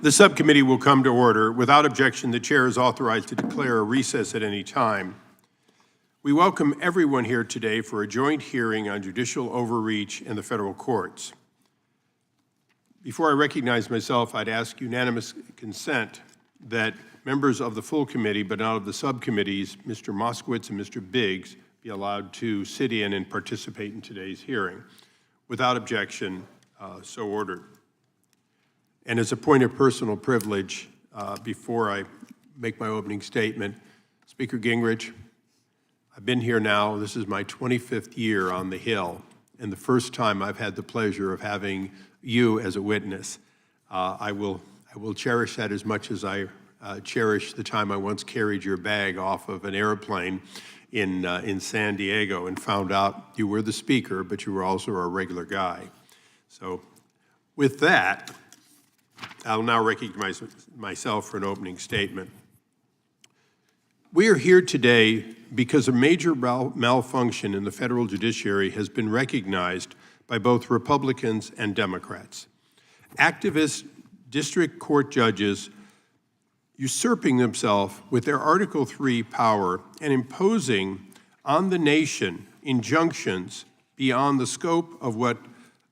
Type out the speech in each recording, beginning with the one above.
The subcommittee will come to order. Without objection, the chair is authorized to declare a recess at any time. We welcome everyone here today for a joint hearing on judicial overreach in the federal courts. Before I recognize myself, I'd ask unanimous consent that members of the full committee, but not of the subcommittees, Mr. Moskowitz and Mr. Biggs, be allowed to sit in and participate in today's hearing. Without objection, so ordered. And as a point of personal privilege, before I make my opening statement, Speaker Gingrich, I've been here now, this is my 25th year on the Hill, and the first time I've had the pleasure of having you as a witness. I will cherish that as much as I cherish the time I once carried your bag off of an airplane in San Diego and found out you were the speaker, but you were also a regular guy. So with that, I'll now recognize myself for an opening statement. We are here today because a major malfunction in the federal judiciary has been recognized by both Republicans and Democrats. Activist district court judges usurping themselves with their Article III power and imposing on the nation injunctions beyond the scope of what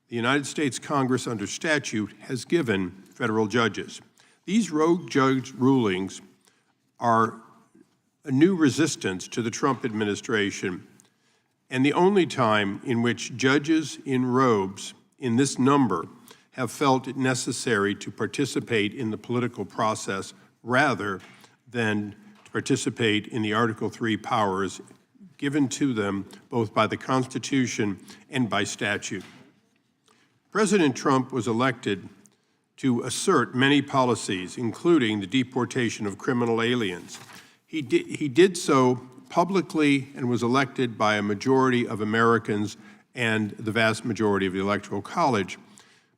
the United States Congress under statute has given federal judges. These rogue judge rulings are a new resistance to the Trump administration and the only time in which judges in robes in this number have felt it necessary to participate in the political process rather than to participate in the Article III powers given to them both by the Constitution and by statute. President Trump was elected to assert many policies, including the deportation of criminal aliens. He did so publicly and was elected by a majority of Americans and the vast majority of the Electoral College.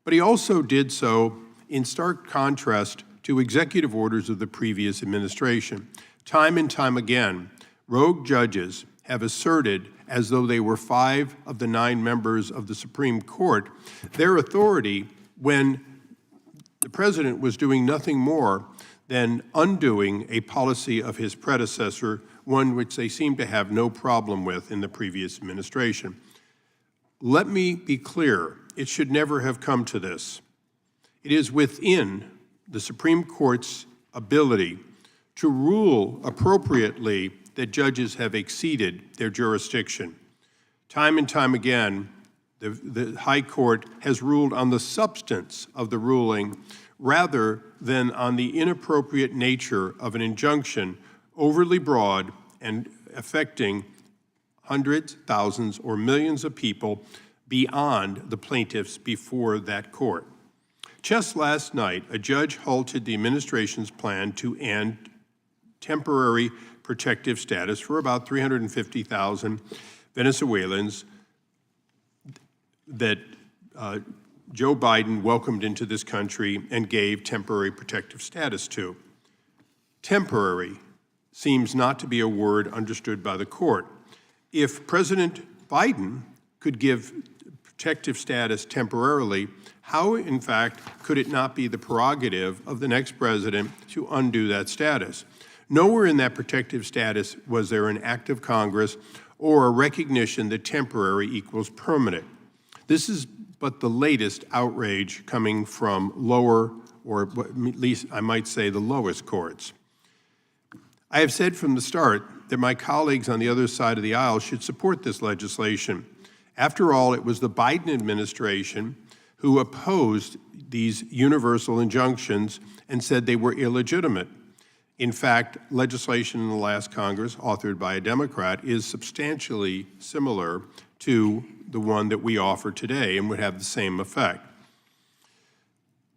But he also did so in stark contrast to executive orders of the previous administration. Time and time again, rogue judges have asserted, as though they were 5 of the 9 members of the Supreme Court, their authority when the president was doing nothing more than undoing a policy of his predecessor, one which they seem to have no problem with in the previous administration. Let me be clear, it should never have come to this. It is within the Supreme Court's ability to rule appropriately that judges have exceeded their jurisdiction. Time and time again, the High Court has ruled on the substance of the ruling rather than on the inappropriate nature of an injunction overly broad and affecting hundreds, thousands, or millions of people beyond the plaintiffs before that court. Just last night, a judge halted the administration's plan to end temporary protective status for about 350,000 Venezuelans that Joe Biden welcomed into this country and gave temporary protective status to. Temporary seems not to be a word understood by the court. If President Biden could give protective status temporarily, how, in fact, could it not be the prerogative of the next president to undo that status? Nowhere in that protective status was there an act of Congress or a recognition that temporary equals permanent. This is but the latest outrage coming from lower, or at least I might say the lowest courts. I have said from the start that my colleagues on the other side of the aisle should support this legislation. After all, it was the Biden administration who opposed these universal injunctions and said they were illegitimate. In fact, legislation in the last Congress, authored by a Democrat, is substantially similar to the one that we offer today and would have the same effect.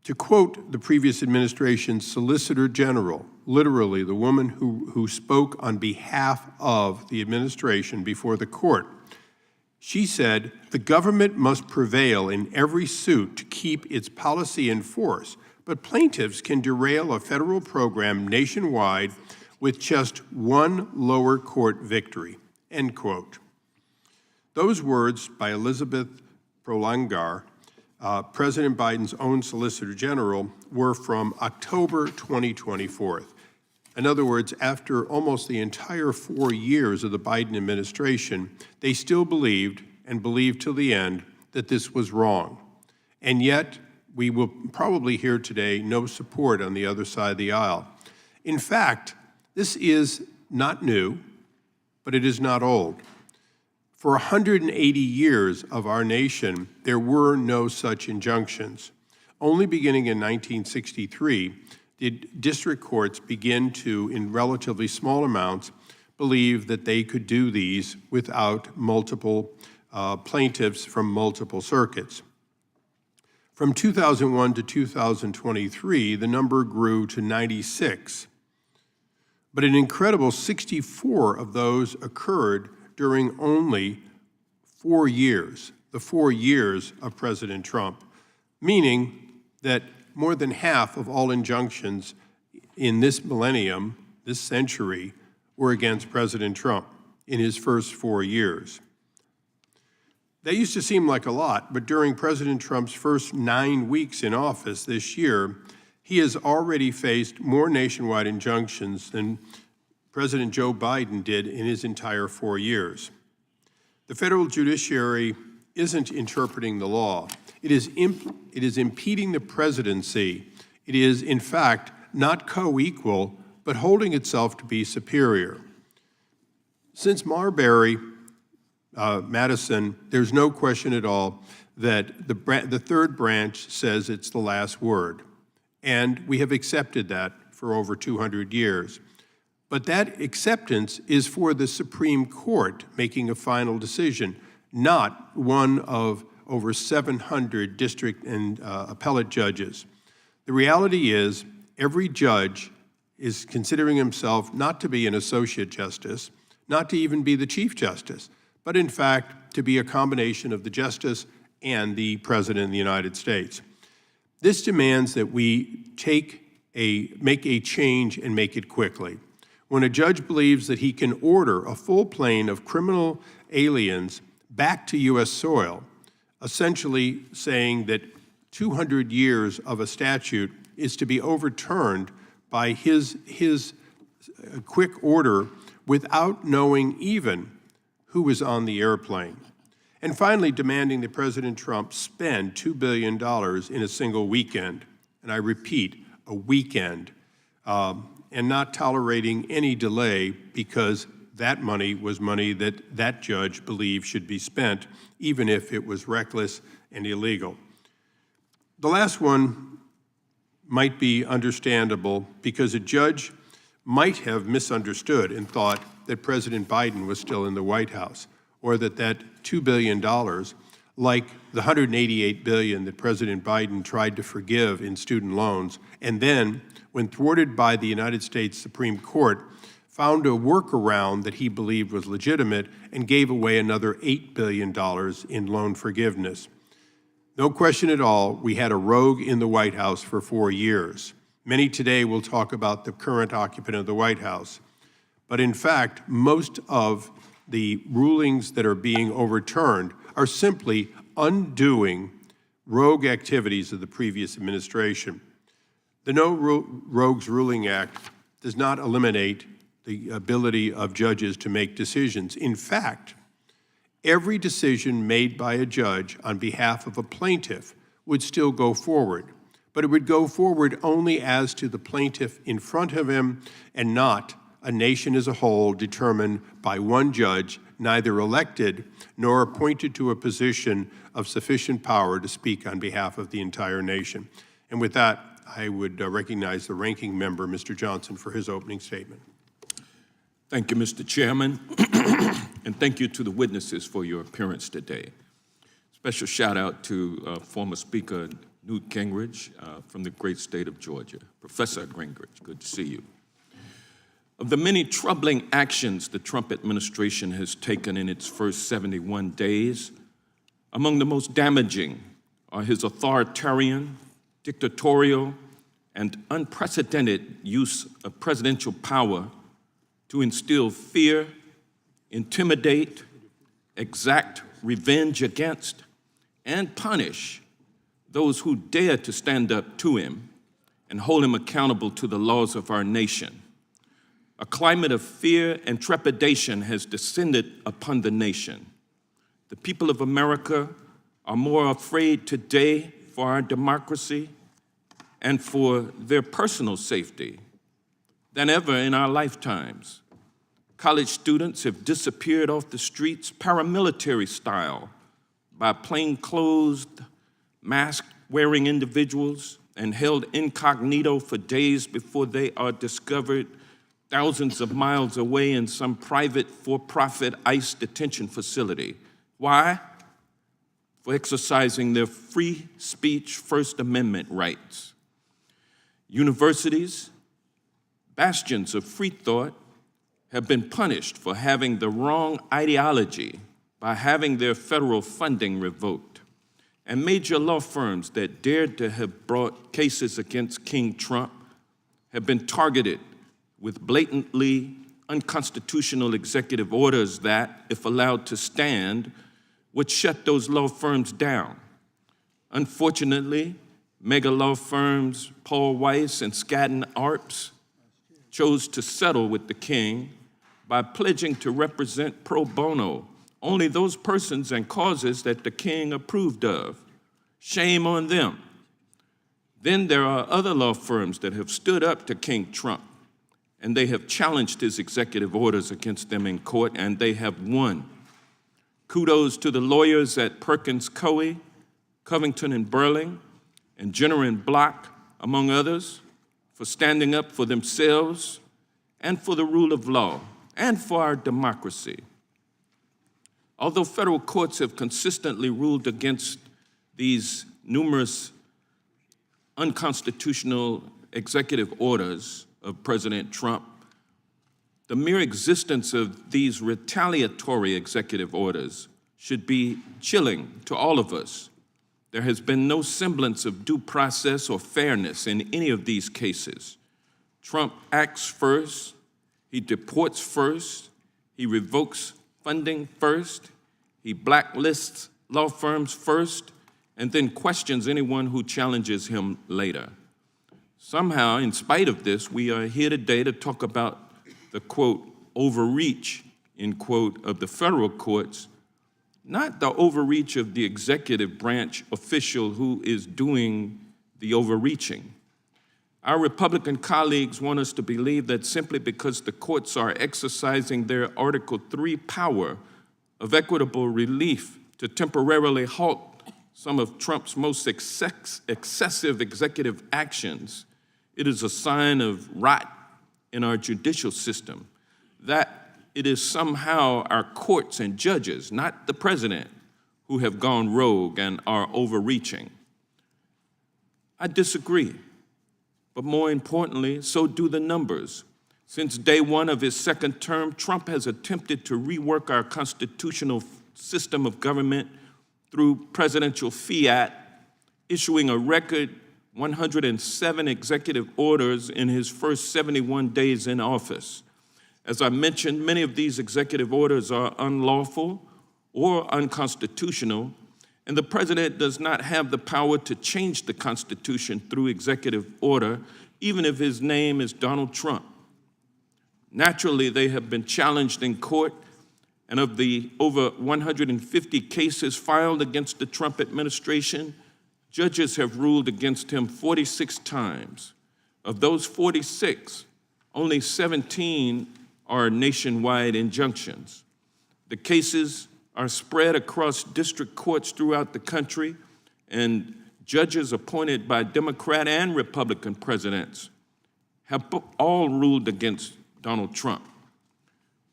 To quote the previous administration's Solicitor General, literally the woman who spoke on behalf of the administration before the court, she said, "The government must prevail in every suit to keep its policy in force, but plaintiffs can derail a federal program nationwide with just one lower court victory," end quote. Those words by Elizabeth Prolongar, President Biden's own Solicitor General, were from October 2024. In other words, after almost the entire 4 years of the Biden administration, they still believed, and believed till the end, that this was wrong. And yet, we will probably hear today no support on the other side of the aisle. In fact, this is not new, but it is not old. For 180 years of our nation, there were no such injunctions. Only beginning in 1963 did district courts begin to, in relatively small amounts, believe that they could do these without multiple plaintiffs from multiple circuits. From 2001 to 2023, the number grew to 96. But an incredible 64 of those occurred during only 4 years, the 4 years of President Trump, meaning that more than half of all injunctions in this millennium, this century, were against President Trump in his first 4 years. That used to seem like a lot, but during President Trump's first 9 weeks in office this year, he has already faced more nationwide injunctions than President Joe Biden did in his entire 4 years. The federal judiciary isn't interpreting the law. It is impeding the presidency. It is, in fact, not co-equal, but holding itself to be superior. Since Marbury, Madison, there's no question at all that the third branch says it's the last word. And we have accepted that for over 200 years. But that acceptance is for the Supreme Court making a final decision, not one of over 700 district and appellate judges. The reality is every judge is considering himself not to be an associate justice, not to even be the chief justice, but in fact to be a combination of the justice and the President of the United States. This demands that we make a change and make it quickly. When a judge believes that he can order a full plane of criminal aliens back to U.S. soil, essentially saying that 200 years of a statute is to be overturned by his quick order without knowing even who was on the airplane. And finally, demanding that President Trump spend $2 billion in a single weekend, and I repeat, a weekend, and not tolerating any delay because that money was money that that judge believed should be spent, even if it was reckless and illegal. The last one might be understandable because a judge might have misunderstood and thought that President Biden was still in the White House, or that $2 billion, like the $188 billion that President Biden tried to forgive in student loans, and then, when thwarted by the United States Supreme Court, found a workaround that he believed was legitimate and gave away another $8 billion in loan forgiveness. No question at all, we had a rogue in the White House for 4 years. Many today will talk about the current occupant of the White House. But in fact, most of the rulings that are being overturned are simply undoing rogue activities of the previous administration. The No Rogues Ruling Act does not eliminate the ability of judges to make decisions. In fact, every decision made by a judge on behalf of a plaintiff would still go forward, but it would go forward only as to the plaintiff in front of him and not a nation as a whole determined by one judge, neither elected nor appointed to a position of sufficient power to speak on behalf of the entire nation. And with that, I would recognize the ranking member, Mr. Johnson, for his opening statement. Thank you, Mr. Chairman, and thank you to the witnesses for your appearance today. Special shout out to former Speaker Newt Gingrich from the great state of Georgia. Professor Gingrich, good to see you. Of the many troubling actions the Trump administration has taken in its first 71 days, among the most damaging are his authoritarian, dictatorial, and unprecedented use of presidential power to instill fear, intimidate, exact revenge against, and punish those who dare to stand up to him and hold him accountable to the laws of our nation. A climate of fear and trepidation has descended upon the nation. The people of America are more afraid today for our democracy and for their personal safety than ever in our lifetimes. College students have disappeared off the streets paramilitary style by plainclothes, mask-wearing individuals and held incognito for days before they are discovered thousands of miles away in some private for-profit ICE detention facility. Why? For exercising their free speech First Amendment rights. Universities, bastions of free thought, have been punished for having the wrong ideology by having their federal funding revoked. And major law firms that dared to have brought cases against King Trump have been targeted with blatantly unconstitutional executive orders that, if allowed to stand, would shut those law firms down. Unfortunately, mega law firms Paul Weiss and Skadden Arps chose to settle with the king by pledging to represent pro bono only those persons and causes that the king approved of. Shame on them. Then there are other law firms that have stood up to King Trump, and they have challenged his executive orders against them in court, and they have won. Kudos to the lawyers at Perkins Coie, Covington and Burling, and Jenner and Block, among others, for standing up for themselves and for the rule of law and for our democracy. Although federal courts have consistently ruled against these numerous unconstitutional executive orders of President Trump, the mere existence of these retaliatory executive orders should be chilling to all of us. There has been no semblance of due process or fairness in any of these cases. Trump acts first, he deports first, he revokes funding first, he blacklists law firms first, and then questions anyone who challenges him later. Somehow, in spite of this, we are here today to talk about the, quote, overreach, end quote, of the federal courts, not the overreach of the executive branch official who is doing the overreaching. Our Republican colleagues want us to believe that simply because the courts are exercising their Article III power of equitable relief to temporarily halt some of Trump's most excessive executive actions, it is a sign of rot in our judicial system, that it is somehow our courts and judges, not the president, who have gone rogue and are overreaching. I disagree, but more importantly, so do the numbers. Since day one of his second term, Trump has attempted to rework our constitutional system of government through presidential fiat, issuing a record 107 executive orders in his first 71 days in office. As I mentioned, many of these executive orders are unlawful or unconstitutional, and the president does not have the power to change the Constitution through executive order, even if his name is Donald Trump. Naturally, they have been challenged in court, and of the over 150 cases filed against the Trump administration, judges have ruled against him 46 times. Of those 46, only 17 are nationwide injunctions. The cases are spread across district courts throughout the country, and judges appointed by Democrat and Republican presidents have all ruled against Donald Trump.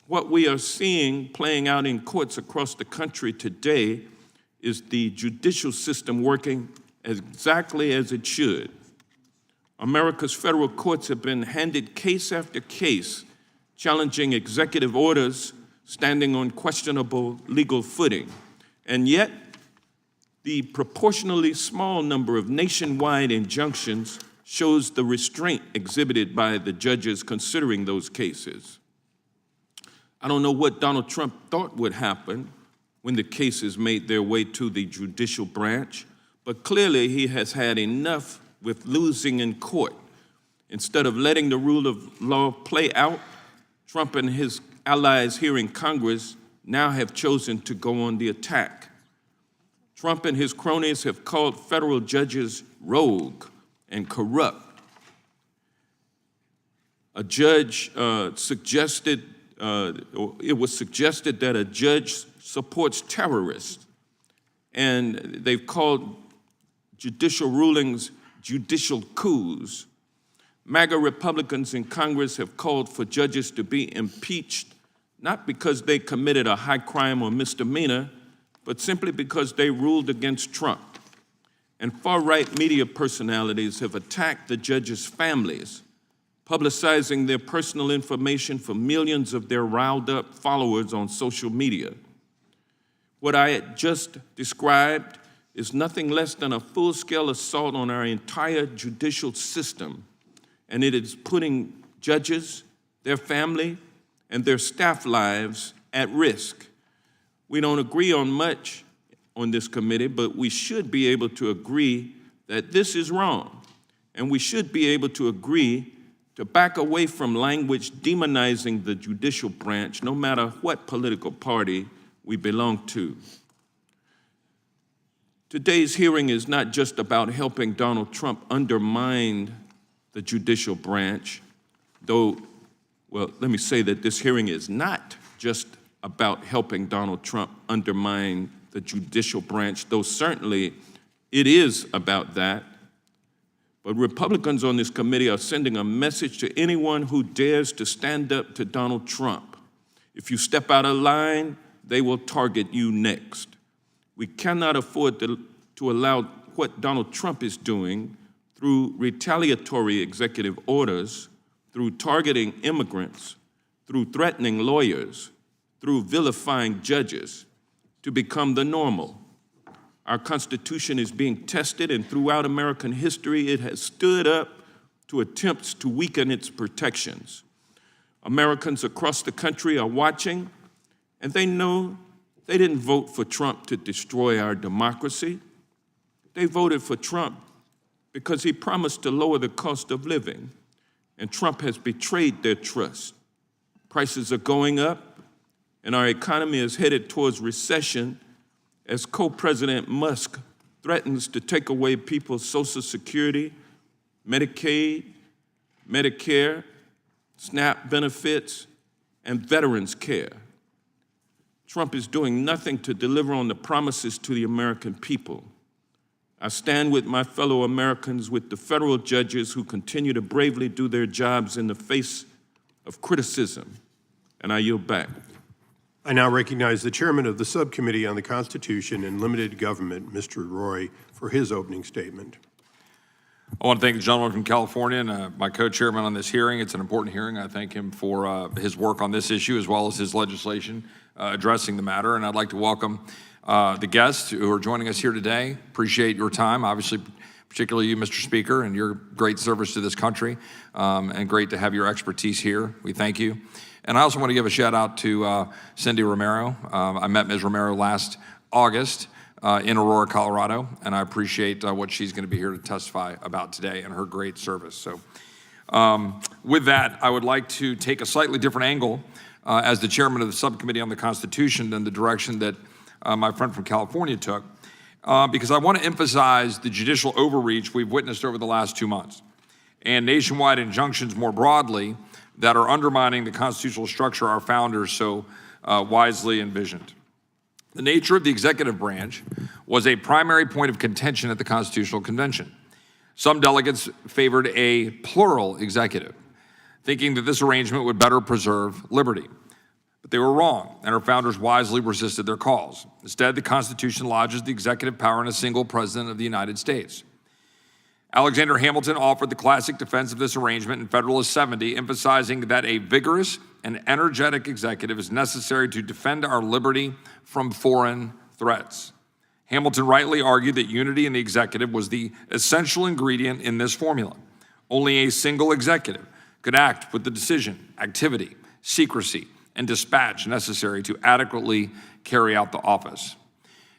What we are seeing playing out in courts across the country today is the judicial system working exactly as it should. America's federal courts have been handed case after case, challenging executive orders standing on questionable legal footing. And yet, the proportionally small number of nationwide injunctions shows the restraint exhibited by the judges considering those cases. I don't know what Donald Trump thought would happen when the cases made their way to the judicial branch, but clearly he has had enough with losing in court. Instead of letting the rule of law play out, Trump and his allies here in Congress now have chosen to go on the attack. Trump and his cronies have called federal judges rogue and corrupt. A judge it was suggested that a judge supports terrorists, and they've called judicial rulings judicial coups. MAGA Republicans in Congress have called for judges to be impeached, not because they committed a high crime or misdemeanor, but simply because they ruled against Trump. And far-right media personalities have attacked the judges' families, publicizing their personal information for millions of their riled-up followers on social media. What I had just described is nothing less than a full-scale assault on our entire judicial system, and it is putting judges, their family, and their staff lives at risk. We don't agree on much on this committee, but we should be able to agree that this is wrong, and we should be able to agree to back away from language demonizing the judicial branch, no matter what political party we belong to. Today's hearing is not just about helping Donald Trump undermine the judicial branch, though, well, let me say that this hearing is not just about helping Donald Trump undermine the judicial branch, though certainly it is about that. But Republicans on this committee are sending a message to anyone who dares to stand up to Donald Trump. If you step out of line, they will target you next. We cannot afford to allow what Donald Trump is doing through retaliatory executive orders, through targeting immigrants, through threatening lawyers, through vilifying judges, to become the normal. Our Constitution is being tested, and throughout American history, it has stood up to attempts to weaken its protections. Americans across the country are watching, and they know they didn't vote for Trump to destroy our democracy. They voted for Trump because he promised to lower the cost of living, and Trump has betrayed their trust. Prices are going up, and our economy is headed towards recession as co-President Musk threatens to take away people's Social Security, Medicaid, Medicare, SNAP benefits, and veterans care. Trump is doing nothing to deliver on the promises to the American people. I stand with my fellow Americans, with the federal judges who continue to bravely do their jobs in the face of criticism, and I yield back. I now recognize the chairman of the Subcommittee on the Constitution and Limited Government, Mr. Roy, for his opening statement. I want to thank the gentleman from California and my co-chairman on this hearing. It's an important hearing. I thank him for his work on this issue as well as his legislation addressing the matter. And I'd like to welcome the guests who are joining us here today. Appreciate your time, obviously, particularly you, Mr. Speaker, and your great service to this country, and great to have your expertise here. We thank you. And I also want to give a shout out to Cindy Romero. I met Ms. Romero last August in Aurora, Colorado, and I appreciate what she's going to be here to testify about today and her great service. So with that, I would like to take a slightly different angle as the chairman of the Subcommittee on the Constitution than the direction that my friend from California took, because I want to emphasize the judicial overreach we've witnessed over the last 2 months and nationwide injunctions more broadly that are undermining the constitutional structure our founders so wisely envisioned. The nature of the executive branch was a primary point of contention at the Constitutional Convention. Some delegates favored a plural executive, thinking that this arrangement would better preserve liberty. But they were wrong, and our founders wisely resisted their calls. Instead, the Constitution lodges the executive power in a single president of the United States. Alexander Hamilton offered the classic defense of this arrangement in Federalist 70, emphasizing that a vigorous and energetic executive is necessary to defend our liberty from foreign threats. Hamilton rightly argued that unity in the executive was the essential ingredient in this formula. Only a single executive could act with the decision, activity, secrecy, and dispatch necessary to adequately carry out the office.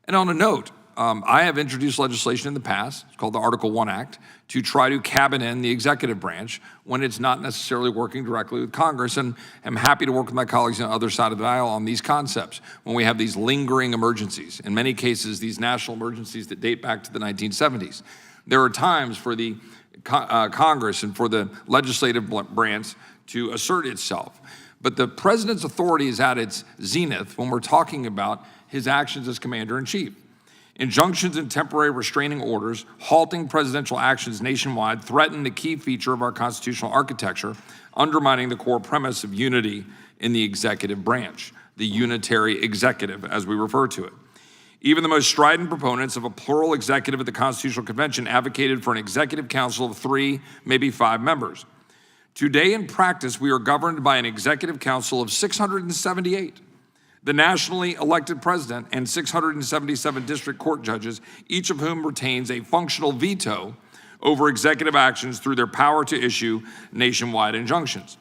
And on a note, I have introduced legislation in the past, it's called the Article 1 Act, to try to cabin in the executive branch when it's not necessarily working directly with Congress, and I'm happy to work with my colleagues on the other side of the aisle on these concepts when we have these lingering emergencies, in many cases these national emergencies that date back to the 1970s. There are times for the Congress and for the legislative branch to assert itself, but the president's authority is at its zenith when we're talking about his actions as commander-in-chief. Injunctions and temporary restraining orders halting presidential actions nationwide threaten the key feature of our constitutional architecture, undermining the core premise of unity in the executive branch, the unitary executive, as we refer to it. Even the most strident proponents of a plural executive at the Constitutional Convention advocated for an executive council of 3, maybe 5 members. Today, in practice, we are governed by an executive council of 678. The nationally elected president and 677 district court judges, each of whom retains a functional veto over executive actions through their power to issue nationwide injunctions.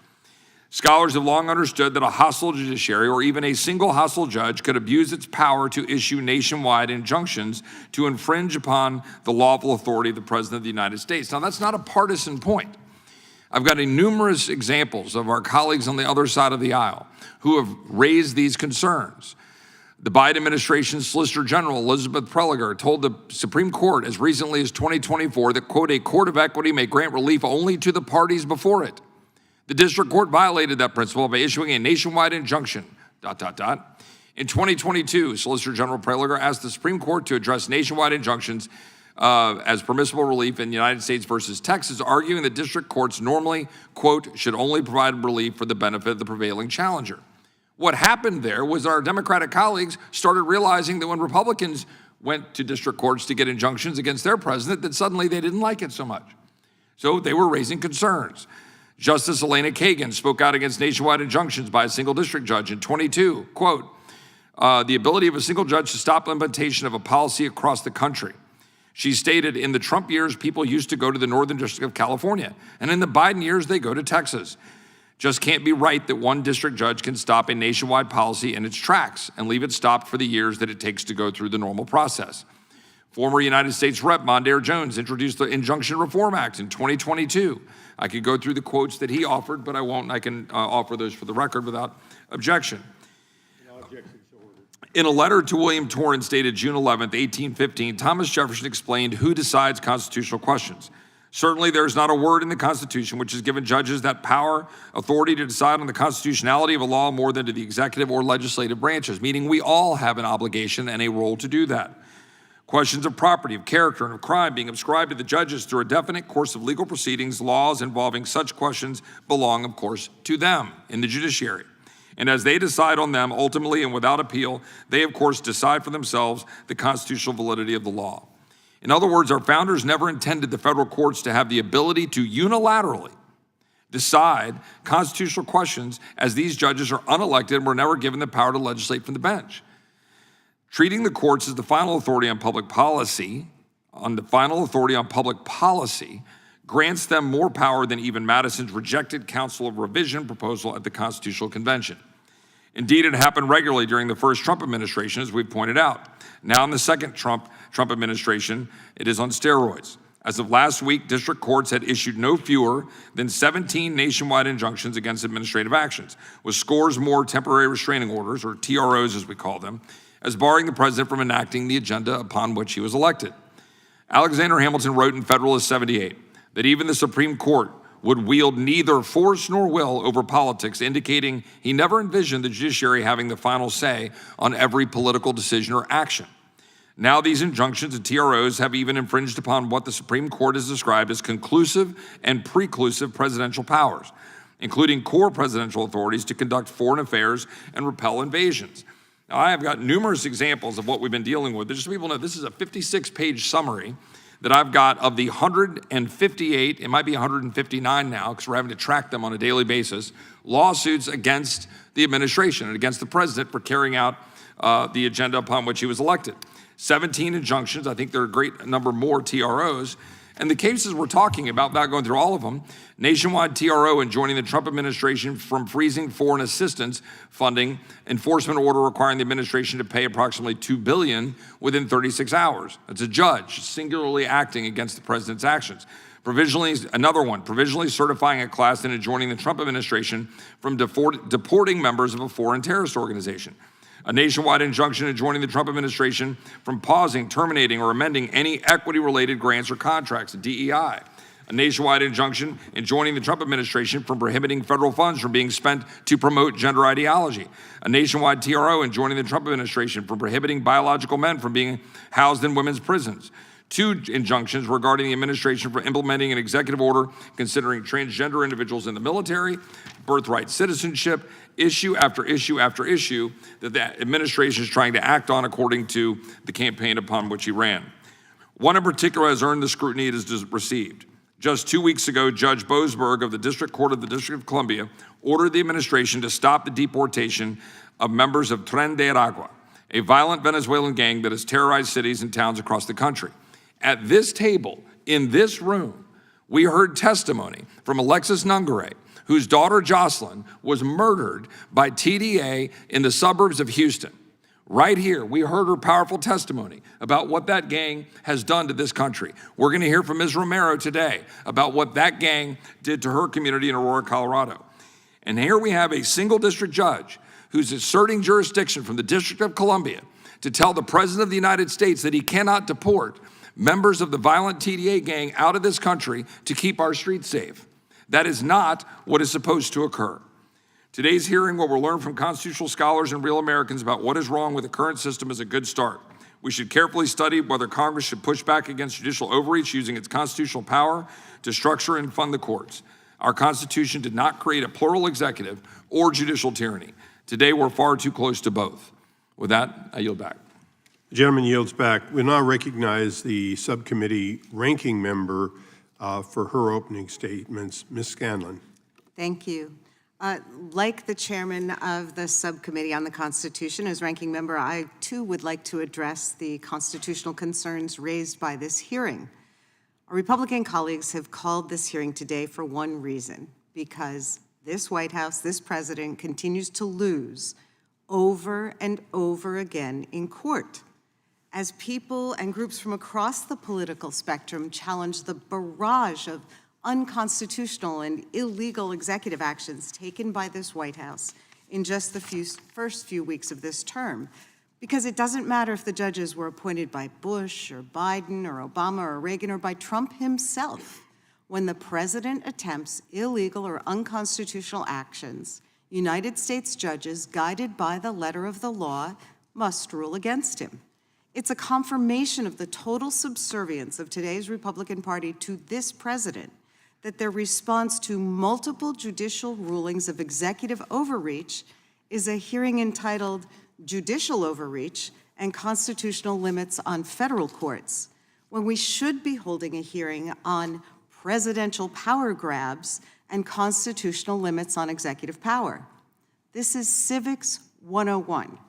Scholars have long understood that a hostile judiciary or even a single hostile judge could abuse its power to issue nationwide injunctions to infringe upon the lawful authority of the President of the United States. Now, that's not a partisan point. I've got numerous examples of our colleagues on the other side of the aisle who have raised these concerns. The Biden administration's Solicitor General, Elizabeth Prelogar, told the Supreme Court as recently as 2024 that, quote, a court of equity may grant relief only to the parties before it. The district court violated that principle by issuing a nationwide injunction, ... In 2022, Solicitor General Prelogar asked the Supreme Court to address nationwide injunctions as permissible relief in the United States versus Texas, arguing that district courts normally, quote, should only provide relief for the benefit of the prevailing challenger. What happened there was our Democratic colleagues started realizing that when Republicans went to district courts to get injunctions against their president, that suddenly they didn't like it so much. So they were raising concerns. Justice Elena Kagan spoke out against nationwide injunctions by a single district judge in 22, quote, the ability of a single judge to stop implementation of a policy across the country. She stated, in the Trump years, people used to go to the Northern District of California, and in the Biden years, they go to Texas. Just can't be right that one district judge can stop a nationwide policy in its tracks and leave it stopped for the years that it takes to go through the normal process. Former United States Rep. Mondaire Jones introduced the Injunction Reform Act in 2022. I could go through the quotes that he offered, but I won't, and I can offer those for the record without objection. In a letter to William Torrance dated June 11th, 1815, Thomas Jefferson explained who decides constitutional questions. Certainly, there is not a word in the Constitution which has given judges that power, authority to decide on the constitutionality of a law more than to the executive or legislative branches, meaning we all have an obligation and a role to do that. Questions of property, of character, and of crime being ascribed to the judges through a definite course of legal proceedings, laws involving such questions belong, of course, to them in the judiciary. And as they decide on them, ultimately and without appeal, they, of course, decide for themselves the constitutional validity of the law. In other words, our founders never intended the federal courts to have the ability to unilaterally decide constitutional questions, as these judges are unelected and were never given the power to legislate from the bench. Treating the courts as the final authority on public policy, grants them more power than even Madison's rejected Council of Revision proposal at the Constitutional Convention. Indeed, it happened regularly during the first Trump administration, as we've pointed out. Now in the second Trump administration, it is on steroids. As of last week, district courts had issued no fewer than 17 nationwide injunctions against administrative actions, with scores more temporary restraining orders, or TROs as we call them, as barring the president from enacting the agenda upon which he was elected. Alexander Hamilton wrote in Federalist 78 that even the Supreme Court would wield neither force nor will over politics, indicating he never envisioned the judiciary having the final say on every political decision or action. Now these injunctions and TROs have even infringed upon what the Supreme Court has described as conclusive and preclusive presidential powers, including core presidential authorities to conduct foreign affairs and repel invasions. Now, I have got numerous examples of what we've been dealing with. Just so people know, this is a 56-page summary that I've got of the 158, it might be 159 now because we're having to track them on a daily basis, lawsuits against the administration and against the president for carrying out the agenda upon which he was elected. 17 injunctions, I think there are a great number more TROs, and the cases we're talking about, without going through all of them, nationwide TRO enjoining the Trump administration from freezing foreign assistance funding, enforcement order requiring the administration to pay approximately $2 billion within 36 hours. That's a judge singularly acting against the president's actions. Another one, provisionally certifying a class and enjoining the Trump administration from deporting members of a foreign terrorist organization. A nationwide injunction enjoining the Trump administration from pausing, terminating, or amending any equity-related grants or contracts, DEI. A nationwide injunction enjoining the Trump administration from prohibiting federal funds from being spent to promote gender ideology. A nationwide TRO enjoining the Trump administration from prohibiting biological men from being housed in women's prisons. 2 injunctions regarding the administration for implementing an executive order considering transgender individuals in the military, birthright citizenship, issue after issue after issue that the administration is trying to act on according to the campaign upon which he ran. One in particular has earned the scrutiny it has received. Just 2 weeks ago, Judge Boasberg of the District Court of the District of Columbia ordered the administration to stop the deportation of members of Tren de Aragua, a violent Venezuelan gang that has terrorized cities and towns across the country. At this table, in this room, we heard testimony from Alexis Nungare, whose daughter Jocelyn was murdered by TDA in the suburbs of Houston. Right here, we heard her powerful testimony about what that gang has done to this country. We're gonna hear from Ms. Romero today about what that gang did to her community in Aurora, Colorado. And here we have a single district judge who's asserting jurisdiction from the District of Columbia to tell the President of the United States that he cannot deport members of the violent TDA gang out of this country to keep our streets safe. That is not what is supposed to occur. Today's hearing, what we'll learn from constitutional scholars and real Americans about what is wrong with the current system is a good start. We should carefully study whether Congress should push back against judicial overreach using its constitutional power to structure and fund the courts. Our Constitution did not create a plural executive or judicial tyranny. Today, we're far too close to both. With that, I yield back. The gentleman yields back. We now recognize the subcommittee ranking member for her opening statements. Ms. Scanlon. Thank you. Like the chairman of the subcommittee on the Constitution, as ranking member, I too would like to address the constitutional concerns raised by this hearing. Our Republican colleagues have called this hearing today for one reason, because this White House, this president, continues to lose over and over again in court. As people and groups from across the political spectrum challenge the barrage of unconstitutional and illegal executive actions taken by this White House in just the first few weeks of this term. Because it doesn't matter if the judges were appointed by Bush or Biden or Obama or Reagan or by Trump himself. When the president attempts illegal or unconstitutional actions, United States judges, guided by the letter of the law, must rule against him. It's a confirmation of the total subservience of today's Republican Party to this president that their response to multiple judicial rulings of executive overreach is a hearing entitled Judicial Overreach and Constitutional Limits on Federal Courts, when we should be holding a hearing on presidential power grabs and constitutional limits on executive power. This is Civics 101.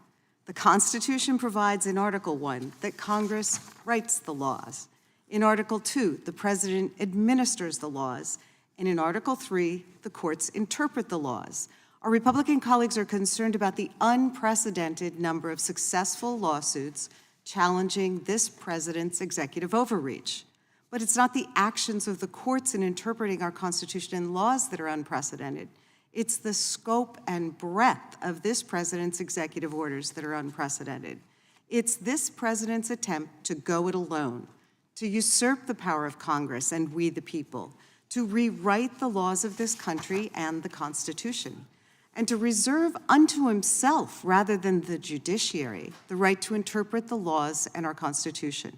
The Constitution provides in Article 1 that Congress writes the laws. In Article 2, the President administers the laws. And in Article 3, the courts interpret the laws. Our Republican colleagues are concerned about the unprecedented number of successful lawsuits challenging this president's executive overreach. But it's not the actions of the courts in interpreting our Constitution and laws that are unprecedented. It's the scope and breadth of this president's executive orders that are unprecedented. It's this president's attempt to go it alone, to usurp the power of Congress and we the people, to rewrite the laws of this country and the Constitution, and to reserve unto himself, rather than the judiciary, the right to interpret the laws and our Constitution.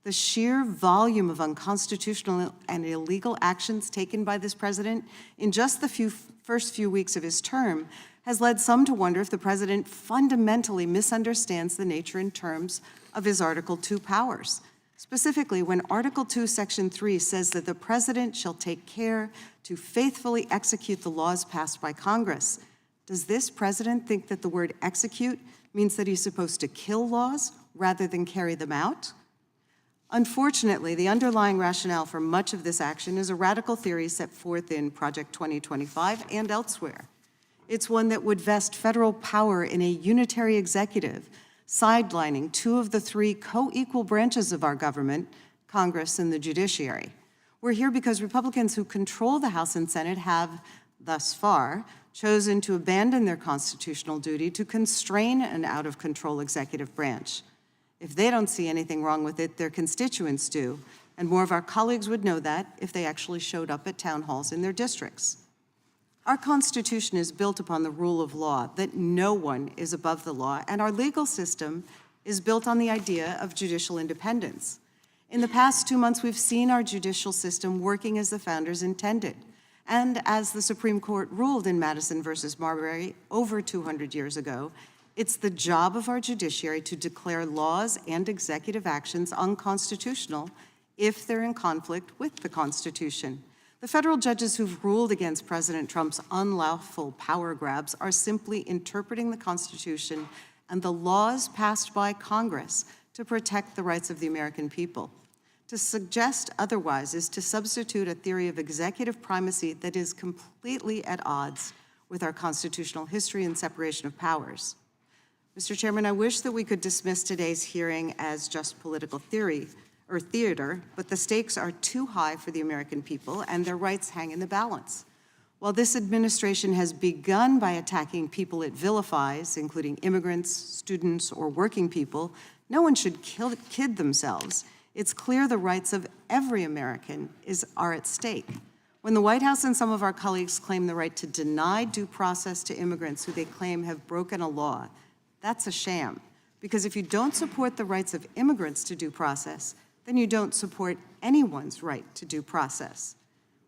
The sheer volume of unconstitutional and illegal actions taken by this president in just the first few weeks of his term has led some to wonder if the president fundamentally misunderstands the nature and terms of his Article 2 powers. Specifically, when Article 2, Section 3 says that the president shall take care to faithfully execute the laws passed by Congress, does this president think that the word execute means that he's supposed to kill laws rather than carry them out? Unfortunately, the underlying rationale for much of this action is a radical theory set forth in Project 2025 and elsewhere. It's one that would vest federal power in a unitary executive, sidelining two of the three co-equal branches of our government, Congress and the judiciary. We're here because Republicans who control the House and Senate have, thus far, chosen to abandon their constitutional duty to constrain an out-of-control executive branch. If they don't see anything wrong with it, their constituents do, and more of our colleagues would know that if they actually showed up at town halls in their districts. Our Constitution is built upon the rule of law, that no one is above the law, and our legal system is built on the idea of judicial independence. In the past 2 months, we've seen our judicial system working as the founders intended, and as the Supreme Court ruled in Madison versus Marbury over 200 years ago, it's the job of our judiciary to declare laws and executive actions unconstitutional if they're in conflict with the Constitution. The federal judges who've ruled against President Trump's unlawful power grabs are simply interpreting the Constitution and the laws passed by Congress to protect the rights of the American people. To suggest otherwise is to substitute a theory of executive primacy that is completely at odds with our constitutional history and separation of powers. Mr. Chairman, I wish that we could dismiss today's hearing as just political theory or theater, but the stakes are too high for the American people and their rights hang in the balance. While this administration has begun by attacking people it vilifies, including immigrants, students, or working people, no one should kid themselves. It's clear the rights of every American are at stake. When the White House and some of our colleagues claim the right to deny due process to immigrants who they claim have broken a law, that's a sham, because if you don't support the rights of immigrants to due process, then you don't support anyone's right to due process.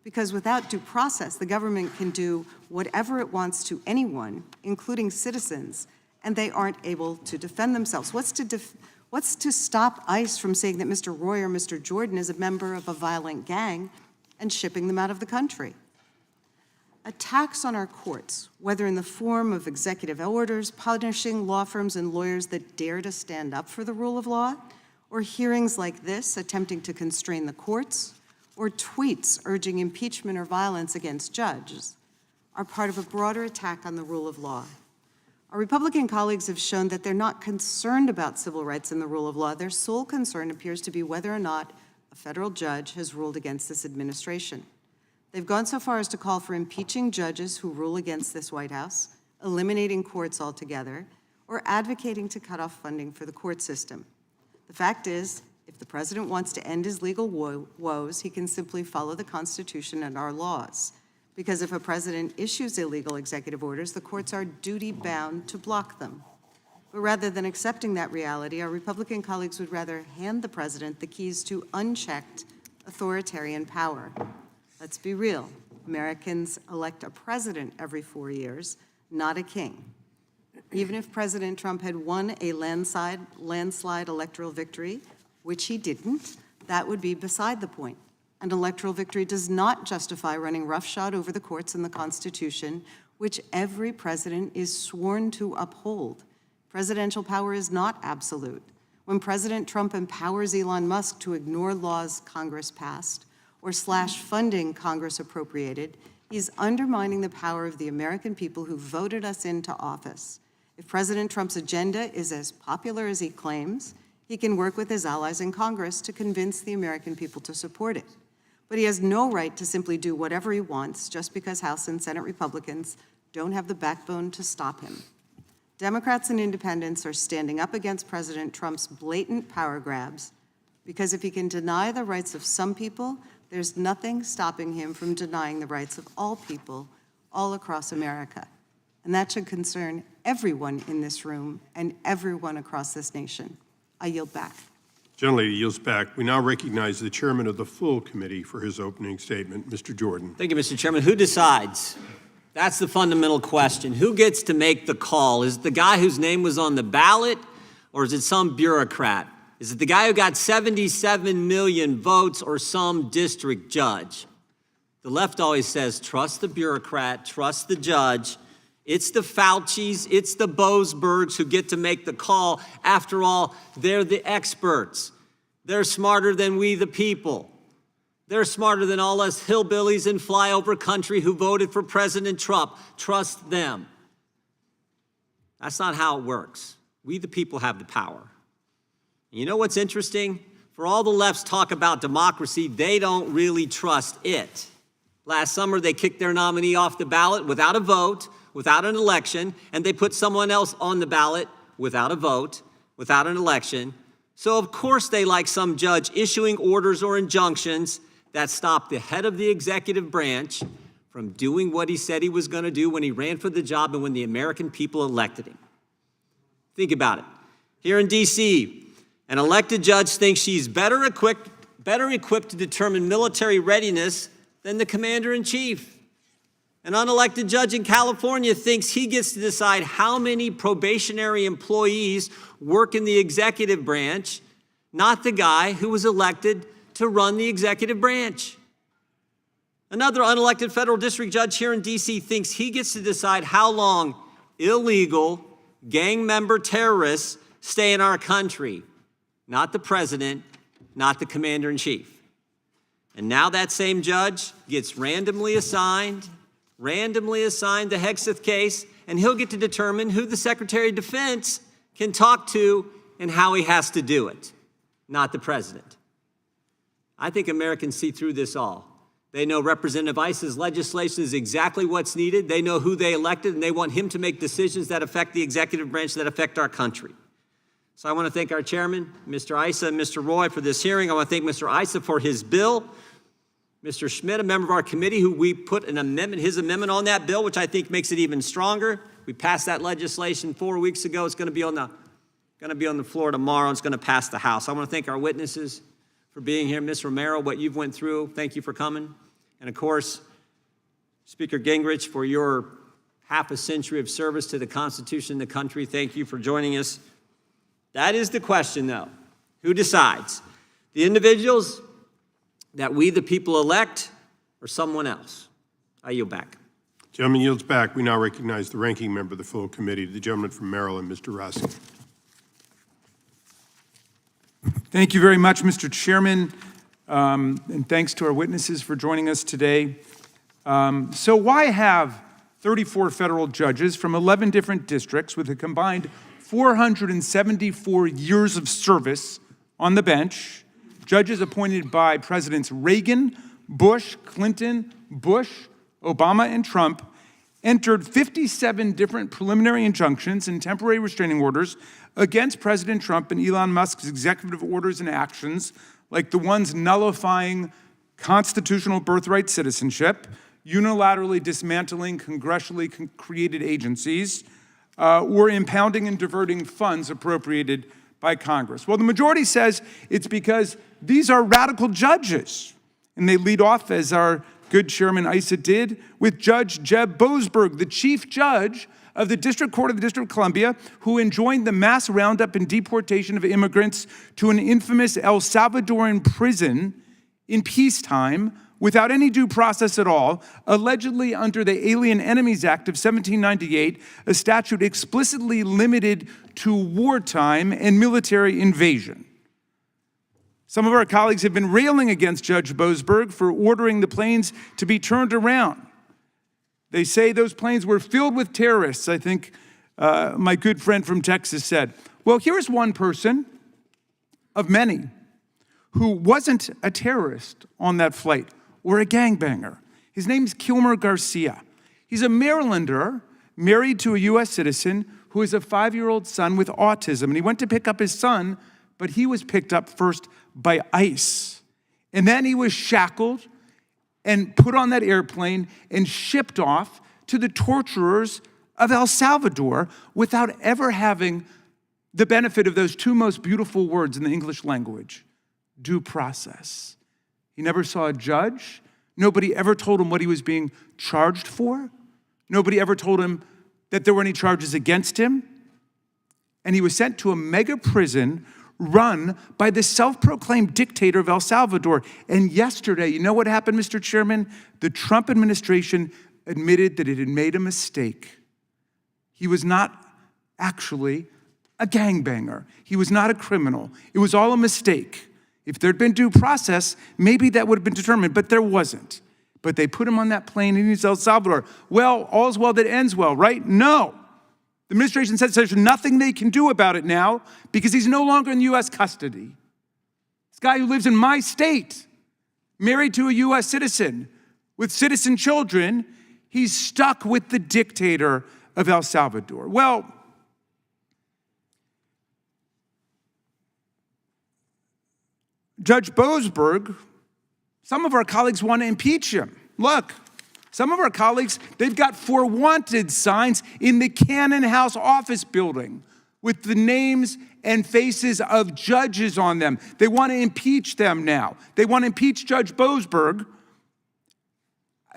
Because without due process, the government can do whatever it wants to anyone, including citizens, and they aren't able to defend themselves. What's to stop ICE from saying that Mr. Roy or Mr. Jordan is a member of a violent gang and shipping them out of the country? Attacks on our courts, whether in the form of executive orders punishing law firms and lawyers that dare to stand up for the rule of law, or hearings like this attempting to constrain the courts, or tweets urging impeachment or violence against judges, are part of a broader attack on the rule of law. Our Republican colleagues have shown that they're not concerned about civil rights and the rule of law. Their sole concern appears to be whether or not a federal judge has ruled against this administration. They've gone so far as to call for impeaching judges who rule against this White House, eliminating courts altogether, or advocating to cut off funding for the court system. The fact is, if the president wants to end his legal woes, he can simply follow the Constitution and our laws. Because if a president issues illegal executive orders, the courts are duty-bound to block them. But rather than accepting that reality, our Republican colleagues would rather hand the president the keys to unchecked authoritarian power. Let's be real. Americans elect a president every 4 years, not a king. Even if President Trump had won a landslide electoral victory, which he didn't, that would be beside the point. An electoral victory does not justify running roughshod over the courts and the Constitution, which every president is sworn to uphold. Presidential power is not absolute. When President Trump empowers Elon Musk to ignore laws Congress passed or slash funding Congress appropriated, he's undermining the power of the American people who voted us into office. If President Trump's agenda is as popular as he claims, he can work with his allies in Congress to convince the American people to support it. But he has no right to simply do whatever he wants just because House and Senate Republicans don't have the backbone to stop him. Democrats and independents are standing up against President Trump's blatant power grabs because if he can deny the rights of some people, There's nothing stopping him from denying the rights of all people all across America. And that should concern everyone in this room and everyone across this nation. I yield back. Gentlelady yields back. We now recognize the chairman of the full committee for his opening statement, Mr. Jordan. Thank you, Mr. Chairman. Who decides? That's the fundamental question. Who gets to make the call? Is it the guy whose name was on the ballot, or is it some bureaucrat? Is it the guy who got 77 million votes, or some district judge? The left always says, trust the bureaucrat, trust the judge. It's the Faucis, it's the Boasbergs who get to make the call. After all, they're the experts. They're smarter than we, the people. They're smarter than all us hillbillies in flyover country who voted for President Trump. Trust them. That's not how it works. We, the people, have the power. And you know what's interesting? For all the left's talk about democracy, they don't really trust it. Last summer, they kicked their nominee off the ballot without a vote, without an election, and they put someone else on the ballot without a vote, without an election. So of course they like some judge issuing orders or injunctions that stop the head of the executive branch from doing what he said he was going to do when he ran for the job and when the American people elected him. Think about it. Here in D.C., an elected judge thinks she's better equipped to determine military readiness than the commander-in-chief. An unelected judge in California thinks he gets to decide how many probationary employees work in the executive branch, not the guy who was elected to run the executive branch. Another unelected federal district judge here in D.C. thinks he gets to decide how long illegal gang member terrorists stay in our country, not the president, not the commander-in-chief. And now that same judge gets randomly assigned the Hexeth case, and he'll get to determine who the Secretary of Defense can talk to and how he has to do it, not the president. I think Americans see through this all. They know Representative Iss's legislation is exactly what's needed. They know who they elected, and they want him to make decisions that affect the executive branch, that affect our country. So I want to thank our chairman, Mr. Issa and Mr. Roy, for this hearing. I want to thank Mr. Issa for his bill. Mr. Schmidt, a member of our committee, who we put an amendment, his amendment on that bill, which I think makes it even stronger. We passed that legislation 4 weeks ago. It's going to be on the floor tomorrow. It's going to pass the House. I want to thank our witnesses for being here. Ms. Romero, what you've went through, thank you for coming. And of course, Speaker Gingrich, for your half a century of service to the Constitution and the country, thank you for joining us. That is the question, though. Who decides? The individuals that we, the people, elect, or someone else? I yield back. Gentleman yields back. We now recognize the ranking member of the full committee, the gentleman from Maryland, Mr. Rossi. Thank you very much, Mr. Chairman, and thanks to our witnesses for joining us today. So why have 34 federal judges from 11 different districts with a combined 474 years of service on the bench, judges appointed by Presidents Reagan, Bush, Clinton, Bush, Obama, and Trump, entered 57 different preliminary injunctions and temporary restraining orders against President Trump and Elon Musk's executive orders and actions, like the ones nullifying constitutional birthright citizenship, unilaterally dismantling congressionally created agencies, or impounding and diverting funds appropriated by Congress. Well, the majority says it's because these are radical judges. And they lead off, as our good Chairman Issa did, with Judge Jeb Boasberg, the chief judge of the District Court of the District of Columbia, who enjoined the mass roundup and deportation of immigrants to an infamous El Salvadoran prison in peacetime without any due process at all, allegedly under the Alien Enemies Act of 1798, a statute explicitly limited to wartime and military invasion. Some of our colleagues have been railing against Judge Boasberg for ordering the planes to be turned around. They say those planes were filled with terrorists, I think my good friend from Texas said. Well, here's one person of many who wasn't a terrorist on that flight or a gangbanger. His name's Kilmer Garcia. He's a Marylander married to a U.S. citizen who has a 5-year-old son with autism. And he went to pick up his son, but he was picked up first by ICE. And then he was shackled and put on that airplane and shipped off to the torturers of El Salvador without ever having the benefit of those two most beautiful words in the English language, due process. He never saw a judge. Nobody ever told him what he was being charged for. Nobody ever told him that there were any charges against him. And he was sent to a mega prison run by the self-proclaimed dictator of El Salvador. And yesterday, you know what happened, Mr. Chairman? The Trump administration admitted that it had made a mistake. He was not actually a gangbanger. He was not a criminal. It was all a mistake. If there'd been due process, maybe that would have been determined, but there wasn't. But they put him on that plane and he's El Salvador. Well, all's well that ends well, right? No. The administration says there's nothing they can do about it now because he's no longer in U.S. custody. This guy who lives in my state, married to a U.S. citizen, with citizen children, he's stuck with the dictator of El Salvador. Well, Judge Boasberg, some of our colleagues want to impeach him. Look, some of our colleagues, they've got "for wanted" signs in the Cannon House office building with the names and faces of judges on them. They want to impeach them now. They want to impeach Judge Boasberg.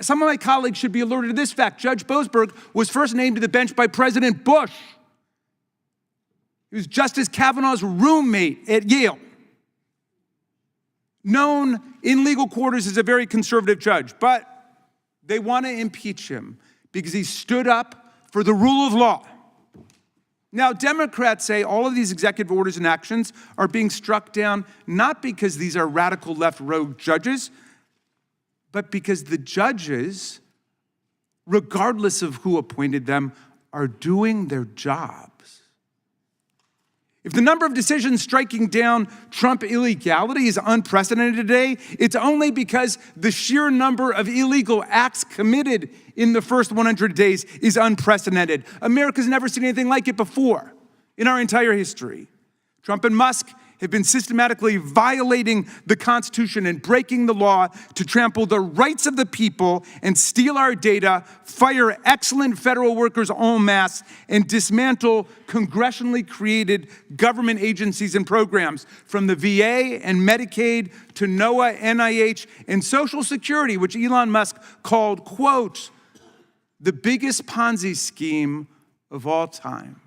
Some of my colleagues should be alerted to this fact. Judge Boasberg was first named to the bench by President Bush. He was Justice Kavanaugh's roommate at Yale. Known in legal quarters as a very conservative judge, but they want to impeach him because he stood up for the rule of law. Now, Democrats say all of these executive orders and actions are being struck down not because these are radical left rogue judges, but because the judges, regardless of who appointed them, are doing their jobs. If the number of decisions striking down Trump illegality is unprecedented today, it's only because the sheer number of illegal acts committed in the first 100 days is unprecedented. America's never seen anything like it before in our entire history. Trump and Musk have been systematically violating the Constitution and breaking the law to trample the rights of the people and steal our data, fire excellent federal workers en masse, and dismantle congressionally created government agencies and programs, from the VA and Medicaid to NOAA, NIH, and Social Security, which Elon Musk called, quote, the biggest Ponzi scheme of all time.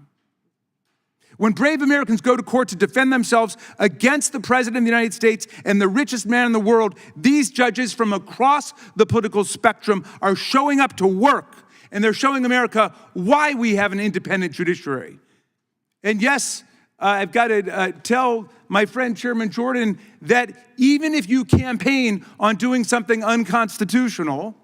When brave Americans go to court to defend themselves against the President of the United States and the richest man in the world, these judges from across the political spectrum are showing up to work, and they're showing America why we have an independent judiciary. And yes, I've got to tell my friend Chairman Jordan that even if you campaign on doing something unconstitutional,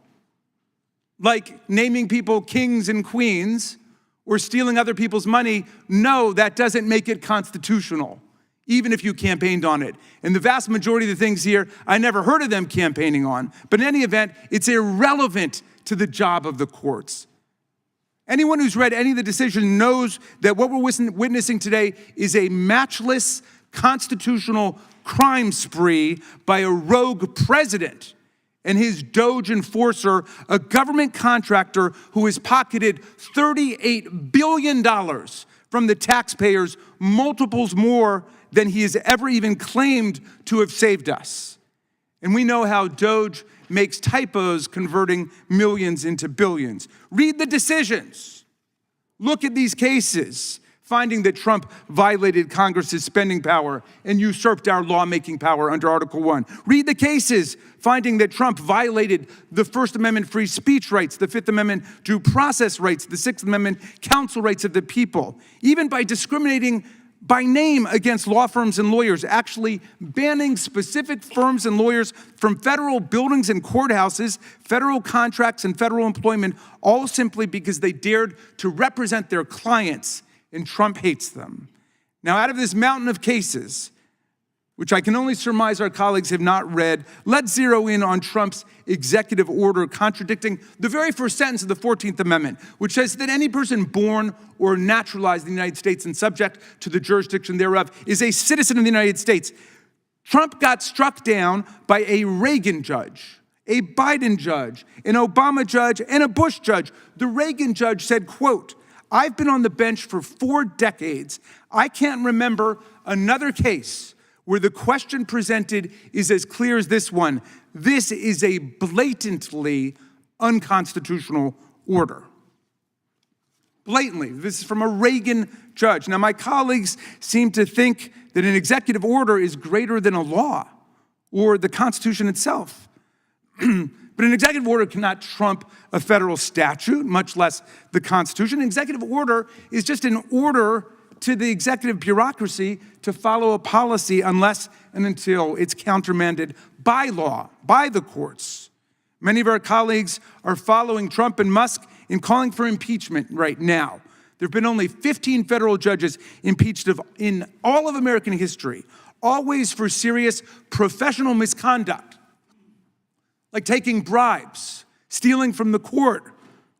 like naming people kings and queens, or stealing other people's money, no, that doesn't make it constitutional, even if you campaigned on it. And the vast majority of the things here, I never heard of them campaigning on. But in any event, it's irrelevant to the job of the courts. Anyone who's read any of the decisions knows that what we're witnessing today is a matchless constitutional crime spree by a rogue president and his Doge enforcer, a government contractor who has pocketed $38 billion from the taxpayers, multiples more than he has ever even claimed to have saved us. And we know how Doge makes typos, converting millions into billions. Read the decisions. Look at these cases, finding that Trump violated Congress's spending power and usurped our lawmaking power under Article 1. Read the cases, finding that Trump violated the First Amendment free speech rights, the Fifth Amendment due process rights, the Sixth Amendment counsel rights of the people, even by discriminating by name against law firms and lawyers, actually banning specific firms and lawyers from federal buildings and courthouses, federal contracts and federal employment, all simply because they dared to represent their clients, and Trump hates them. Now, out of this mountain of cases, which I can only surmise our colleagues have not read, let's zero in on Trump's executive order contradicting the very first sentence of the 14th Amendment, which says that any person born or naturalized in the United States and subject to the jurisdiction thereof is a citizen of the United States. Trump got struck down by a Reagan judge, a Biden judge, an Obama judge, and a Bush judge. The Reagan judge said, quote, "I've been on the bench for 4 decades. I can't remember another case where the question presented is as clear as this one. This is a blatantly unconstitutional order." Blatantly. This is from a Reagan judge. Now, my colleagues seem to think that an executive order is greater than a law or the Constitution itself. But an executive order cannot trump a federal statute, much less the Constitution. An executive order is just an order to the executive bureaucracy to follow a policy unless and until it's countermanded by law, by the courts. Many of our colleagues are following Trump and Musk in calling for impeachment right now. There have been only 15 federal judges impeached in all of American history, always for serious professional misconduct, like taking bribes, stealing from the court,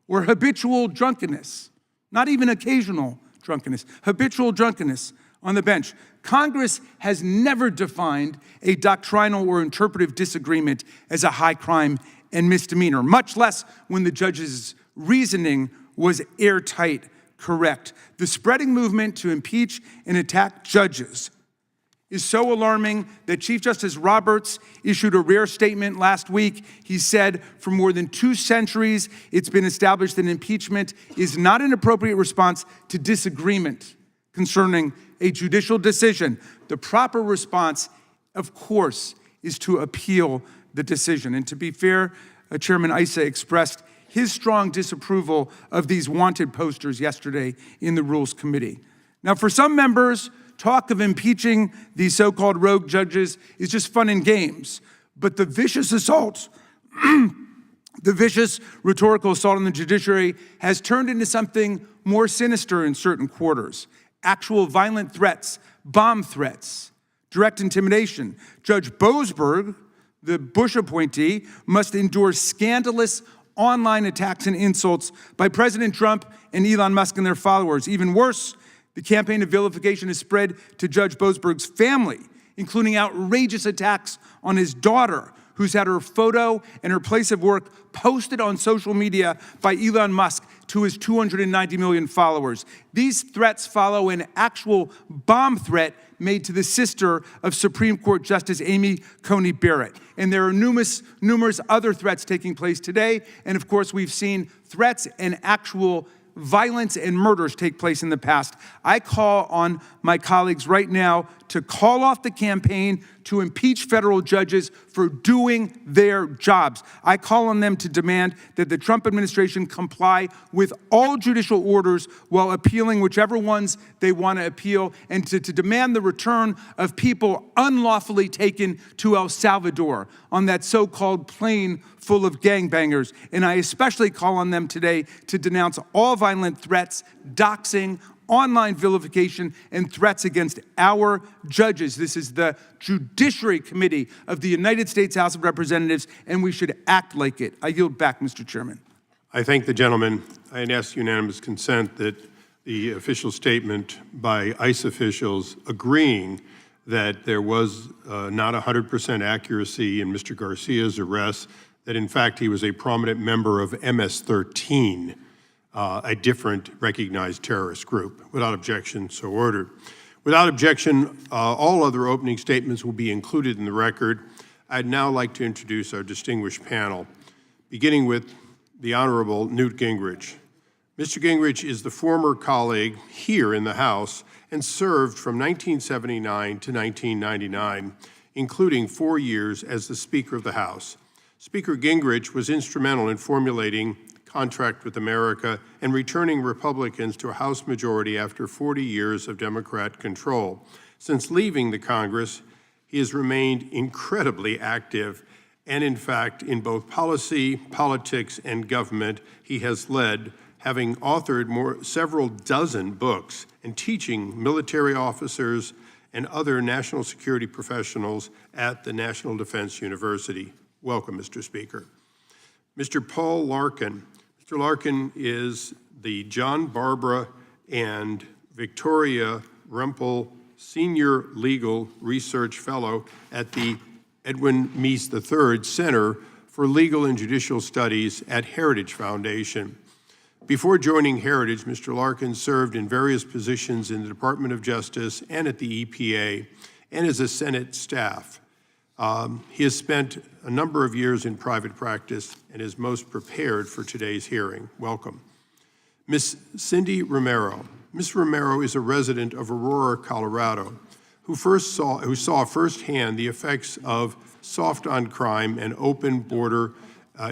or habitual drunkenness, not even occasional drunkenness, habitual drunkenness on the bench. Congress has never defined a doctrinal or interpretive disagreement as a high crime and misdemeanor, much less when the judge's reasoning was airtight correct. The spreading movement to impeach and attack judges is so alarming that Chief Justice Roberts issued a rare statement last week. He said, for more than 2 centuries, it's been established that impeachment is not an appropriate response to disagreement concerning a judicial decision. The proper response, of course, is to appeal the decision. And to be fair, Chairman Issa expressed his strong disapproval of these wanted posters yesterday in the Rules Committee. Now, for some members, talk of impeaching these so-called rogue judges is just fun and games. But the vicious assault, the vicious rhetorical assault on the judiciary has turned into something more sinister in certain quarters. Actual violent threats, bomb threats, direct intimidation. Judge Boasberg, the Bush appointee, must endure scandalous online attacks and insults by President Trump and Elon Musk and their followers. Even worse, the campaign of vilification has spread to Judge Boasberg's family, including outrageous attacks on his daughter, who's had her photo and her place of work posted on social media by Elon Musk to his 290 million followers. These threats follow an actual bomb threat made to the sister of Supreme Court Justice Amy Coney Barrett. And there are numerous other threats taking place today. And of course, we've seen threats and actual violence and murders take place in the past. I call on my colleagues right now to call off the campaign to impeach federal judges for doing their jobs. I call on them to demand that the Trump administration comply with all judicial orders while appealing whichever ones they want to appeal, and to demand the return of people unlawfully taken to El Salvador on that so-called plane full of gangbangers. And I especially call on them today to denounce all violent threats, doxing, online vilification, and threats against our judges. This is the Judiciary Committee of the United States House of Representatives, and we should act like it. I yield back, Mr. Chairman. I thank the gentleman. I ask unanimous consent that the official statement by ICE officials agreeing that there was not 100% accuracy in Mr. Garcia's arrest, that in fact he was a prominent member of MS-13, a different recognized terrorist group. Without objection, so ordered. Without objection, all other opening statements will be included in the record. I'd now like to introduce our distinguished panel, beginning with the Honorable Newt Gingrich. Mr. Gingrich is the former colleague here in the House and served from 1979 to 1999, including 4 years as the Speaker of the House. Speaker Gingrich was instrumental in formulating Contract with America and returning Republicans to a House majority after 40 years of Democrat control. Since leaving the Congress, he has remained incredibly active, and in fact, in both policy, politics, and government, he has led, having authored several dozen books and teaching military officers and other national security professionals at the National Defense University. Welcome, Mr. Speaker. Mr. Paul Larkin. Mr. Larkin is the John Barbara and Victoria Rempel Senior Legal Research Fellow at the Edwin Meese III Center for Legal and Judicial Studies at Heritage Foundation. Before joining Heritage, Mr. Larkin served in various positions in the Department of Justice and at the EPA, and as a Senate staff. He has spent a number of years in private practice and is most prepared for today's hearing. Welcome. Ms. Cindy Romero. Ms. Romero is a resident of Aurora, Colorado, who saw firsthand the effects of soft on crime and open border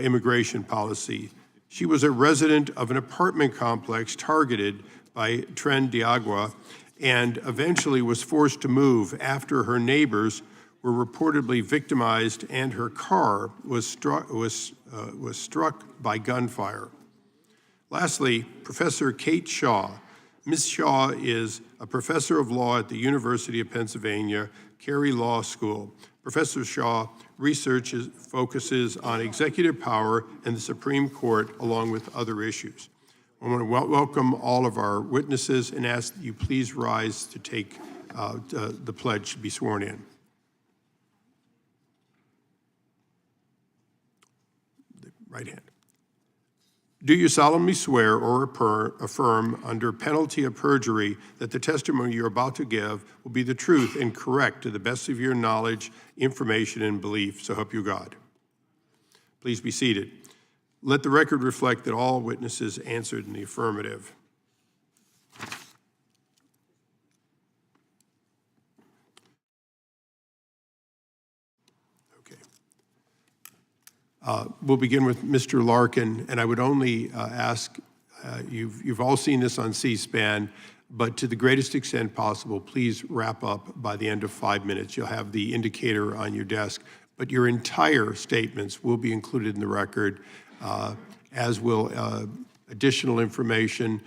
immigration policy. She was a resident of an apartment complex targeted by Tren de Agua and eventually was forced to move after her neighbors were reportedly victimized and her car was struck by gunfire. Lastly, Professor Kate Shaw. Ms. Shaw is a professor of law at the University of Pennsylvania, Carey Law School. Professor Shaw focuses on executive power and the Supreme Court, along with other issues. I want to welcome all of our witnesses and ask that you please rise to take the pledge to be sworn in. The right hand. Do you solemnly swear or affirm under penalty of perjury that the testimony you're about to give will be the truth and correct to the best of your knowledge, information, and belief, so help you God? Please be seated. Let the record reflect that all witnesses answered in the affirmative. We'll begin with Mr. Larkin, and I would only ask, you've all seen this on C-SPAN, but to the greatest extent possible, please wrap up by the end of 5 minutes. You'll have the indicator on your desk, but your entire statements will be included in the record, as will additional information,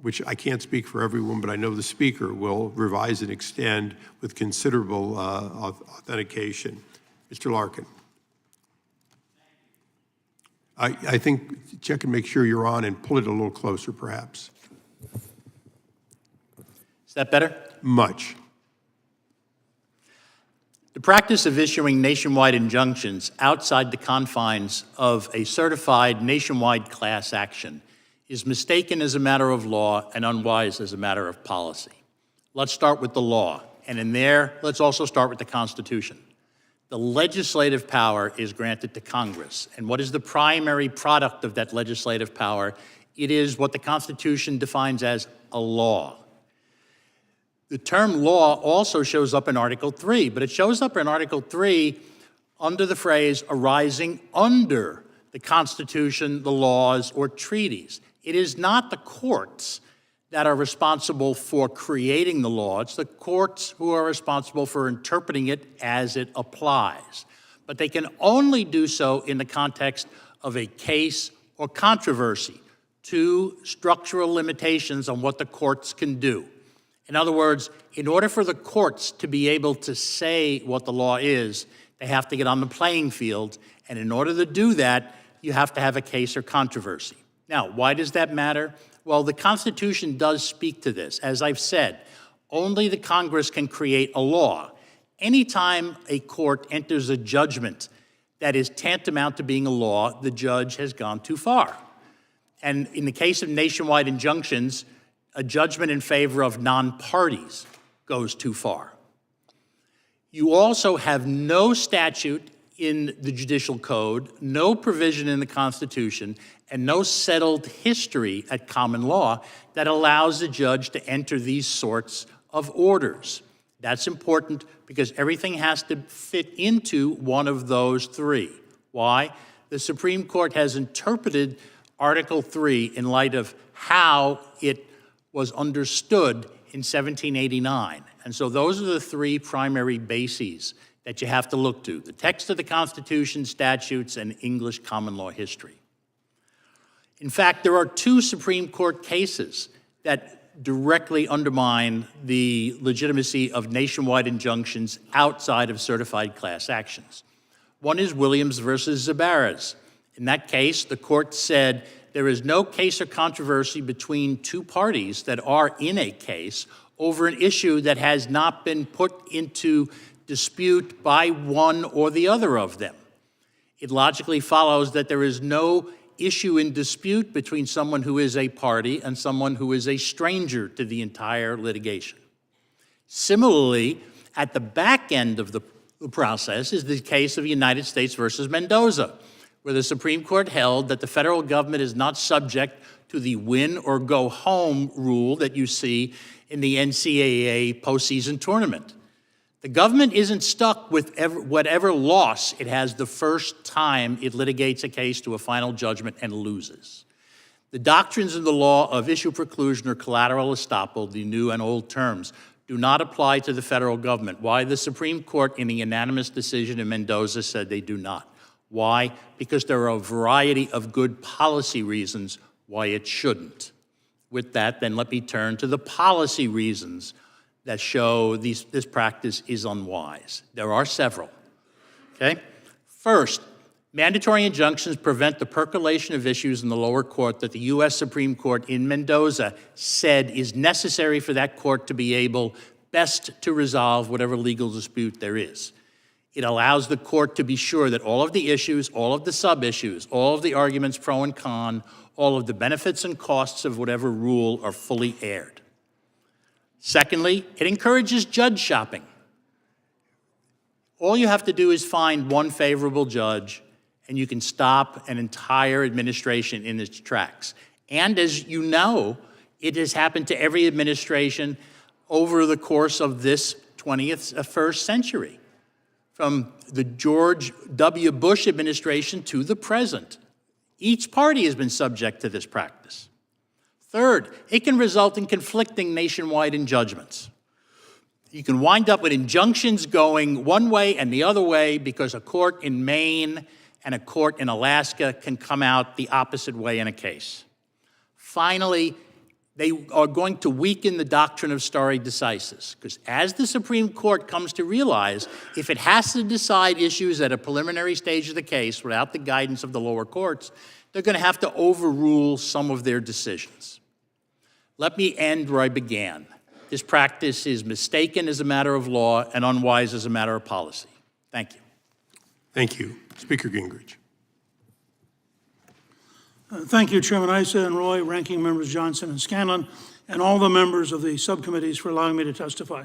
which I can't speak for everyone, but I know the speaker will revise and extend with considerable authentication. Mr. Larkin. I think check and make sure you're on and pull it a little closer, perhaps. Is that better? Much. The practice of issuing nationwide injunctions outside the confines of a certified nationwide class action is mistaken as a matter of law and unwise as a matter of policy. Let's start with the law, and in there, let's also start with the Constitution. The legislative power is granted to Congress. And what is the primary product of that legislative power? It is what the Constitution defines as a law. The term law also shows up in Article 3, but it shows up in Article 3 under the phrase arising under the Constitution, the laws, or treaties. It is not the courts that are responsible for creating the law. It's the courts who are responsible for interpreting it as it applies. But they can only do so in the context of a case or controversy, two structural limitations on what the courts can do. In other words, in order for the courts to be able to say what the law is, they have to get on the playing field, and in order to do that, you have to have a case or controversy. Now, why does that matter? Well, the Constitution does speak to this. As I've said, only the Congress can create a law. Anytime a court enters a judgment that is tantamount to being a law, the judge has gone too far. And in the case of nationwide injunctions, a judgment in favor of non-parties goes too far. You also have no statute in the Judicial Code, no provision in the Constitution, and no settled history at common law that allows the judge to enter these sorts of orders. That's important because everything has to fit into one of those three. Why? The Supreme Court has interpreted Article 3 in light of how it was understood in 1789. And so those are the three primary bases that you have to look to: the text of the Constitution, statutes, and English common law history. In fact, there are two Supreme Court cases that directly undermine the legitimacy of nationwide injunctions outside of certified class actions. One is Williams versus Zabarez. In that case, the court said there is no case or controversy between two parties that are in a case over an issue that has not been put into dispute by one or the other of them. It logically follows that there is no issue in dispute between someone who is a party and someone who is a stranger to the entire litigation. Similarly, at the back end of the process is the case of United States versus Mendoza, where the Supreme Court held that the federal government is not subject to the win or go home rule that you see in the NCAA postseason tournament. The government isn't stuck with whatever loss it has the first time it litigates a case to a final judgment and loses. The doctrines in the law of issue preclusion or collateral estoppel, the new and old terms, do not apply to the federal government. Why? The Supreme Court, in the unanimous decision in Mendoza, said they do not. Why? Because there are a variety of good policy reasons why it shouldn't. With that, then let me turn to the policy reasons that show this practice is unwise. There are several, okay? First, mandatory injunctions prevent the percolation of issues in the lower court that the U.S. Supreme Court in Mendoza said is necessary for that court to be able best to resolve whatever legal dispute there is. It allows the court to be sure that all of the issues, all of the sub-issues, all of the arguments pro and con, all of the benefits and costs of whatever rule are fully aired. Secondly, it encourages judge shopping. All you have to do is find one favorable judge, and you can stop an entire administration in its tracks. And as you know, it has happened to every administration over the course of this 21st century, from the George W. Bush administration to the present. Each party has been subject to this practice. Third, it can result in conflicting nationwide judgments. You can wind up with injunctions going one way and the other way because a court in Maine and a court in Alaska can come out the opposite way in a case. Finally, they are going to weaken the doctrine of stare decisis, because as the Supreme Court comes to realize, if it has to decide issues at a preliminary stage of the case without the guidance of the lower courts, they're going to have to overrule some of their decisions. Let me end where I began. This practice is mistaken as a matter of law and unwise as a matter of policy. Thank you. Thank you. Speaker Gingrich. Thank you, Chairman Issa and Roy, Ranking Members Johnson and Scanlon, and all the members of the subcommittees for allowing me to testify.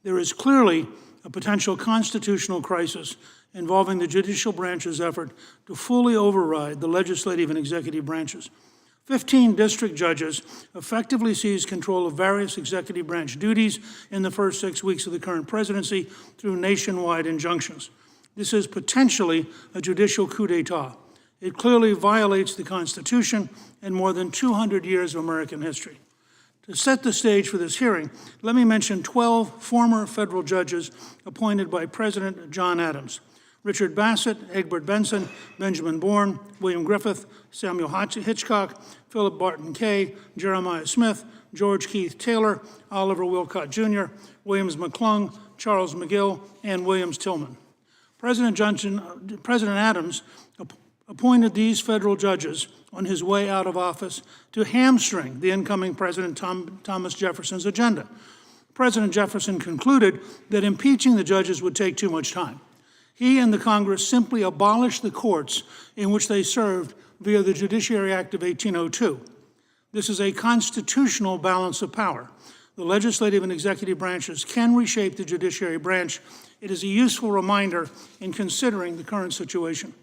There is clearly a potential constitutional crisis involving the judicial branch's effort to fully override the legislative and executive branches. 15 district judges effectively seized control of various executive branch duties in the first 6 weeks of the current presidency through nationwide injunctions. This is potentially a judicial coup d'etat. It clearly violates the Constitution and more than 200 years of American history. To set the stage for this hearing, let me mention 12 former federal judges appointed by President John Adams: Richard Bassett, Egbert Benson, Benjamin Bourne, William Griffith, Samuel Hitchcock, Philip Barton Kay, Jeremiah Smith, George Keith Taylor, Oliver Wilcott Jr., Williams McClung, Charles McGill, and Williams Tillman. President Adams appointed these federal judges on his way out of office to hamstring the incoming President Thomas Jefferson's agenda. President Jefferson concluded that impeaching the judges would take too much time. He and the Congress simply abolished the courts in which they served via the Judiciary Act of 1802. This is a constitutional balance of power. The legislative and executive branches can reshape the judiciary branch. It is a useful reminder in considering the current situation.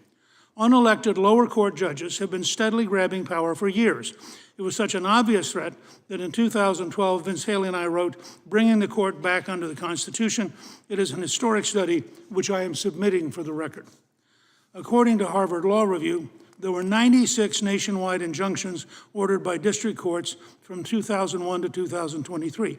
Unelected lower court judges have been steadily grabbing power for years. It was such an obvious threat that in 2012, Vince Haley and I wrote, "Bringing the Court Back Under the Constitution." It is an historic study which I am submitting for the record. According to Harvard Law Review, there were 96 nationwide injunctions ordered by district courts from 2001 to 2023.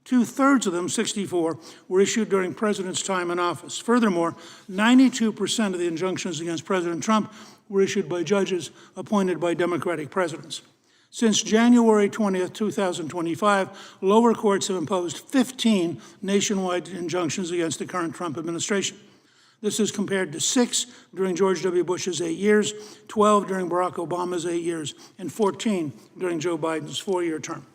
2/3 of them, 64, were issued during President's time in office. Furthermore, 92% of the injunctions against President Trump were issued by judges appointed by Democratic presidents. Since January 20th, 2025, lower courts have imposed 15 nationwide injunctions against the current Trump administration. This is compared to 6 during George W. Bush's 8 years, 12 during Barack Obama's 8 years, and 14 during Joe Biden's 4-year term.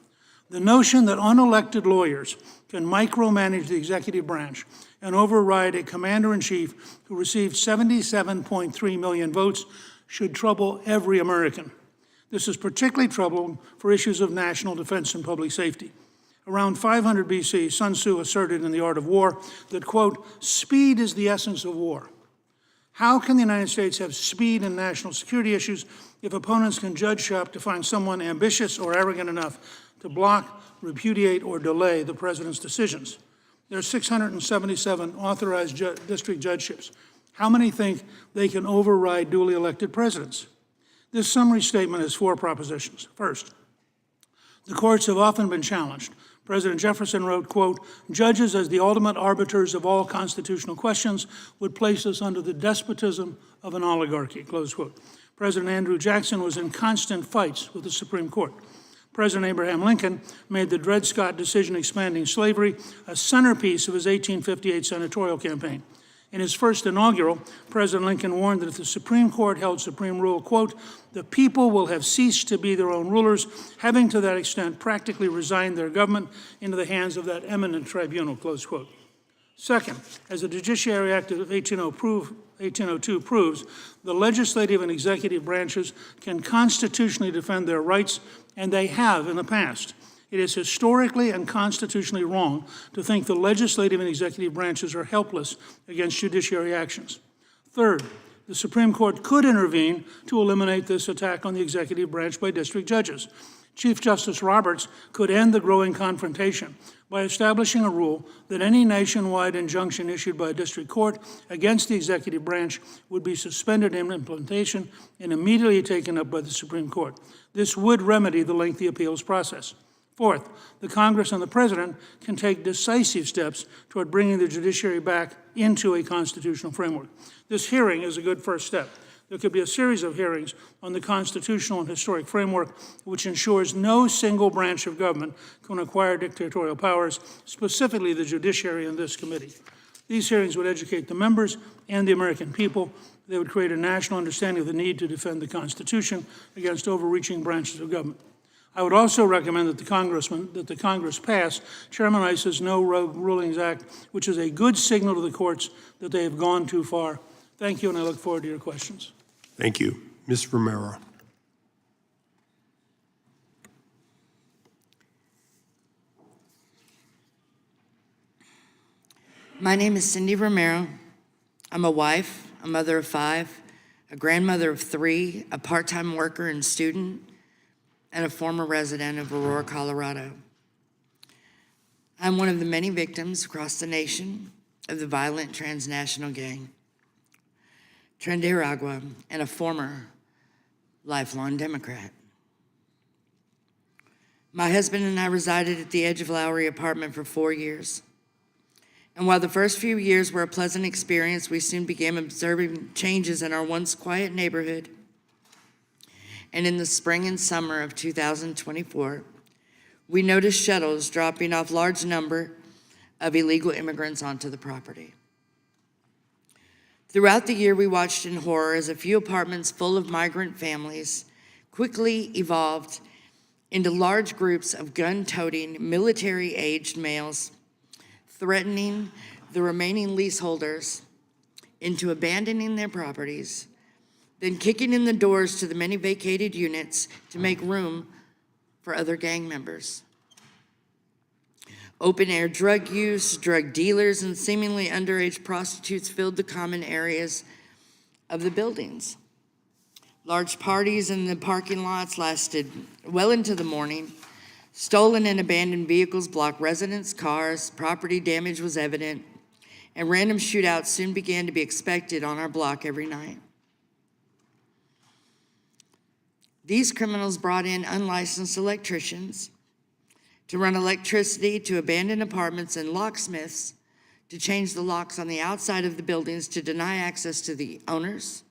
The notion that unelected lawyers can micromanage the executive branch and override a commander-in-chief who received 77.3 million votes should trouble every American. This is particularly troubling for issues of national defense and public safety. Around 500 BC, Sun Tzu asserted in The Art of War that, quote, "Speed is the essence of war." How can the United States have speed in national security issues if opponents can judge shop to find someone ambitious or arrogant enough to block, repudiate, or delay the president's decisions? There are 677 authorized district judgeships. How many think they can override duly elected presidents? This summary statement has 4 propositions. First, the courts have often been challenged. President Jefferson wrote, quote, "Judges as the ultimate arbiters of all constitutional questions would place us under the despotism of an oligarchy," close quote. President Andrew Jackson was in constant fights with the Supreme Court. President Abraham Lincoln made the Dred Scott decision expanding slavery a centerpiece of his 1858 senatorial campaign. In his first inaugural, President Lincoln warned that if the Supreme Court held supreme rule, quote, "the people will have ceased to be their own rulers, having to that extent practically resigned their government into the hands of that eminent tribunal," close quote. Second, as the Judiciary Act of 1802 proves, the legislative and executive branches can constitutionally defend their rights, and they have in the past. It is historically and constitutionally wrong to think the legislative and executive branches are helpless against judiciary actions. Third, the Supreme Court could intervene to eliminate this attack on the executive branch by district judges. Chief Justice Roberts could end the growing confrontation by establishing a rule that any nationwide injunction issued by a district court against the executive branch would be suspended in implementation and immediately taken up by the Supreme Court. This would remedy the lengthy appeals process. Fourth, the Congress and the President can take decisive steps toward bringing the judiciary back into a constitutional framework. This hearing is a good first step. There could be a series of hearings on the constitutional and historic framework which ensures no single branch of government can acquire dictatorial powers, specifically the judiciary and this committee. These hearings would educate the members and the American people. They would create a national understanding of the need to defend the Constitution against overreaching branches of government. I would also recommend that the Congress pass Chairman Iss's No Rogue Rulings Act, which is a good signal to the courts that they have gone too far. Thank you, and I look forward to your questions. Thank you. Ms. Romero. My name is Cindy Romero. I'm a wife, a mother of 5, a grandmother of 3, a part-time worker and student, and a former resident of Aurora, Colorado. I'm one of the many victims across the nation of the violent transnational gang, Trinidad, and a former lifelong Democrat. My husband and I resided at the Edge of Lowry apartment for 4 years. And while the first few years were a pleasant experience, we soon began observing changes in our once quiet neighborhood. And in the spring and summer of 2024, we noticed shuttles dropping off large number of illegal immigrants onto the property. Throughout the year, we watched in horror as a few apartments full of migrant families quickly evolved into large groups of gun-toting, military-aged males, threatening the remaining leaseholders into abandoning their properties, then kicking in the doors to the many vacated units to make room for other gang members. Open-air drug use, drug dealers, and seemingly underage prostitutes filled the common areas of the buildings. Large parties in the parking lots lasted well into the morning. Stolen and abandoned vehicles blocked residents' cars, property damage was evident, and random shootouts soon began to be expected on our block every night. These criminals brought in unlicensed electricians to run electricity to abandoned apartments and locksmiths to change the locks on the outside of the buildings to deny access to the owners,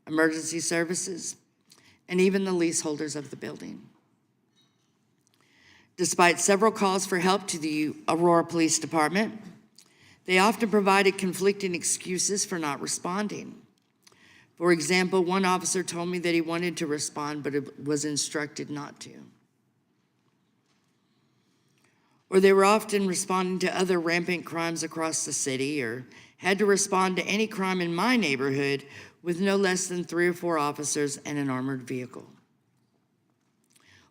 emergency services, and even the leaseholders of the building. Despite several calls for help to the Aurora Police Department, they often provided conflicting excuses for not responding. For example, one officer told me that he wanted to respond, but was instructed not to. or they were often responding to other rampant crimes across the city, or had to respond to any crime in my neighborhood with no less than 3 or 4 officers and an armored vehicle.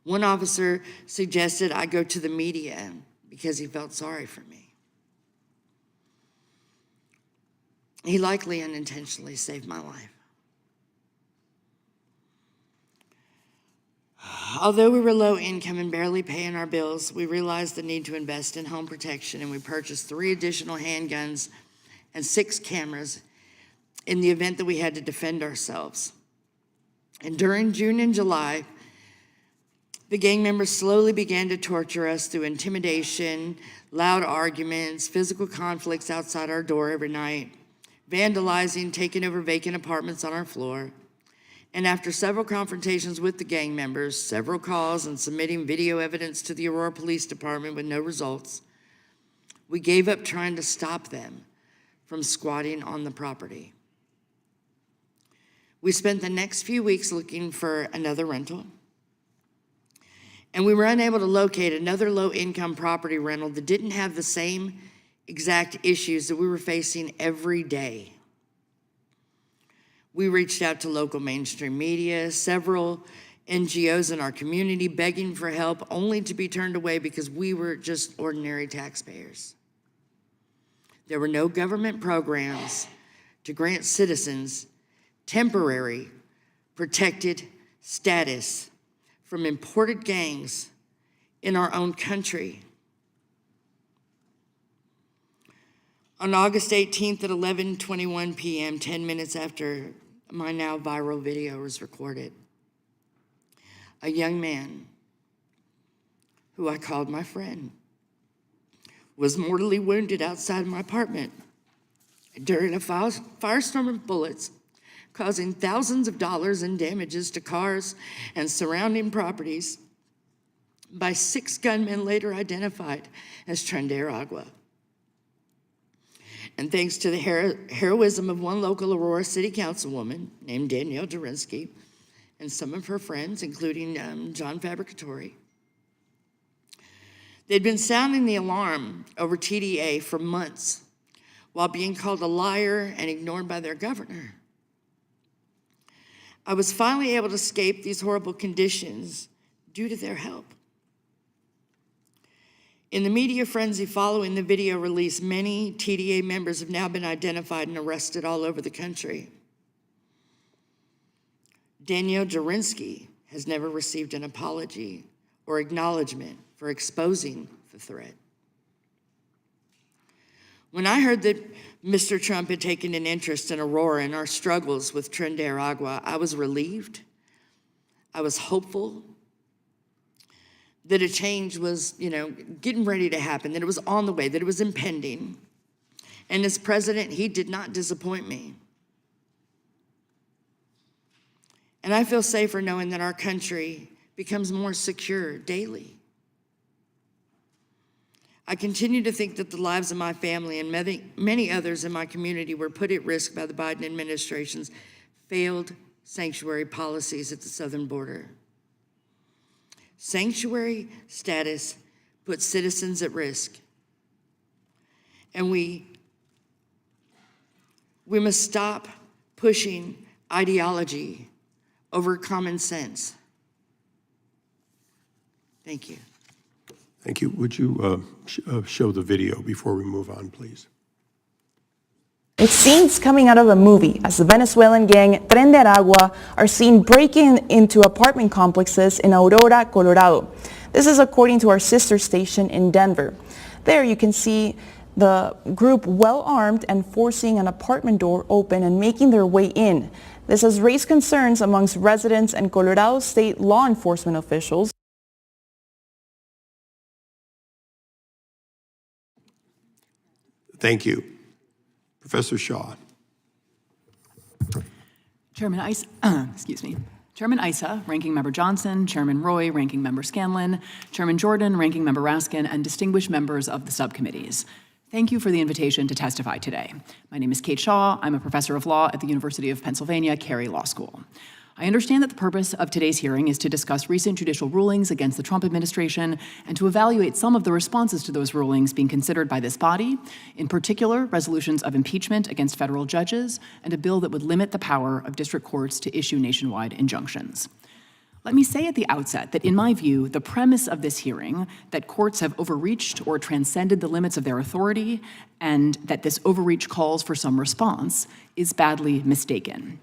One officer suggested I go to the media because he felt sorry for me. He likely unintentionally saved my life. Although we were low income and barely paying our bills, we realized the need to invest in home protection, and we purchased 3 additional handguns and 6 cameras in the event that we had to defend ourselves. And during June and July, the gang members slowly began to torture us through intimidation, loud arguments, physical conflicts outside our door every night, vandalizing, taking over vacant apartments on our floor. And after several confrontations with the gang members, several calls, and submitting video evidence to the Aurora Police Department with no results, we gave up trying to stop them from squatting on the property. We spent the next few weeks looking for another rental, and we were unable to locate another low-income property rental that didn't have the same exact issues that we were facing every day. We reached out to local mainstream media, several NGOs in our community, begging for help, only to be turned away because we were just ordinary taxpayers. There were no government programs to grant citizens temporary protected status from imported gangs in our own country. On August 18th at 11:21 p.m., 10 minutes after my now viral video was recorded, a young man who I called my friend was mortally wounded outside my apartment during a firestorm of bullets, causing thousands of dollars in damages to cars and surrounding properties by 6 gunmen later identified as Trendere Agua. And thanks to the heroism of one local Aurora City Councilwoman named Danielle Durinsky and some of her friends, including John Fabricatori, they'd been sounding the alarm over TDA for months while being called a liar and ignored by their governor. I was finally able to escape these horrible conditions due to their help. In the media frenzy following the video release, many TDA members have now been identified and arrested all over the country. Danielle Durinsky has never received an apology or acknowledgement for exposing the threat. When I heard that Mr. Trump had taken an interest in Aurora and our struggles with Trendere Agua, I was relieved. I was hopeful that a change was, getting ready to happen, that it was on the way, that it was impending. And as president, he did not disappoint me. And I feel safer knowing that our country becomes more secure daily. I continue to think that the lives of my family and many others in my community were put at risk by the Biden administration's failed sanctuary policies at the southern border. Sanctuary status puts citizens at risk. And we must stop pushing ideology over common sense. Thank you. Thank you. Would you show the video before we move on, please? It's scenes coming out of a movie as the Venezuelan gang Trendere Agua are seen breaking into apartment complexes in Aurora, Colorado. This is according to our sister station in Denver. There you can see the group well armed and forcing an apartment door open and making their way in. This has raised concerns amongst residents and Colorado state law enforcement officials. Thank you. Professor Shaw. Chairman Issa, Ranking Member Johnson, Chairman Roy, Ranking Member Scanlon, Chairman Jordan, Ranking Member Raskin, and distinguished members of the subcommittees. Thank you for the invitation to testify today. My name is Kate Shaw. I'm a professor of law at the University of Pennsylvania Carey Law School. I understand that the purpose of today's hearing is to discuss recent judicial rulings against the Trump administration and to evaluate some of the responses to those rulings being considered by this body, in particular, resolutions of impeachment against federal judges and a bill that would limit the power of district courts to issue nationwide injunctions. Let me say at the outset that in my view, the premise of this hearing, that courts have overreached or transcended the limits of their authority and that this overreach calls for some response, is badly mistaken.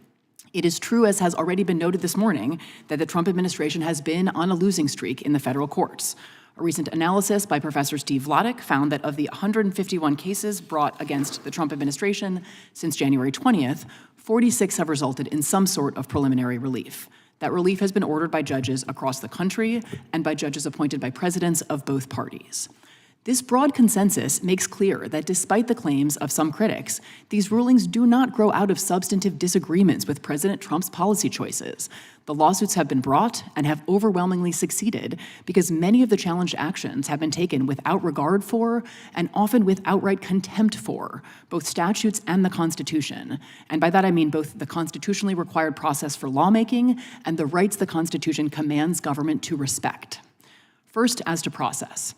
It is true, as has already been noted this morning, that the Trump administration has been on a losing streak in the federal courts. A recent analysis by Professor Steve Vladeck found that of the 151 cases brought against the Trump administration since January 20th, 46 have resulted in some sort of preliminary relief. That relief has been ordered by judges across the country and by judges appointed by presidents of both parties. This broad consensus makes clear that despite the claims of some critics, these rulings do not grow out of substantive disagreements with President Trump's policy choices. The lawsuits have been brought and have overwhelmingly succeeded because many of the challenged actions have been taken without regard for and often with outright contempt for both statutes and the Constitution. And by that I mean both the constitutionally required process for lawmaking and the rights the Constitution commands government to respect. First, as to process.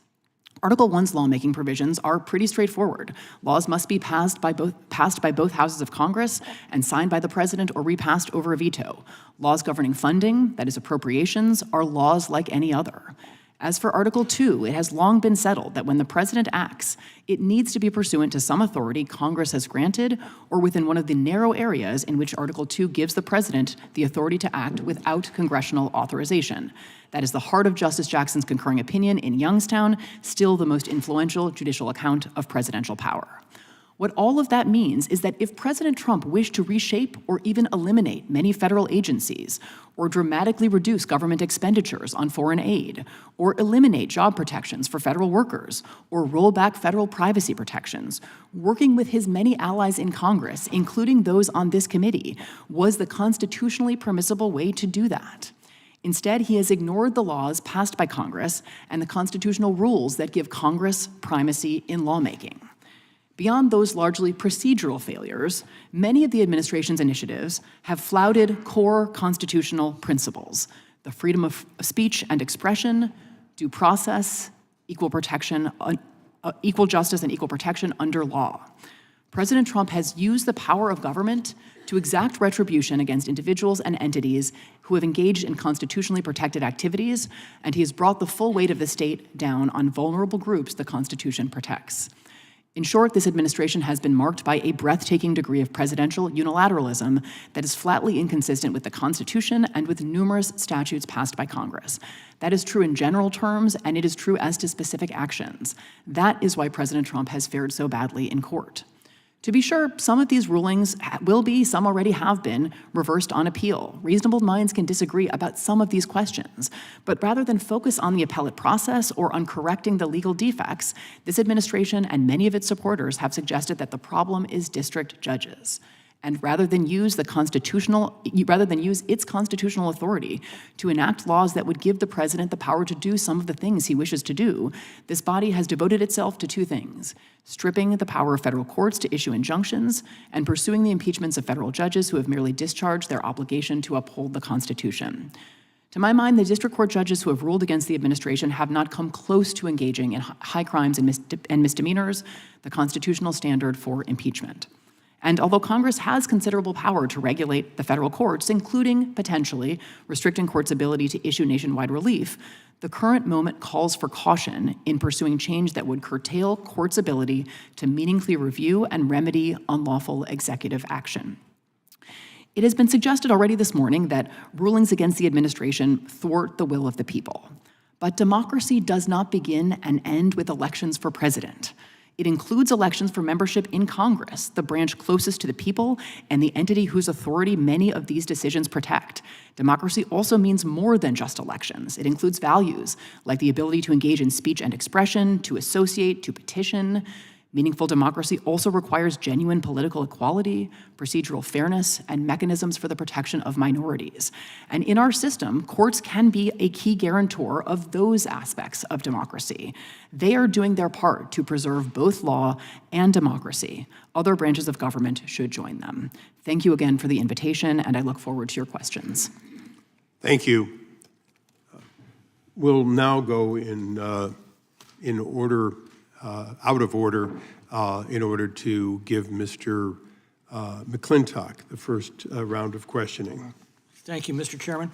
Article 1's lawmaking provisions are pretty straightforward. Laws must be passed by both houses of Congress and signed by the president or repassed over a veto. Laws governing funding, that is appropriations, are laws like any other. As for Article 2, it has long been settled that when the president acts, it needs to be pursuant to some authority Congress has granted or within one of the narrow areas in which Article 2 gives the president the authority to act without congressional authorization. That is the heart of Justice Jackson's concurring opinion in Youngstown, still the most influential judicial account of presidential power. What all of that means is that if President Trump wished to reshape or even eliminate many federal agencies, or dramatically reduce government expenditures on foreign aid, or eliminate job protections for federal workers, or roll back federal privacy protections, working with his many allies in Congress, including those on this committee, was the constitutionally permissible way to do that. Instead, he has ignored the laws passed by Congress and the constitutional rules that give Congress primacy in lawmaking. Beyond those largely procedural failures, many of the administration's initiatives have flouted core constitutional principles: the freedom of speech and expression, due process, equal justice and equal protection under law. President Trump has used the power of government to exact retribution against individuals and entities who have engaged in constitutionally protected activities, and he has brought the full weight of the state down on vulnerable groups the Constitution protects. In short, this administration has been marked by a breathtaking degree of presidential unilateralism that is flatly inconsistent with the Constitution and with numerous statutes passed by Congress. That is true in general terms, and it is true as to specific actions. That is why President Trump has fared so badly in court. To be sure, some of these rulings will be, some already have been, reversed on appeal. Reasonable minds can disagree about some of these questions, but rather than focus on the appellate process or on correcting the legal defects, this administration and many of its supporters have suggested that the problem is district judges. And rather than use its constitutional authority to enact laws that would give the president the power to do some of the things he wishes to do, this body has devoted itself to two things: stripping the power of federal courts to issue injunctions and pursuing the impeachments of federal judges who have merely discharged their obligation to uphold the Constitution. To my mind, the district court judges who have ruled against the administration have not come close to engaging in high crimes and misdemeanors, the constitutional standard for impeachment. And although Congress has considerable power to regulate the federal courts, including potentially restricting courts' ability to issue nationwide relief, the current moment calls for caution in pursuing change that would curtail courts' ability to meaningfully review and remedy unlawful executive action. It has been suggested already this morning that rulings against the administration thwart the will of the people. But democracy does not begin and end with elections for president. It includes elections for membership in Congress, the branch closest to the people and the entity whose authority many of these decisions protect. Democracy also means more than just elections. It includes values like the ability to engage in speech and expression, to associate, to petition. Meaningful democracy also requires genuine political equality, procedural fairness, and mechanisms for the protection of minorities. And in our system, courts can be a key guarantor of those aspects of democracy. They are doing their part to preserve both law and democracy. Other branches of government should join them. Thank you again for the invitation, and I look forward to your questions. Thank you. We'll now go in order, out of order, in order to give Mr. McClintock the first round of questioning. Thank you, Mr. Chairman.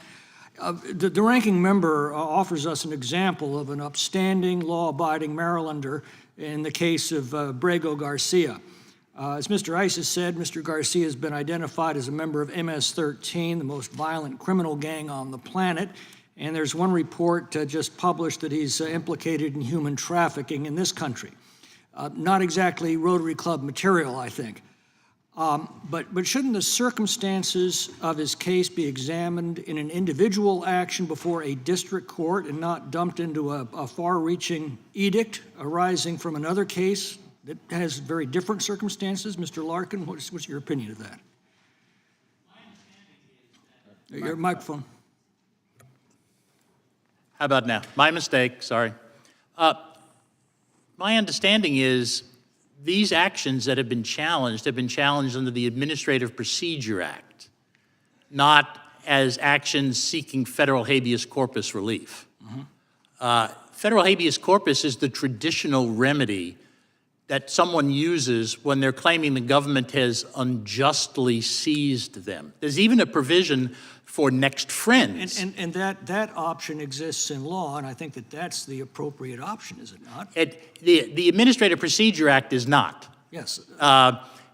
The ranking member offers us an example of an upstanding, law-abiding Marylander in the case of Brego Garcia. As Mr. Ice has said, Mr. Garcia has been identified as a member of MS-13, the most violent criminal gang on the planet. And there's one report just published that he's implicated in human trafficking in this country. Not exactly Rotary Club material, I think. But shouldn't the circumstances of his case be examined in an individual action before a district court and not dumped into a far-reaching edict arising from another case that has very different circumstances? Mr. Larkin, what's your opinion of that? Your microphone. How about now? My mistake, sorry. My understanding is these actions that have been challenged under the Administrative Procedure Act, not as actions seeking federal habeas corpus relief. Federal habeas corpus is the traditional remedy that someone uses when they're claiming the government has unjustly seized them. There's even a provision for next friends. And that option exists in law, and I think that that's the appropriate option, is it not? The Administrative Procedure Act is not. Yes.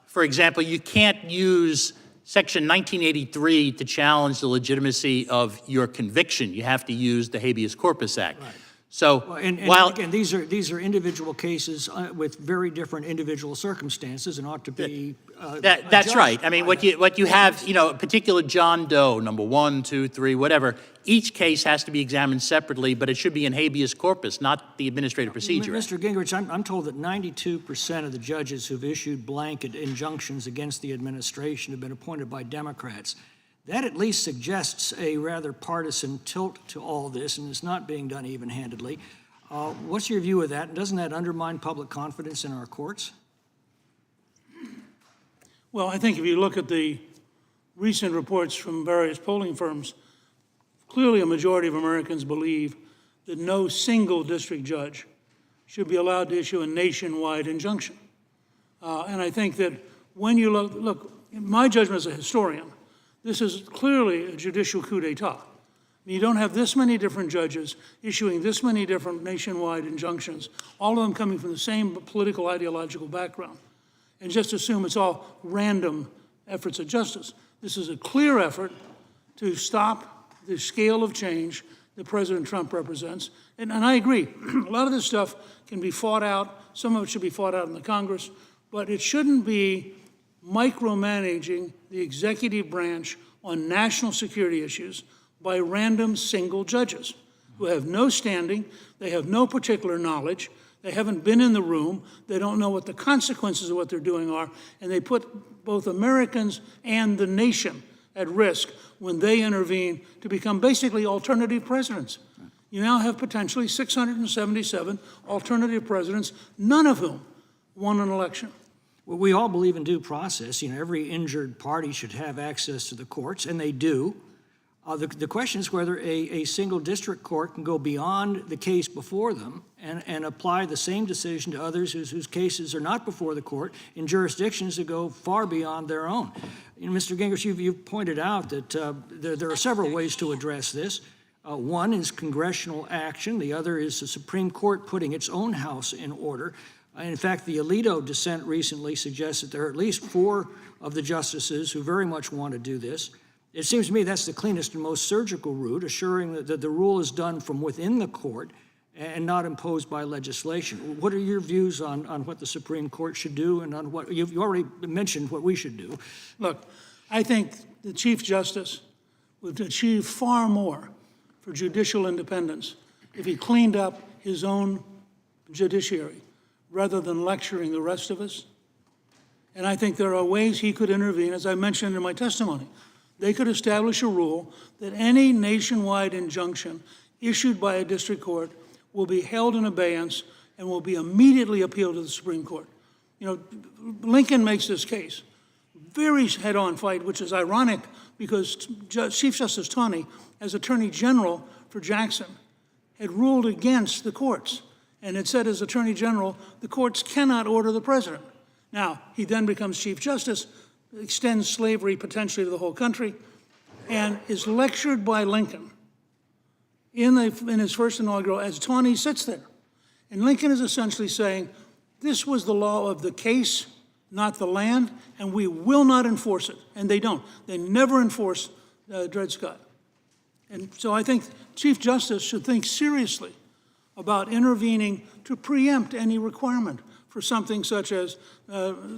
For example, you can't use Section 1983 to challenge the legitimacy of your conviction. You have to use the Habeas Corpus Act. Right. So Well, again, these are individual cases with very different individual circumstances and ought to be. That's right. I mean, what you have, a particular John Doe, number 1, 2, 3, whatever. Each case has to be examined separately, but it should be in habeas corpus, not the Administrative Procedure Act. Mr. Gingrich, I'm told that 92% of the judges who've issued blanket injunctions against the administration have been appointed by Democrats. That at least suggests a rather partisan tilt to all this, and it's not being done even-handedly. What's your view of that? And doesn't that undermine public confidence in our courts? Well, I think if you look at the recent reports from various polling firms, clearly a majority of Americans believe that no single district judge should be allowed to issue a nationwide injunction. And I think that when you look, my judgment as a historian, this is clearly a judicial coup d'etat. You don't have this many different judges issuing this many different nationwide injunctions, all of them coming from the same political ideological background, and just assume it's all random efforts at justice. This is a clear effort to stop the scale of change that President Trump represents. And I agree, a lot of this stuff can be fought out, some of it should be fought out in the Congress, but it shouldn't be micromanaging the executive branch on national security issues by random single judges who have no standing, they have no particular knowledge, they haven't been in the room, they don't know what the consequences of what they're doing are, and they put both Americans and the nation at risk when they intervene to become basically alternative presidents. You now have potentially 677 alternative presidents, none of whom won an election. Well, we all believe in due process. Every injured party should have access to the courts, and they do. The question is whether a single district court can go beyond the case before them and apply the same decision to others whose cases are not before the court in jurisdictions that go far beyond their own. Mr. Gingrich, you've pointed out that there are several ways to address this. One is congressional action. The other is the Supreme Court putting its own house in order. In fact, the Alito dissent recently suggests that there are at least 4 of the justices who very much want to do this. It seems to me that's the cleanest and most surgical route, assuring that the rule is done from within the court and not imposed by legislation. What are your views on what the Supreme Court should do and on what you already mentioned what we should do? Look, I think the Chief Justice would achieve far more for judicial independence if he cleaned up his own judiciary rather than lecturing the rest of us. And I think there are ways he could intervene, as I mentioned in my testimony. They could establish a rule that any nationwide injunction issued by a district court will be held in abeyance and will be immediately appealed to the Supreme Court. Lincoln makes this case. very head-on fight, which is ironic because Chief Justice Taney, as Attorney General for Jackson, had ruled against the courts and had said as Attorney General, the courts cannot order the president. Now, he then becomes Chief Justice, extends slavery potentially to the whole country, and is lectured by Lincoln in his first inaugural as Taney sits there. And Lincoln is essentially saying, this was the law of the case, not the land, and we will not enforce it. And they don't. They never enforce Dred Scott. And so I think Chief Justice should think seriously about intervening to preempt any requirement for something such as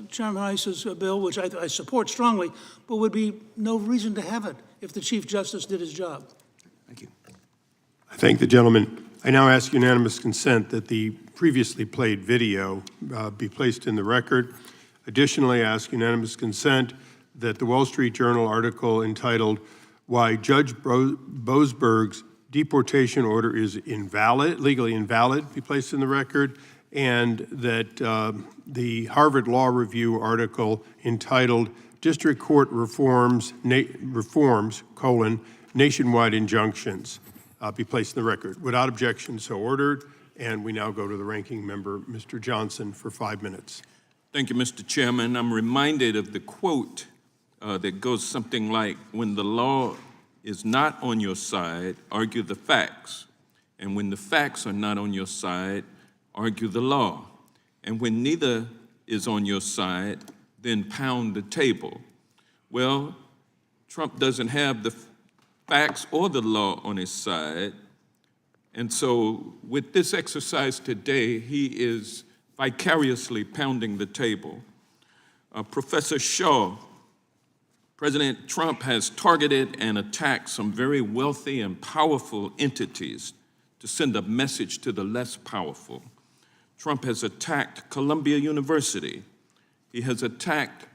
Chairman Iss's bill, which I support strongly, but would be no reason to have it if the Chief Justice did his job. Thank you. I thank the gentleman. I now ask unanimous consent that the previously played video be placed in the record. Additionally, I ask unanimous consent that the Wall Street Journal article entitled "Why Judge Boasberg's Deportation Order is Invalid, Legally Invalid" be placed in the record, and that the Harvard Law Review article entitled "District Court Reforms, Nationwide Injunctions" be placed in the record. Without objection, so ordered. And we now go to the ranking member, Mr. Johnson, for 5 minutes. Thank you, Mr. Chairman. I'm reminded of the quote that goes something like, when the law is not on your side, argue the facts. And when the facts are not on your side, argue the law. And when neither is on your side, then pound the table. Well, Trump doesn't have the facts or the law on his side. And so with this exercise today, he is vicariously pounding the table. Professor Shaw, President Trump has targeted and attacked some very wealthy and powerful entities to send a message to the less powerful. Trump has attacked Columbia University. He has attacked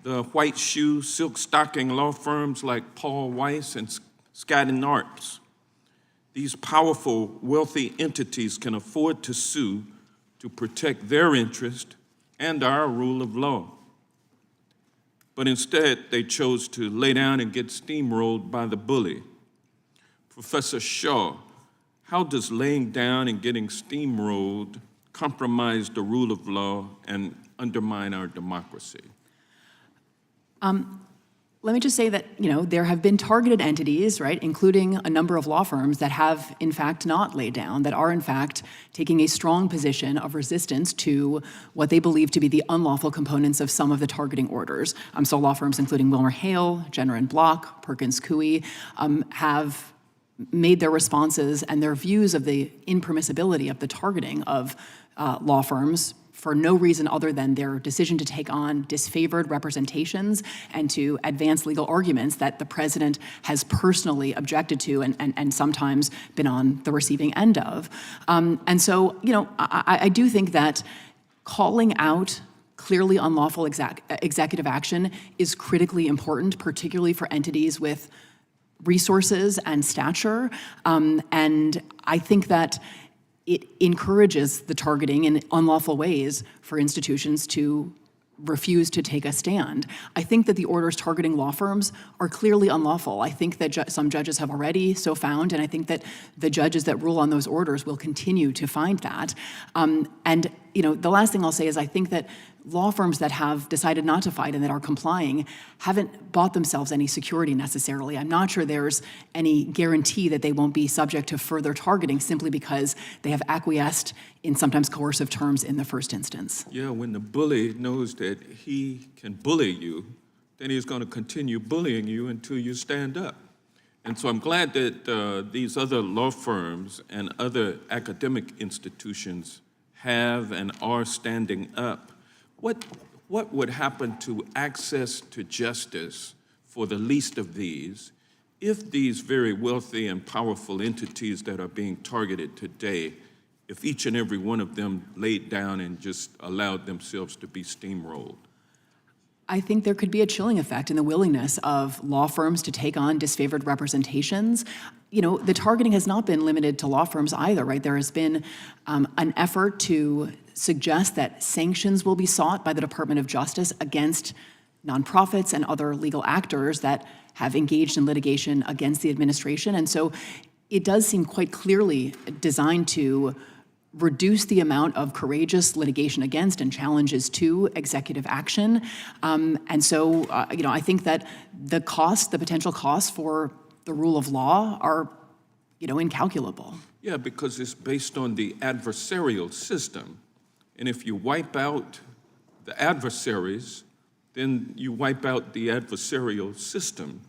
the white shoe, silk stocking law firms like Paul Weiss and Skadden Arps. These powerful, wealthy entities can afford to sue to protect their interest and our rule of law. But instead, they chose to lay down and get steamrolled by the bully. Professor Shaw, how does laying down and getting steamrolled compromise the rule of law and undermine our democracy? Let me just say that, there have been targeted entities, right, including a number of law firms that have, in fact, not laid down, that are, in fact, taking a strong position of resistance to what they believe to be the unlawful components of some of the targeting orders. So law firms including Wilmer Hale, Jenner and Block, Perkins Coie, have made their responses and their views of the impermissibility of the targeting of law firms for no reason other than their decision to take on disfavored representations and to advance legal arguments that the president has personally objected to and sometimes been on the receiving end of. And so, I do think that calling out clearly unlawful executive action is critically important, particularly for entities with resources and stature. And I think that it encourages the targeting in unlawful ways for institutions to refuse to take a stand. I think that the orders targeting law firms are clearly unlawful. I think that some judges have already so found, and I think that the judges that rule on those orders will continue to find that. And the last thing I'll say is I think that law firms that have decided not to fight and that are complying haven't bought themselves any security necessarily. I'm not sure there's any guarantee that they won't be subject to further targeting simply because they have acquiesced in sometimes coercive terms in the first instance. Yeah, when the bully knows that he can bully you, then he's going to continue bullying you until you stand up. And so I'm glad that these other law firms and other academic institutions have and are standing up. What would happen to access to justice for the least of these if these very wealthy and powerful entities that are being targeted today, if each and every one of them laid down and just allowed themselves to be steamrolled? I think there could be a chilling effect in the willingness of law firms to take on disfavored representations. The targeting has not been limited to law firms either, right? There has been an effort to suggest that sanctions will be sought by the Department of Justice against nonprofits and other legal actors that have engaged in litigation against the administration. And so it does seem quite clearly designed to reduce the amount of courageous litigation against and challenges to executive action. And so, I think that the potential costs for the rule of law are, incalculable. Yeah, because it's based on the adversarial system. And if you wipe out the adversaries, then you wipe out the adversarial system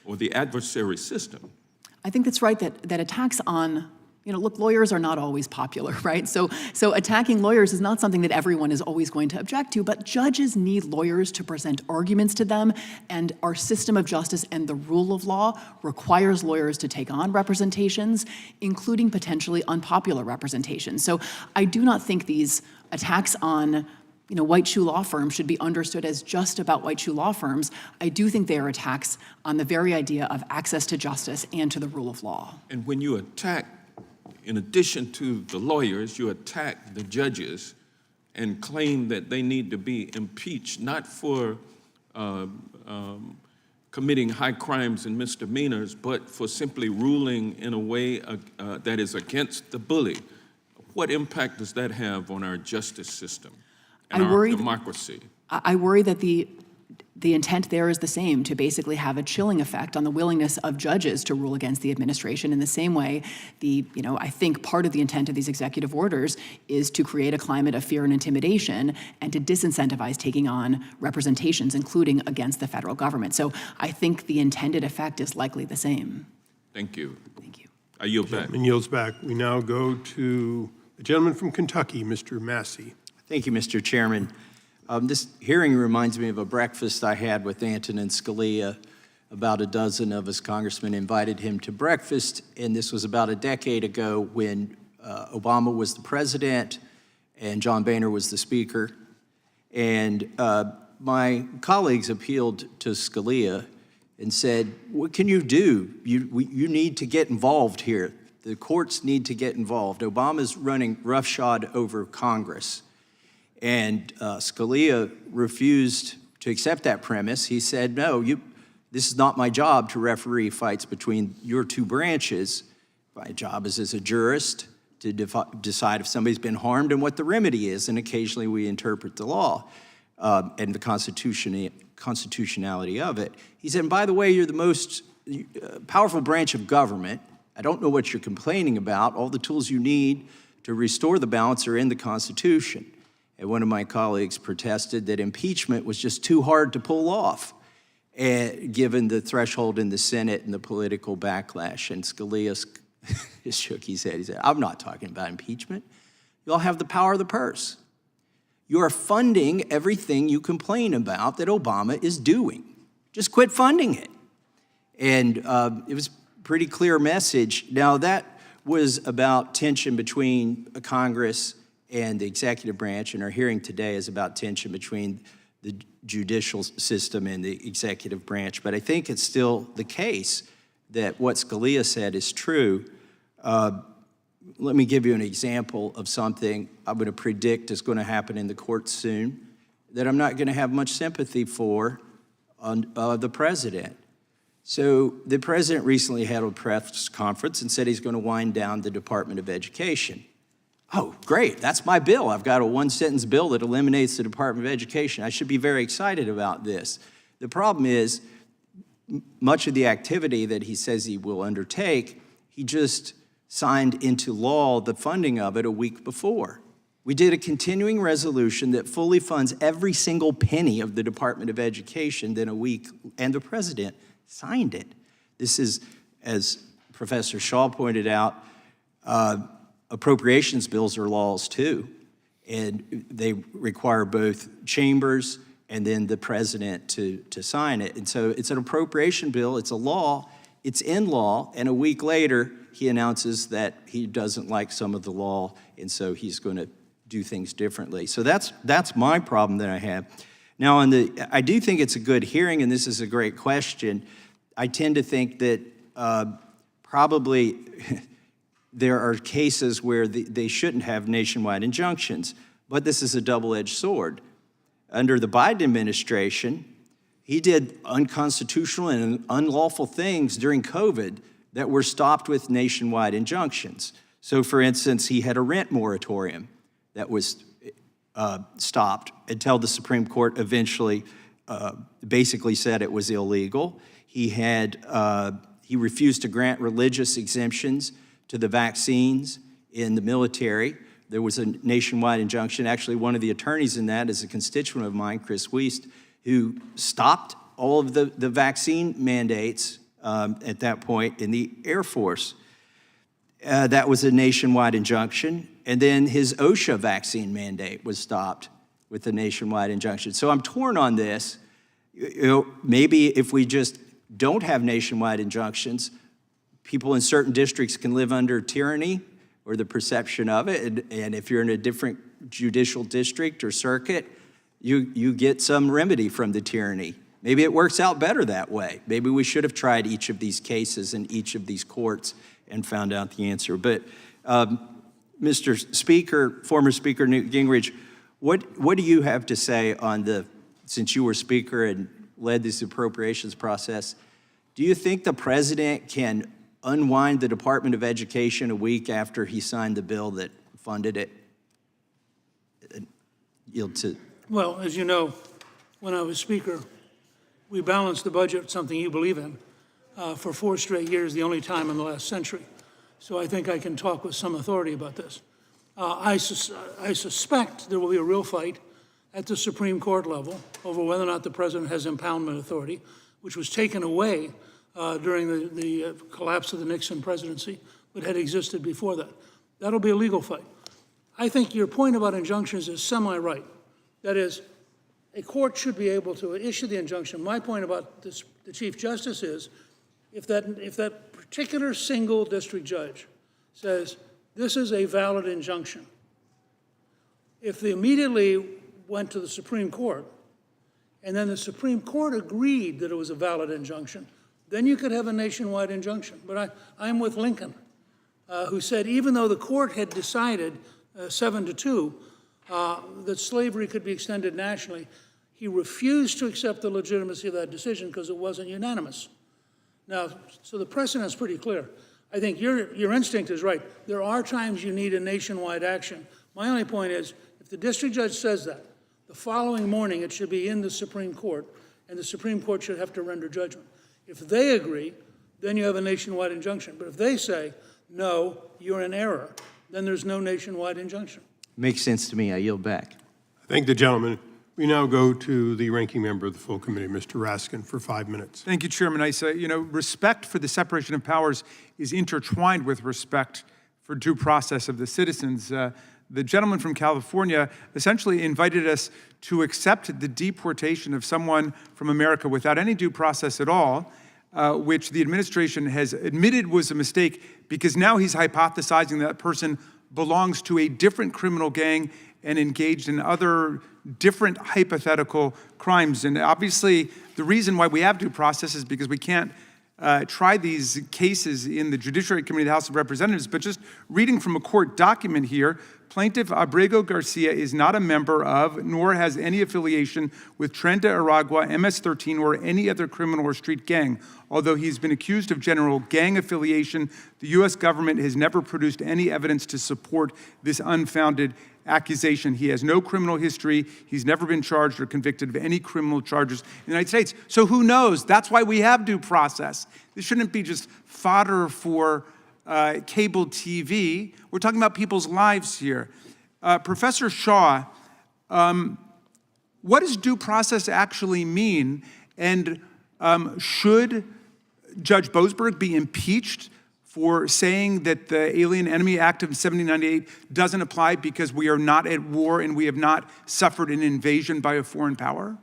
or the adversary system. I think that's right, that attacks on, look, lawyers are not always popular, right? So attacking lawyers is not something that everyone is always going to object to, but judges need lawyers to present arguments to them, and our system of justice and the rule of law requires lawyers to take on representations, including potentially unpopular representations. So I do not think these attacks on white shoe law firms should be understood as just about white shoe law firms. I do think they are attacks on the very idea of access to justice and to the rule of law. And when you attack, in addition to the lawyers, you attack the judges and claim that they need to be impeached, not for committing high crimes and misdemeanors, but for simply ruling in a way that is against the bully. What impact does that have on our justice system and our democracy? I worry that the intent there is the same, to basically have a chilling effect on the willingness of judges to rule against the administration. In the same way, I think part of the intent of these executive orders is to create a climate of fear and intimidation and to disincentivize taking on representations, including against the federal government. So I think the intended effect is likely the same. Thank you. Thank you. I yield back. And yields back. We now go to the gentleman from Kentucky, Mr. Massey. Thank you, Mr. Chairman. This hearing reminds me of a breakfast I had with Antonin Scalia. About a dozen of us congressmen invited him to breakfast, and this was about a decade ago when Obama was the president and John Boehner was the speaker. And my colleagues appealed to Scalia and said, what can you do? You need to get involved here. The courts need to get involved. Obama's running roughshod over Congress. And Scalia refused to accept that premise. He said, no, this is not my job to referee fights between your two branches. My job is as a jurist to decide if somebody's been harmed and what the remedy is, and occasionally we interpret the law and the constitutionality of it. He said, and by the way, you're the most powerful branch of government. I don't know what you're complaining about. All the tools you need to restore the balance are in the Constitution. And one of my colleagues protested that impeachment was just too hard to pull off, given the threshold in the Senate and the political backlash. And Scalia shook his head. He said, I'm not talking about impeachment. You all have the power of the purse. You are funding everything you complain about that Obama is doing. Just quit funding it. And it was a pretty clear message. Now, that was about tension between Congress and the executive branch, and our hearing today is about tension between the judicial system and the executive branch. But I think it's still the case that what Scalia said is true. Let me give you an example of something I'm going to predict is going to happen in the courts soon that I'm not going to have much sympathy for on the president. So the president recently had a press conference and said he's going to wind down the Department of Education. Oh, great, that's my bill. I've got a one-sentence bill that eliminates the Department of Education. I should be very excited about this. The problem is, much of the activity that he says he will undertake, he just signed into law the funding of it a week before. We did a continuing resolution that fully funds every single penny of the Department of Education, then a week, and the president signed it. This is, as Professor Shaw pointed out, appropriations bills are laws too, and they require both chambers and then the president to sign it. And so it's an appropriation bill, it's a law, it's in law, and a week later he announces that he doesn't like some of the law, and so he's going to do things differently. So that's my problem that I have. Now, I do think it's a good hearing, and this is a great question. I tend to think that probably there are cases where they shouldn't have nationwide injunctions, but this is a double-edged sword. Under the Biden administration, He did unconstitutional and unlawful things during COVID that were stopped with nationwide injunctions. So, for instance, he had a rent moratorium that was stopped until the Supreme Court eventually basically said it was illegal. He refused to grant religious exemptions to the vaccines in the military. There was a nationwide injunction. Actually, one of the attorneys in that is a constituent of mine, Chris Wiest, who stopped all of the vaccine mandates at that point in the Air Force. That was a nationwide injunction. And then his OSHA vaccine mandate was stopped with a nationwide injunction. So I'm torn on this. Maybe if we just don't have nationwide injunctions, people in certain districts can live under tyranny or the perception of it. And if you're in a different judicial district or circuit, you get some remedy from the tyranny. Maybe it works out better that way. Maybe we should have tried each of these cases in each of these courts and found out the answer. But Mr. Speaker, former Speaker Newt Gingrich, what do you have to say on since you were Speaker and led this appropriations process, do you think the president can unwind the Department of Education a week after he signed the bill that funded it? Well, as you know, when I was Speaker, we balanced the budget, something you believe in, for 4 straight years, the only time in the last century. So I think I can talk with some authority about this. I suspect there will be a real fight at the Supreme Court level over whether or not the president has impoundment authority, which was taken away during the collapse of the Nixon presidency, but had existed before that. That'll be a legal fight. I think your point about injunctions is semi-right. That is, a court should be able to issue the injunction. My point about this, the Chief Justice is, if that particular single district judge says, this is a valid injunction, if they immediately went to the Supreme Court, and then the Supreme Court agreed that it was a valid injunction, then you could have a nationwide injunction. But I'm with Lincoln, who said even though the court had decided 7-2 that slavery could be extended nationally, he refused to accept the legitimacy of that decision because it wasn't unanimous. Now, so the precedent's pretty clear. I think your instinct is right. There are times you need a nationwide action. My only point is, if the district judge says that, the following morning it should be in the Supreme Court, and the Supreme Court should have to render judgment. If they agree, then you have a nationwide injunction. But if they say, no, you're in error, then there's no nationwide injunction. Makes sense to me. I yield back. Thank the gentleman. We now go to the ranking member of the full committee, Mr. Raskin, for 5 minutes. Thank you, Chairman Issa. Respect for the separation of powers is intertwined with respect for due process of the citizens. The gentleman from California essentially invited us to accept the deportation of someone from America without any due process at all, which the administration has admitted was a mistake because now he's hypothesizing that person belongs to a different criminal gang and engaged in other different hypothetical crimes. And obviously, the reason why we have due process is because we can't try these cases in the Judiciary Committee of the House of Representatives. But just reading from a court document here, Plaintiff Abrego Garcia is not a member of, nor has any affiliation with Tren de Aragua, MS-13, or any other criminal or street gang. Although he's been accused of general gang affiliation, the U.S. government has never produced any evidence to support this unfounded accusation. He has no criminal history. He's never been charged or convicted of any criminal charges in the United States. So who knows? That's why we have due process. This shouldn't be just fodder for cable TV. We're talking about people's lives here. Professor Shaw, what does due process actually mean? And should Judge Boasberg be impeached for saying that the Alien Enemy Act of 1798 doesn't apply because we are not at war and we have not suffered an invasion by a foreign power?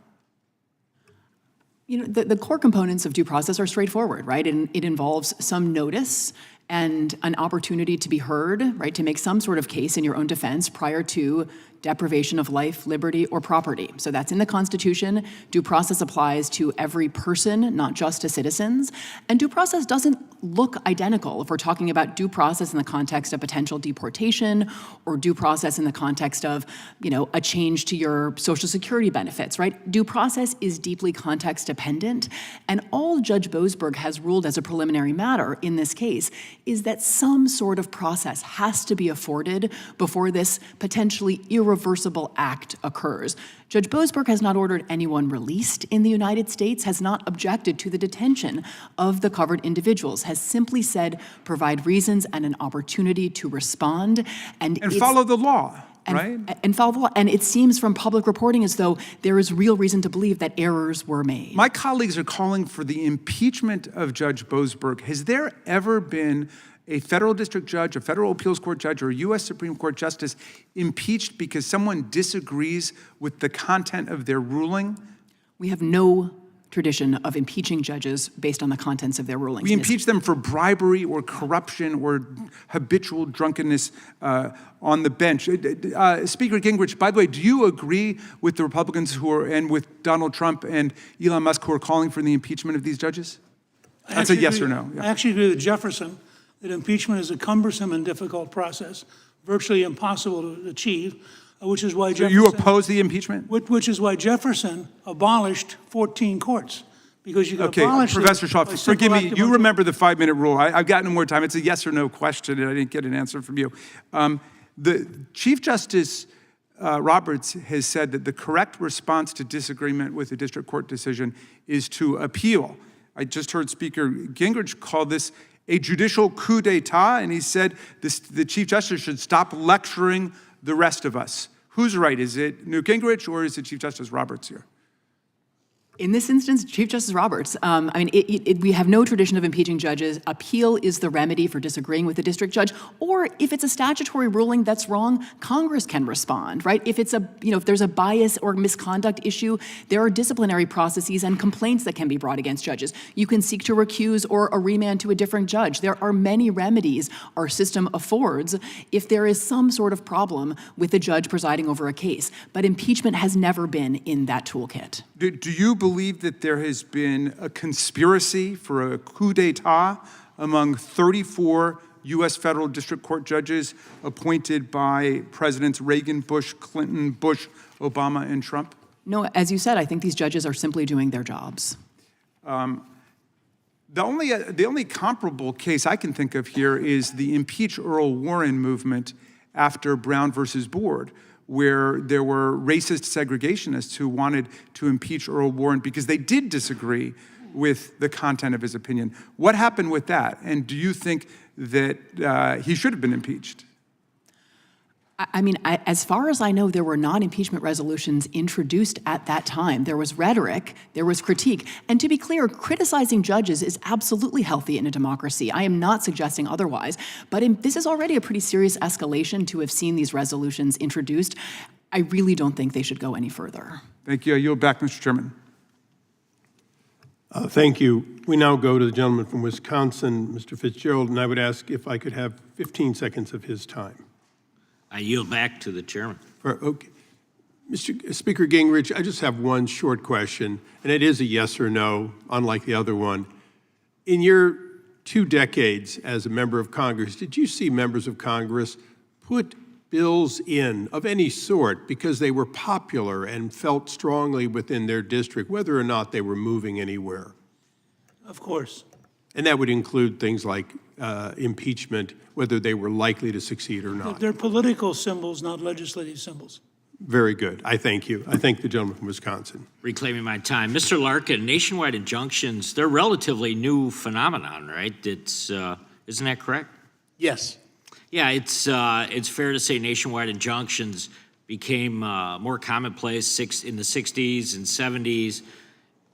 The core components of due process are straightforward, right? And it involves some notice and an opportunity to be heard, right, to make some sort of case in your own defense prior to deprivation of life, liberty, or property. So that's in the Constitution. Due process applies to every person, not just to citizens. And due process doesn't look identical if we're talking about due process in the context of potential deportation or due process in the context of, a change to your Social Security benefits, right? Due process is deeply context dependent. And all Judge Boasberg has ruled as a preliminary matter in this case is that some sort of process has to be afforded before this potentially irreversible act occurs. Judge Boasberg has not ordered anyone released in the United States, has not objected to the detention of the covered individuals, has simply said provide reasons and an opportunity to respond. And follow the law, right? And follow the law. And it seems from public reporting as though there is real reason to believe that errors were made. My colleagues are calling for the impeachment of Judge Boasberg. Has there ever been a federal district judge, a federal appeals court judge, or a U.S. Supreme Court justice impeached because someone disagrees with the content of their ruling? We have no tradition of impeaching judges based on the contents of their rulings. We impeach them for bribery or corruption or habitual drunkenness on the bench. Speaker Gingrich, by the way, do you agree with the Republicans and with Donald Trump and Elon Musk who are calling for the impeachment of these judges? That's a yes or no. Yeah. I actually agree with Jefferson that impeachment is a cumbersome and difficult process, virtually impossible to achieve, which is why Jefferson... So you oppose the impeachment? Which is why Jefferson abolished 14 courts, because you could abolish... Okay, Professor Shaw, forgive me, you remember the 5-minute rule. I've gotten no more time. It's a yes or no question, and I didn't get an answer from you. The Chief Justice Roberts has said that the correct response to disagreement with a district court decision is to appeal. I just heard Speaker Gingrich call this a judicial coup d'etat, and he said the Chief Justice should stop lecturing the rest of us. Who's right? Is it Newt Gingrich or is it Chief Justice Roberts here? In this instance, Chief Justice Roberts. We have no tradition of impeaching judges. Appeal is the remedy for disagreeing with the district judge. Or if it's a statutory ruling that's wrong, Congress can respond, right? If it's if there's a bias or misconduct issue, there are disciplinary processes and complaints that can be brought against judges. You can seek to recuse or a remand to a different judge. There are many remedies our system affords if there is some sort of problem with the judge presiding over a case. But impeachment has never been in that toolkit. Do you believe that there has been a conspiracy for a coup d'etat among 34 U.S. federal district court judges appointed by Presidents Reagan, Bush, Clinton, Bush, Obama, and Trump? No, as you said, I think these judges are simply doing their jobs. The only comparable case I can think of here is the impeach Earl Warren movement after Brown versus Board, where there were racist segregationists who wanted to impeach Earl Warren because they did disagree with the content of his opinion. What happened with that? And do you think that he should have been impeached? As far as I know, there were non-impeachment resolutions introduced at that time. There was rhetoric, there was critique. And to be clear, criticizing judges is absolutely healthy in a democracy. I am not suggesting otherwise. But this is already a pretty serious escalation to have seen these resolutions introduced. I really don't think they should go any further. Thank you. I yield back, Mr. Chairman. Thank you. We now go to the gentleman from Wisconsin, Mr. Fitzgerald, and I would ask if I could have 15 seconds of his time. I yield back to the chairman. Okay. Mr. Speaker Gingrich, I just have one short question, and it is a yes or no, unlike the other one. In your 2 decades as a member of Congress, did you see members of Congress put bills in of any sort because they were popular and felt strongly within their district, whether or not they were moving anywhere? Of course. And that would include things like impeachment, whether they were likely to succeed or not. They're political symbols, not legislative symbols. Very good. I thank you. I thank the gentleman from Wisconsin. Reclaiming my time. Mr. Larkin, nationwide injunctions, they're relatively new phenomenon, right? It's, isn't that correct? Yes. Yeah, it's fair to say nationwide injunctions became more commonplace in the 60s and 70s,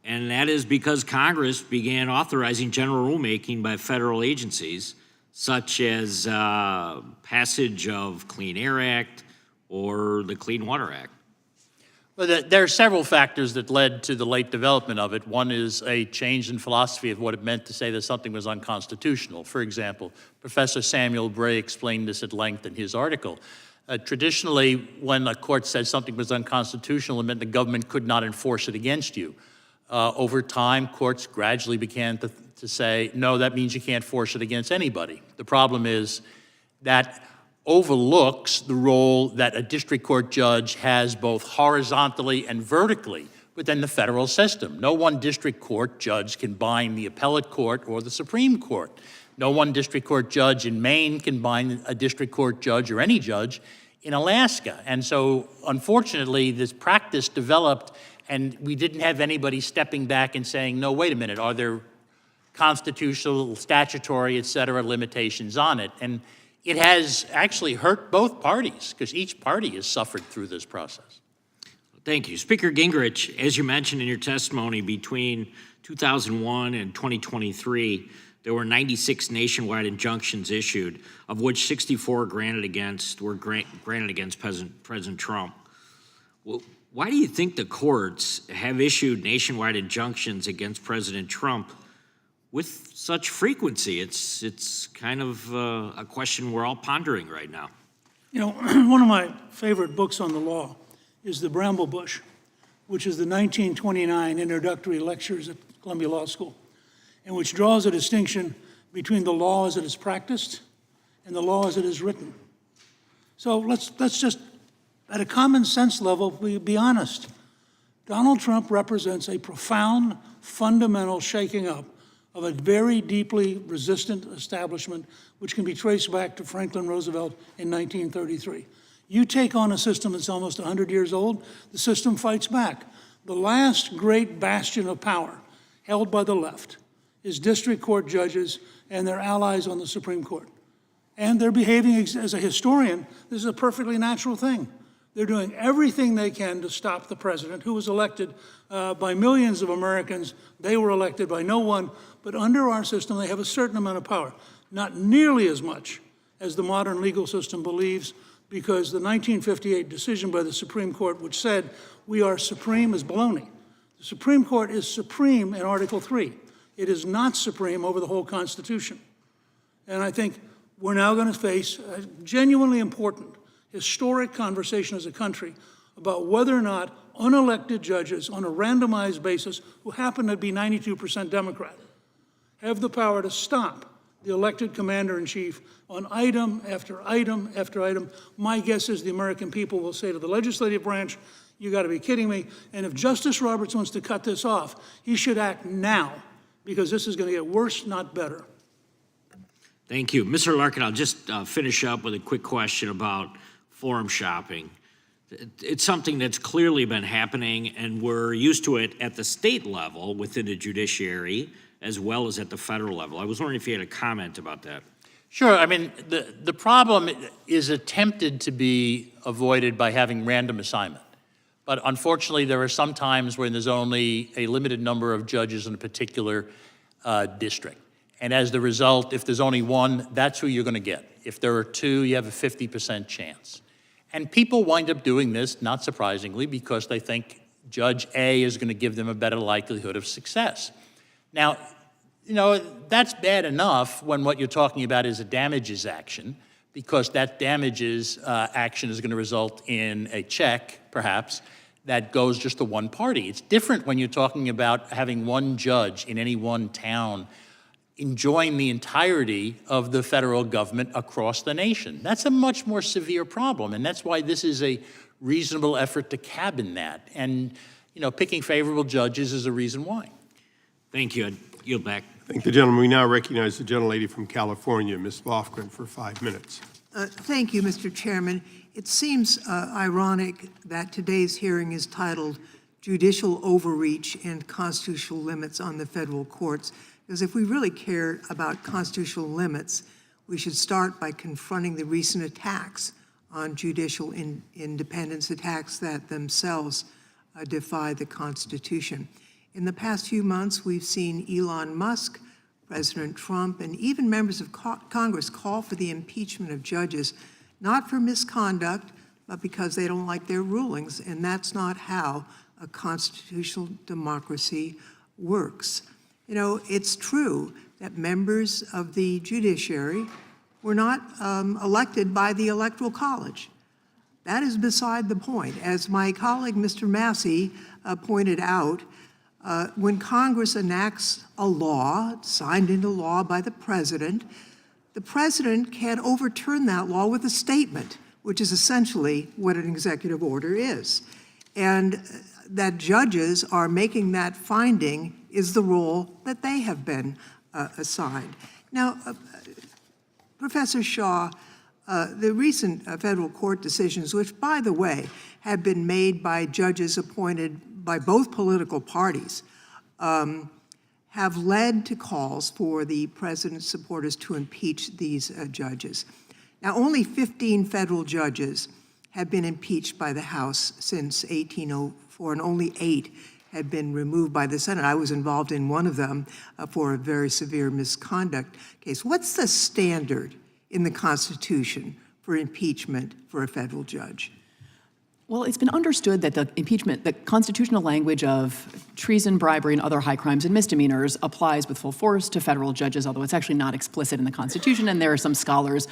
and that is because Congress began authorizing general rulemaking by federal agencies, such as passage of Clean Air Act or the Clean Water Act. Well, there are several factors that led to the late development of it. One is a change in philosophy of what it meant to say that something was unconstitutional. For example, Professor Samuel Bray explained this at length in his article. Traditionally, when a court said something was unconstitutional, it meant the government could not enforce it against you. Over time, courts gradually began to say, no, that means you can't force it against anybody. The problem is that overlooks the role that a district court judge has both horizontally and vertically within the federal system. No one district court judge can bind the appellate court or the Supreme Court. No one district court judge in Maine can bind a district court judge or any judge in Alaska. And so, unfortunately, this practice developed, and we didn't have anybody stepping back and saying, no, wait a minute, are there constitutional, statutory, et cetera, limitations on it? And it has actually hurt both parties, because each party has suffered through this process. Thank you. Speaker Gingrich, as you mentioned in your testimony, between 2001 and 2023, there were 96 nationwide injunctions issued, of which 64 were granted against President Trump. Well, why do you think the courts have issued nationwide injunctions against President Trump with such frequency? It's kind of a question we're all pondering right now. You know, one of my favorite books on the law is The Bramble Bush, which is the 1929 introductory lectures at Columbia Law School, and which draws a distinction between the law as it is practiced and the law as it is written. So let's just, at a common sense level, be honest. Donald Trump represents a profound, fundamental shaking up of a very deeply resistant establishment, which can be traced back to Franklin Roosevelt in 1933. You take on a system that's almost 100 years old, the system fights back. The last great bastion of power held by the left is district court judges and their allies on the Supreme Court. And they're behaving, as a historian, this is a perfectly natural thing. They're doing everything they can to stop the president, who was elected by millions of Americans. They were elected by no one, but under our system, they have a certain amount of power. Not nearly as much as the modern legal system believes, because the 1958 decision by the Supreme Court, which said we are supreme, is baloney. The Supreme Court is supreme in Article 3. It is not supreme over the whole Constitution. And I think we're now going to face a genuinely important, historic conversation as a country about whether or not unelected judges on a randomized basis, who happen to be 92% Democrat, have the power to stop the elected commander-in-chief on item after item after item. My guess is the American people will say to the legislative branch, you got to be kidding me. And if Justice Roberts wants to cut this off, he should act now, because this is going to get worse, not better. Thank you. Mr. Larkin, I'll just finish up with a quick question about forum shopping. It's something that's clearly been happening, and we're used to it at the state level within the judiciary as well as at the federal level. I was wondering if you had a comment about that. Sure. I mean, the problem is attempted to be avoided by having random assignment. But unfortunately, there are some times when there's only a limited number of judges in a particular district. And as the result, if there's only one, that's who you're going to get. If there are two, you have a 50% chance. And people wind up doing this, not surprisingly, because they think Judge A is going to give them a better likelihood of success. Now, you know, that's bad enough when what you're talking about is a damages action, because that damages action is going to result in a check, perhaps, that goes just to one party. It's different when you're talking about having one judge in any one town enjoying the entirety of the federal government across the nation. That's a much more severe problem, and that's why this is a reasonable effort to cabin that. And, you know, picking favorable judges is a reason why. Thank you. I yield back. Thank the gentleman. We now recognize the gentlelady from California, Ms. Lofgren, for 5 minutes. Thank you, Mr. Chairman. It seems ironic that today's hearing is titled Judicial Overreach and Constitutional Limits on the Federal Courts, because if we really care about constitutional limits, we should start by confronting the recent attacks on judicial independence, attacks that themselves defy the Constitution. In the past few months, we've seen Elon Musk, President Trump, and even members of Congress call for the impeachment of judges, not for misconduct, but because they don't like their rulings, and that's not how a constitutional democracy works. You know, it's true that members of the judiciary were not elected by the Electoral College. That is beside the point. As my colleague, Mr. Massey, pointed out, when Congress enacts a law, signed into law by the president can overturn that law with a statement, which is essentially what an executive order is. And that judges are making that finding is the role that they have been assigned. Now, Professor Shaw, the recent federal court decisions, which, by the way, have been made by judges appointed by both political parties, have led to calls for the president's supporters to impeach these judges. Now, only 15 federal judges have been impeached by the House since 1804, and only 8 had been removed by the Senate. I was involved in one of them for a very severe misconduct case. What's the standard in the Constitution for impeachment for a federal judge? Well, it's been understood that the impeachment, the constitutional language of treason, bribery, and other high crimes and misdemeanors applies with full force to federal judges, although it's actually not explicit in the Constitution, and there are some scholars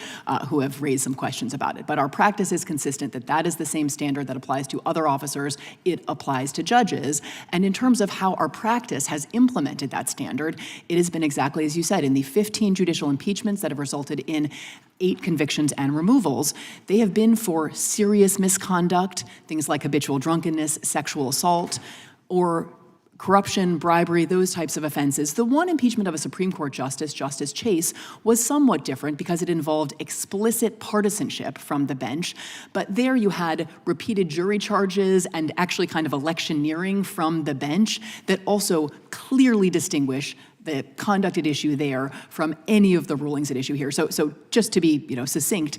who have raised some questions about it. But our practice is consistent that that is the same standard that applies to other officers. It applies to judges. And in terms of how our practice has implemented that standard, it has been exactly as you said. In the 15 judicial impeachments that have resulted in 8 convictions and removals, they have been for serious misconduct, things like habitual drunkenness, sexual assault, or corruption, bribery, those types of offenses. The one impeachment of a Supreme Court justice, Justice Chase, was somewhat different because it involved explicit partisanship from the bench. But there you had repeated jury charges and actually kind of electioneering from the bench that also clearly distinguish the conduct at issue there from any of the rulings at issue here. So just to be succinct,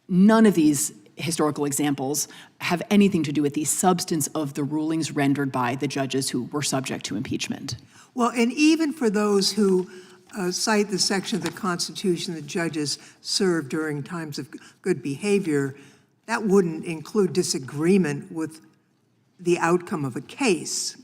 none of these historical examples have anything to do with the substance of the rulings rendered by the judges who were subject to impeachment. Well, and even for those who cite the section of the Constitution that judges serve during times of good behavior, that wouldn't include disagreement with the outcome of a case.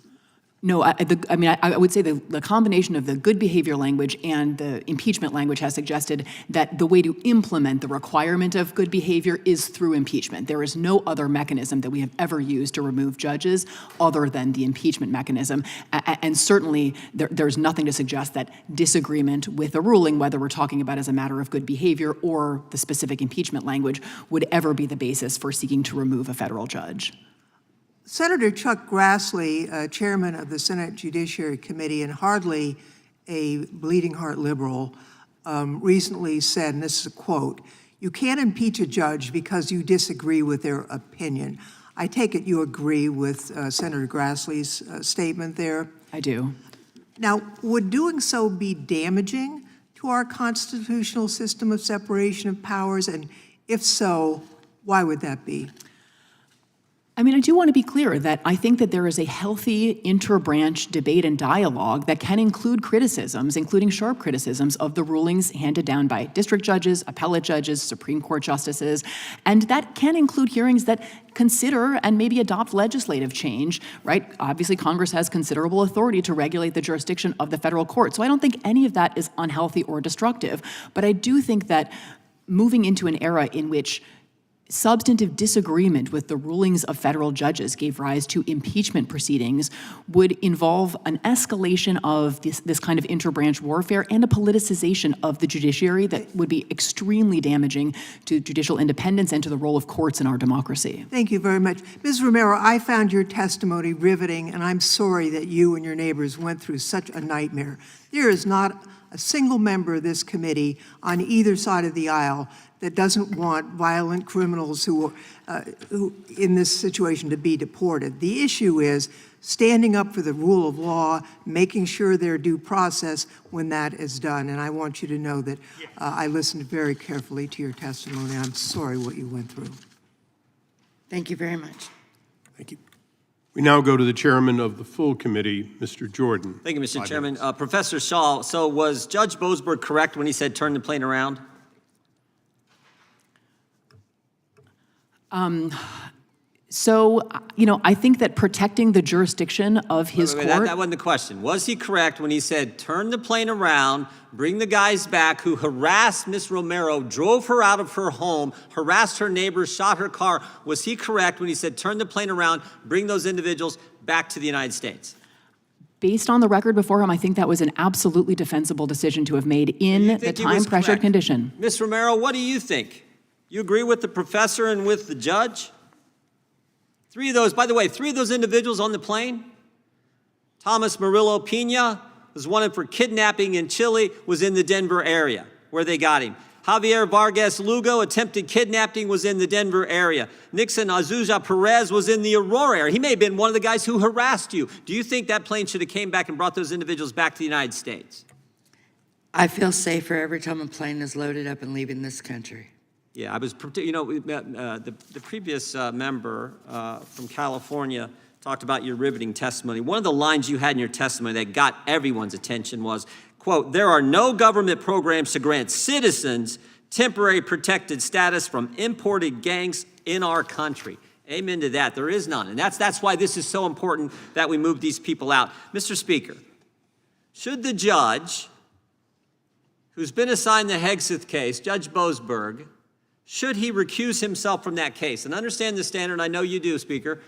No, I would say the combination of the good behavior language and the impeachment language has suggested that the way to implement the requirement of good behavior is through impeachment. There is no other mechanism that we have ever used to remove judges other than the impeachment mechanism. And certainly there's nothing to suggest that disagreement with a ruling, whether we're talking about as a matter of good behavior or the specific impeachment language, would ever be the basis for seeking to remove a federal judge. Senator Chuck Grassley, chairman of the Senate Judiciary Committee and hardly a bleeding heart liberal, recently said, and this is a quote, "You can't impeach a judge because you disagree with their opinion." I take it you agree with Senator Grassley's statement there? I do. Now, would doing so be damaging to our constitutional system of separation of powers? And if so, why would that be? I do want to be clear that I think that there is a healthy inter-branch debate and dialogue that can include criticisms, including sharp criticisms of the rulings handed down by district judges, appellate judges, Supreme Court justices, and that can include hearings that consider and maybe adopt legislative change, right? Obviously, Congress has considerable authority to regulate the jurisdiction of the federal court, so I don't think any of that is unhealthy or destructive, but I do think that moving into an era in which substantive disagreement with the rulings of federal judges gave rise to impeachment proceedings would involve an escalation of this kind of interbranch warfare and a politicization of the judiciary that would be extremely damaging to judicial independence and to the role of courts in our democracy. Thank you very much. Ms. Romero, I found your testimony riveting, and I'm sorry that you and your neighbors went through such a nightmare. There is not a single member of this committee on either side of the aisle that doesn't want violent criminals who in this situation to be deported. The issue is standing up for the rule of law, making sure their due process when that is done. And I want you to know that I listened very carefully to your testimony. I'm sorry what you went through. Thank you very much. Thank you. We now go to the chairman of the full committee, Mr. Jordan. Thank you, Mr. Chairman. Professor Shaw, so was Judge Boasberg correct when he said turn the plane around? So, I think that protecting the jurisdiction of his Wait, court. that wasn't the question. Was he correct when he said, turn the plane around, bring the guys back who harassed Miss Romero, drove her out of her home, harassed her neighbors, shot her car? Was he correct when he said, turn the plane around, bring those individuals back to the United States? Based on the record before him, I think that was an absolutely defensible decision to have made in the time-pressured condition. Miss Romero, what do you think? You agree with the professor and with the judge? Three of those individuals on the plane, Thomas Murillo Pena was wanted for kidnapping in Chile, was in the Denver area where they got him. Javier Vargas Lugo, attempted kidnapping, was in the Denver area. Nixon Azusa Perez was in the Aurora area. He may have been one of the guys who harassed you. Do you think that plane should have came back and brought those individuals back to the United States? I feel safer every time a plane is loaded up and leaving this country. Yeah, the previous member from California talked about your riveting testimony. One of the lines you had in your testimony that got everyone's attention was, quote, there are no government programs to grant citizens temporary protected status from imported gangs in our country. Amen to that. There is none. And that's why this is so important that we move these people out. Mr. Speaker, should the judge who's been assigned the Hegseth case, Judge Boasberg, should he recuse himself from that case? And understand the standard, I know you do, Speaker.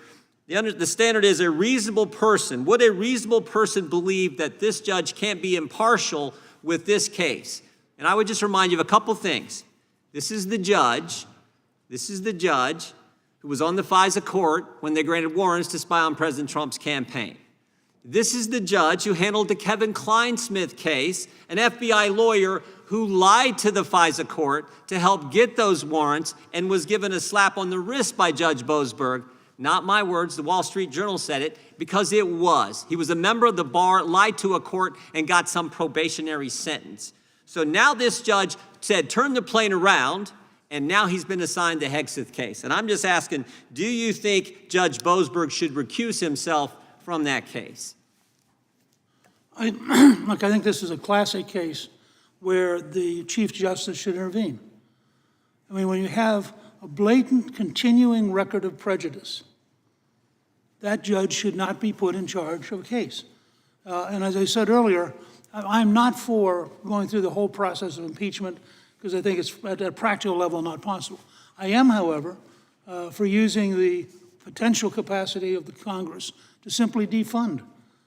The standard is a reasonable person. Would a reasonable person believe that this judge can't be impartial with this case? And I would just remind you of a couple things. This is the judge who was on the FISA court when they granted warrants to spy on President Trump's campaign. This is the judge who handled the Kevin Kleinsmith case, an FBI lawyer who lied to the FISA court to help get those warrants and was given a slap on the wrist by Judge Boasberg. Not my words, the Wall Street Journal said it, because it was. He was a member of the bar, lied to a court, and got some probationary sentence. So now this judge said, turn the plane around, and now he's been assigned the Hegseth case. And I'm just asking, do you think Judge Boasberg should recuse himself from that case? I think this is a classic case where the Chief Justice should intervene. I mean, when you have a blatant, continuing record of prejudice, that judge should not be put in charge of a case. And as I said earlier, I'm not for going through the whole process of impeachment because I think it's at a practical level not possible. I am, however, for using the potential capacity of the Congress to simply defund,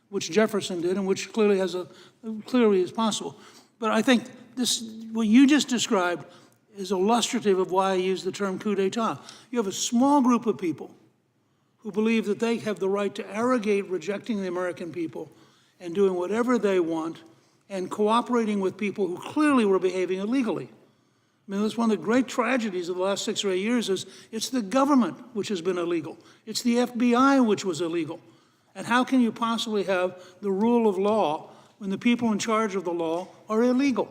which Jefferson did and which clearly is possible. But I think what you just described is illustrative of why I use the term coup d'etat. You have a small group of people who believe that they have the right to arrogate rejecting the American people and doing whatever they want and cooperating with people who clearly were behaving illegally. I mean, that's one of the great tragedies of the last 6 or 8 years is it's the government which has been illegal. It's the FBI which was illegal. And how can you possibly have the rule of law when the people in charge of the law are illegal?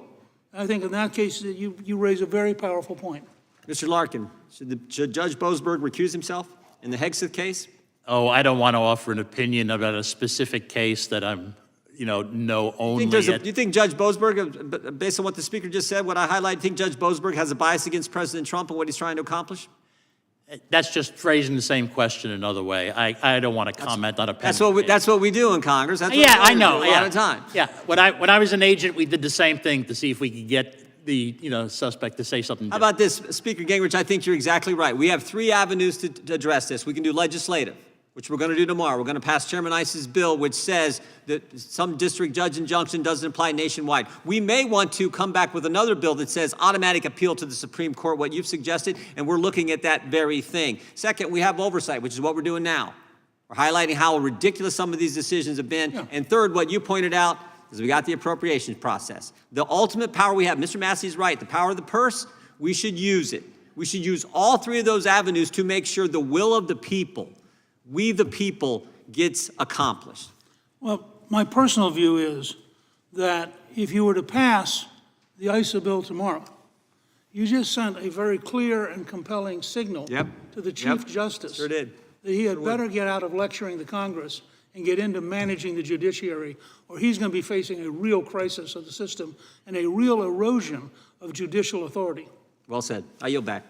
I think in that case, you raise a very powerful point. Mr. Larkin, should Judge Boasberg recuse himself in the Hegseth case? Oh, I don't want to offer an opinion about a specific case that I'm, know only. Do you think Judge Boasberg, based on what the Speaker just said, what I highlighted, think Judge Boasberg has a bias against President Trump and what he's trying to accomplish? That's just phrasing the same question another way. I don't want to comment on a pending That's what we do in Congress. That's yeah, what I know. do a lot of time. Yeah, when I was an agent, we did the same thing to see if we could get the suspect to say something How different. about this, Speaker Gingrich? I think you're exactly right. We have 3 avenues to address this. We can do legislative, which we're going to do tomorrow. We're going to pass Chairman Iss's bill, which says that some district judge injunction doesn't apply nationwide. We may want to come back with another bill that says automatic appeal to the Supreme Court, what you've suggested, and we're looking at that very thing. Second, we have oversight, which is what we're doing now. We're highlighting how ridiculous some of these decisions have been. Yeah. And third, what you pointed out is we got the appropriations process. The ultimate power we have, Mr. Massey's right, the power of the purse, we should use it. We should use all 3 of those avenues to make sure the will of the people, we the people, gets accomplished. Well, my personal view is that if you were to pass the ISA bill tomorrow, you just sent a very clear and compelling signal to the Chief Justice Sure did. that he had better get out of lecturing the Congress and get into managing the judiciary, or he's going to be facing a real crisis of the system and a real erosion of judicial authority. Well said. I yield back.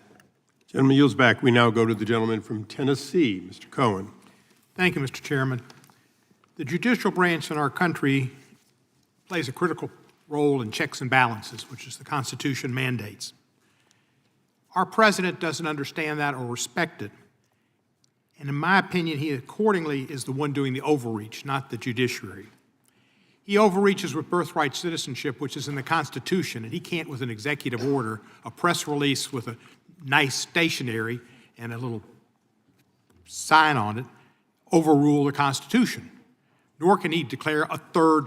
Gentleman yields back. We now go to the gentleman from Tennessee, Mr. Cohen. Thank you, Mr. Chairman. The judicial branch in our country plays a critical role in checks and balances, which is the Constitution mandates. Our president doesn't understand that or respect it. And in my opinion, he accordingly is the one doing the overreach, not the judiciary. He overreaches with birthright citizenship, which is in the Constitution, and he can't, with an executive order, a press release with a nice stationery and a little sign on it, overrule the Constitution. Nor can he declare a third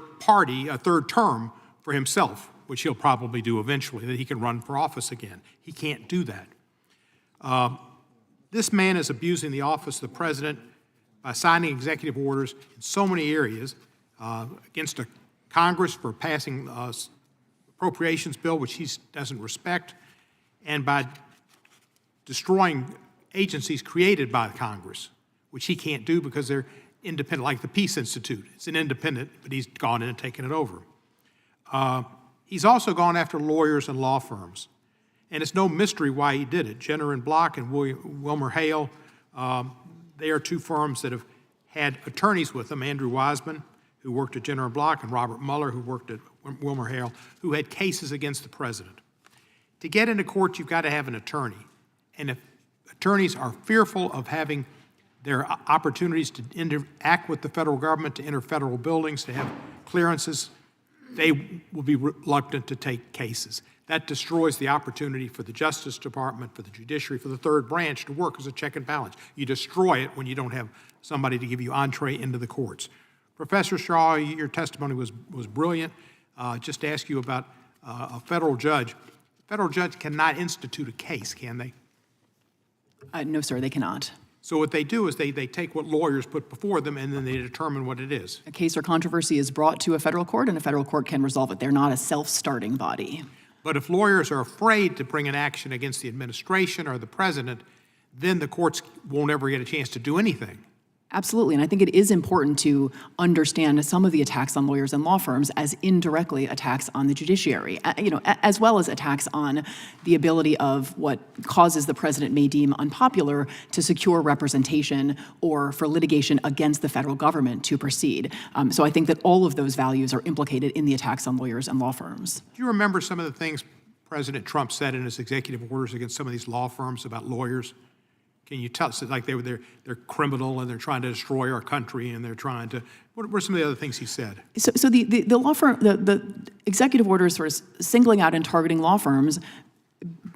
term for himself, which he'll probably do eventually, that he can run for office again. He can't do that. This man is abusing the office of the president by signing executive orders in so many areas against a Congress for passing appropriations bill, which he doesn't respect, and by destroying agencies created by Congress, which he can't do because they're independent, like the Peace Institute. It's an independent, but he's gone in and taken it over. He's also gone after lawyers and law firms. And it's no mystery why he did it. Jenner and Block and Wilmer Hale, they are two firms that have had attorneys with them, Andrew Wiseman, who worked at Jenner and Block, and Robert Mueller, who worked at Wilmer Hale, who had cases against the president. To get into court, you've got to have an attorney. And if attorneys are fearful of having their opportunities to interact with the federal government, to enter federal buildings, to have clearances, they will be reluctant to take cases. That destroys the opportunity for the Justice Department, for the judiciary, for the third branch to work as a check and balance. You destroy it when you don't have somebody to give you entree into the courts. Professor Shaw, your testimony was brilliant. Just to ask you about a federal judge. A federal judge cannot institute a case, can they? No, sir, they cannot. So what they do is they take what lawyers put before them and then they determine what it is. A case or controversy is brought to a federal court, and a federal court can resolve it. They're not a self-starting body. But if lawyers are afraid to bring an action against the administration or the president, then the courts won't ever get a chance to do anything. Absolutely, and I think it is important to understand some of the attacks on lawyers and law firms as indirectly attacks on the judiciary, as well as attacks on the ability of what causes the president may deem unpopular to secure representation or for litigation against the federal government to proceed. So I think that all of those values are implicated in the attacks on lawyers and law firms. Do you remember some of the things President Trump said in his executive orders against some of these law firms about lawyers? Can you tell us, like they're criminal and they're trying to destroy our country and they're trying to, what were some of the other things he said? So the law firm, the executive orders sort of singling out and targeting law firms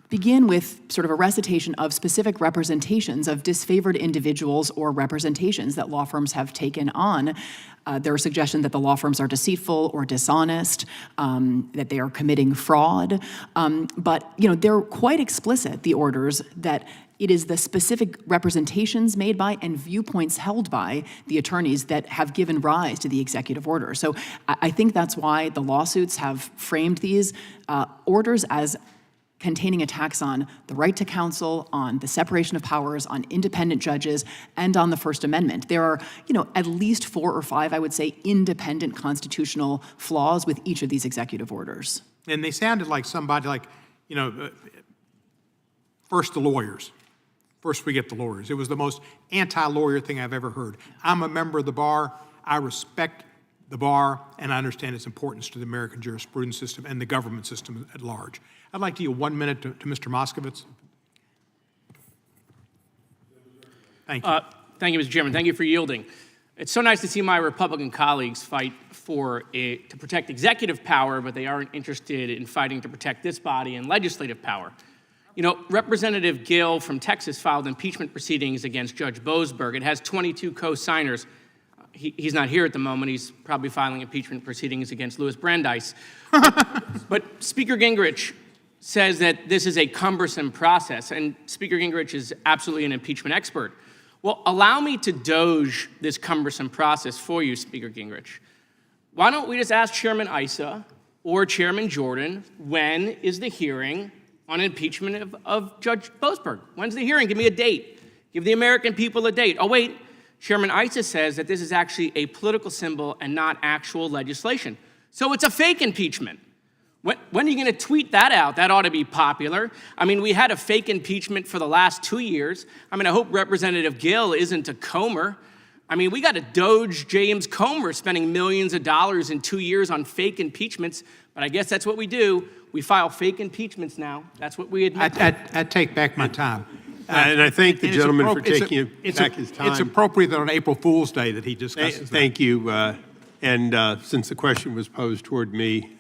begin with sort of a recitation of specific representations of disfavored individuals or representations that law firms have taken on. There are suggestions that the law firms are deceitful or dishonest, that they are committing fraud. But they're quite explicit, the orders, that it is the specific representations made by and viewpoints held by the attorneys that have given rise to the executive order. So I think that's why the lawsuits have framed these orders as containing attacks on the right to counsel, on the separation of powers, on independent judges, and on the First Amendment. There are, at least 4 or 5, I would say, independent constitutional flaws with each of these executive orders. And they sounded like somebody like, first the lawyers. First we get the lawyers. It was the most anti-lawyer thing I've ever heard. I'm a member of the bar. I respect the bar, and I understand its importance to the American jurisprudence system and the government system at large. I'd like to yield 1 minute to Mr. Moskowitz. Thank you. Thank you, Mr. Chairman. Thank you for yielding. It's so nice to see my Republican colleagues fight to protect executive power, but they aren't interested in fighting to protect this body and legislative power. Representative Gill from Texas filed impeachment proceedings against Judge Boasberg. It has 22 co-signers. He's not here at the moment. He's probably filing impeachment proceedings against Louis Brandeis. But Speaker Gingrich says that this is a cumbersome process, and Speaker Gingrich is absolutely an impeachment expert. Well, allow me to doge this cumbersome process for you, Speaker Gingrich. Why don't we just ask Chairman Issa or Chairman Jordan, when is the hearing on impeachment of Judge Boasberg? When's the hearing? Give me a date. Give the American people a date. Oh, wait, Chairman Issa says that this is actually a political symbol and not actual legislation. So it's a fake impeachment. When are you going to tweet that out? That ought to be popular. I mean, we had a fake impeachment for the last 2 years. I mean, I hope Representative Gill isn't a Comer. I mean, we got a Doge James Comer spending millions of dollars in 2 years on fake impeachments, but I guess that's what we do. We file fake impeachments now. That's what we admit. I take back my time. And I thank the And gentleman for it's taking back his time. It's appropriate that on April Fool's Day that he discusses that. Thank you. And since the question was posed toward me,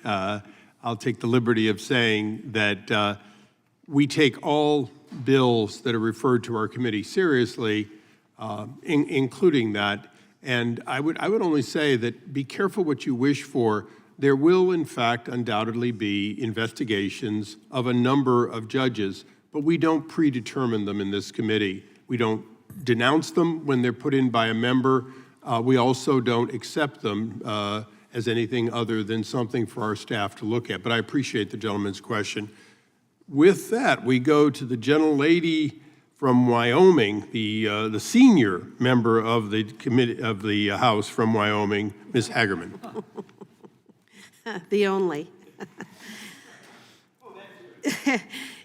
I'll take the liberty of saying that we take all bills that are referred to our committee seriously, including that. And I would only say that be careful what you wish for. There will, in fact, undoubtedly be investigations of a number of judges, but we don't predetermine them in this committee. We don't denounce them when they're put in by a member. We also don't accept them as anything other than something for our staff to look at. But I appreciate the gentleman's question. With that, we go to the gentlelady from Wyoming, the senior member of the committee of the House from Wyoming, Ms. Hagerman. The only.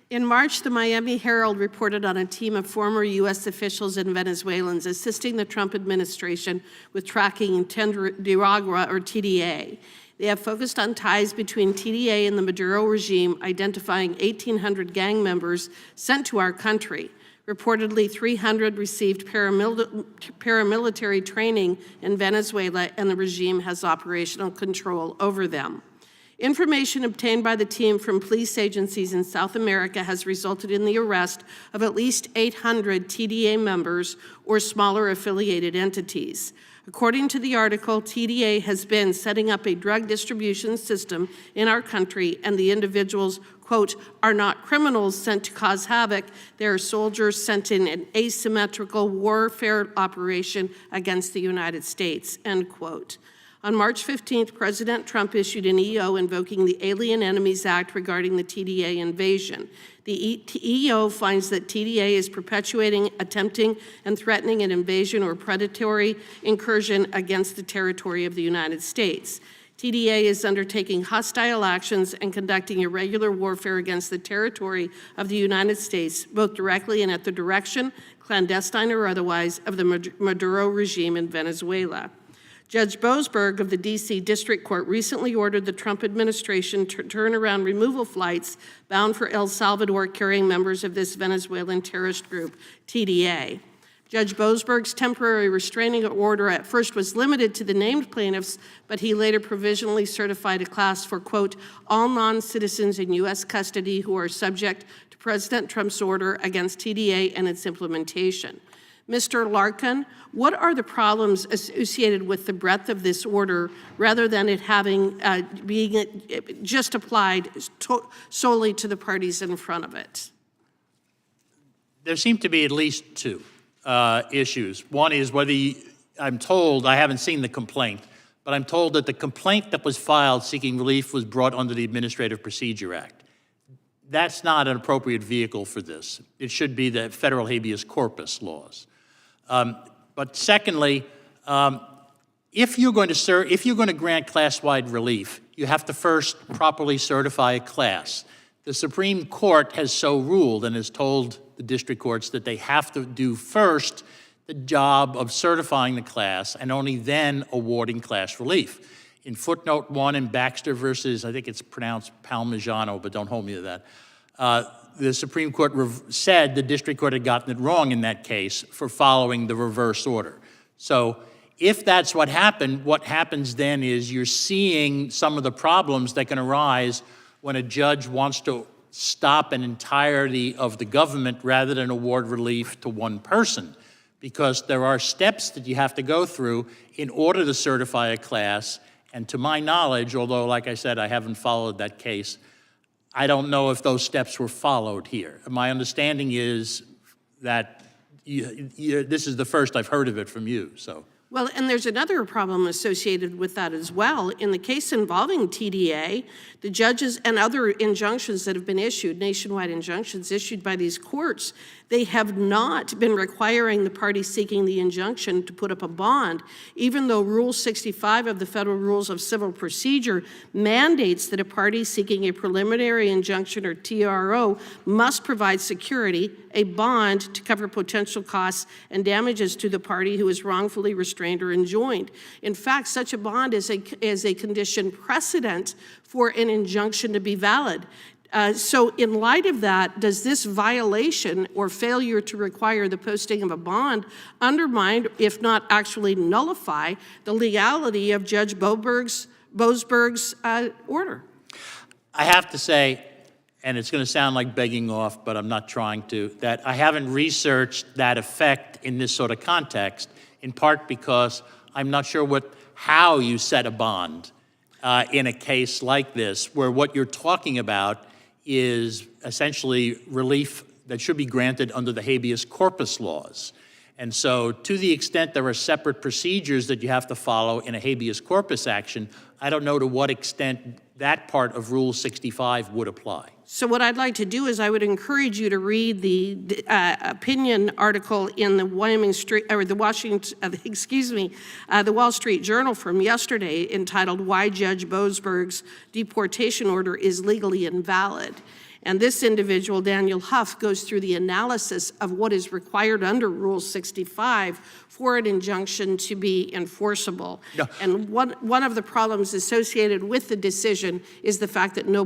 In March, the Miami Herald reported on a team of former U.S. officials and Venezuelans assisting the Trump administration with tracking Nicaragua, or TDA. They have focused on ties between TDA and the Maduro regime, identifying 1,800 gang members sent to our country. Reportedly, 300 received paramilitary training in Venezuela, and the regime has operational control over them. Information obtained by the team from police agencies in South America has resulted in the arrest of at least 800 TDA members or smaller affiliated entities. According to the article, TDA has been setting up a drug distribution system in our country, and the individuals, quote, are not criminals sent to cause havoc. They are soldiers sent in an asymmetrical warfare operation against the United States, end quote. On March 15th, President Trump issued an EO invoking the Alien Enemies Act regarding the TDA invasion. The EO finds that TDA is perpetuating, attempting, and threatening an invasion or predatory incursion against the territory of the United States. TDA is undertaking hostile actions and conducting irregular warfare against the territory of the United States, both directly and at the direction, clandestine or otherwise, of the Maduro regime in Venezuela. Judge Boasberg of the D.C. District Court recently ordered the Trump administration to turn around removal flights bound for El Salvador carrying members of this Venezuelan terrorist group, TDA. Judge Boasberg's temporary restraining order at first was limited to the named plaintiffs, but he later provisionally certified a class for, quote, all non-citizens in U.S. custody who are subject to President Trump's order against TDA and its implementation. Mr. Larkin, what are the problems associated with the breadth of this order rather than it having being just applied solely to the parties in front of it? There seem to be at least two issues. One is whether I'm told, I haven't seen the complaint, but I'm told that the complaint that was filed seeking relief was brought under the Administrative Procedure Act. That's not an appropriate vehicle for this. It should be the federal habeas corpus laws. But secondly, if you're going to grant class-wide relief, you have to first properly certify a class. The Supreme Court has so ruled and has told the district courts that they have to do first the job of certifying the class and only then awarding class relief. In footnote 1 in Baxter versus, I think it's pronounced Palmigiano, but don't hold me to that, the Supreme Court said the district court had gotten it wrong in that case for following the reverse order. So if that's what happened, what happens then is you're seeing some of the problems that can arise when a judge wants to stop an entirety of the government rather than award relief to one person, because there are steps that you have to go through in order to certify a class. And to my knowledge, although, like I said, I haven't followed that case, I don't know if those steps were followed here. My understanding is that this is the first I've heard of it from you, so. Well, and there's another problem associated with that as well. In the case involving TDA, the judges and other injunctions that have been issued, nationwide injunctions issued by these courts, they have not been requiring the party seeking the injunction to put up a bond, even though Rule 65 of the Federal Rules of Civil Procedure mandates that a party seeking a preliminary injunction or TRO must provide security, a bond to cover potential costs and damages to the party who is wrongfully restrained or enjoined. In fact, such a bond is a condition precedent for an injunction to be valid. So in light of that, does this violation or failure to require the posting of a bond undermine, if not actually nullify, the legality of Judge Boasberg's order? I have to say, and it's going to sound like begging off, but I'm not trying to, that I haven't researched that effect in this sort of context, in part because I'm not sure how you set a bond in a case like this, where what you're talking about is essentially relief that should be granted under the habeas corpus laws. And so to the extent there are separate procedures that you have to follow in a habeas corpus action, I don't know to what extent that part of Rule 65 would apply. So what I'd like to do is I would encourage you to read the opinion article in the the Wall Street Journal from yesterday entitled "Why Judge Boasberg's Deportation Order is Legally Invalid." And this individual, Daniel Huff, goes through the analysis of what is required under Rule 65 for an injunction to be enforceable. No. And one of the problems associated with the decision is the fact that no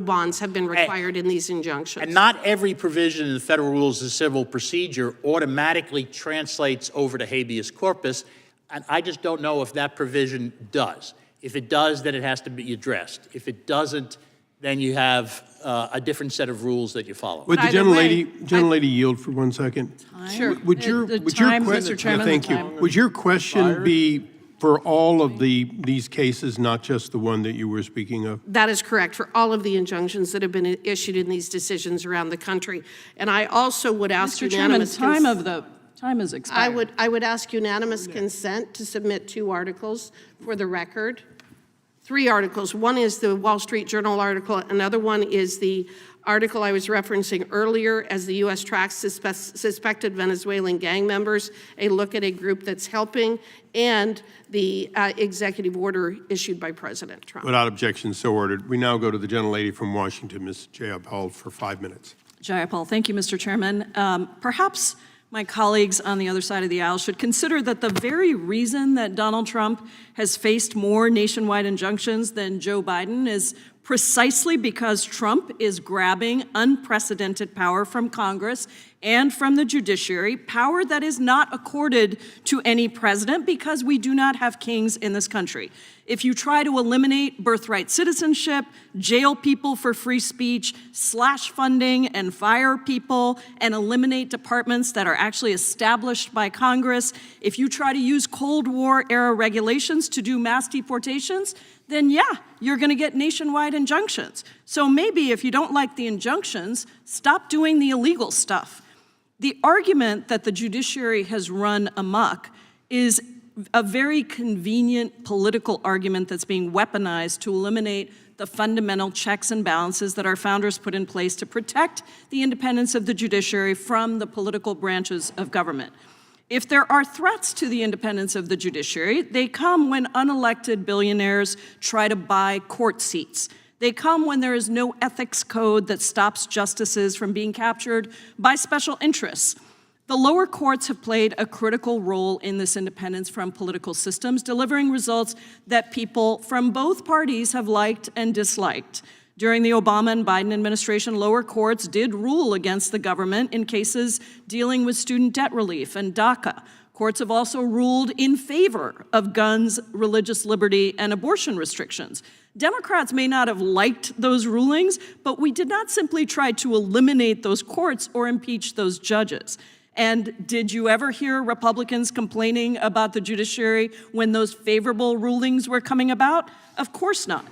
bonds have been required in these injunctions. And not every provision in the Federal Rules of Civil Procedure automatically translates over to habeas corpus, and I just don't know if that provision does. If it does, then it has to be addressed. If it doesn't, then you have a different set of rules that you follow. Would the gentlelady yield for 1 second? Sure. Would your question, thank you. Would your question be for all of these cases, not just the one that you were speaking of? That is correct, for all of the injunctions that have been issued in these decisions around the country. And I also would ask unanimous consent. Time has expired. I would ask unanimous consent to submit 2 articles for the record. 3 articles. One is the Wall Street Journal article. Another one is the article I was referencing earlier, as the U.S. tracks suspected Venezuelan gang members, a look at a group that's helping, and the executive order issued by President Trump. Without objection, so ordered. We now go to the gentlelady from Washington, Ms. Jayapal, for 5 minutes. Jayapal, thank you, Mr. Chairman. Perhaps my colleagues on the other side of the aisle should consider that the very reason that Donald Trump has faced more nationwide injunctions than Joe Biden is precisely because Trump is grabbing unprecedented power from Congress and from the judiciary, power that is not accorded to any president because we do not have kings in this country. If you try to eliminate birthright citizenship, jail people for free speech, slash funding and fire people, and eliminate departments that are actually established by Congress, if you try to use Cold War era regulations to do mass deportations, then yeah, you're gonna get nationwide injunctions. So maybe if you don't like the injunctions, stop doing the illegal stuff. The argument that the judiciary has run amok is a very convenient political argument that's being weaponized to eliminate the fundamental checks and balances that our founders put in place to protect the independence of the judiciary from the political branches of government. If there are threats to the independence of the judiciary, they come when unelected billionaires try to buy court seats. They come when there is no ethics code that stops justices from being captured by special interests. The lower courts have played a critical role in this independence from political systems, delivering results that people from both parties have liked and disliked. During the Obama and Biden administration, lower courts did rule against the government in cases dealing with student debt relief and DACA. Courts have also ruled in favor of guns, religious liberty, and abortion restrictions. Democrats may not have liked those rulings, but we did not simply try to eliminate those courts or impeach those judges. And did you ever hear Republicans complaining about the judiciary when those favorable rulings were coming about? Of course not.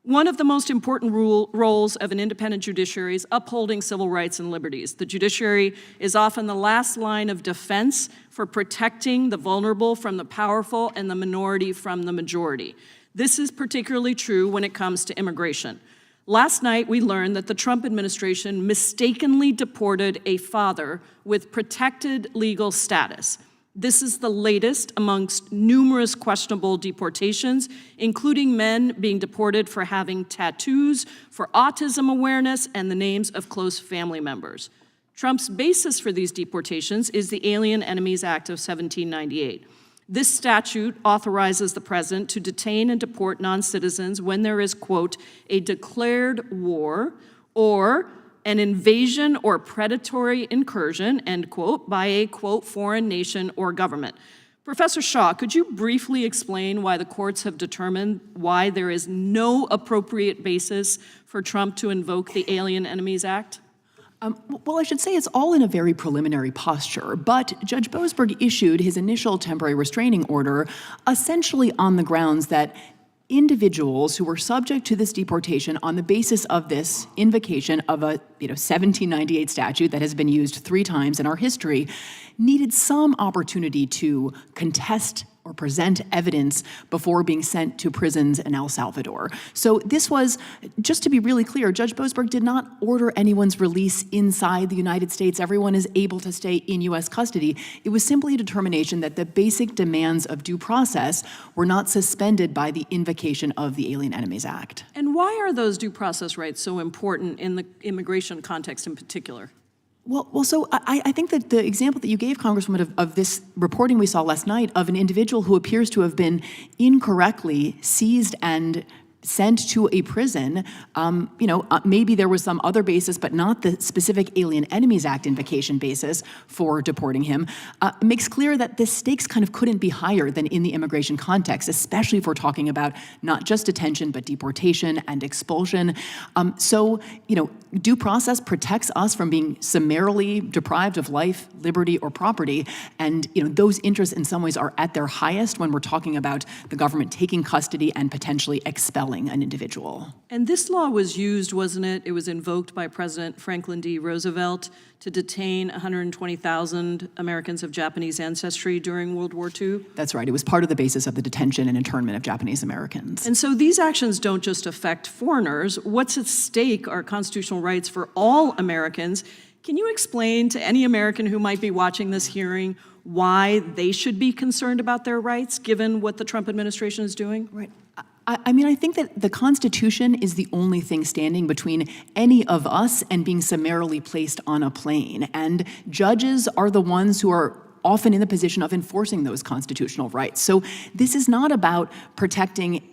One of the most important roles of an independent judiciary is upholding civil rights and liberties. The judiciary is often the last line of defense for protecting the vulnerable from the powerful and the minority from the majority. This is particularly true when it comes to immigration. Last night, we learned that the Trump administration mistakenly deported a father with protected legal status. This is the latest amongst numerous questionable deportations, including men being deported for having tattoos, for autism awareness, and the names of close family members. Trump's basis for these deportations is the Alien Enemies Act of 1798. This statute authorizes the president to detain and deport non-citizens when there is, quote, a declared war or an invasion or predatory incursion, end quote, by a, quote, foreign nation or government. Professor Shaw, could you briefly explain why the courts have determined why there is no appropriate basis for Trump to invoke the Alien Enemies Act? Well, I should say it's all in a very preliminary posture, but Judge Boasberg issued his initial temporary restraining order essentially on the grounds that individuals who were subject to this deportation on the basis of this invocation of a 1798 statute that has been used 3 times in our history needed some opportunity to contest or present evidence before being sent to prisons in El Salvador. So this was, just to be really clear, Judge Boasberg did not order anyone's release inside the United States. Everyone is able to stay in U.S. custody. It was simply a determination that the basic demands of due process were not suspended by the invocation of the Alien Enemies Act. And why are those due process rights so important in the immigration context in particular? Well, so I think that the example that you gave, Congresswoman, of this reporting we saw last night of an individual who appears to have been incorrectly seized and sent to a prison, maybe there was some other basis, but not the specific Alien Enemies Act invocation basis for deporting him, makes clear that the stakes kind of couldn't be higher than in the immigration context, especially if we're talking about not just detention, but deportation and expulsion. Due process protects us from being summarily deprived of life, liberty, or property, and those interests in some ways are at their highest when we're talking about the government taking custody and potentially expelling an individual. And this law was used, wasn't it? It was invoked by President Franklin D. Roosevelt to detain 120,000 Americans of Japanese ancestry during World War II? That's right. It was part of the basis of the detention and internment of Japanese Americans. And so these actions don't just affect foreigners. What's at stake are constitutional rights for all Americans. Can you explain to any American who might be watching this hearing why they should be concerned about their rights, given what the Trump administration is doing? Right. I think that the Constitution is the only thing standing between any of us and being summarily placed on a plane. And judges are the ones who are often in the position of enforcing those constitutional rights. So this is not about protecting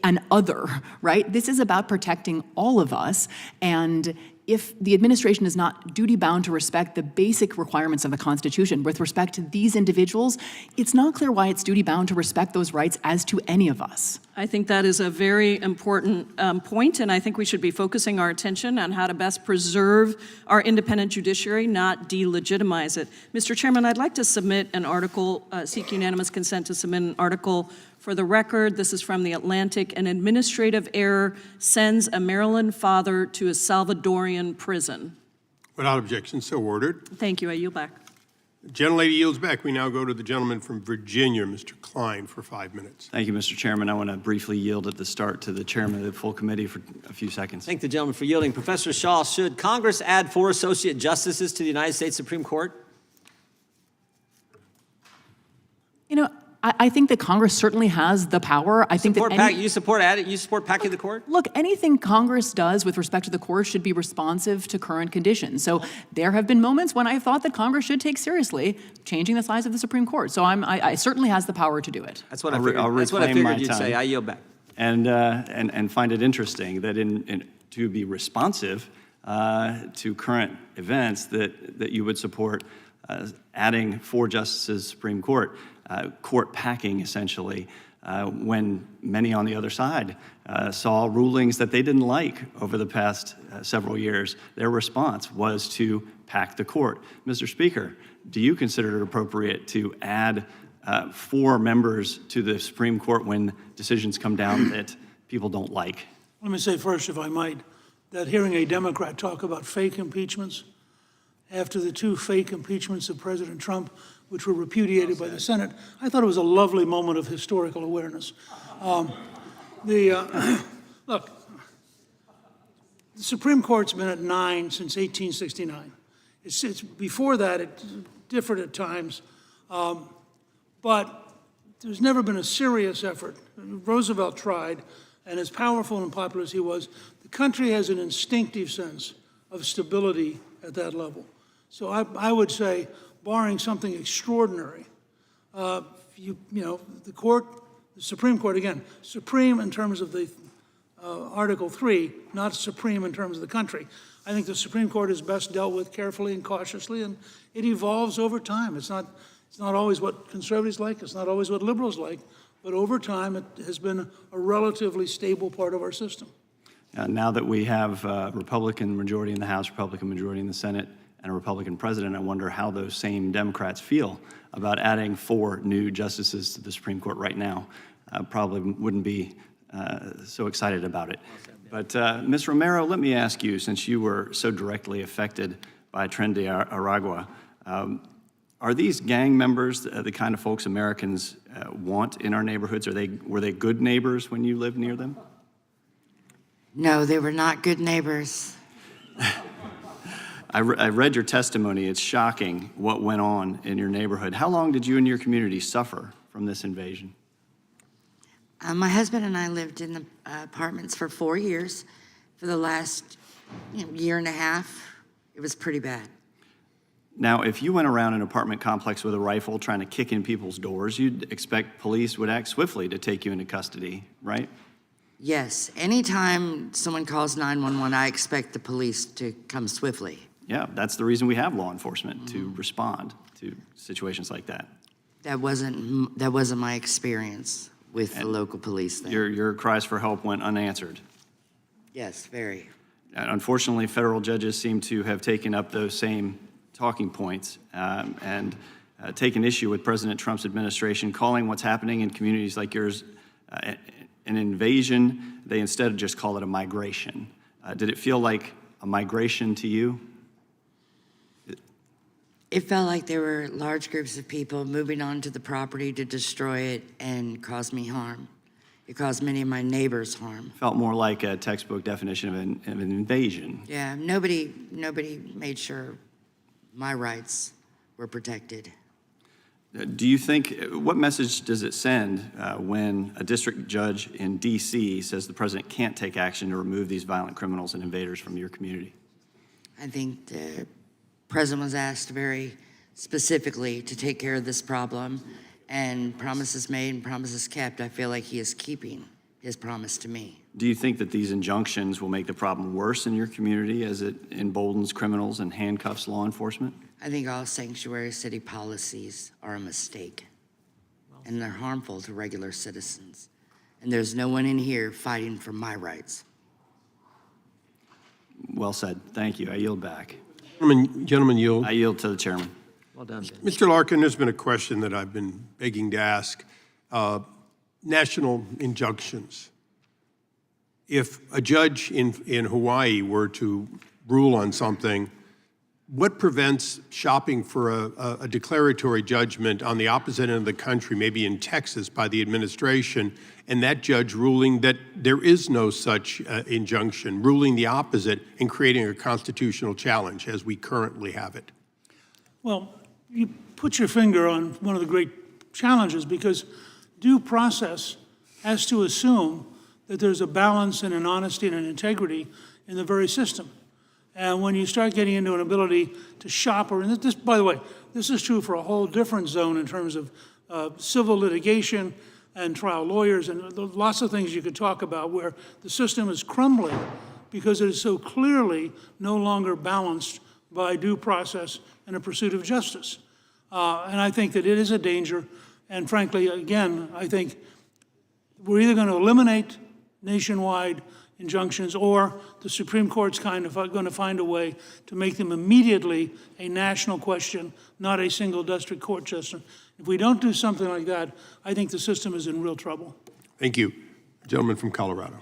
an other, right? This is about protecting all of us. And if the administration is not duty-bound to respect the basic requirements of the Constitution with respect to these individuals, it's not clear why it's duty-bound to respect those rights as to any of us. I think that is a very important point, and I think we should be focusing our attention on how to best preserve our independent judiciary, not delegitimize it. Mr. Chairman, I'd like to submit an article, seek unanimous consent to submit an article for the record. This is from The Atlantic. An administrative error sends a Maryland father to a Salvadorian prison. Without objection, so ordered. Thank you. I yield back. The gentlelady yields back. We now go to the gentleman from Virginia, Mr. Klein, for 5 minutes. Thank you, Mr. Chairman. I want to briefly yield at the start to the chairman of the full committee for a few seconds. Thank the gentleman for yielding. Professor Shaw, should Congress add 4 associate justices to the United States Supreme Court? I think that Congress certainly has the power. I think that you support packing the court? Look, anything Congress does with respect to the court should be responsive to current conditions. So there have been moments when I thought that Congress should take seriously changing the size of the Supreme Court. So I certainly has the power to do it. That's what I figured you'd say. I yield back. And find it interesting that to be responsive to current events that you would support adding 4 justices to the Supreme Court. Court packing, essentially, when many on the other side saw rulings that they didn't like over the past several years. Their response was to pack the court. Mr. Speaker, do you consider it appropriate to add 4 members to the Supreme Court when decisions come down that people don't like? Let me say first, if I might, that hearing a Democrat talk about fake impeachments after the 2 fake impeachments of President Trump, which were repudiated by the Senate, I thought it was a lovely moment of historical awareness. Look, the Supreme Court's been at 9 since 1869. It's before that, it differed at times, but there's never been a serious effort. Roosevelt tried, and as powerful and popular as he was, the country has an instinctive sense of stability at that level. So I would say, barring something extraordinary, the Supreme Court, again, supreme in terms of the Article 3, not supreme in terms of the country. I think the Supreme Court is best dealt with carefully and cautiously, and it evolves over time. It's not always what conservatives like, it's not always what liberals like, but over time it has been a relatively stable part of our system. Now that we have a Republican majority in the House, Republican majority in the Senate, and a Republican president, I wonder how those same Democrats feel about adding 4 new justices to the Supreme Court right now. Probably wouldn't be so excited about it. But Ms. Romero, let me ask you, since you were so directly affected by Tren de Aragua, are these gang members the kind of folks Americans want in our neighborhoods? Were they good neighbors when you lived near them? No, they were not good neighbors. I read your testimony. It's shocking what went on in your neighborhood. How long did you and your community suffer from this invasion? My husband and I lived in the apartments for 4 years. For the last year and a half, it was pretty bad. Now, if you went around an apartment complex with a rifle trying to kick in people's doors, you'd expect police would act swiftly to take you into custody, right? Yes, anytime someone calls 911, I expect the police to come swiftly. Yeah, that's the reason we have law enforcement, to respond to situations like that. That wasn't my experience with the local police there. Your cries for help went unanswered. Yes, very. Unfortunately, federal judges seem to have taken up those same talking points and taken issue with President Trump's administration, calling what's happening in communities like yours an invasion. They instead just call it a migration. Did it feel like a migration to you? It felt like there were large groups of people moving onto the property to destroy it and cause me harm. It caused many of my neighbors harm. Felt more like a textbook definition of an invasion. Yeah, nobody made sure my rights were protected. Do you think, what message does it send when a district judge in D.C. says the president can't take action to remove these violent criminals and invaders from your community? I think the president was asked very specifically to take care of this problem, and promises made and promises kept. I feel like he is keeping his promise to me. Do you think that these injunctions will make the problem worse in your community as it emboldens criminals and handcuffs law enforcement? I think all sanctuary city policies are a mistake, and they're harmful to regular citizens. And there's no one in here fighting for my rights. Well said. Thank you. I yield back. Gentlemen yield. I yield to the chairman. Well done, Ben. Mr. Larkin, there's been a question that I've been begging to ask. National injunctions. If a judge in Hawaii were to rule on something, what prevents shopping for a declaratory judgment on the opposite end of the country, maybe in Texas by the administration, and that judge ruling that there is no such injunction, ruling the opposite and creating a constitutional challenge as we currently have it? Well, you put your finger on one of the great challenges, because due process has to assume that there's a balance and an honesty and an integrity in the very system. And when you start getting into an ability to shop, or this, by the way, this is true for a whole different zone in terms of civil litigation and trial lawyers and lots of things you could talk about where the system is crumbling because it is so clearly no longer balanced by due process and a pursuit of justice. And I think that it is a danger. And frankly, again, I think we're either going to eliminate nationwide injunctions, or the Supreme Court's kind of going to find a way to make them immediately a national question, not a single district court system. If we don't do something like that, I think the system is in real trouble. Thank you. Gentleman from Colorado.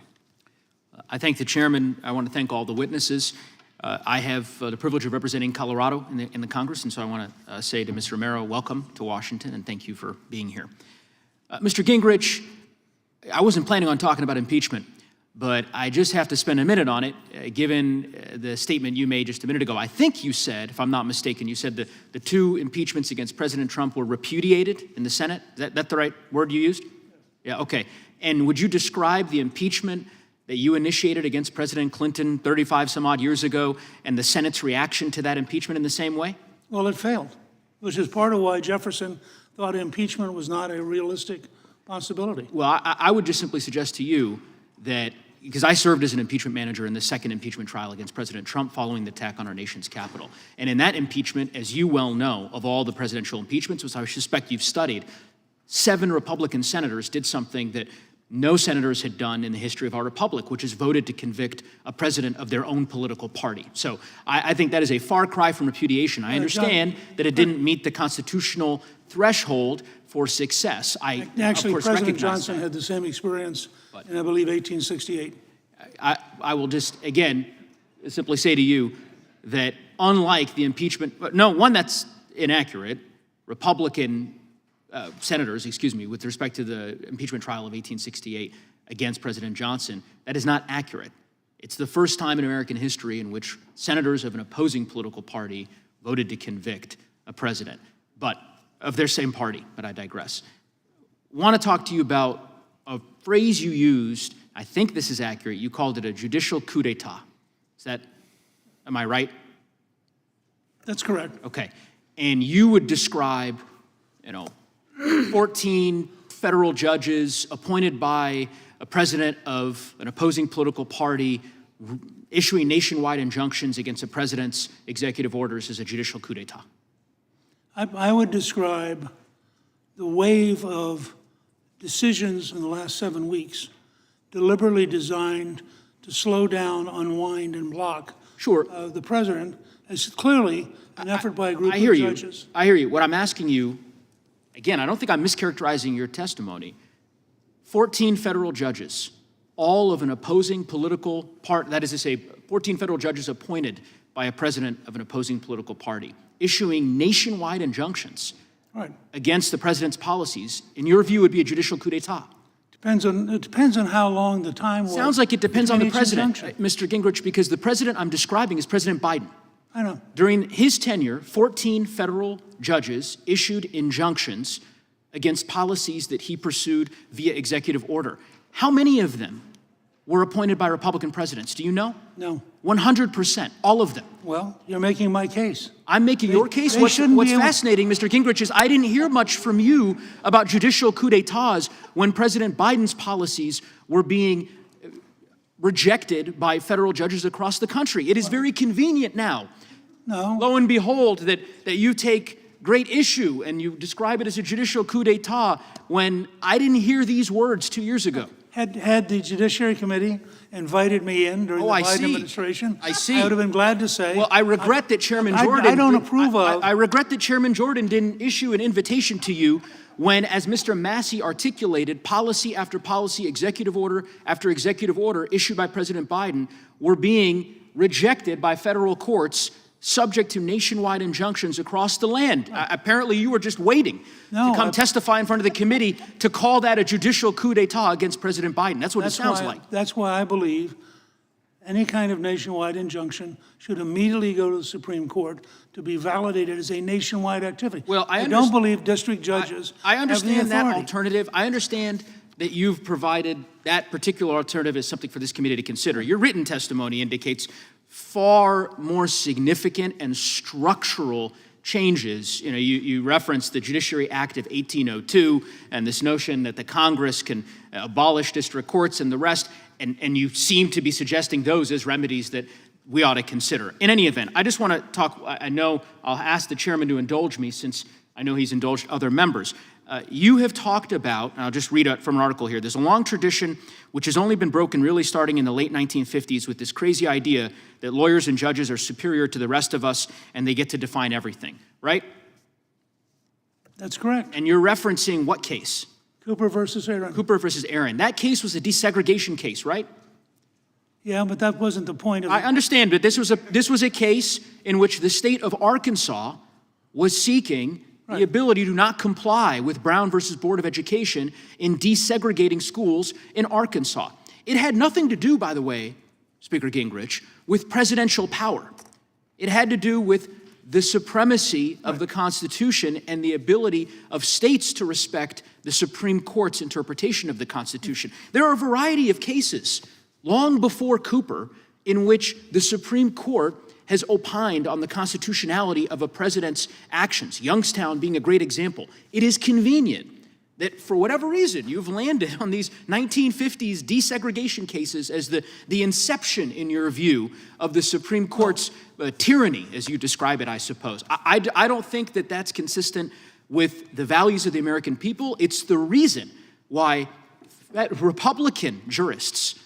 I thank the chairman. I want to thank all the witnesses. I have the privilege of representing Colorado in the Congress, and so I want to say to Mr. Romero, welcome to Washington, and thank you for being here. Mr. Gingrich, I wasn't planning on talking about impeachment, but I just have to spend a minute on it, given the statement you made just a minute ago. I think you said, if I'm not mistaken, you said that the 2 impeachments against President Trump were repudiated in the Senate. Is that the right word you used? Yeah, okay. And would you describe the impeachment that you initiated against President Clinton 35 some odd years ago and the Senate's reaction to that impeachment in the same way? Well, it failed, which is part of why Jefferson thought impeachment was not a realistic possibility. Well, I would just simply suggest to you that, because I served as an impeachment manager in the second impeachment trial against President Trump following the attack on our nation's capital. And in that impeachment, as you well know, of all the presidential impeachments, which I suspect you've studied, 7 Republican senators did something that no senators had done in the history of our republic, which is voted to convict a president of their own political party. So I think that is a far cry from repudiation. I understand that it didn't meet the constitutional threshold for success. I, Actually, of course, President recognize Johnson that. had the same experience in, I believe, 1868. I will just, again, simply say to you that unlike the impeachment, no, one that's inaccurate, Republican senators, with respect to the impeachment trial of 1868 against President Johnson, that is not accurate. It's the first time in American history in which senators of an opposing political party voted to convict a president, but of their same party, but I digress. Want to talk to you about a phrase you used. I think this is accurate. You called it a judicial coup d'etat. Is that, am I right? That's correct. Okay. And you would describe, 14 federal judges appointed by a president of an opposing political party issuing nationwide injunctions against a president's executive orders as a judicial coup d'etat. I would describe the wave of decisions in the last 7 weeks deliberately designed to slow down, unwind, and block the president as clearly an effort by a group of judges. I hear you. What I'm asking you, again, I don't think I'm mischaracterizing your testimony. 14 federal judges, all of an opposing political party, that is to say, 14 federal judges appointed by a president of an opposing political party, issuing nationwide injunctions against the president's policies, in your view, would be a judicial coup d'etat. It depends on how long the time was. Sounds like it depends on the president, injunction. Mr. Gingrich, because the president I'm describing is President Biden. I know. During his tenure, 14 federal judges issued injunctions against policies that he pursued via executive order. How many of them were appointed by Republican presidents? Do you know? No. 100%, all of them. Well, you're making my case. I'm making your case. they What's shouldn't be able- fascinating, Mr. Gingrich, is I didn't hear much from you about judicial coup d'etats when President Biden's policies were being rejected by federal judges across the country. It is very convenient now, lo and behold, that you take great issue and you describe it as a judicial coup d'etat when I didn't hear these words 2 years ago. Had the Judiciary Committee invited me in during the Biden administration, I see. I would have been glad to say. Well, I regret that Chairman Jordan. I don't approve of. I regret that Chairman Jordan didn't issue an invitation to you when, as Mr. Massey articulated, policy after policy, executive order after executive order issued by President Biden were being rejected by federal courts, subject to nationwide injunctions across the land. Apparently, you were just waiting to come testify in front of the committee to call that a judicial coup d'etat against President Biden. That's what it sounds like. That's why I believe any kind of nationwide injunction should immediately go to the Supreme Court to be validated as a nationwide activity. Well, I don't believe district judges I understand have the that authority. alternative. I understand that you've provided that particular alternative as something for this committee to consider. Your written testimony indicates far more significant and structural changes. You referenced the Judiciary Act of 1802 and this notion that the Congress can abolish district courts and the rest, and you seem to be suggesting those as remedies that we ought to consider. In any event, I just want to talk, I know I'll ask the chairman to indulge me since I know he's indulged other members. You have talked about, and I'll just read from an article here, there's a long tradition which has only been broken really starting in the late 1950s with this crazy idea that lawyers and judges are superior to the rest of us and they get to define everything, right? That's correct. And you're referencing what case? Cooper versus Aaron. Cooper versus Aaron. That case was a desegregation case, right? Yeah, but that wasn't the point of it. I understand, but this was a case in which the state of Arkansas was seeking the ability to not comply with Brown versus Board of Education in desegregating schools in Arkansas. It had nothing to do, by the way, Speaker Gingrich, with presidential power. It had to do with the supremacy of the Constitution and the ability of states to respect the Supreme Court's interpretation of the Constitution. There are a variety of cases, long before Cooper, in which the Supreme Court has opined on the constitutionality of a president's actions, Youngstown being a great example. It is convenient that for whatever reason you've landed on these 1950s desegregation cases as the inception, in your view, of the Supreme Court's tyranny, as you describe it, I suppose. I don't think that that's consistent with the values of the American people. It's the reason why Republican jurists,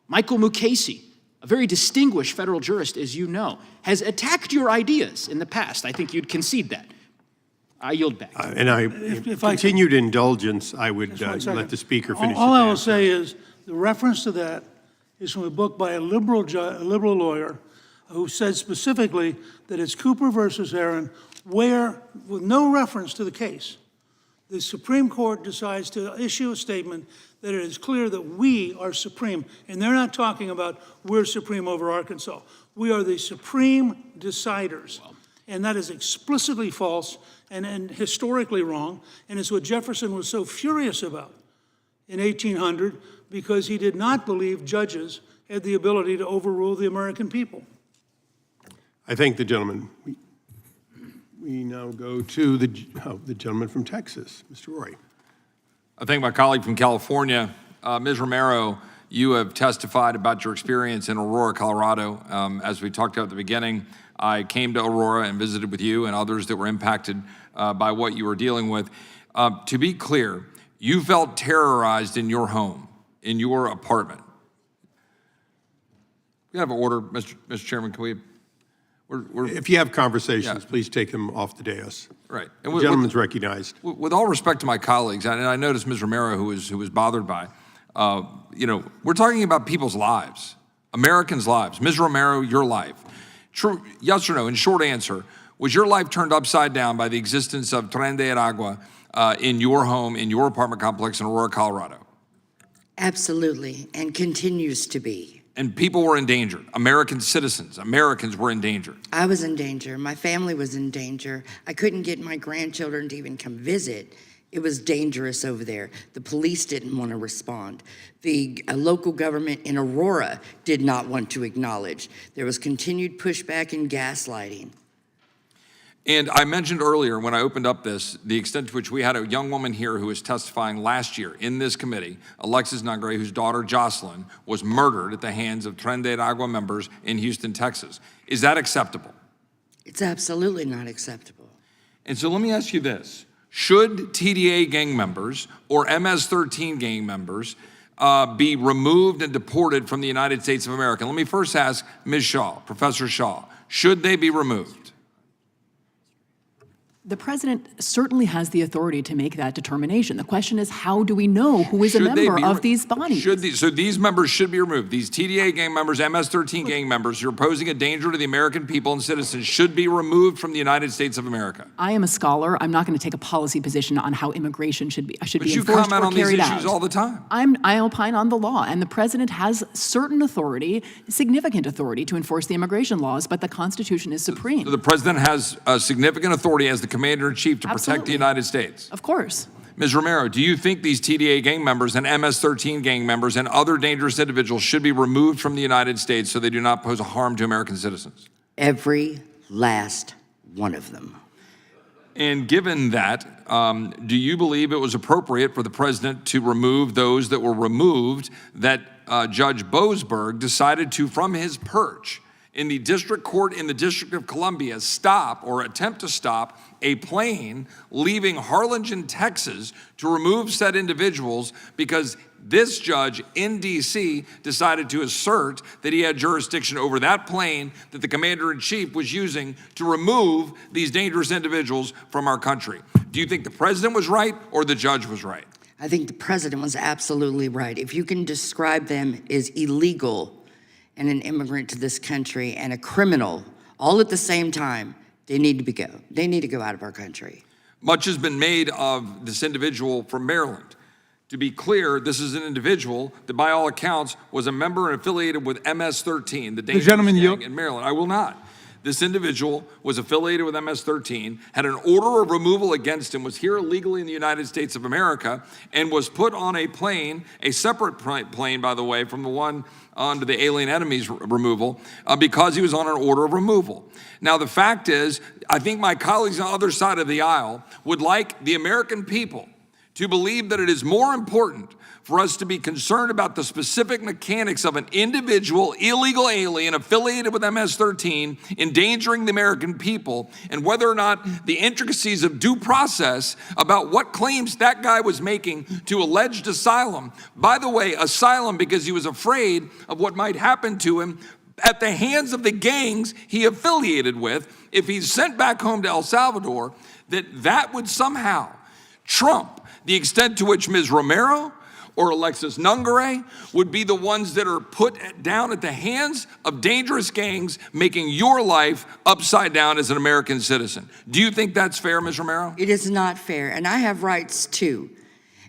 Michael Mukasey, a very distinguished federal jurist, as you know, has attacked your ideas in the past. I think you'd concede that. I yield back. And If I continued indulgence, I would Just 1 second. let the speaker finish. All his I will answer. say is, the reference to that is from a book by a liberal lawyer who said specifically that it's Cooper versus Aaron, where, with no reference to the case, the Supreme Court decides to issue a statement that it is clear that we are supreme. And they're not talking about we're supreme over Arkansas. We are the supreme deciders. And that is explicitly false and historically wrong. And it's what Jefferson was so furious about in 1800, because he did not believe judges had the ability to overrule the American people. I thank the gentleman. We now go to the gentleman from Texas, Mr. Roy. I thank my colleague from California. Ms. Romero, you have testified about your experience in Aurora, Colorado. As we talked about at the beginning, I came to Aurora and visited with you and others that were impacted by what you were dealing with. To be clear, you felt terrorized in your home, in your apartment. We have an order, Mr. Chairman. Can we? If you have conversations, please take them off the dais. Right. The gentleman's recognized. With all respect to my colleagues, and I noticed Ms. Romero, who was bothered by, we're talking about people's lives, Americans' lives. Ms. Romero, your life. True, yes or no? In short answer, was your life turned upside down by the existence of Tren de Aragua in your home, in your apartment complex in Aurora, Colorado? Absolutely, and continues to be. And people were in danger. American citizens, Americans were in danger. I was in danger. My family was in danger. I couldn't get my grandchildren to even come visit. It was dangerous over there. The police didn't want to respond. The local government in Aurora did not want to acknowledge. There was continued pushback and gaslighting. And I mentioned earlier when I opened up this, the extent to which we had a young woman here who was testifying last year in this committee, Alexis Nangre, whose daughter Jocelyn was murdered at the hands of Tren de Aragua members in Houston, Texas. Is that acceptable? It's absolutely not acceptable. And so let me ask you this. Should TDA gang members or MS-13 gang members be removed and deported from the United States of America? Let me first ask Ms. Shaw, Professor Shaw, should they be removed? The president certainly has the authority to make that determination. The question is, how do we know who is a member of these bodies? So these members should be removed. These TDA gang members, MS-13 gang members who are posing a danger to the American people and citizens should be removed from the United States of America. I am a scholar. I'm not going to take a policy position on how immigration should be enforced or carried out. But you comment on these issues all the time. I opine on the law, and the president has certain authority, significant authority, to enforce the immigration laws, but the Constitution is supreme. So the president has significant authority as the commander-in-chief to protect the United States. Of course. Ms. Romero, do you think these TDA gang members and MS-13 gang members and other dangerous individuals should be removed from the United States so they do not pose a harm to American citizens? Every last one of them. And given that, do you believe it was appropriate for the president to remove those that were removed that Judge Boasberg decided to, from his perch in the district court in the District of Columbia, stop or attempt to stop a plane leaving Harlingen, Texas, to remove said individuals because this judge in D.C. decided to assert that he had jurisdiction over that plane that the commander-in-chief was using to remove these dangerous individuals from our country? Do you think the president was right or the judge was right? I think the president was absolutely right. If you can describe them as illegal, and an immigrant to this country and a criminal all at the same time, they need to go out of our country. Much has been made of this individual from Maryland. To be clear, this is an individual that by all accounts was a member and affiliated with MS-13, the dangerous gang in Maryland. I will not. This individual was affiliated with MS-13, had an order of removal against him, was here illegally in the United States of America, and was put on a plane, a separate plane, by the way, from the one under the alien enemies removal, because he was on an order of removal. Now, the fact is, I think my colleagues on the other side of the aisle would like the American people to believe that it is more important for us to be concerned about the specific mechanics of an individual illegal alien affiliated with MS-13 endangering the American people, and whether or not the intricacies of due process about what claims that guy was making to alleged asylum. By the way, asylum because he was afraid of what might happen to him at the hands of the gangs he affiliated with if he's sent back home to El Salvador, that would somehow trump the extent to which Ms. Romero or Alexis Nungare would be the ones that are put down at the hands of dangerous gangs, making your life upside down as an American citizen. Do you think that's fair, Ms. Romero? It is not fair, and I have rights too.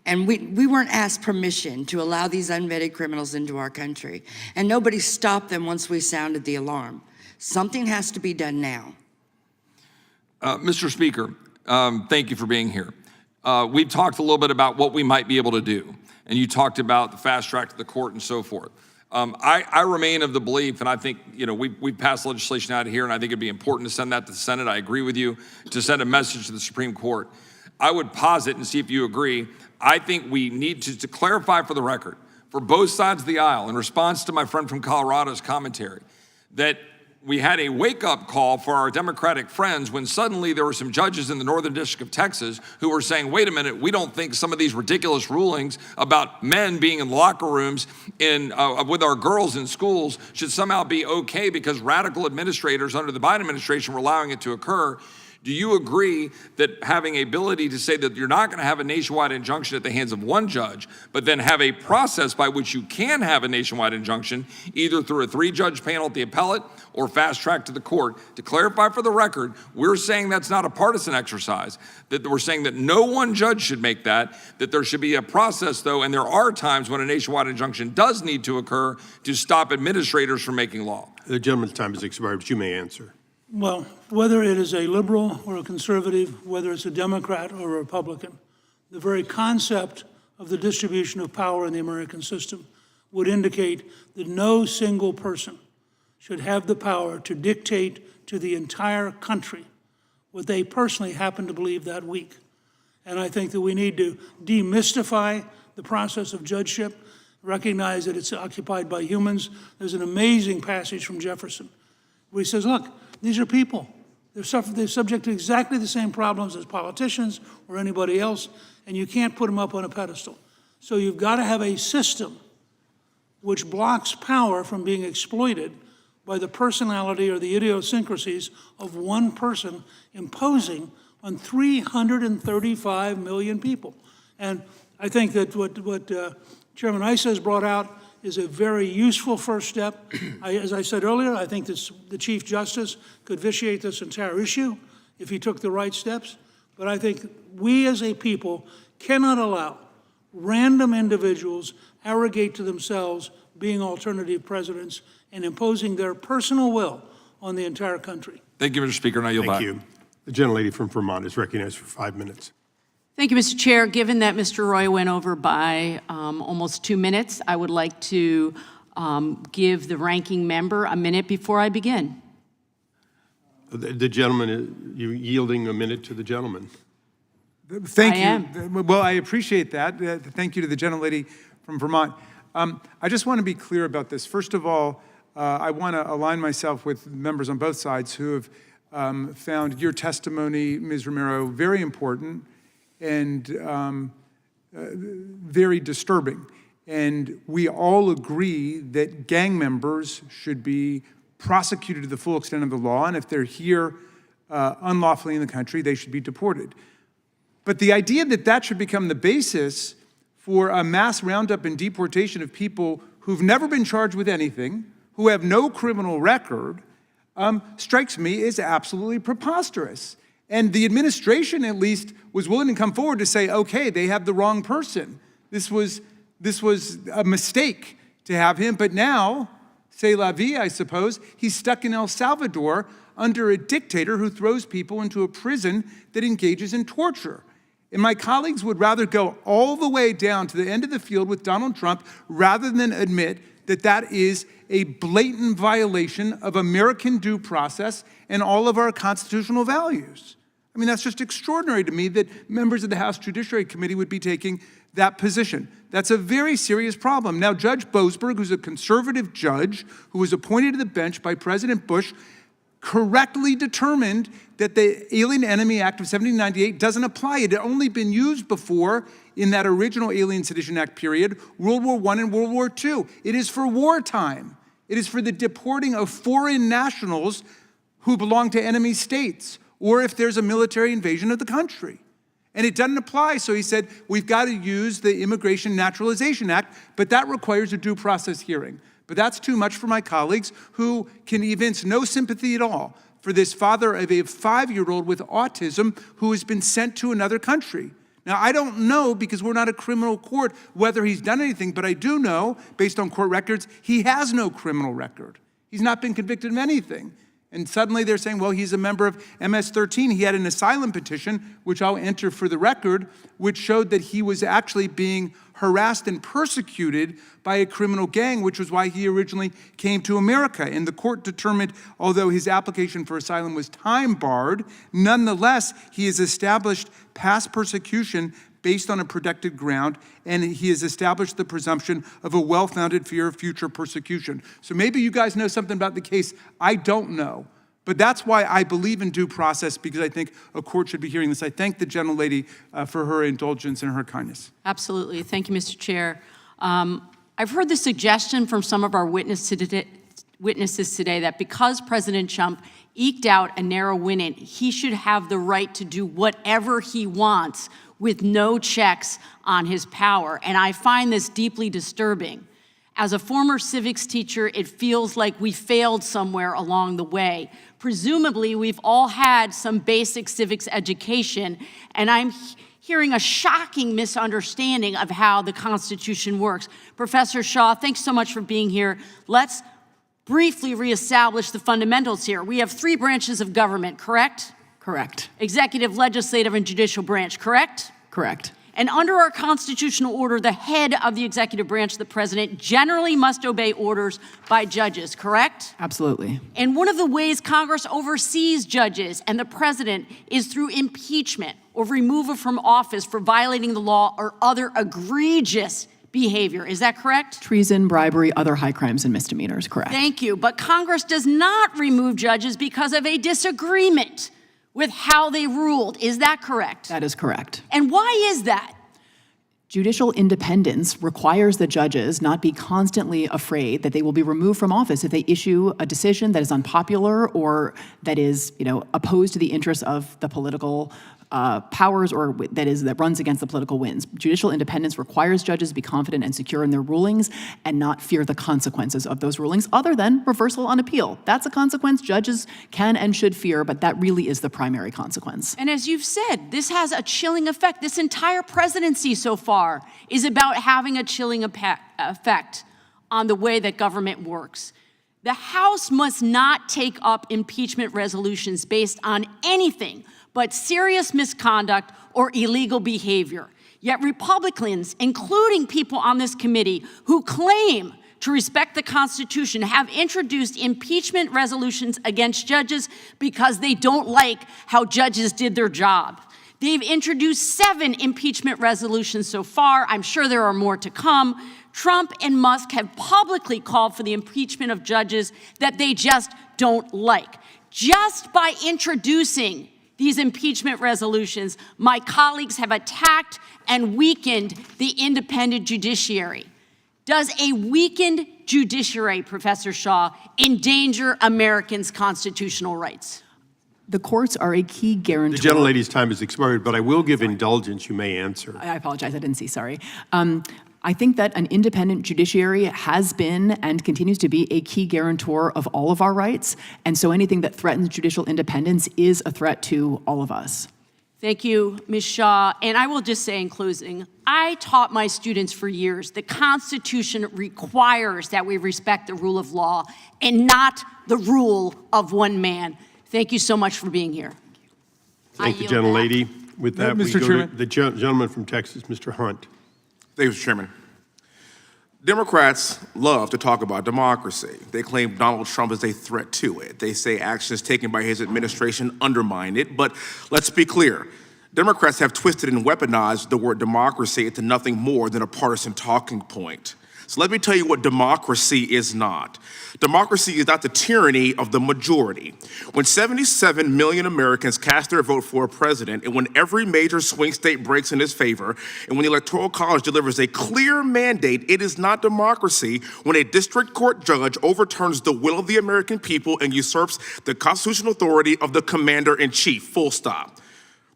And we weren't asked permission to allow these unvetted criminals into our country, and nobody stopped them once we sounded the alarm. Something has to be done now. Mr. Speaker, thank you for being here. We've talked a little bit about what we might be able to do, and you talked about the fast track to the court and so forth. I remain of the belief, and I think, we've passed legislation out of here, and I think it'd be important to send that to the Senate. I agree with you, to send a message to the Supreme Court. I would posit and see if you agree. I think we need to clarify for the record, for both sides of the aisle, in response to my friend from Colorado's commentary, that we had a wake-up call for our Democratic friends when suddenly there were some judges in the Northern District of Texas who were saying, wait a minute, we don't think some of these ridiculous rulings about men being in locker rooms with our girls in schools should somehow be okay because radical administrators under the Biden administration were allowing it to occur. Do you agree that having a ability to say that you're not going to have a nationwide injunction at the hands of one judge, but then have a process by which you can have a nationwide injunction, either through a 3-judge panel at the appellate or fast track to the court? To clarify for the record, we're saying that's not a partisan exercise, that we're saying that no one judge should make that there should be a process, though, and there are times when a nationwide injunction does need to occur to stop administrators from making law. The gentleman's time has expired, but you may answer. Well, whether it is a liberal or a conservative, whether it's a Democrat or a Republican, the very concept of the distribution of power in the American system would indicate that no single person should have the power to dictate to the entire country what they personally happen to believe that week. And I think that we need to demystify the process of judgeship, recognize that it's occupied by humans. There's an amazing passage from Jefferson where he says, look, these are people. They're subject to exactly the same problems as politicians or anybody else, and you can't put them up on a pedestal. So you've got to have a system which blocks power from being exploited by the personality or the idiosyncrasies of one person imposing on 335 million people. And I think that what Chairman Issa has brought out is a very useful first step. As I said earlier, I think the Chief Justice could vitiate this entire issue if he took the right steps. But I think we as a people cannot allow random individuals arrogate to themselves being alternative presidents and imposing their personal will on the entire country. Thank you, Mr. Speaker. Now you'll back. Thank you. The gentlelady from Vermont is recognized for 5 minutes. Thank you, Mr. Chair. Given that Mr. Roy went over by almost 2 minutes, I would like to give the ranking member a minute before I begin. The gentleman, you yielding a minute to the gentleman. Thank you. Well, I appreciate that. Thank you to the gentlelady from Vermont. I just want to be clear about this. First of all, I want to align myself with members on both sides who have found your testimony, Ms. Romero, very important and very disturbing. And we all agree that gang members should be prosecuted to the full extent of the law, and if they're here unlawfully in the country, they should be deported. But the idea that that should become the basis for a mass roundup and deportation of people who've never been charged with anything, who have no criminal record strikes me as absolutely preposterous. And the administration, at least, was willing to come forward to say, okay, they have the wrong person. This was a mistake to have him, but now, c'est la vie, I suppose, he's stuck in El Salvador under a dictator who throws people into a prison that engages in torture. And my colleagues would rather go all the way down to the end of the field with Donald Trump rather than admit that that is a blatant violation of American due process and all of our constitutional values. I mean, that's just extraordinary to me that members of the House Judiciary Committee would be taking that position. That's a very serious problem. Now, Judge Boasberg, who's a conservative judge who was appointed to the bench by President Bush, correctly determined that the Alien Enemy Act of 1798 doesn't apply. It had only been used before in that original Alien Sedition Act period, World War I and World War II. It is for wartime. It is for the deporting of foreign nationals who belong to enemy states, or if there's a military invasion of the country. And it doesn't apply, so he said, we've got to use the Immigration Naturalization Act, but that requires a due process hearing. But that's too much for my colleagues who can evince no sympathy at all for this father of a 5-year-old with autism who has been sent to another country. Now, I don't know, because we're not a criminal court, whether he's done anything, but I do know, based on court records, he has no criminal record. He's not been convicted of anything. And suddenly they're saying, well, he's a member of MS-13. He had an asylum petition, which I'll enter for the record, which showed that he was actually being harassed and persecuted by a criminal gang, which was why he originally came to America. And the court determined, although his application for asylum was time-barred, nonetheless, he has established past persecution based on a protected ground, and he has established the presumption of a well-founded fear of future persecution. So maybe you guys know something about the case I don't know, but that's why I believe in due process, because I think a court should be hearing this. I thank the gentlelady for her indulgence and her kindness. Absolutely. Thank you, Mr. Chair. I've heard the suggestion from some of our witnesses today that because President Trump eked out a narrow win-in, he should have the right to do whatever he wants with no checks on his power. And I find this deeply disturbing. As a former civics teacher, it feels like we failed somewhere along the way. Presumably, we've all had some basic civics education, and I'm hearing a shocking misunderstanding of how the Constitution works. Professor Shaw, thanks so much for being here. Let's briefly reestablish the fundamentals here. We have 3 branches of government, correct? Correct. Executive, legislative, and judicial branch, correct? Correct. And under our constitutional order, the head of the executive branch, the president, generally must obey orders by judges, correct? Absolutely. And one of the ways Congress oversees judges and the president is through impeachment or removal from office for violating the law or other egregious behavior. Is that correct? Treason, bribery, other high crimes and misdemeanors, correct. Thank you. But Congress does not remove judges because of a disagreement with how they ruled. Is that correct? That is correct. And why is that? Judicial independence requires the judges not be constantly afraid that they will be removed from office if they issue a decision that is unpopular or that is, opposed to the interests of the political powers, or that runs against the political winds. Judicial independence requires judges to be confident and secure in their rulings and not fear the consequences of those rulings other than reversal on appeal. That's a consequence judges can and should fear, but that really is the primary consequence. And as you've said, this has a chilling effect. This entire presidency so far is about having a chilling effect on the way that government works. The House must not take up impeachment resolutions based on anything but serious misconduct or illegal behavior. Yet Republicans, including people on this committee who claim to respect the Constitution, have introduced impeachment resolutions against judges because they don't like how judges did their job. They've introduced 7 impeachment resolutions so far. I'm sure there are more to come. Trump and Musk have publicly called for the impeachment of judges that they just don't like. Just by introducing these impeachment resolutions, my colleagues have attacked and weakened the independent judiciary. Does a weakened judiciary, Professor Shaw, endanger Americans' constitutional rights? The courts are a key guarantor. The gentlelady's time has expired, but I will give indulgence. You may answer. I apologize, I didn't see, sorry. I think that an independent judiciary has been and continues to be a key guarantor of all of our rights, and so anything that threatens judicial independence is a threat to all of us. Thank you, Ms. Shaw. And I will just say in closing, I taught my students for years the Constitution requires that we respect the rule of law and not the rule of one man. Thank you so much for being here. Thank you, gentlelady. With that, we Mr. go to Chairman. the gentleman from Texas, Mr. Hunt. Thank you, Mr. Chairman. Democrats love to talk about democracy. They claim Donald Trump is a threat to it. They say actions taken by his administration undermine it. But let's be clear. Democrats have twisted and weaponized the word democracy into nothing more than a partisan talking point. So let me tell you what democracy is not. Democracy is not the tyranny of the majority. When 77 million Americans cast their vote for a president, and when every major swing state breaks in his favor, and when the Electoral College delivers a clear mandate, it is not democracy when a district court judge overturns the will of the American people and usurps the constitutional authority of the commander-in-chief, full stop.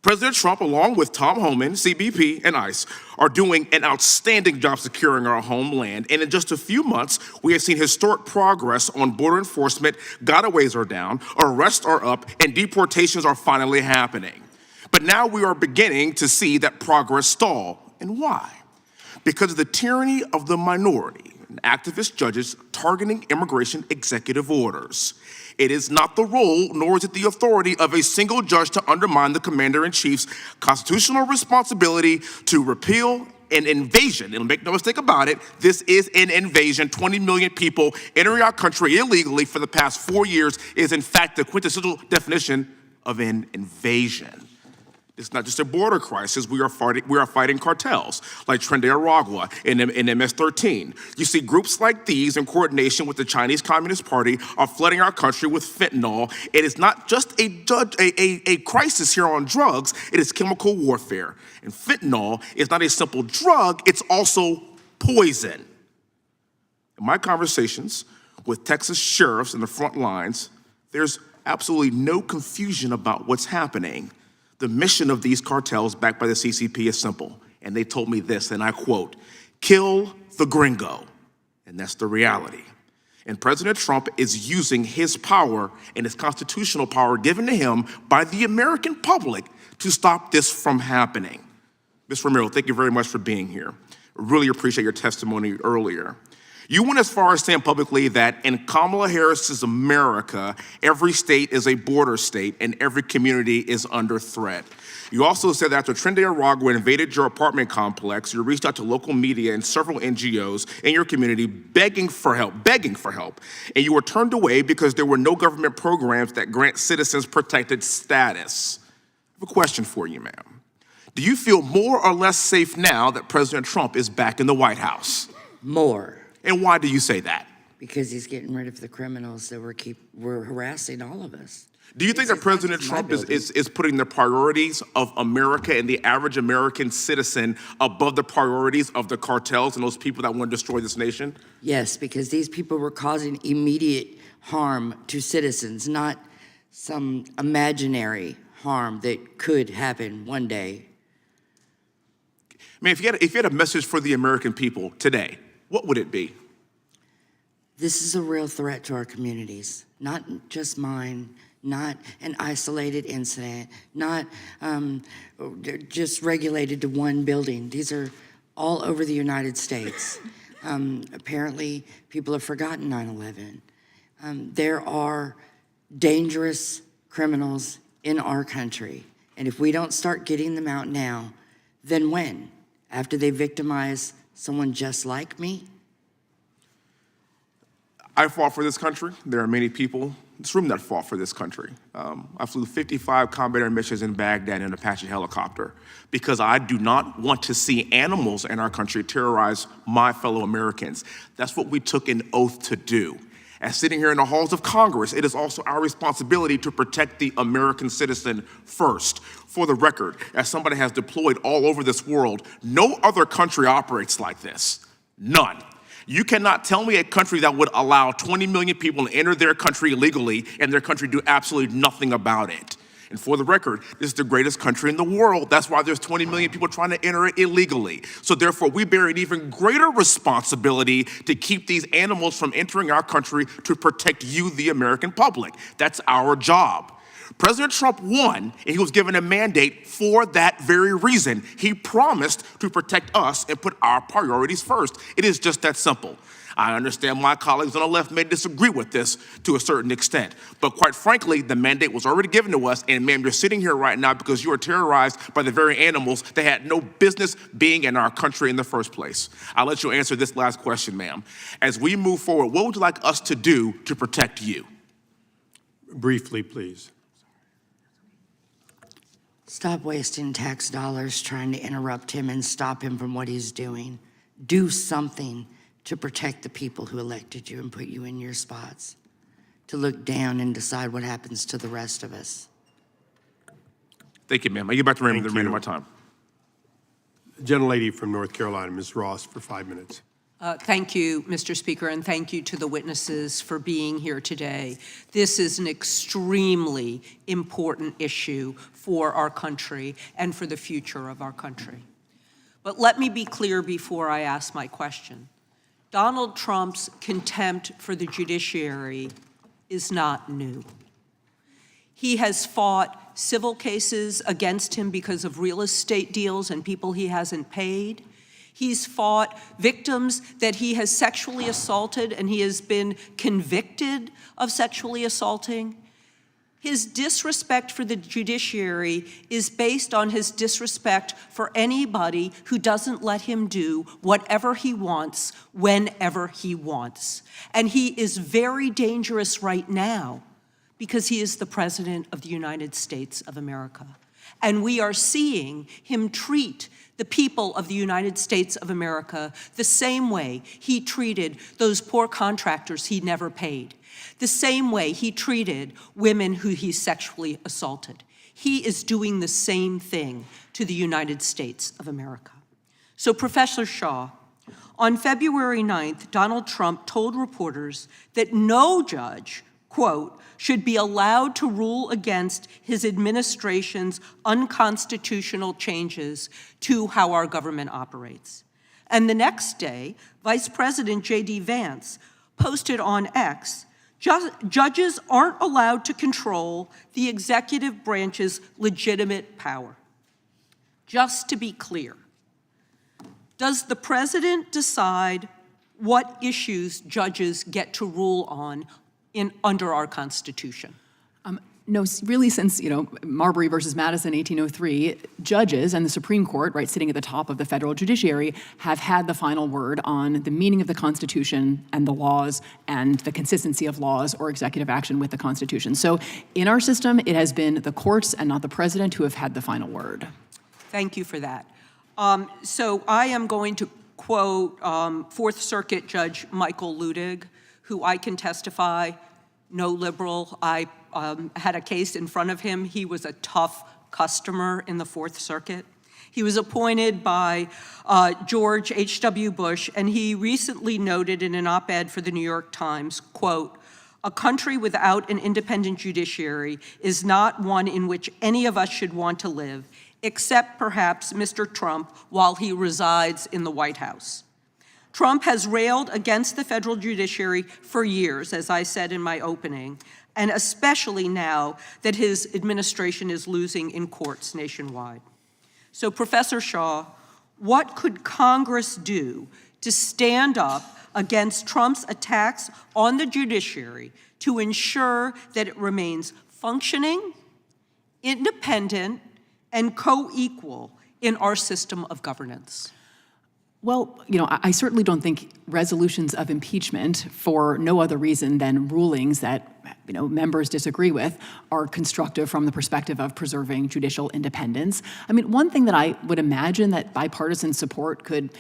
President Trump, along with Tom Homan, CBP, and ICE, are doing an outstanding job securing our homeland. And in just a few months, we have seen historic progress on border enforcement, gotaways are down, arrests are up, and deportations are finally happening. But now we are beginning to see that progress stall. And why? Because of the tyranny of the minority and activist judges targeting immigration executive orders. It is not the role, nor is it the authority of a single judge to undermine the commander-in-chief's constitutional responsibility to repeal an invasion. And make no mistake about it, this is an invasion. 20 million people entering our country illegally for the past 4 years is in fact the quintessential definition of an invasion. It's not just a border crisis. We are fighting cartels like Tren de Aragua and MS-13. You see, groups like these, in coordination with the Chinese Communist Party, are flooding our country with fentanyl. It is not just a crisis here on drugs. It is chemical warfare. And fentanyl is not a simple drug. It's also poison. In my conversations with Texas sheriffs in the front lines, there's absolutely no confusion about what's happening. The mission of these cartels backed by the CCP is simple. And they told me this, and I quote, kill the gringo. And that's the reality. And President Trump is using his power and his constitutional power given to him by the American public to stop this from happening. Ms. Romero, thank you very much for being here. Really appreciate your testimony earlier. You went as far as saying publicly that in Kamala Harris's America, every state is a border state and every community is under threat. You also said that after Tren de Aragua invaded your apartment complex, you reached out to local media and several NGOs in your community begging for help, and you were turned away because there were no government programs that grant citizens protected status. I have a question for you, ma'am. Do you feel more or less safe now that President Trump is back in the White House? More. And why do you say that? Because he's getting rid of the criminals that were harassing all of us. Do you think that President Trump is putting the priorities of America and the average American citizen above the priorities of the cartels and those people that want to destroy this nation? Yes, because these people were causing immediate harm to citizens, not some imaginary harm that could happen one day. I mean, if you had a message for the American people today, what would it be? This is a real threat to our communities, not just mine, not an isolated incident, not just regulated to one building. These are all over the United States. Apparently, people have forgotten 9/11. There are dangerous criminals in our country, and if we don't start getting them out now, then when? After they victimize someone just like me? I fought for this country. There are many people in this room that fought for this country. I flew 55 combat air missions in Baghdad in an Apache helicopter because I do not want to see animals in our country terrorize my fellow Americans. That's what we took an oath to do. As sitting here in the halls of Congress, it is also our responsibility to protect the American citizen first. For the record, as somebody has deployed all over this world, no other country operates like this. None. You cannot tell me a country that would allow 20 million people to enter their country illegally and their country do absolutely nothing about it. And for the record, this is the greatest country in the world. That's why there's 20 million people trying to enter it illegally. So therefore, we bear an even greater responsibility to keep these animals from entering our country to protect you, the American public. That's our job. President Trump won, and he was given a mandate for that very reason. He promised to protect us and put our priorities first. It is just that simple. I understand my colleagues on the left may disagree with this to a certain extent, but quite frankly, the mandate was already given to us, and ma'am, you're sitting here right now because you are terrorized by the very animals that had no business being in our country in the first place. I'll let you answer this last question, ma'am. As we move forward, what would you like us to do to protect you? Briefly, please. Stop wasting tax dollars trying to interrupt him and stop him from what he's doing. Do something to protect the people who elected you and put you in your spots. To look down and decide what happens to the rest of us. Thank you, ma'am. I get back to the remainder of my time. Gentlelady from North Carolina, Ms. Ross, for 5 minutes. Thank you, Mr. Speaker, and thank you to the witnesses for being here today. This is an extremely important issue for our country and for the future of our country. But let me be clear before I ask my question. Donald Trump's contempt for the judiciary is not new. He has fought civil cases against him because of real estate deals and people he hasn't paid. He's fought victims that he has sexually assaulted and he has been convicted of sexually assaulting. His disrespect for the judiciary is based on his disrespect for anybody who doesn't let him do whatever he wants, whenever he wants. And he is very dangerous right now because he is the President of the United States of America. And we are seeing him treat the people of the United States of America the same way he treated those poor contractors he never paid, the same way he treated women who he sexually assaulted. He is doing the same thing to the United States of America. So, Professor Shaw, on February 9th, Donald Trump told reporters that no judge, quote, should be allowed to rule against his administration's unconstitutional changes to how our government operates. And the next day, Vice President J.D. Vance posted on X, judges aren't allowed to control the executive branch's legitimate power. Just to be clear, does the president decide what issues judges get to rule on under our Constitution? No, really since, Marbury versus Madison, 1803, judges and the Supreme Court, right, sitting at the top of the federal judiciary, have had the final word on the meaning of the Constitution and the laws and the consistency of laws or executive action with the Constitution. So in our system, it has been the courts and not the president who have had the final word. Thank you for that. So I am going to quote Fourth Circuit Judge Michael Ludig, who I can testify, no liberal. I had a case in front of him. He was a tough customer in the Fourth Circuit. He was appointed by George H.W. Bush, and he recently noted in an op-ed for the New York Times, quote, "A country without an independent judiciary is not one in which any of us should want to live, except perhaps Mr. Trump while he resides in the White House." Trump has railed against the federal judiciary for years, as I said in my opening, and especially now that his administration is losing in courts nationwide. So, Professor Shaw, what could Congress do to stand up against Trump's attacks on the judiciary to ensure that it remains functioning, independent, and co-equal in our system of governance? Well, I certainly don't think resolutions of impeachment for no other reason than rulings that, members disagree with are constructive from the perspective of preserving judicial independence. I mean, one thing that I would imagine that bipartisan support could,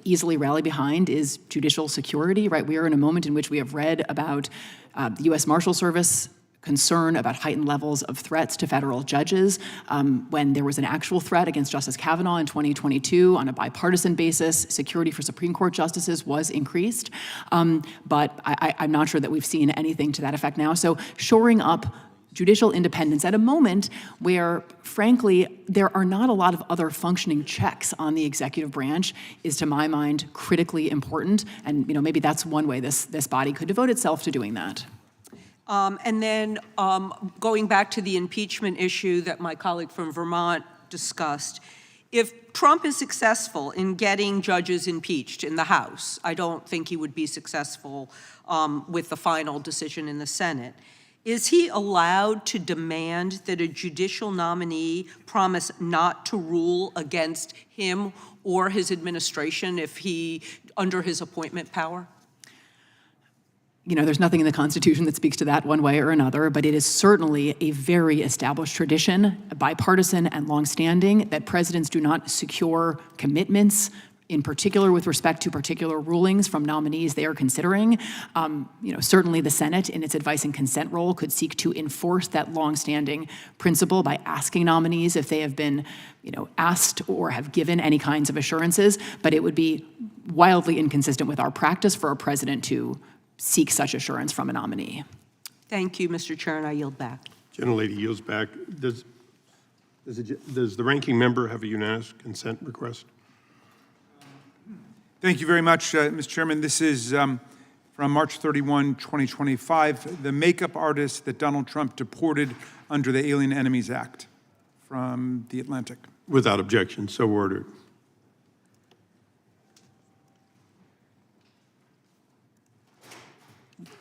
easily rally behind is judicial security, right? We are in a moment in which we have read about the U.S. Marshal Service concern about heightened levels of threats to federal judges. When there was an actual threat against Justice Kavanaugh in 2022 on a bipartisan basis, security for Supreme Court justices was increased. But I'm not sure that we've seen anything to that effect now. So shoring up judicial independence at a moment where, frankly, there are not a lot of other functioning checks on the executive branch is, to my mind, critically important. And maybe that's one way this body could devote itself to doing that. And then going back to the impeachment issue that my colleague from Vermont discussed, if Trump is successful in getting judges impeached in the House, I don't think he would be successful with the final decision in the Senate. Is he allowed to demand that a judicial nominee promise not to rule against him or his administration if he, under his appointment power? There's nothing in the Constitution that speaks to that one way or another, but it is certainly a very established tradition, bipartisan and longstanding, that presidents do not secure commitments, in particular with respect to particular rulings from nominees they are considering. Certainly the Senate, in its advice and consent role, could seek to enforce that longstanding principle by asking nominees if they have been, asked or have given any kinds of assurances, but it would be wildly inconsistent with our practice for a president to seek such assurance from a nominee. Thank you, Mr. Chair, and I yield back. Gentlelady yields back. Does the ranking member have a unanimous consent request? Thank you very much, Mr. Chairman. This is from March 31, 2025, the makeup artist that Donald Trump deported under the Alien Enemies Act from The Atlantic. Without objection, so ordered.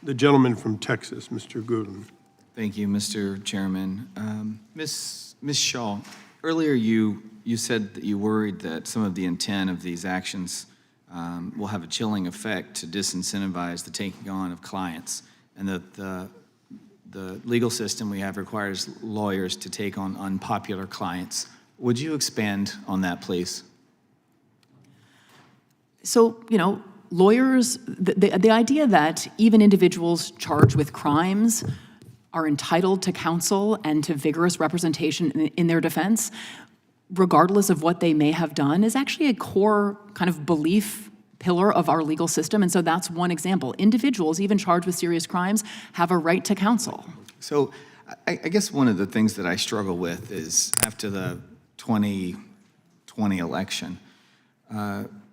The gentleman from Texas, Mr. Gooden. Thank you, Mr. Chairman. Ms. Shaw, earlier you said that you worried that some of the intent of these actions will have a chilling effect to disincentivize the taking on of clients, and that the legal system we have requires lawyers to take on unpopular clients. Would you expand on that, please? So, lawyers, the idea that even individuals charged with crimes are entitled to counsel and to vigorous representation in their defense, regardless of what they may have done, is actually a core kind of belief pillar of our legal system. And so that's one example. Individuals, even charged with serious crimes, have a right to counsel. So I guess one of the things that I struggle with is after the 2020 election,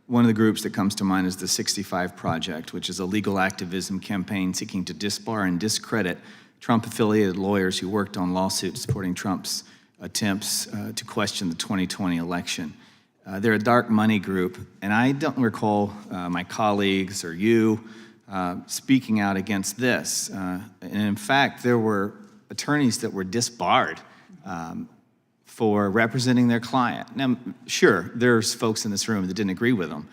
one of the groups that comes to mind is the 65 Project, which is a legal activism campaign seeking to disbar and discredit Trump-affiliated lawyers who worked on lawsuits supporting Trump's attempts to question the 2020 election. They're a dark money group, and I don't recall my colleagues or you speaking out against this. And in fact, there were attorneys that were disbarred for representing their client. Now, sure, there's folks in this room that didn't agree with them,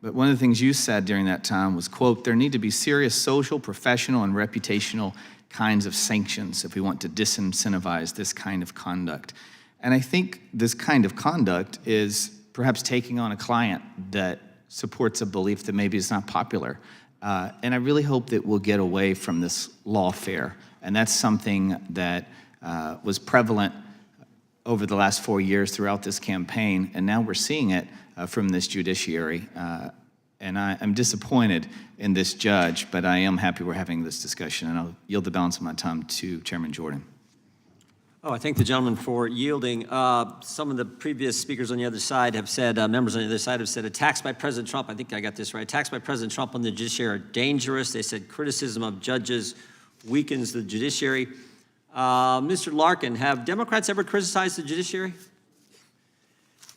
but one of the things you said during that time was, quote, there need to be serious social, professional, and reputational kinds of sanctions if we want to disincentivize this kind of conduct. And I think this kind of conduct is perhaps taking on a client that supports a belief that maybe is not popular. And I really hope that we'll get away from this lawfare. And that's something that was prevalent over the last 4 years throughout this campaign, and now we're seeing it from this judiciary. And I'm disappointed in this judge, but I am happy we're having this discussion, and I'll yield the balance of my time to Chairman Jordan. Oh, I thank the gentleman for yielding. Some of the previous speakers on the other side have said, members on the other side have said, attacks by President Trump, I think I got this right, attacks by President Trump on the judiciary are dangerous. They said criticism of judges weakens the judiciary. Mr. Larkin, have Democrats ever criticized the judiciary?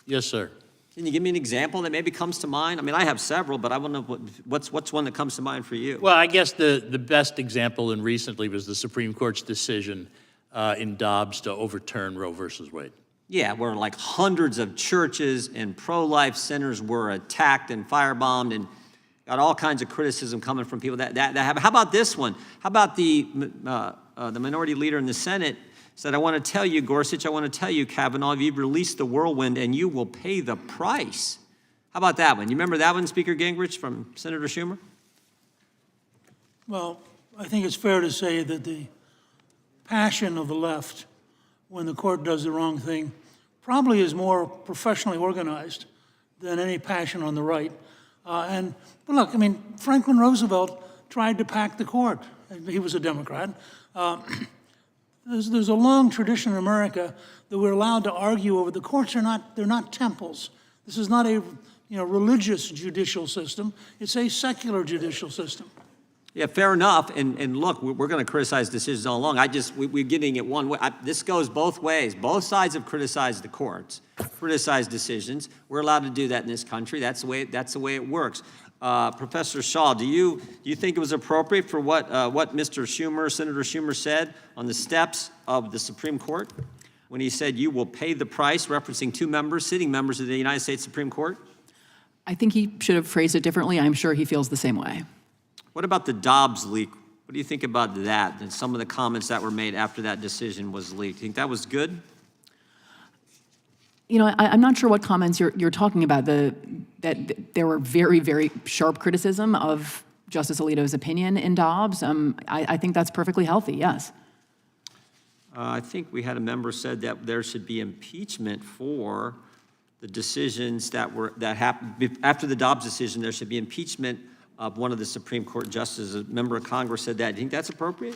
Yes, sir. Can you give me an example that maybe comes to mind? I mean, I have several, but I want to know what's one that comes to mind for you? Well, I guess the best example and recently was the Supreme Court's decision in Dobbs to overturn Roe versus Wade. Yeah, where like hundreds of churches and pro-life centers were attacked and firebombed and got all kinds of criticism coming from people that have. How about this one? How about the minority leader in the Senate said, I want to tell you, Gorsuch, I want to tell you, Kavanaugh, you've released the whirlwind and you will pay the price. How about that one? You remember that one, Speaker Gingrich, from Senator Schumer? Well, I think it's fair to say that the passion of the left when the court does the wrong thing probably is more professionally organized than any passion on the right. But look, I mean, Franklin Roosevelt tried to pack the court. He was a Democrat. There's a long tradition in America that we're allowed to argue over. The courts they're not temples. This is not a religious judicial system. It's a secular judicial system. Yeah, fair enough. And look, we're going to criticize decisions all along. We're getting it one way. This goes both ways. Both sides have criticized the courts, criticized decisions. We're allowed to do that in this country. That's the way it works. Professor Shaw, do you think it was appropriate for what Mr. Schumer, Senator Schumer, said on the steps of the Supreme Court when he said you will pay the price, referencing two members, sitting members of the United States Supreme Court? I think he should have phrased it differently. I'm sure he feels the same way. What about the Dobbs leak? What do you think about that and some of the comments that were made after that decision was leaked? Do you think that was good? I'm not sure what comments you're talking about. That there were very, very sharp criticism of Justice Alito's opinion in Dobbs. I think that's perfectly healthy, yes. I think we had a member said that there should be impeachment for the decisions that happened after the Dobbs decision. There should be impeachment of one of the Supreme Court justices. A member of Congress said that. Do you think that's appropriate?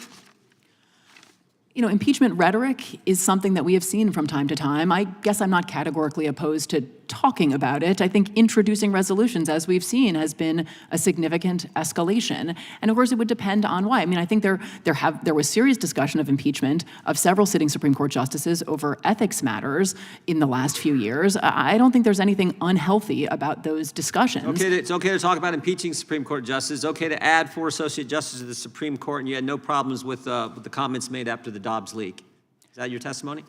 Impeachment rhetoric is something that we have seen from time to time. I guess I'm not categorically opposed to talking about it. I think introducing resolutions, as we've seen, has been a significant escalation. And of course, it would depend on why. I think there was serious discussion of impeachment of several sitting Supreme Court justices over ethics matters in the last few years. I don't think there's anything unhealthy about those discussions. It's okay to talk about impeaching Supreme Court justices. It's okay to add 4 associate justices to the Supreme Court, and you had no problems with the comments made after the Dobbs leak. Is that your testimony?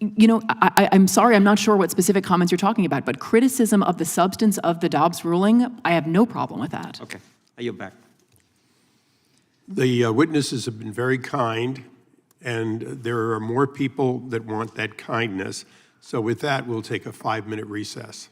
I'm sorry, I'm not sure what specific comments you're talking about, but criticism of the substance of the Dobbs ruling, I have no problem with that. Okay, I yield back. The witnesses have been very kind, and there are more people that want that kindness. So with that, we'll take a 5-minute recess.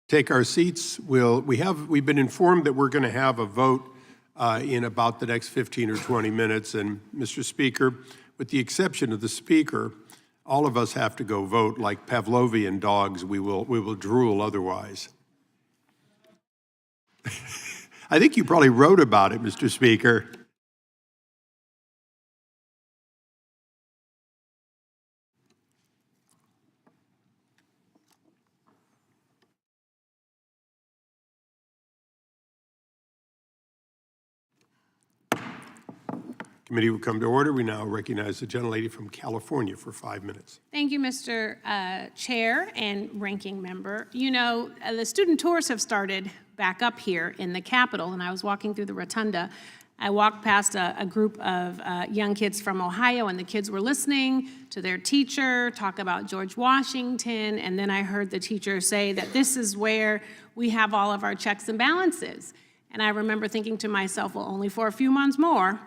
take our seats. We've been informed that we're going to have a vote in about the next 15 or 20 minutes. And Mr. Speaker, with the exception of the Speaker, all of us have to go vote like Pavlovian dogs. We will drool otherwise. I think you probably wrote about it, Mr. Speaker. Committee will come to order. We now recognize the gentlelady from California for 5 minutes. Thank you, Mr. Chair and Ranking Member. You know, the student tours have started back up here in the Capitol, and I was walking through the rotunda. I walked past a group of young kids from Ohio, and the kids were listening to their teacher talk about George Washington, and then I heard the teacher say that this is where we have all of our checks and balances. And I remember thinking to myself, well, only for a few months more.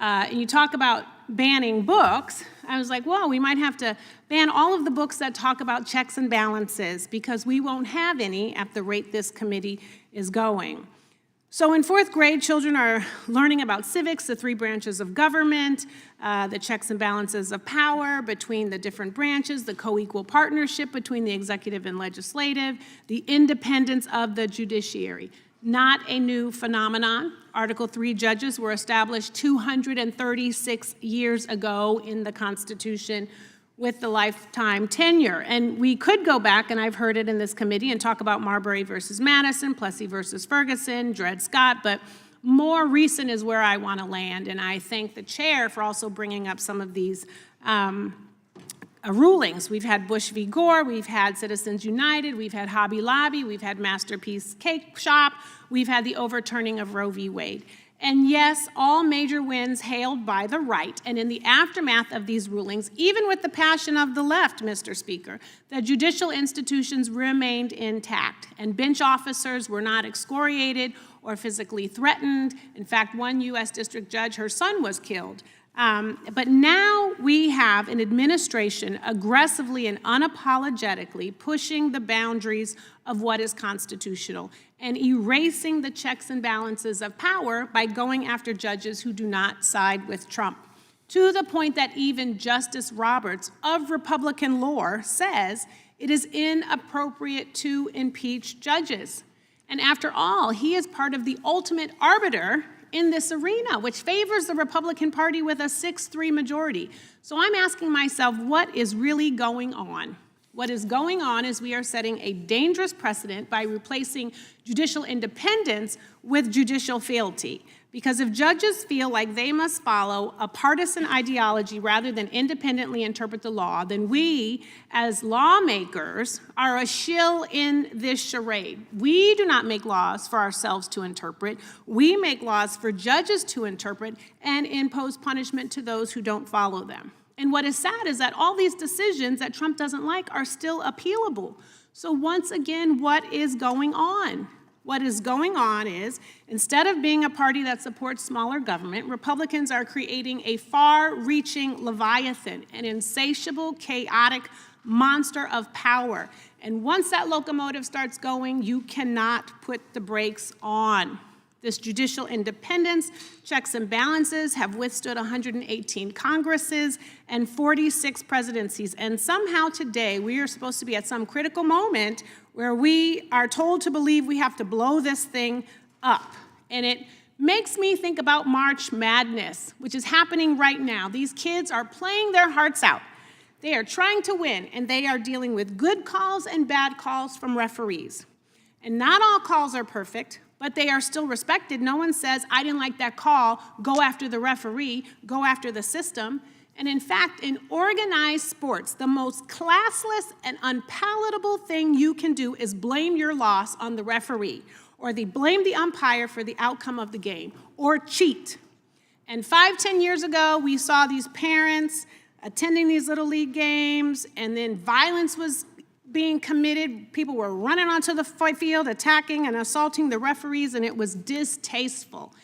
And you talk about banning books. I was like, well, we might have to ban all of the books that talk about checks and balances because we won't have any at the rate this committee is going. So in 4th grade, children are learning about civics, the 3 branches of government, the checks and balances of power between the different branches, the co-equal partnership between the executive and legislative, the independence of the judiciary. Not a new phenomenon. Article 3 judges were established 236 years ago in the Constitution with the lifetime tenure. And we could go back, and I've heard it in this committee, and talk about Marbury versus Madison, Plessy versus Ferguson, Dred Scott, but more recent is where I want to land. And I thank the chair for also bringing up some of these rulings. We've had Bush v. Gore, we've had Citizens United, we've had Hobby Lobby, we've had Masterpiece Cake Shop, we've had the overturning of Roe v. Wade. And yes, all major wins hailed by the right. And in the aftermath of these rulings, even with the passion of the left, Mr. Speaker, the judicial institutions remained intact, and bench officers were not excoriated or physically threatened. In fact, one U.S. district judge, her son was killed. But now we have an administration aggressively and unapologetically pushing the boundaries of what is constitutional and erasing the checks and balances of power by going after judges who do not side with Trump, to the point that even Justice Roberts of Republican lore says it is inappropriate to impeach judges. And after all, he is part of the ultimate arbiter in this arena, which favors the Republican Party with a 6-3 majority. So I'm asking myself, what is really going on? What is going on is we are setting a dangerous precedent by replacing judicial independence with judicial fealty. Because if judges feel like they must follow a partisan ideology rather than independently interpret the law, then we, as lawmakers, are a shill in this charade. We do not make laws for ourselves to interpret. We make laws for judges to interpret and impose punishment to those who don't follow them. And what is sad is that all these decisions that Trump doesn't like are still appealable. So once again, what is going on? What is going on is, instead of being a party that supports smaller government, Republicans are creating a far-reaching Leviathan, an insatiable, chaotic monster of power. And once that locomotive starts going, you cannot put the brakes on. This judicial independence, checks and balances have withstood 118 Congresses and 46 presidencies. And somehow today, we are supposed to be at some critical moment where we are told to believe we have to blow this thing up. And it makes me think about March Madness, which is happening right now. These kids are playing their hearts out. They are trying to win, and they are dealing with good calls and bad calls from referees. And not all calls are perfect, but they are still respected. No one says, I didn't like that call, go after the referee, go after the system. And in fact, in organized sports, the most classless and unpalatable thing you can do is blame your loss on the referee, or blame the umpire for the outcome of the game, or cheat. And 5-10 years ago, we saw these parents attending these Little League games, and then violence was being committed. People were running onto the field, attacking and assaulting the referees, and it was distasteful.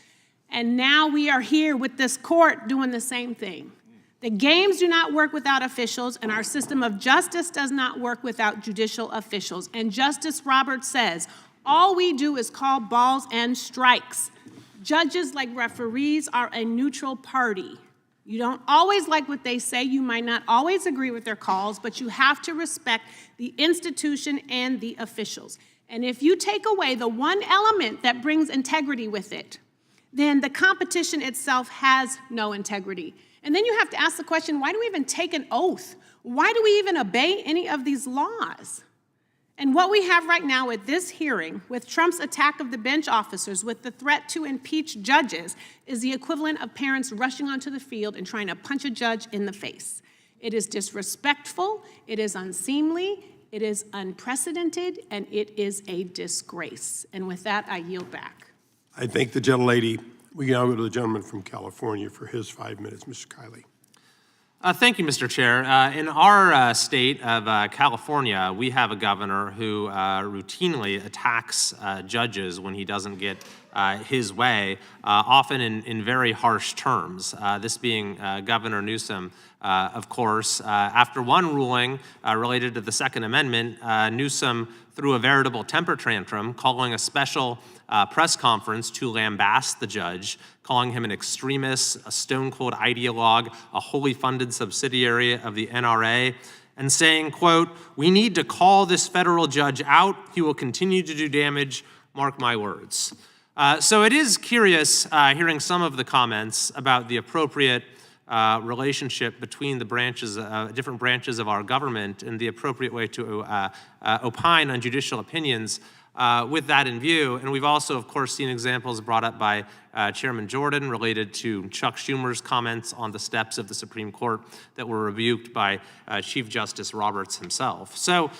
And now we are here with this court doing the same thing. The games do not work without officials, and our system of justice does not work without judicial officials. And Justice Roberts says, all we do is call balls and strikes. Judges, like referees, are a neutral party. You don't always like what they say. You might not always agree with their calls, but you have to respect the institution and the officials. And if you take away the one element that brings integrity with it, then the competition itself has no integrity. And then you have to ask the question, why do we even take an oath? Why do we even obey any of these laws? And what we have right now with this hearing, with Trump's attack of the bench officers, with the threat to impeach judges, is the equivalent of parents rushing onto the field and trying to punch a judge in the face. It is disrespectful, it is unseemly, it is unprecedented, and it is a disgrace. And with that, I yield back. I thank the gentlelady. We can now go to the gentleman from California for his 5 minutes, Mr. Kiley. Thank you, Mr. Chair. In our state of California, we have a governor who routinely attacks judges when he doesn't get his way, often in very harsh terms. This being Governor Newsom, of course. After one ruling related to the Second Amendment, Newsom threw a veritable temper tantrum, calling a special press conference to lambast the judge, calling him an extremist, a stone-cold ideologue, a wholly funded subsidiary of the NRA, and saying, quote, "We need to call this federal judge out. He will continue to do damage, mark my words." So it is curious hearing some of the comments about the appropriate relationship between the branches, different branches of our government, and the appropriate way to opine on judicial opinions with that in view. And we've also, of course, seen examples brought up by Chairman Jordan related to Chuck Schumer's comments on the steps of the Supreme Court that were rebuked by Chief Justice Roberts himself. So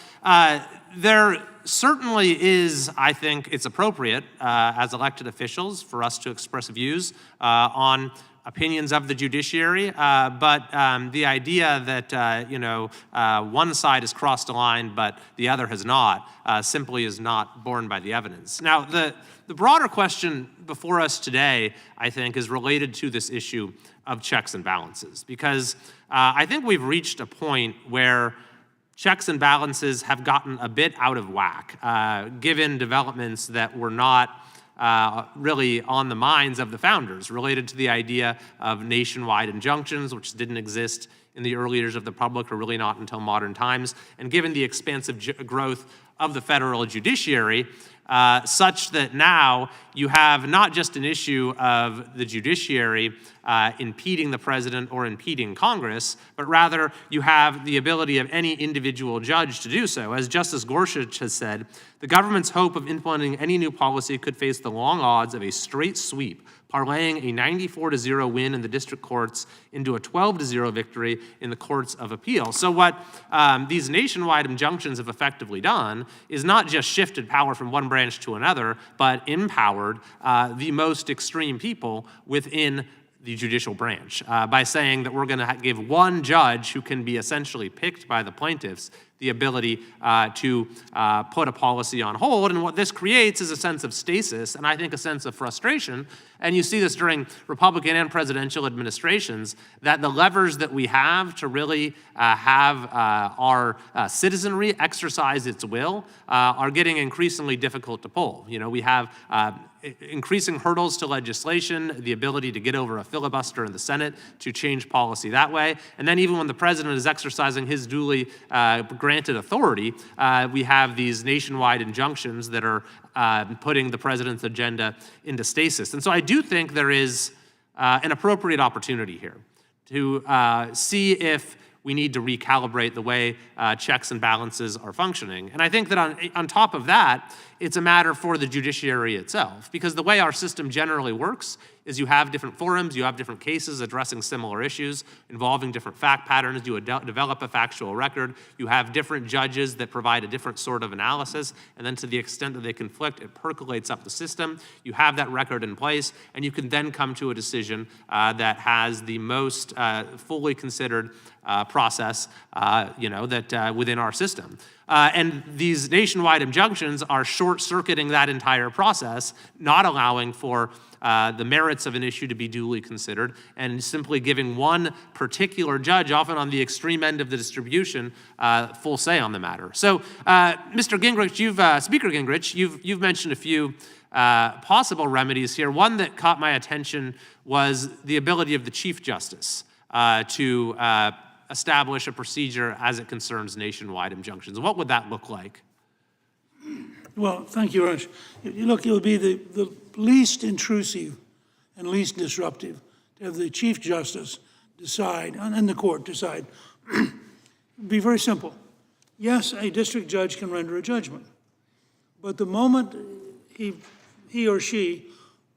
there certainly is, I think it's appropriate as elected officials for us to express views on opinions of the judiciary, but the idea that one side has crossed a line but the other has not simply is not borne by the evidence. Now, the broader question before us today, I think, is related to this issue of checks and balances, because I think we've reached a point where checks and balances have gotten a bit out of whack, given developments that were not really on the minds of the founders related to the idea of nationwide injunctions, which didn't exist in the early years of the Republic, or really not until modern times. And given the expansive growth of the federal judiciary, such that now you have not just an issue of the judiciary impeding the president or impeding Congress, but rather you have the ability of any individual judge to do so. As Justice Gorsuch has said, the government's hope of implementing any new policy could face the long odds of a straight sweep, parlaying a 94-0 win in the district courts into a 12-0 victory in the courts of appeal. So what these nationwide injunctions have effectively done is not just shifted power from one branch to another, but empowered the most extreme people within the judicial branch by saying that we're going to give one judge who can be essentially picked by the plaintiffs the ability to put a policy on hold. And what this creates is a sense of stasis, and I think a sense of frustration. And you see this during Republican and presidential administrations, that the levers that we have to really have our citizenry exercise its will are getting increasingly difficult to pull. You know, we have increasing hurdles to legislation, the ability to get over a filibuster in the Senate to change policy that way. And then even when the president is exercising his duly granted authority, we have these nationwide injunctions that are putting the president's agenda into stasis. And so I do think there is an appropriate opportunity here to see if we need to recalibrate the way checks and balances are functioning. And I think that on top of that, it's a matter for the judiciary itself, because the way our system generally works is you have different forums, you have different cases addressing similar issues involving different fact patterns, you develop a factual record, you have different judges that provide a different sort of analysis, and then to the extent that they conflict, it percolates up the system. You have that record in place, and you can then come to a decision that has the most fully considered process, that within our system. And these nationwide injunctions are short-circuiting that entire process, not allowing for the merits of an issue to be duly considered, and simply giving one particular judge, often on the extreme end of the distribution, full say on the matter. So, Mr. Gingrich, Speaker Gingrich, you've mentioned a few possible remedies here. One that caught my attention was the ability of the Chief Justice to establish a procedure as it concerns nationwide injunctions. What would that look like? Well, thank you, Rush. Look, it would be the least intrusive and least disruptive to have the Chief Justice decide, and the court decide. It would be very simple. Yes, a district judge can render a judgment, but the moment he or she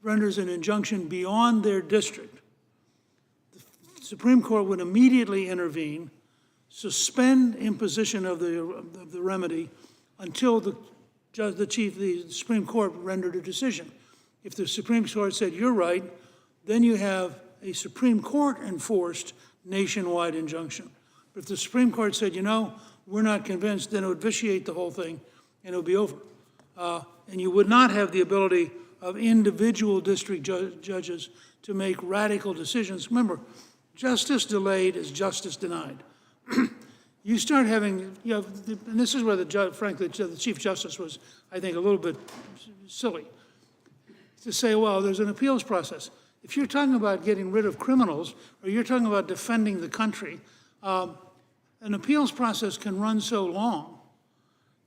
renders an injunction beyond their district, the Supreme Court would immediately intervene, suspend imposition of the remedy until the Supreme Court rendered a decision. If the Supreme Court said, you're right, then you have a Supreme Court enforced nationwide injunction. But if the Supreme Court said, you know, we're not convinced, then it would vitiate the whole thing and it would be over. And you would not have the ability of individual district judges to make radical decisions. Remember, justice delayed is justice denied. You start having, and this is where frankly, the Chief Justice was, I think, a little bit silly, to say, well, there's an appeals process. If you're talking about getting rid of criminals, or you're talking about defending the country, an appeals process can run so long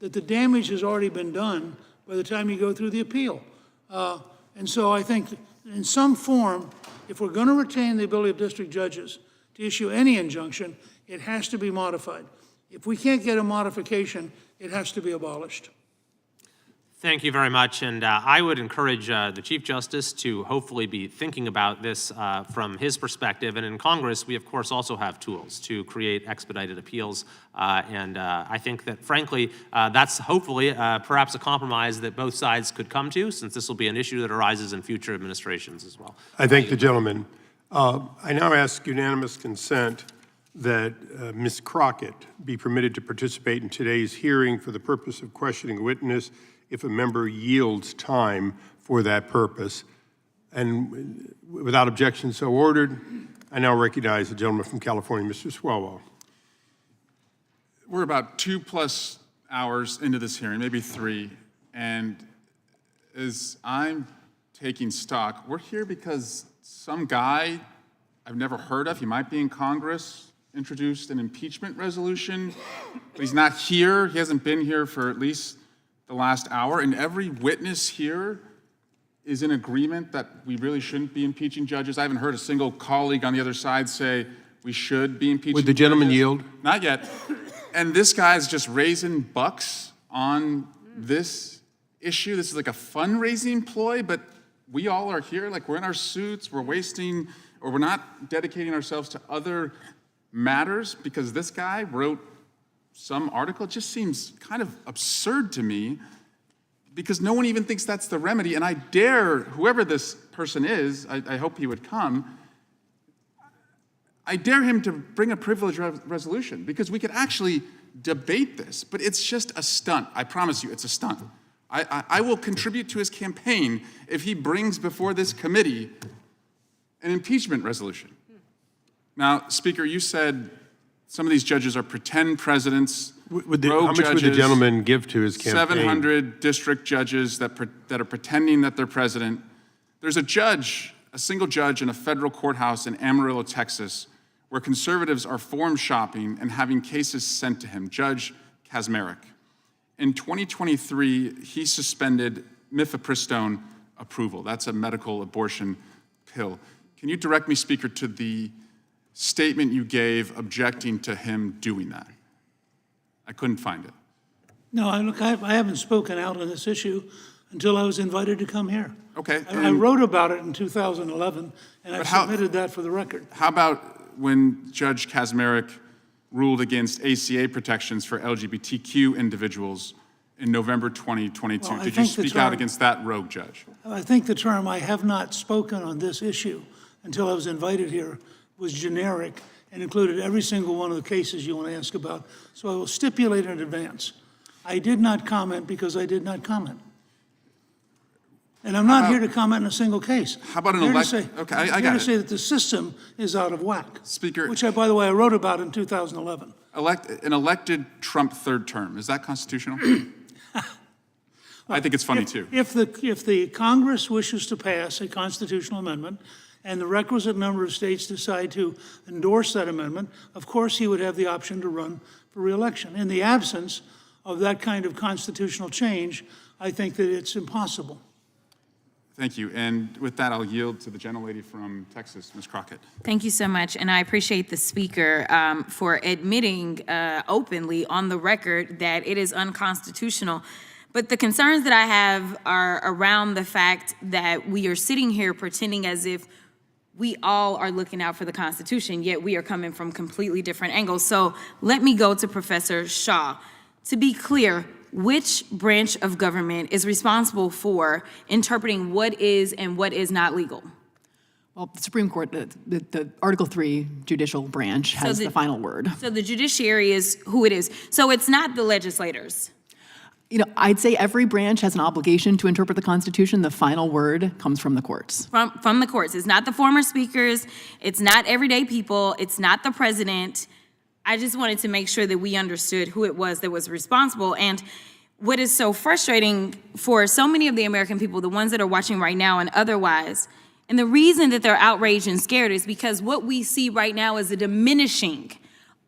that the damage has already been done by the time you go through the appeal. And so I think in some form, if we're going to retain the ability of district judges to issue any injunction, it has to be modified. If we can't get a modification, it has to be abolished. Thank you very much, and I would encourage the Chief Justice to hopefully be thinking about this from his perspective, and in Congress, we of course also have tools to create expedited appeals, and I think that frankly, that's hopefully perhaps a compromise that both sides could come to, since this will be an issue that arises in future administrations as well. I thank the gentleman. I now ask unanimous consent that Ms. Crockett be permitted to participate in today's hearing for the purpose of questioning a witness if a member yields time for that purpose. And without objection so ordered, I now recognize the gentleman from California, Mr. Swalwell. We're about 2+ hours into this hearing, maybe 3, and as I'm taking stock, we're here because some guy I've never heard of, he might be in Congress, introduced an impeachment resolution, but he's not here. He hasn't been here for at least the last hour, and every witness here is in agreement that we really shouldn't be impeaching judges. I haven't heard a single colleague on the other side say we should be impeaching Would the gentleman judges. yield? Not yet. And this guy's just raising bucks on this issue. This is like a fundraising ploy, but we all are here, like we're in our suits, we're wasting, or we're not dedicating ourselves to other matters because this guy wrote some article. It just seems kind of absurd to me because no one even thinks that's the remedy. And I dare, whoever this person is, I hope he would come, I dare him to bring a privilege resolution because we could actually debate this, but it's just a stunt. I promise you, it's a stunt. I will contribute to his campaign if he brings before this committee an impeachment resolution. Now, Speaker, you said some of these judges are pretend presidents, how much would the gentleman give to his campaign? 700 district judges that are pretending that they're president. There's a judge, a single judge in a federal courthouse in Amarillo, Texas, where conservatives are forum shopping and having cases sent to him, Judge Kaczmarek. In 2023, he suspended mifepristone approval. That's a medical abortion pill. Can you direct me, Speaker, to the statement you gave objecting to him doing that? I couldn't find it. No, I haven't spoken out on this issue until I was invited to come here. Okay. I wrote about it in 2011, and I submitted that for the record. How about when Judge Kaczmarek ruled against ACA protections for LGBTQ individuals in November 2022? Well, Did you speak out against that rogue judge? I think the term "I have not spoken on this issue until I was invited here" was generic and included every single one of the cases you want to ask about. So I will stipulate in advance I did not comment because I did not comment. And I'm not here to comment on a single case. How about an I'm here to elect? say- Okay, I'm I here got to it. say that the system is out of whack. Speaker. Which, by the way, I wrote about in 2011. An elected Trump third term, is that constitutional? I think it's funny too. If the Congress wishes to pass a constitutional amendment and the requisite number of states decide to endorse that amendment, of course he would have the option to run for re-election. In the absence of that kind of constitutional change, I think that it's impossible. Thank you. And with that, I'll yield to the gentlelady from Texas, Ms. Crockett. Thank you so much, and I appreciate the speaker for admitting openly on the record that it is unconstitutional. But the concerns that I have are around the fact that we are sitting here pretending as if we all are looking out for the Constitution, yet we are coming from completely different angles. So let me go to Professor Shaw. To be clear, which branch of government is responsible for interpreting what is and what is not legal? Well, the Supreme Court, the Article 3 judicial branch has the final word. So the judiciary is who it is. So it's not the legislators. You know, I'd say every branch has an obligation to interpret the Constitution. The final word comes from the courts. From the courts. It's not the former speakers. It's not everyday people. It's not the president. I just wanted to make sure that we understood who it was that was responsible. And what is so frustrating for so many of the American people, the ones that are watching right now and otherwise, and the reason that they're outraged and scared is because what we see right now is a diminishing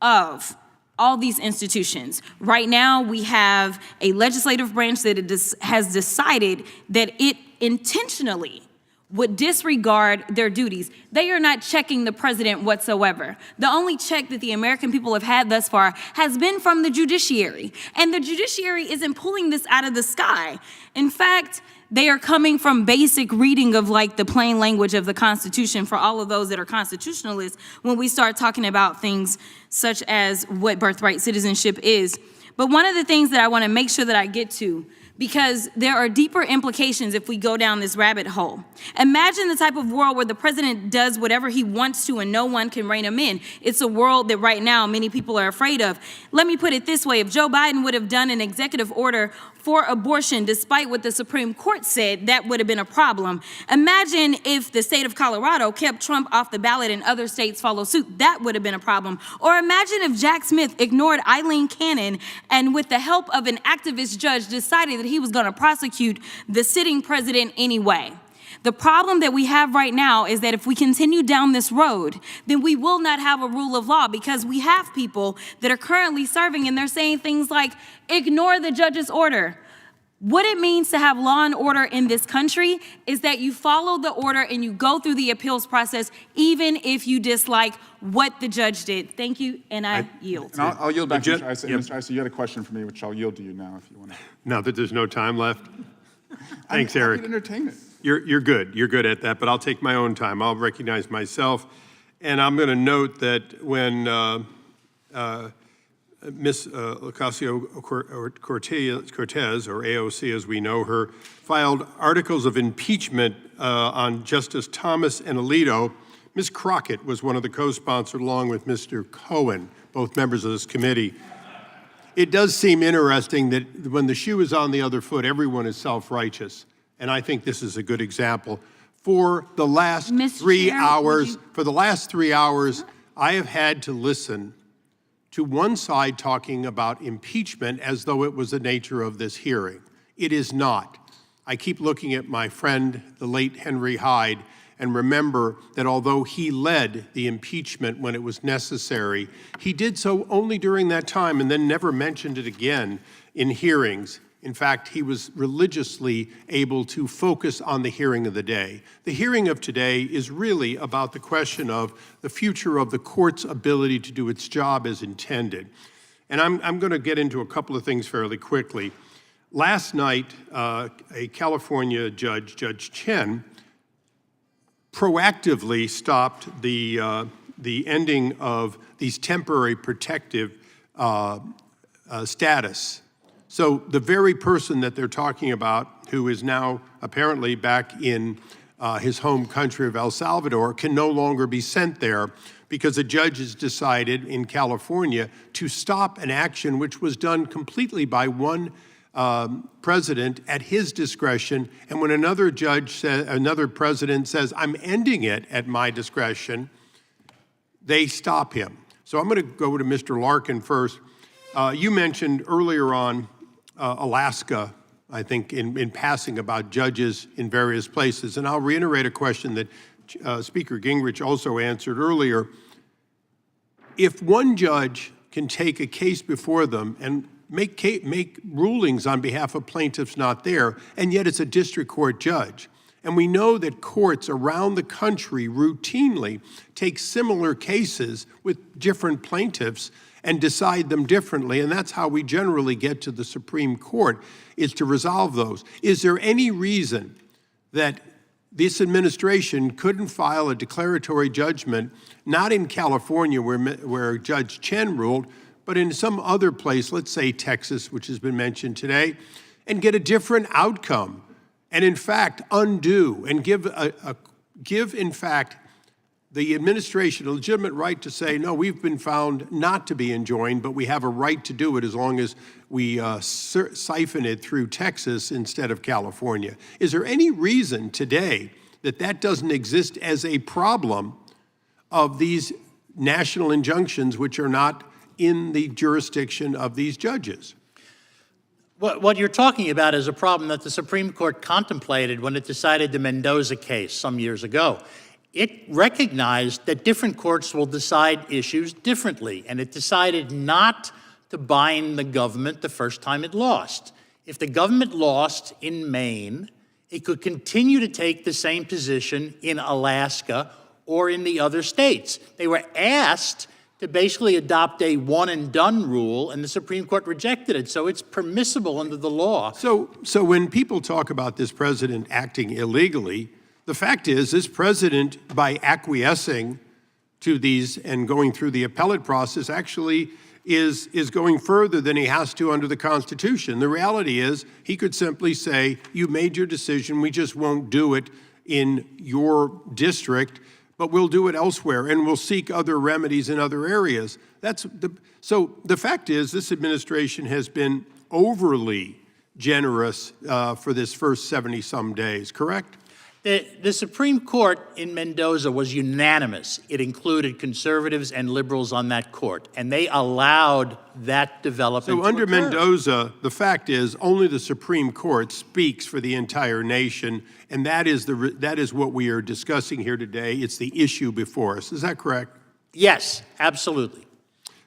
of all these institutions. Right now, we have a legislative branch that has decided that it intentionally would disregard their duties. They are not checking the president whatsoever. The only check that the American people have had thus far has been from the judiciary. And the judiciary isn't pulling this out of the sky. In fact, they are coming from basic reading of like the plain language of the Constitution for all of those that are constitutionalists when we start talking about things such as what birthright citizenship is. But one of the things that I want to make sure that I get to, because there are deeper implications if we go down this rabbit hole. Imagine the type of world where the president does whatever he wants to and no one can rein him in. It's a world that right now many people are afraid of. Let me put it this way. If Joe Biden would have done an executive order for abortion, despite what the Supreme Court said, that would have been a problem. Imagine if the state of Colorado kept Trump off the ballot and other states follow suit. That would have been a problem. Or imagine if Jack Smith ignored Eileen Cannon and with the help of an activist judge decided that he was going to prosecute the sitting president anyway. The problem that we have right now is that if we continue down this road, then we will not have a rule of law because we have people that are currently serving and they're saying things like, ignore the judge's order. What it means to have law and order in this country is that you follow the order and you go through the appeals process, even if you dislike what the judge did. Thank you, and I yield. And I'll yield back to Mr. Issa. Yep. Mr. Issa, you had a question for me, which I'll yield to you now if you want to. Now that there's no time left. Thanks, I'm Eric. happy to entertain it. You're good. You're good at that, but I'll take my own time. I'll recognize myself. And I'm going to note that when Ms. Ocasio-Cortez, or AOC as we know her, filed articles of impeachment on Justice Thomas and Alito, Ms. Crockett was one of the co-sponsors along with Mr. Cohen, both members of this committee. It does seem interesting that when the shoe is on the other foot, everyone is self-righteous. And I think this is a good example. For the last Mr. 3 Chair, hours, I have had to listen to one side talking about impeachment as though it was the nature of this hearing. It is not. I keep looking at my friend, the late Henry Hyde, and remember that although he led the impeachment when it was necessary, he did so only during that time and then never mentioned it again in hearings. In fact, he was religiously able to focus on the hearing of the day. The hearing of today is really about the question of the future of the court's ability to do its job as intended. And I'm going to get into a couple of things fairly quickly. Last night, a California judge, Judge Chen, proactively stopped the ending of these temporary protective status. So the very person that they're talking about, who is now apparently back in his home country of El Salvador, can no longer be sent there because a judge has decided in California to stop an action which was done completely by one president at his discretion. And when another president says, I'm ending it at my discretion, they stop him. So I'm going to go to Mr. Larkin first. You mentioned earlier on Alaska, I think, in passing about judges in various places. And I'll reiterate a question that Speaker Gingrich also answered earlier. If one judge can take a case before them and make rulings on behalf of plaintiffs not there, and yet it's a district court judge, and we know that courts around the country routinely take similar cases with different plaintiffs and decide them differently, and that's how we generally get to the Supreme Court, is to resolve those. Is there any reason that this administration couldn't file a declaratory judgment, not in California where Judge Chen ruled, but in some other place, let's say Texas, which has been mentioned today, and get a different outcome, and in fact undo and give in fact the administration a legitimate right to say, no, we've been found not to be enjoined, but we have a right to do it as long as we siphon it through Texas instead of California. Is there any reason today that that doesn't exist as a problem of these national injunctions which are not in the jurisdiction of these judges? What you're talking about is a problem that the Supreme Court contemplated when it decided the Mendoza case some years ago. It recognized that different courts will decide issues differently, and it decided not to bind the government the first time it lost. If the government lost in Maine, it could continue to take the same position in Alaska or in the other states. They were asked to basically adopt a one-and-done rule, and the Supreme Court rejected it. So it's permissible under the law. So when people talk about this president acting illegally, the fact is this president, by acquiescing to these and going through the appellate process, actually is going further than he has to under the Constitution. The reality is he could simply say, you made your decision, we just won't do it in your district, but we'll do it elsewhere, and we'll seek other remedies in other areas. So the fact is this administration has been overly generous for this first 70-some days, correct? The Supreme Court in Mendoza was unanimous. It included conservatives and liberals on that court, and they allowed that development So under to occur. Mendoza, the fact is only the Supreme Court speaks for the entire nation, and that is what we are discussing here today. It's the issue before us. Is that correct? Yes, absolutely.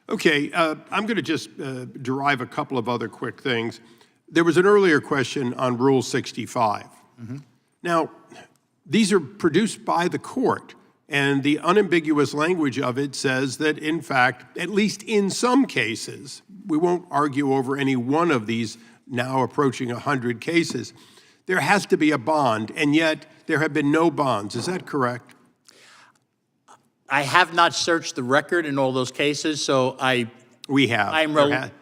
Okay, I'm going to just derive a couple of other quick things. There was an earlier question on Rule 65. Mm-hmm. Now, these are produced by the court, and the unambiguous language of it says that, in fact, at least in some cases, we won't argue over any one of these now approaching 100 cases, there has to be a bond, and yet there have been no bonds. Is that correct? I have not searched the record in all those cases, so We have.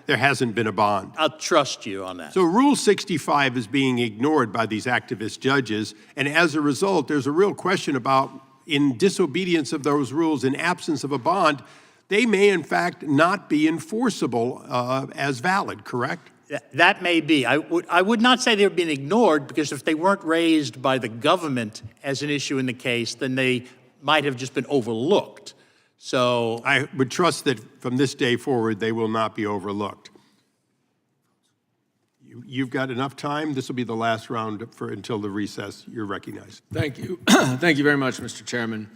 There hasn't been a bond. I'll trust you on that. So Rule 65 is being ignored by these activist judges, and as a result, there's a real question about, in disobedience of those rules, in absence of a bond, they may in fact not be enforceable as valid, correct? That may be. I would not say they're being ignored, because if they weren't raised by the government as an issue in the case, then they might have just been overlooked. So I would trust that from this day forward, they will not be overlooked. You've got enough time. This will be the last round until the recess. You're recognized. Thank you. Thank you very much, Mr. Chairman.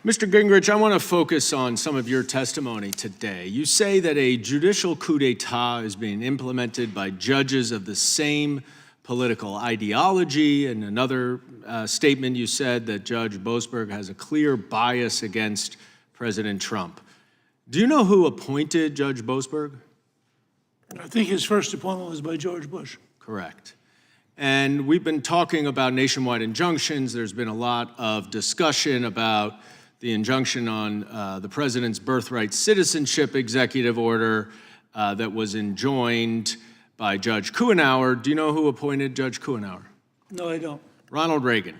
Mr. Gingrich, I want to focus on some of your testimony today. You say that a judicial coup d'etat is being implemented by judges of the same political ideology. In another statement, you said that Judge Boasberg has a clear bias against President Trump. Do you know who appointed Judge Boasberg? I think his first appointment was by George Bush. Correct. And we've been talking about nationwide injunctions. There's been a lot of discussion about the injunction on the president's birthright citizenship executive order that was enjoined by Judge Kuenhauer. Do you know who appointed Judge Kuenhauer? No, I don't. Ronald Reagan.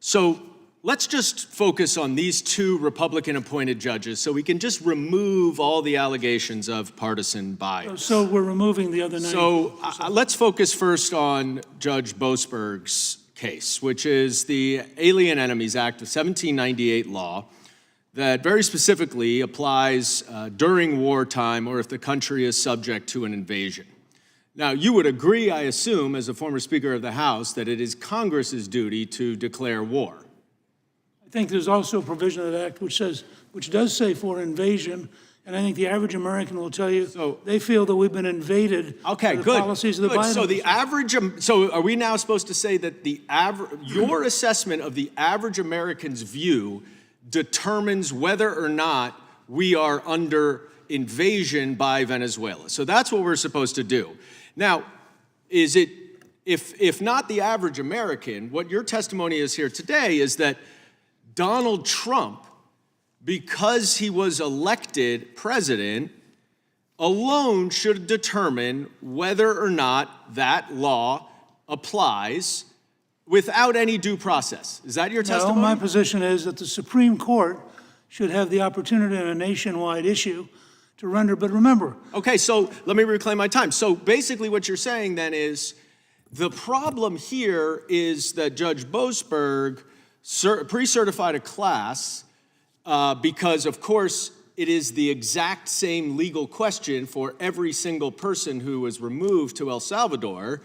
So let's just focus on these two Republican-appointed judges so we can just remove all the allegations of partisan bias. So we're removing the other 90. So let's focus first on Judge Boasberg's case, which is the Alien Enemies Act of 1798 law that very specifically applies during wartime or if the country is subject to an invasion. Now, you would agree, I assume, as a former Speaker of the House, that it is Congress's duty to declare war. I think there's also a provision of that act which does say for invasion, and I think the average American will tell you they feel that we've been invaded by the policies of the Biden administration. So are we now supposed to say that your assessment of the average American's view determines whether or not we are under invasion by Venezuela? So that's what we're supposed to do. Now, is it, if not the average American, what your testimony is here today is that Donald Trump, because he was elected president, alone should determine whether or not that law applies without any due process. Is that your testimony? No, my position is that the Supreme Court should have the opportunity in a nationwide issue to render, but remember. Okay, so let me reclaim my time. So basically what you're saying then is the problem here is that Judge Boasberg pre-certified a class because, of course, it is the exact same legal question for every single person who was removed to El Salvador.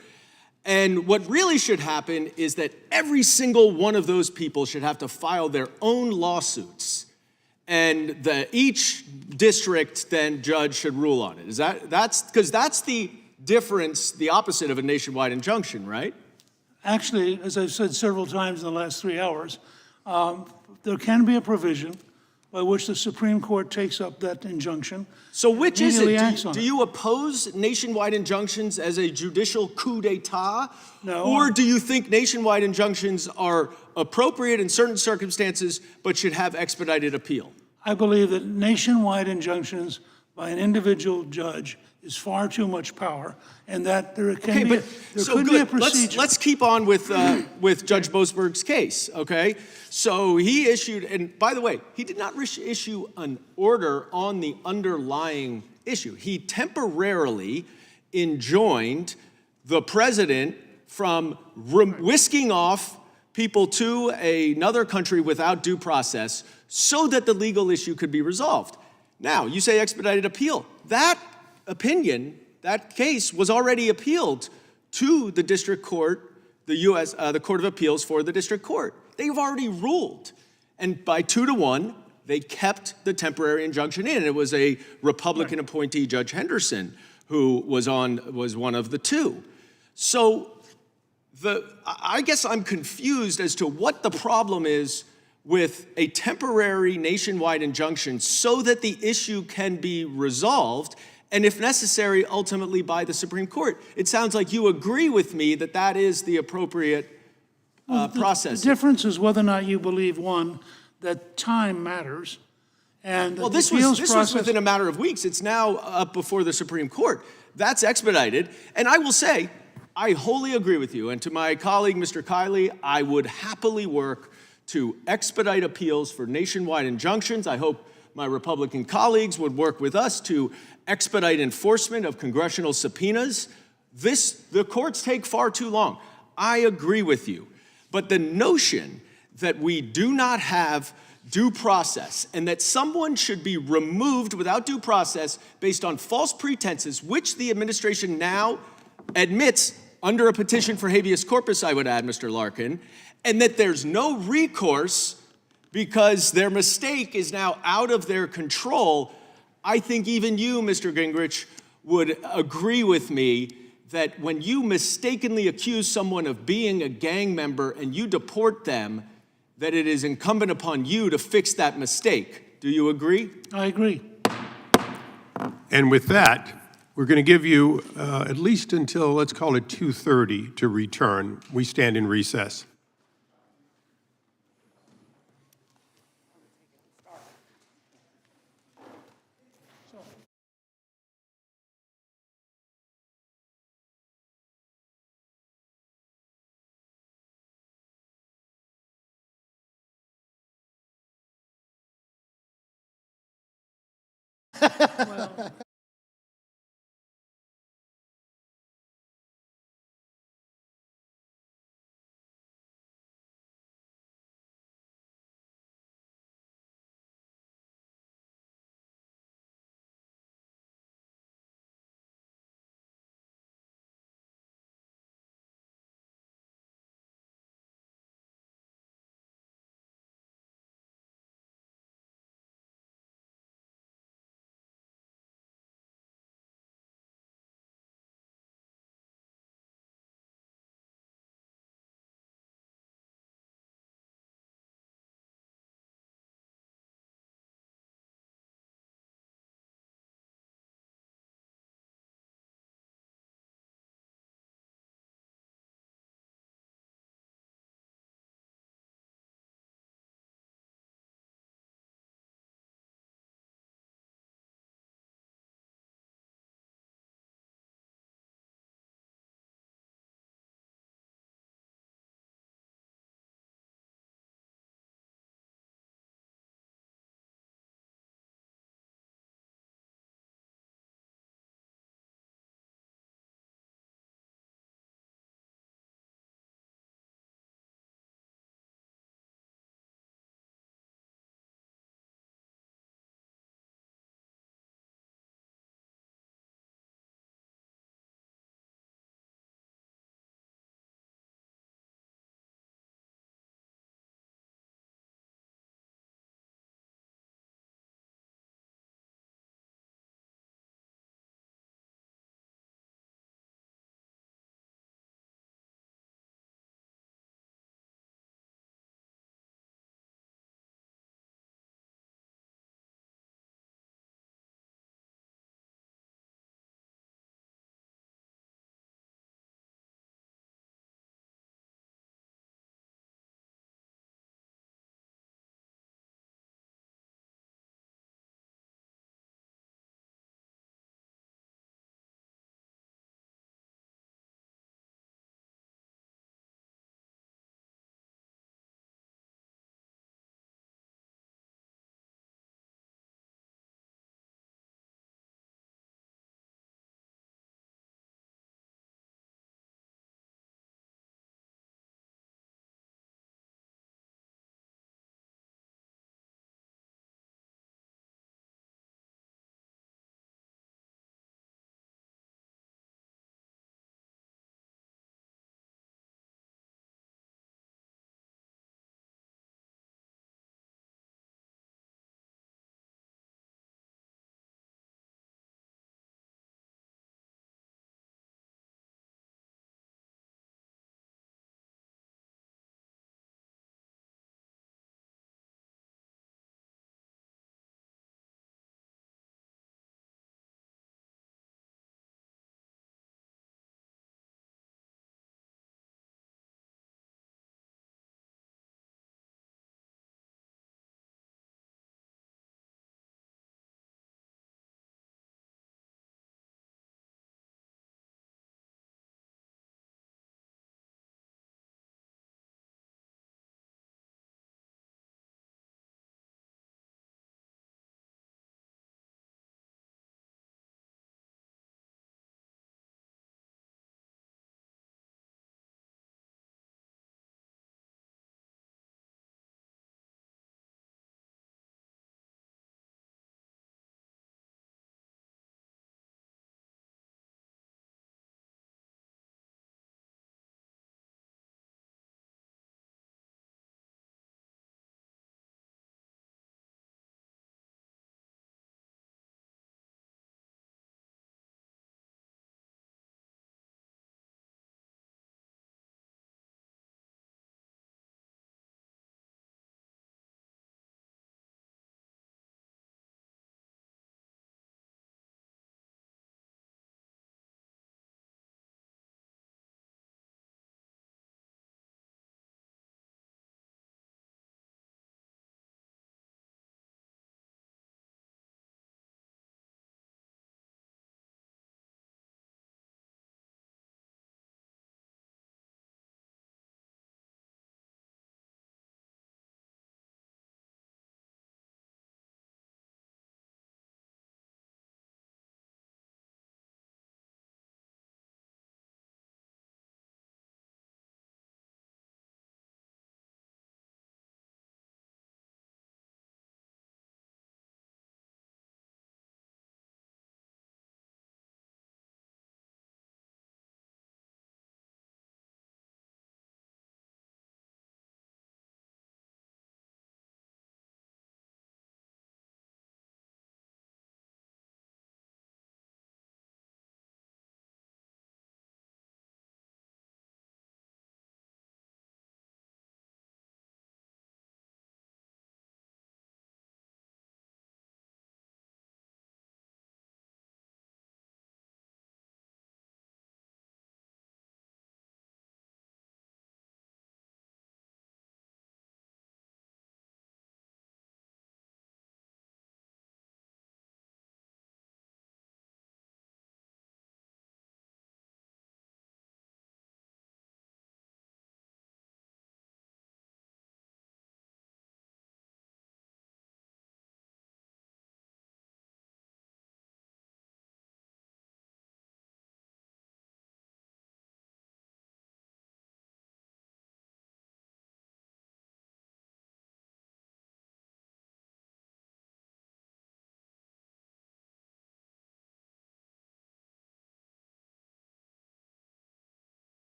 And what really should happen is that every single one of those people should have to file their own lawsuits. And each district then judge should rule on it. Because that's the difference, the opposite of a nationwide injunction, right? Actually, as I've said several times in the last 3 hours, there can be a provision by which the Supreme Court takes up that injunction. So which is it? Do you oppose nationwide injunctions as a judicial coup d'etat? No. Or do you think nationwide injunctions are appropriate in certain circumstances but should have expedited appeal? I believe that nationwide injunctions by an individual judge is far too much power, and that there could be a procedure. Let's keep on with Judge Boasberg's case, okay? So he issued, and by the way, he did not issue an order on the underlying issue. He temporarily enjoined the president from whisking off people to another country without due process so that the legal issue could be resolved. Now, you say expedited appeal. That opinion, that case was already appealed to the district court, the Court of Appeals for the district court. They've already ruled. And by 2-1, they kept the temporary injunction in. It was a Republican appointee, Judge Henderson, who was one of the two. So I guess I'm confused as to what the problem is with a temporary nationwide injunction so that the issue can be resolved, and if necessary, ultimately by the Supreme Court. It sounds like you agree with me that that is the appropriate process. The difference is whether or not you believe, one, that time matters, and well, this was within a matter of weeks. It's now up before the Supreme Court. That's expedited, and I will say, I wholly agree with you, and to my colleague, Mr. Kiley, I would happily work to expedite appeals for nationwide injunctions. I hope my Republican colleagues would work with us to expedite enforcement of congressional subpoenas. The courts take far too long. I agree with you. But the notion that we do not have due process and that someone should be removed without due process based on false pretenses, which the administration now admits under a petition for habeas corpus, I would add, Mr. Larkin, and that there's no recourse because their mistake is now out of their control, I think even you, Mr. Gingrich, would agree with me that when you mistakenly accuse someone of being a gang member and you deport them, that it is incumbent upon you to fix that mistake. Do you agree? I agree. And with that, we're going to give you at least until, let's call it 2:30 to return. We stand in recess.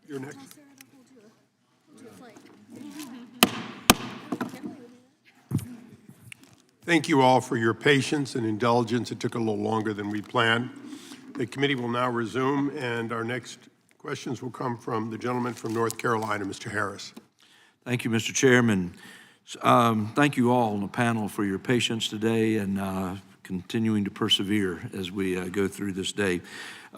You're next. Thank you all for your patience and indulgence. It took a little longer than we planned. The committee will now resume, and our next questions will come from the gentleman from North Carolina, Mr. Harris. Thank you, Mr. Chairman. Thank you all on the panel for your patience today and continuing to persevere as we go through this day.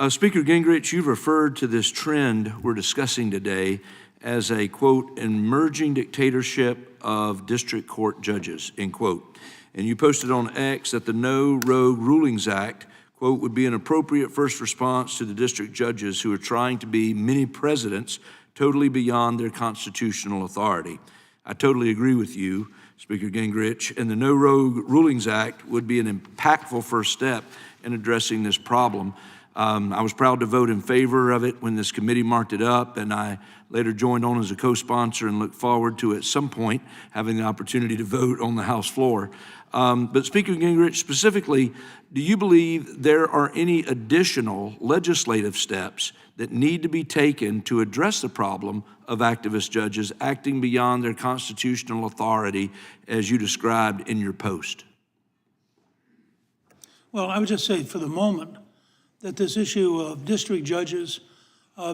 Speaker Gingrich, you've referred to this trend we're discussing today as a, quote, emerging dictatorship of district court judges, end quote. And you posted on X that the No Rogue Rulings Act, quote, would be an appropriate first response to the district judges who are trying to be mini presidents totally beyond their constitutional authority. I totally agree with you, Speaker Gingrich, and the No Rogue Rulings Act would be an impactful first step in addressing this problem. I was proud to vote in favor of it when this committee marked it up, and I later joined on as a co-sponsor and look forward to at some point having the opportunity to vote on the House floor. But Speaker Gingrich, specifically, do you believe there are any additional legislative steps that need to be taken to address the problem of activist judges acting beyond their constitutional authority as you described in your post? Well, I would just say for the moment that this issue of district judges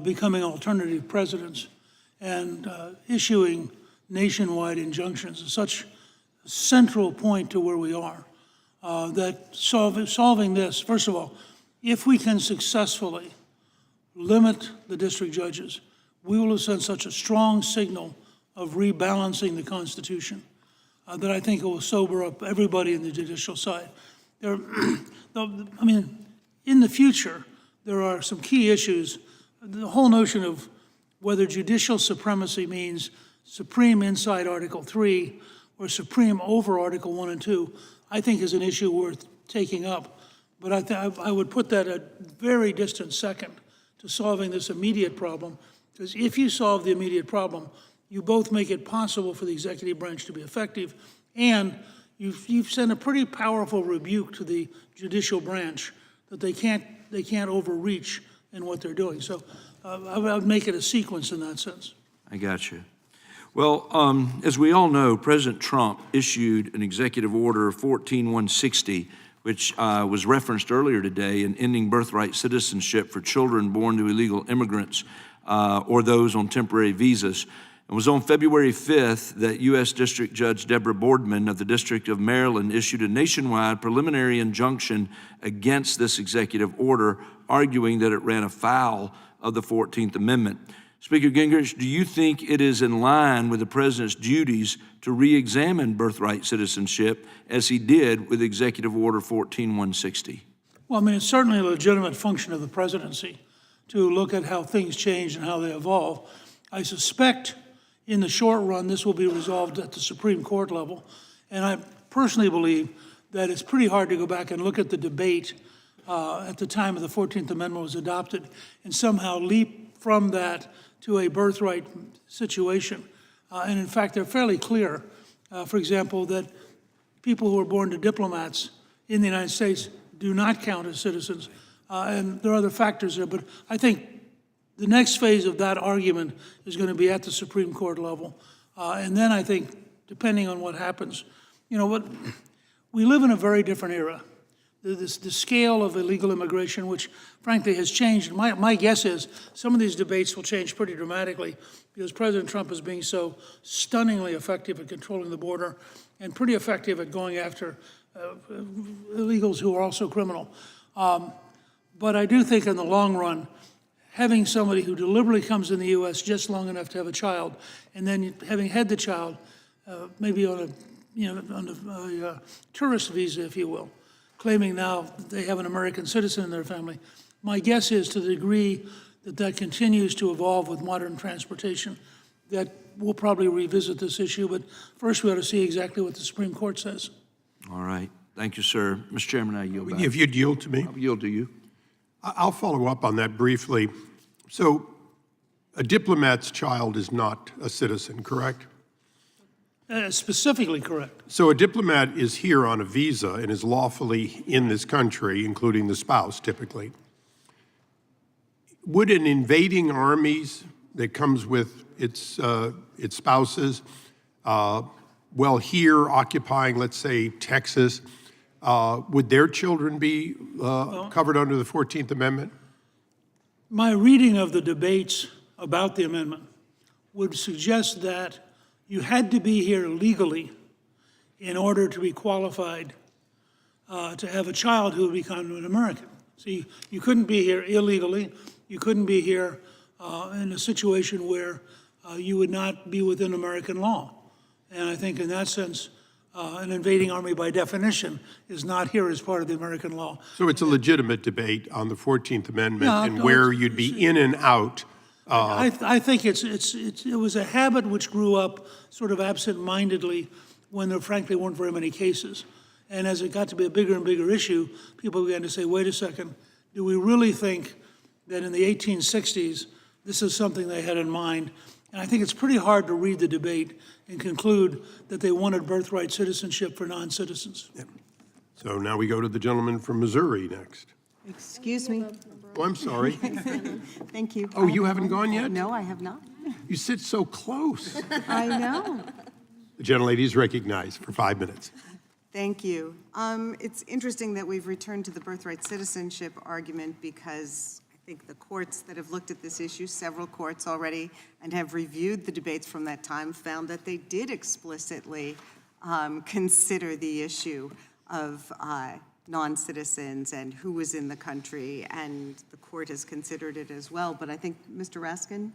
becoming alternative presidents and issuing nationwide injunctions is such a central point to where we are, that solving this, first of all, if we can successfully limit the district judges, we will have sent such a strong signal of rebalancing the Constitution that I think it will sober up everybody in the judicial side. I mean, in the future, there are some key issues. The whole notion of whether judicial supremacy means supreme inside Article 3 or supreme over Article 1 and 2, I think is an issue worth taking up. But I would put that a very distant second to solving this immediate problem, because if you solve the immediate problem, you both make it possible for the executive branch to be effective, and you've sent a pretty powerful rebuke to the judicial branch that they can't overreach in what they're doing. So I would make it a sequence in that sense. I got you. Well, as we all know, President Trump issued an executive order 14160, which was referenced earlier today, in ending birthright citizenship for children born to illegal immigrants or those on temporary visas. It was on February 5th that U.S. District Judge Deborah Boardman of the District of Maryland issued a nationwide preliminary injunction against this executive order, arguing that it ran afoul of the 14th Amendment. Speaker Gingrich, do you think it is in line with the president's duties to re-examine birthright citizenship as he did with Executive Order 14160? Well, I mean, it's certainly a legitimate function of the presidency to look at how things change and how they evolve. I suspect in the short run, this will be resolved at the Supreme Court level. And I personally believe that it's pretty hard to go back and look at the debate at the time of the 14th Amendment was adopted and somehow leap from that to a birthright situation. And in fact, they're fairly clear, for example, that people who are born to diplomats in the United States do not count as citizens. And there are other factors there, but I think the next phase of that argument is going to be at the Supreme Court level. And then I think, depending on what happens, we live in a very different era. The scale of illegal immigration, which frankly has changed. My guess is some of these debates will change pretty dramatically because President Trump is being so stunningly effective at controlling the border and pretty effective at going after illegals who are also criminal. But I do think in the long run, having somebody who deliberately comes in the U.S. just long enough to have a child, and then having had the child, maybe on a tourist visa, if you will, claiming now they have an American citizen in their family. My guess is, to the degree that that continues to evolve with modern transportation, that we'll probably revisit this issue. But first, we ought to see exactly what the Supreme Court says. All right. Thank you, sir. Mr. Chairman, I yield back. If you'd yield to me. I'll yield to you. I'll follow up on that briefly. So a diplomat's child is not a citizen, correct? Specifically correct. So a diplomat is here on a visa and is lawfully in this country, including the spouse, typically. would an invading armies that comes with its spouses, well, here occupying, let's say, Texas, would their children be covered under the 14th Amendment? My reading of the debates about the amendment would suggest that you had to be here legally in order to be qualified to have a child who would become an American. See, you couldn't be here illegally. You couldn't be here in a situation where you would not be within American law. And I think in that sense, an invading army by definition is not here as part of the American law. So it's a legitimate debate on the 14th Amendment No, and no, where you'd be in and out. I think it was a habit which grew up sort of absent-mindedly when there frankly weren't very many cases. And as it got to be a bigger and bigger issue, people began to say, wait a second, do we really think that in the 1860s, this is something they had in mind? And I think it's pretty hard to read the debate and conclude that they wanted birthright citizenship for non-citizens. Yep. So now we go to the gentleman from Missouri next. Excuse me. Oh, I'm sorry. Thank you. Oh, you haven't gone yet? No, I have not. You sit so close. I know. The gentlelady is recognized for 5 minutes. Thank you. It's interesting that we've returned to the birthright citizenship argument because I think the courts that have looked at this issue, several courts already, and have reviewed the debates from that time, found that they did explicitly consider the issue of non-citizens and who was in the country, and the court has considered it as well. But I think, Mr. Raskin,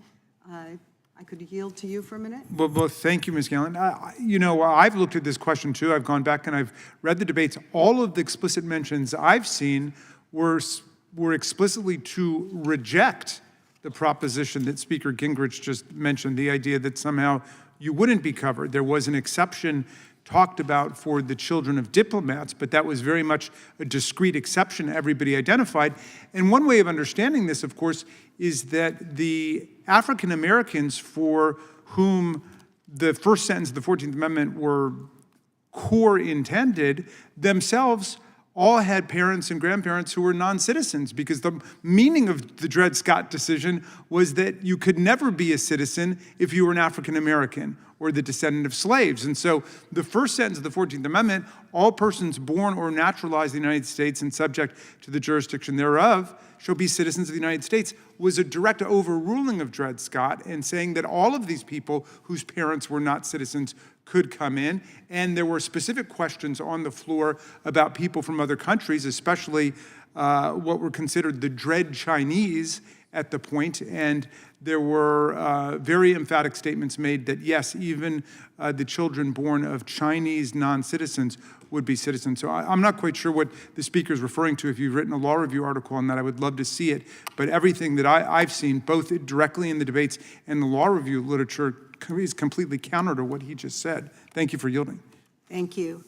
I could yield to you for a minute. Well, thank you, Ms. Gallen. I've looked at this question too. I've gone back and I've read the debates. All of the explicit mentions I've seen were explicitly to reject the proposition that Speaker Gingrich just mentioned, the idea that somehow you wouldn't be covered. There was an exception talked about for the children of diplomats, but that was very much a discrete exception everybody identified. And one way of understanding this, of course, is that the African Americans for whom the first sentence of the 14th Amendment were core intended themselves all had parents and grandparents who were non-citizens, because the meaning of the Dred Scott decision was that you could never be a citizen if you were an African American or the descendant of slaves. And so the first sentence of the 14th Amendment, all persons born or naturalized in the United States and subject to the jurisdiction thereof shall be citizens of the United States, was a direct overruling of Dred Scott and saying that all of these people whose parents were not citizens could come in. And there were specific questions on the floor about people from other countries, especially what were considered the Dread Chinese at the point. And there were very emphatic statements made that, yes, even the children born of Chinese non-citizens would be citizens. So I'm not quite sure what the speaker is referring to. If you've written a law review article on that, I would love to see it. But everything that I've seen, both directly in the debates and the law review literature, is completely counter to what he just said. Thank you for yielding. Thank you.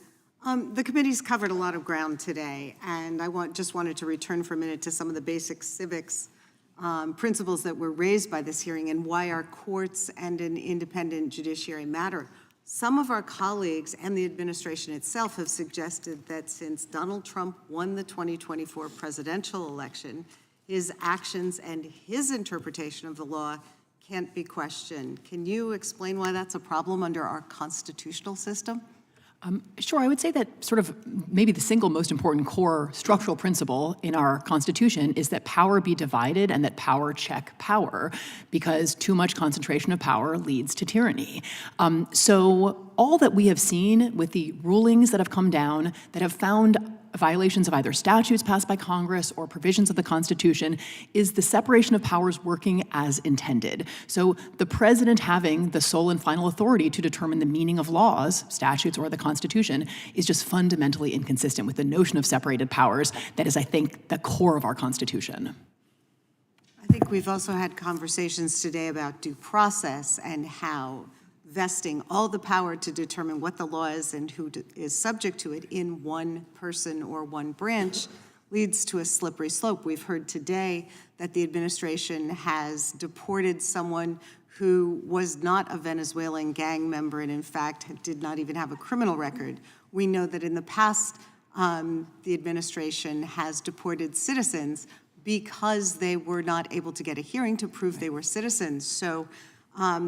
The committee's covered a lot of ground today, and I just wanted to return for a minute to some of the basic civics principles that were raised by this hearing and why our courts and an independent judiciary matter. Some of our colleagues and the administration itself have suggested that since Donald Trump won the 2024 presidential election, his actions and his interpretation of the law can't be questioned. Can you explain why that's a problem under our constitutional system? Sure, I would say that sort of maybe the single most important core structural principle in our Constitution is that power be divided and that power check power, because too much concentration of power leads to tyranny. So all that we have seen with the rulings that have come down that have found violations of either statutes passed by Congress or provisions of the Constitution is the separation of powers working as intended. So the president having the sole and final authority to determine the meaning of laws, statutes, or the Constitution is just fundamentally inconsistent with the notion of separated powers that is, I think, the core of our Constitution. I think we've also had conversations today about due process and how vesting all the power to determine what the law is and who is subject to it in one person or one branch leads to a slippery slope. We've heard today that the administration has deported someone who was not a Venezuelan gang member and in fact did not even have a criminal record. We know that in the past, the administration has deported citizens, because they were not able to get a hearing to prove they were citizens. So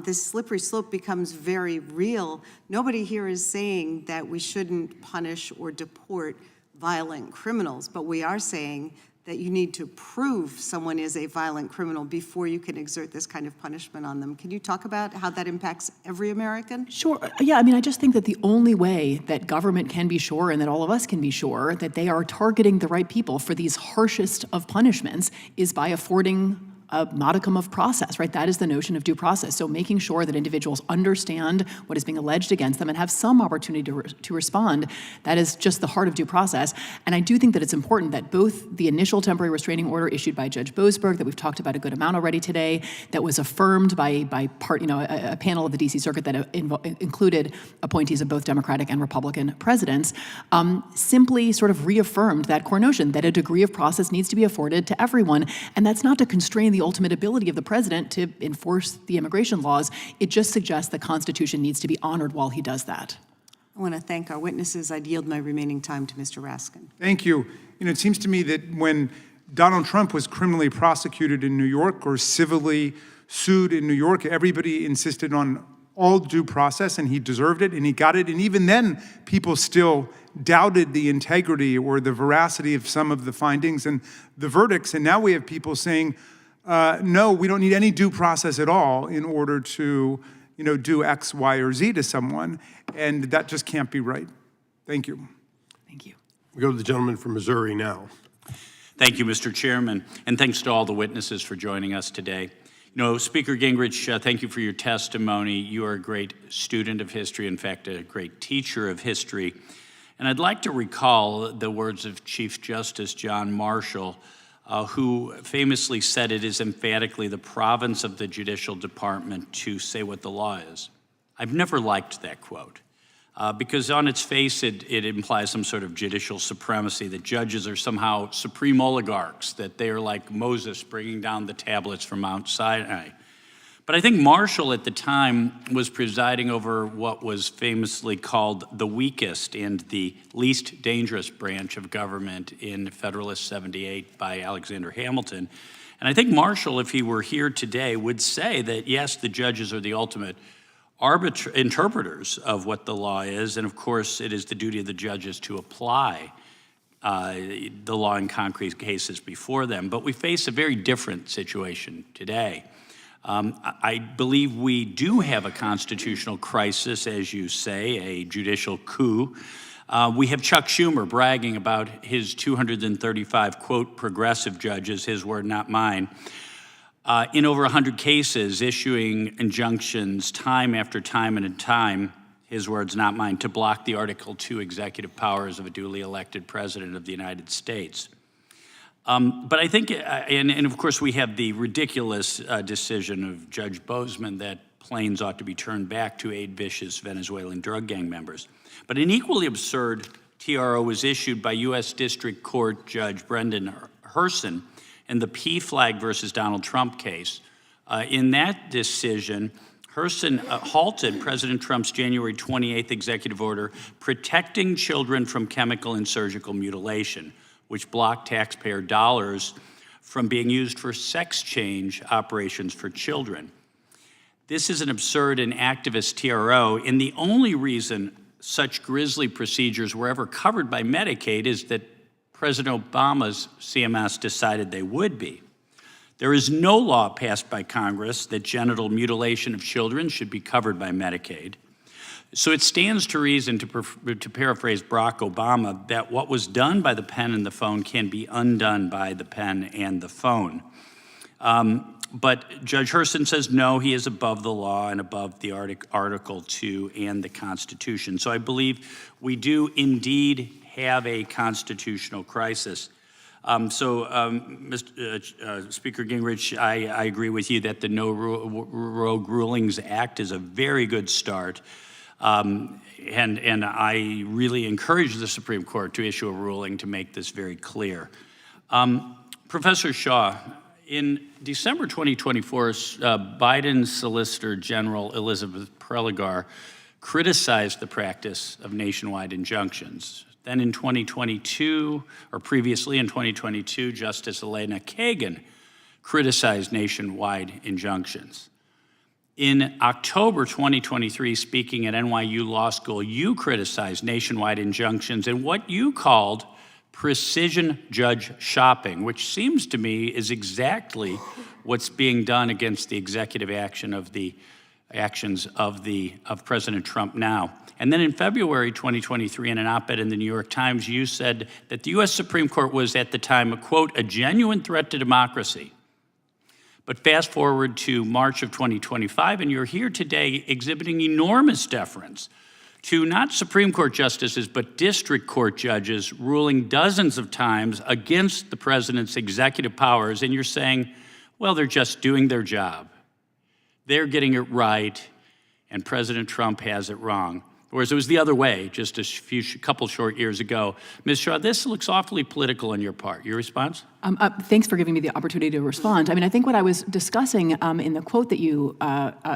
this slippery slope becomes very real. Nobody here is saying that we shouldn't punish or deport violent criminals, but we are saying that you need to prove someone is a violent criminal before you can exert this kind of punishment on them. Can you talk about how that impacts every American? Sure. Yeah, I mean, I just think that the only way that government can be sure and that all of us can be sure that they are targeting the right people for these harshest of punishments is by affording a modicum of process, right? That is the notion of due process. So making sure that individuals understand what is being alleged against them and have some opportunity to respond, that is just the heart of due process. And I do think that it's important that both the initial temporary restraining order issued by Judge Boasberg, that we've talked about a good amount already today, that was affirmed by a panel of the DC Circuit that included appointees of both Democratic and Republican presidents, simply sort of reaffirmed that core notion that a degree of process needs to be afforded to everyone. And that's not to constrain the ultimate ability of the president to enforce the immigration laws. It just suggests the Constitution needs to be honored while he does that. I want to thank our witnesses. I'd yield my remaining time to Mr. Raskin. Thank you. You know, it seems to me that when Donald Trump was criminally prosecuted in New York or civilly sued in New York, everybody insisted on all due process, and he deserved it, and he got it. And even then, people still doubted the integrity or the veracity of some of the findings and the verdicts. And now we have people saying, no, we don't need any due process at all in order to, do X, Y, or Z to someone, and that just can't be right. Thank you. Thank you. We go to the gentleman from Missouri now. Thank you, Mr. Chairman, and thanks to all the witnesses for joining us today. Speaker Gingrich, thank you for your testimony. You are a great student of history, in fact, a great teacher of history. And I'd like to recall the words of Chief Justice John Marshall, who famously said it is emphatically the province of the Judicial Department to say what the law is. I've never liked that quote because on its face it implies some sort of judicial supremacy, that judges are somehow supreme oligarchs, that they are like Moses bringing down the tablets from Mount Sinai. But I think Marshall at the time was presiding over what was famously called the weakest and the least dangerous branch of government in Federalist 78 by Alexander Hamilton. And I think Marshall, if he were here today, would say that, yes, the judges are the ultimate interpreters of what the law is, and of course it is the duty of the judges to apply the law in concrete cases before them. But we face a very different situation today. I believe we do have a constitutional crisis, as you say, a judicial coup. We have Chuck Schumer bragging about his 235, quote, progressive judges, his word, not mine, in over 100 cases, issuing injunctions time after time and time, his words, not mine, to block the Article 2 executive powers of a duly elected president of the United States. But I think, and of course we have the ridiculous decision of Judge Bozeman that planes ought to be turned back to aid vicious Venezuelan drug gang members. But an equally absurd TRO was issued by U.S. District Court Judge Brendan Herson in the P-Flag versus Donald Trump case. In that decision, Herson halted President Trump's January 28th executive order protecting children from chemical and surgical mutilation, which blocked taxpayer dollars from being used for sex change operations for children. This is an absurd and activist TRO, and the only reason such grisly procedures were ever covered by Medicaid is that President Obama's CMS decided they would be. There is no law passed by Congress that genital mutilation of children should be covered by Medicaid. So it stands to reason, to paraphrase Barack Obama, that what was done by the pen and the phone can be undone by the pen and the phone. But Judge Herson says no, he is above the law and above the Article 2 and the Constitution. So I believe we do indeed have a constitutional crisis. Mr. Speaker Gingrich, I agree with you that the No Rogue Rulings Act is a very good start. And I really encourage the Supreme Court to issue a ruling to make this very clear. Professor Shaw, in December 2024, Biden's Solicitor General Elizabeth Prelogar criticized the practice of nationwide injunctions, Then in 2022, or previously in 2022, Justice Elena Kagan criticized nationwide injunctions. In October 2023, speaking at NYU Law School, you criticized nationwide injunctions and what you called precision judge shopping, which seems to me is exactly what's being done against the executive actions of President Trump now. And then in February 2023, in an op-ed in the New York Times, you said that the U.S. Supreme Court was at the time, quote, a genuine threat to democracy. But fast forward to March of 2025, and you're here today exhibiting enormous deference to not Supreme Court justices, but district court judges ruling dozens of times against the president's executive powers. And you're saying, well, they're just doing their job. They're getting it right, and President Trump has it wrong. Whereas it was the other way just a couple short years ago. Ms. Shaw, this looks awfully political on your part. Your response? Thanks for giving me the opportunity to respond. I mean, I think what I was discussing in the quote that you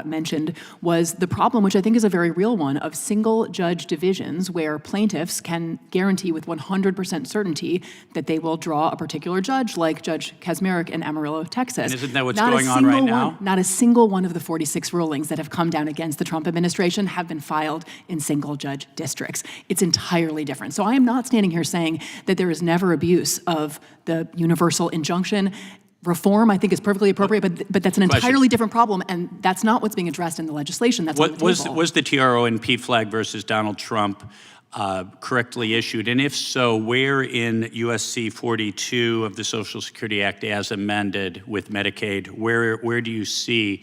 mentioned was the problem, which I think is a very real one, of single judge divisions where plaintiffs can guarantee with 100% certainty that they will draw a particular judge, like Judge Kaczmarek in Amarillo, Texas. And isn't that what's going on right now? Not a single one of the 46 rulings that have come down against the Trump administration have been filed in single judge districts. It's entirely different. So I am not standing here saying that there is never abuse of the universal injunction. Reform, I think, is perfectly appropriate, but that's an entirely different problem, and that's not what's being addressed in the legislation. That's on the table. Was the TRO in PFLAG versus Donald Trump correctly issued? And if so, where in USC 42 of the Social Security Act as amended with Medicaid, where do you see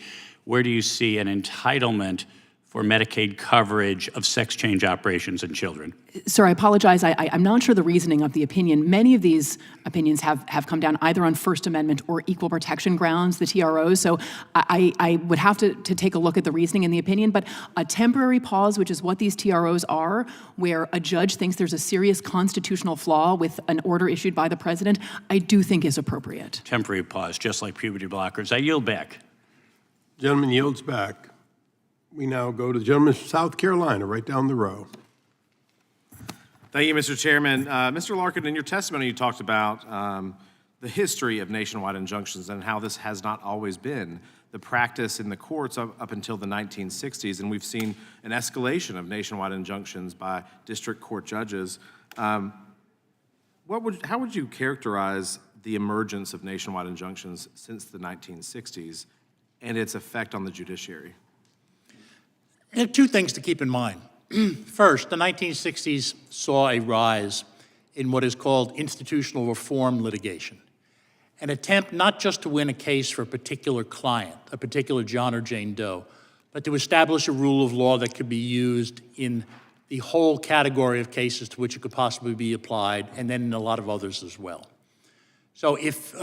an entitlement for Medicaid coverage of sex change operations in children? Sir, I apologize. I'm not sure the reasoning of the opinion. Many of these opinions have come down either on First Amendment or equal protection grounds, the TROs. So I would have to take a look at the reasoning in the opinion. But a temporary pause, which is what these TROs are, where a judge thinks there's a serious constitutional flaw with an order issued by the president, I do think is appropriate. Temporary pause, just like puberty blockers. I yield back. Gentleman yields back. We now go to the gentleman from South Carolina, right down the row. Thank you, Mr. Chairman. Mr. Larkin, in your testimony, you talked about the history of nationwide injunctions and how this has not always been the practice in the courts up until the 1960s, and we've seen an escalation of nationwide injunctions by district court judges. How would you characterize the emergence of nationwide injunctions since the 1960s and its effect on the judiciary? There are two things to keep in mind. First, the 1960s saw a rise in what is called institutional reform litigation, an attempt not just to win a case for a particular client, a particular John or Jane Doe, but to establish a rule of law that could be used in the whole category of cases to which it could possibly be applied, and then in a lot of others as well. So if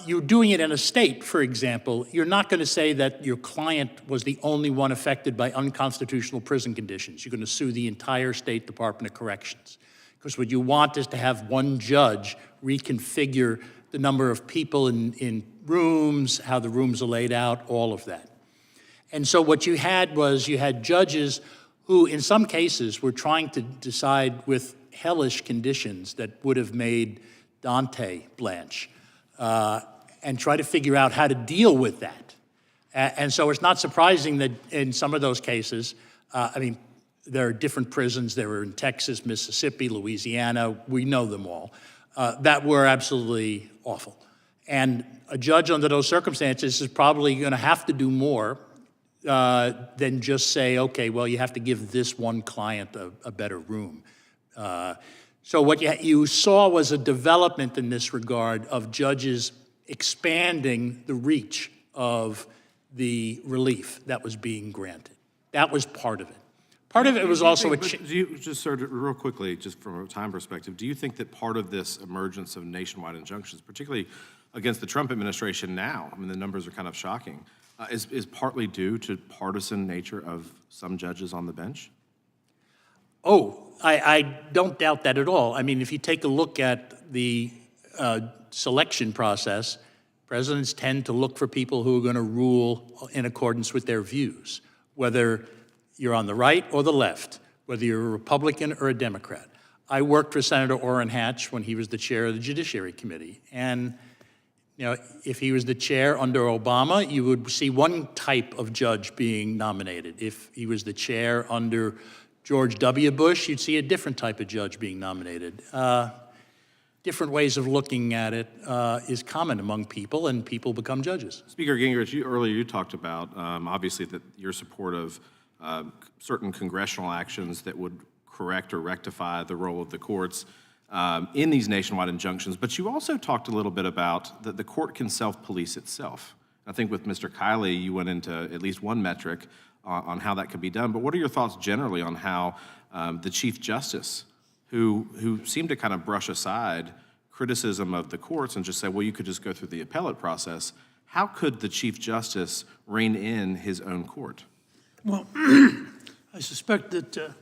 you're doing it in a state, for example, you're not going to say that your client was the only one affected by unconstitutional prison conditions. You're going to sue the entire State Department of Corrections. Because what you want is to have one judge reconfigure the number of people in rooms, how the rooms are laid out, all of that. And so what you had was you had judges who, in some cases, were trying to decide with hellish conditions that would have made Dante blanch, and try to figure out how to deal with that. And so it's not surprising that in some of those cases, there are different prisons. There were in Texas, Mississippi, Louisiana, we know them all, that were absolutely awful. And a judge under those circumstances is probably going to have to do more than just say, okay, well, you have to give this one client a better room. So what you saw was a development in this regard of judges expanding the reach of the relief that was being granted. That was part of it. Part of it was also just sort of real quickly, just from a time perspective, do you think that part of this emergence of nationwide injunctions, particularly against the Trump administration now, I mean, the numbers are kind of shocking, is partly due to partisan nature of some judges on the bench? Oh, I don't doubt that at all. I mean, if you take a look at the selection process, presidents tend to look for people who are going to rule in accordance with their views, whether you're on the right or the left, whether you're a Republican or a Democrat. I worked for Senator Orrin Hatch when he was the chair of the Judiciary Committee. And if he was the chair under Obama, you would see one type of judge being nominated. If he was the chair under George W. Bush, you'd see a different type of judge being nominated. Different ways of looking at it is common among people, and people become judges. Speaker Gingrich, earlier you talked about, obviously, that your support of certain congressional actions that would correct or rectify the role of the courts in these nationwide injunctions, but you also talked a little bit about that the court can self-police itself. I think with Mr. Kiley, you went into at least one metric on how that could be done, but what are your thoughts generally on how the Chief Justice, who seemed to kind of brush aside criticism of the courts and just say, well, you could just go through the appellate process, how could the Chief Justice rein in his own court? Well, I suspect that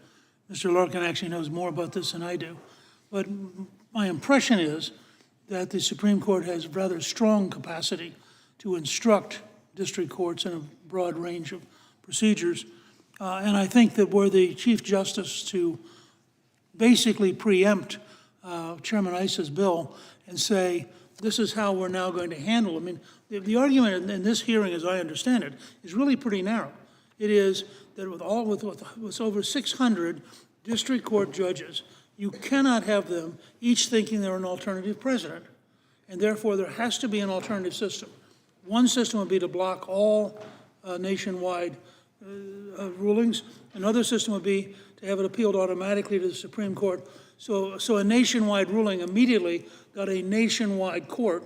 Mr. Larkin actually knows more about this than I do. But my impression is that the Supreme Court has rather strong capacity to instruct district courts in a broad range of procedures. And I think that were the Chief Justice to basically preempt Chairman Issa's bill and say, this is how we're now going to handle it. I mean, the argument in this hearing, as I understand it, is really pretty narrow. It is that with over 600 district court judges, you cannot have them each thinking they're an alternative president. And therefore, there has to be an alternative system. One system would be to block all nationwide rulings. Another system would be to have it appealed automatically to the Supreme Court. So a nationwide ruling immediately got a nationwide court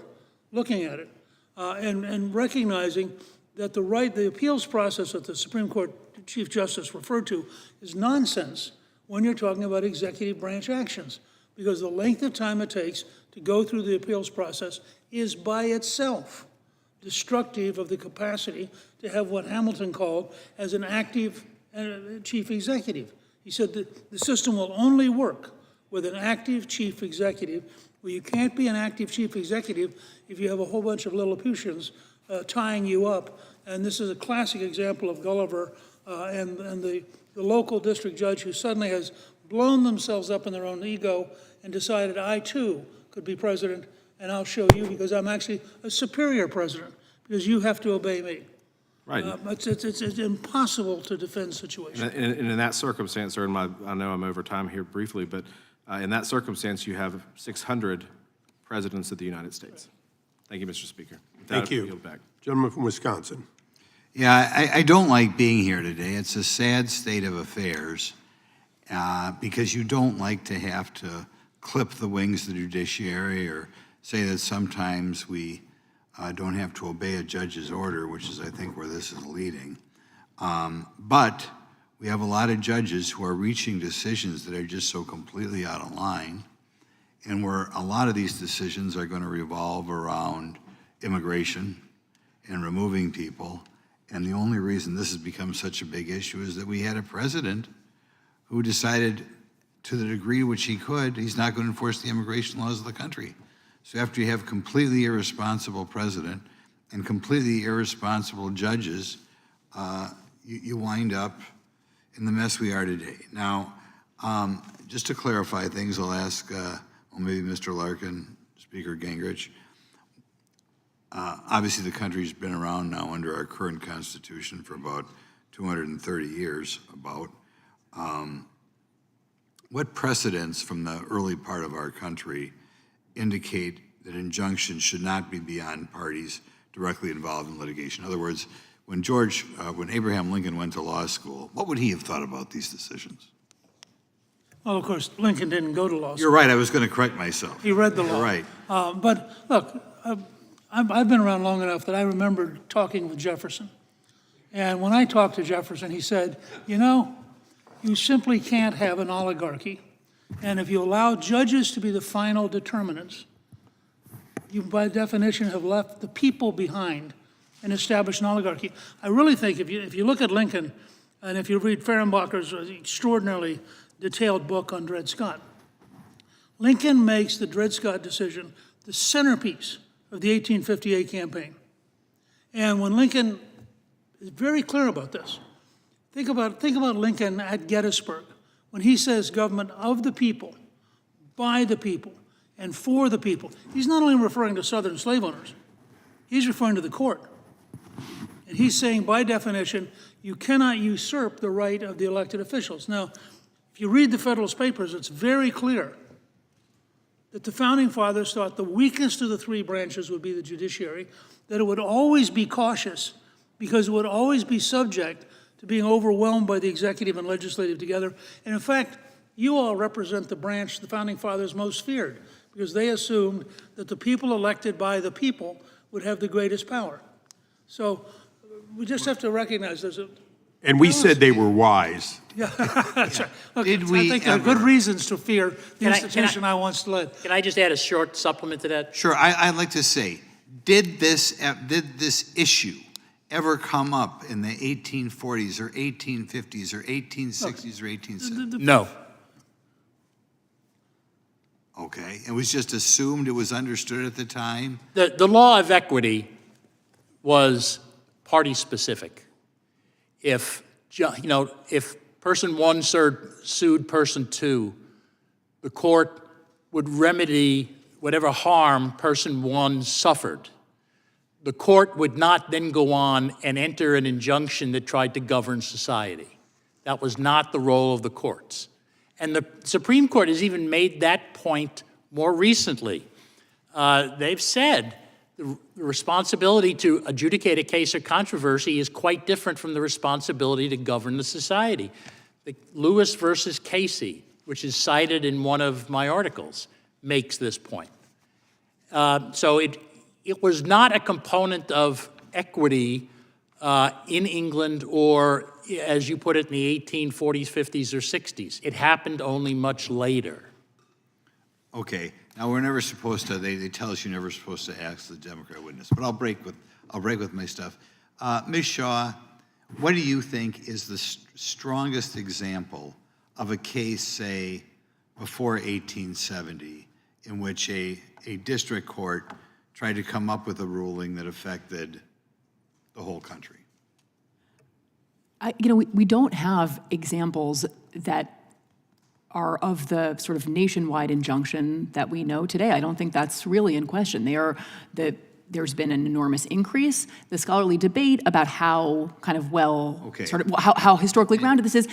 looking at it and recognizing that the appeals process that the Supreme Court Chief Justice referred to is nonsense when you're talking about executive branch actions, because the length of time it takes to go through the appeals process is by itself destructive of the capacity to have what Hamilton called as an active chief executive. He said that the system will only work with an active chief executive. Well, you can't be an active chief executive if you have a whole bunch of Lilliputians tying you up. And this is a classic example of Gulliver and the local district judge who suddenly has blown themselves up in their own ego and decided, I too could be president, and I'll show you because I'm actually a superior president, because you have to obey me. Right. It's impossible to defend situations. And in that circumstance, sir, I know I'm over time here briefly, but in that circumstance, you have 600 presidents of the United States. Thank you, Mr. Speaker. With Thank that, I you. yield back. Gentleman from Wisconsin. Yeah, I don't like being here today. It's a sad state of affairs because you don't like to have to clip the wings of the judiciary or say that sometimes we don't have to obey a judge's order, which is, I think, where this is leading. But we have a lot of judges who are reaching decisions that are just so completely out of line, and where a lot of these decisions are going to revolve around immigration and removing people. And the only reason this has become such a big issue is that we had a president who decided, to the degree which he could, he's not going to enforce the immigration laws of the country. So after you have completely irresponsible president and completely irresponsible judges, you wind up in the mess we are today. Now, just to clarify things, I'll ask, maybe Mr. Larkin, Speaker Gingrich. Obviously, the country's been around now under our current Constitution for about 230 years, what precedents from the early part of our country indicate that injunctions should not be beyond parties directly involved in litigation? In other words, when Abraham Lincoln went to law school, what would he have thought about these decisions? Well, of course, Lincoln didn't go to law school. You're right, I was going to correct myself. He read the law. You're right. But look, I've been around long enough that I remember talking with Jefferson. And when I talked to Jefferson, he said, you simply can't have an oligarchy. And if you allow judges to be the final determinants, you by definition have left the people behind and established an oligarchy. I really think if you look at Lincoln, and if you read Fehrenbacher's extraordinarily detailed book on Dred Scott, Lincoln makes the Dred Scott decision the centerpiece of the 1858 campaign. And when Lincoln is very clear about this, think about Lincoln at Gettysburg, when he says government of the people, by the people and for the people. He's not only referring to Southern slave owners, he's referring to the court. And he's saying, by definition, you cannot usurp the right of the elected officials. Now, if you read the Federalist Papers, it's very clear that the Founding Fathers thought the weakest of the three branches would be the judiciary, that it would always be cautious because it would always be subject to being overwhelmed by the executive and legislative together. And in fact, you all represent the branch the Founding Fathers most feared because they assumed that the people elected by the people would have the greatest power. So we just have to recognize there's a... And we said they were wise. Yeah, that's right. Look, Did I we think there are good reasons to fear the institution I once led. Can I just add a short supplement to that? Sure, I'd like to say, did this issue ever come up in the 1840s or 1850s or 1860s or 1870s? No. Okay, it was just assumed, it was understood at the time? The law of equity was party-specific. If person one sued person two, the court would remedy whatever harm person one suffered. The court would not then go on and enter an injunction that tried to govern society. That was not the role of the courts. And the Supreme Court has even made that point more recently. They've said the responsibility to adjudicate a case or controversy is quite different from the responsibility to govern the society. The Lewis versus Casey, which is cited in one of my articles, makes this point. So it was not a component of equity in England or, as you put it, in the 1840s, 50s, or 60s. It happened only much later. Okay, now we're never supposed to, they tell us you're never supposed to ask the Democrat witness, but I'll break with my stuff. Ms. Shaw, what do you think is the strongest example of a case, say, before 1870, in which a district court tried to come up with a ruling that affected the whole country? We don't have examples that are of the sort of nationwide injunction that we know today. I don't think that's really in question. There's been an enormous increase. The scholarly debate about how kind of how historically grounded this is,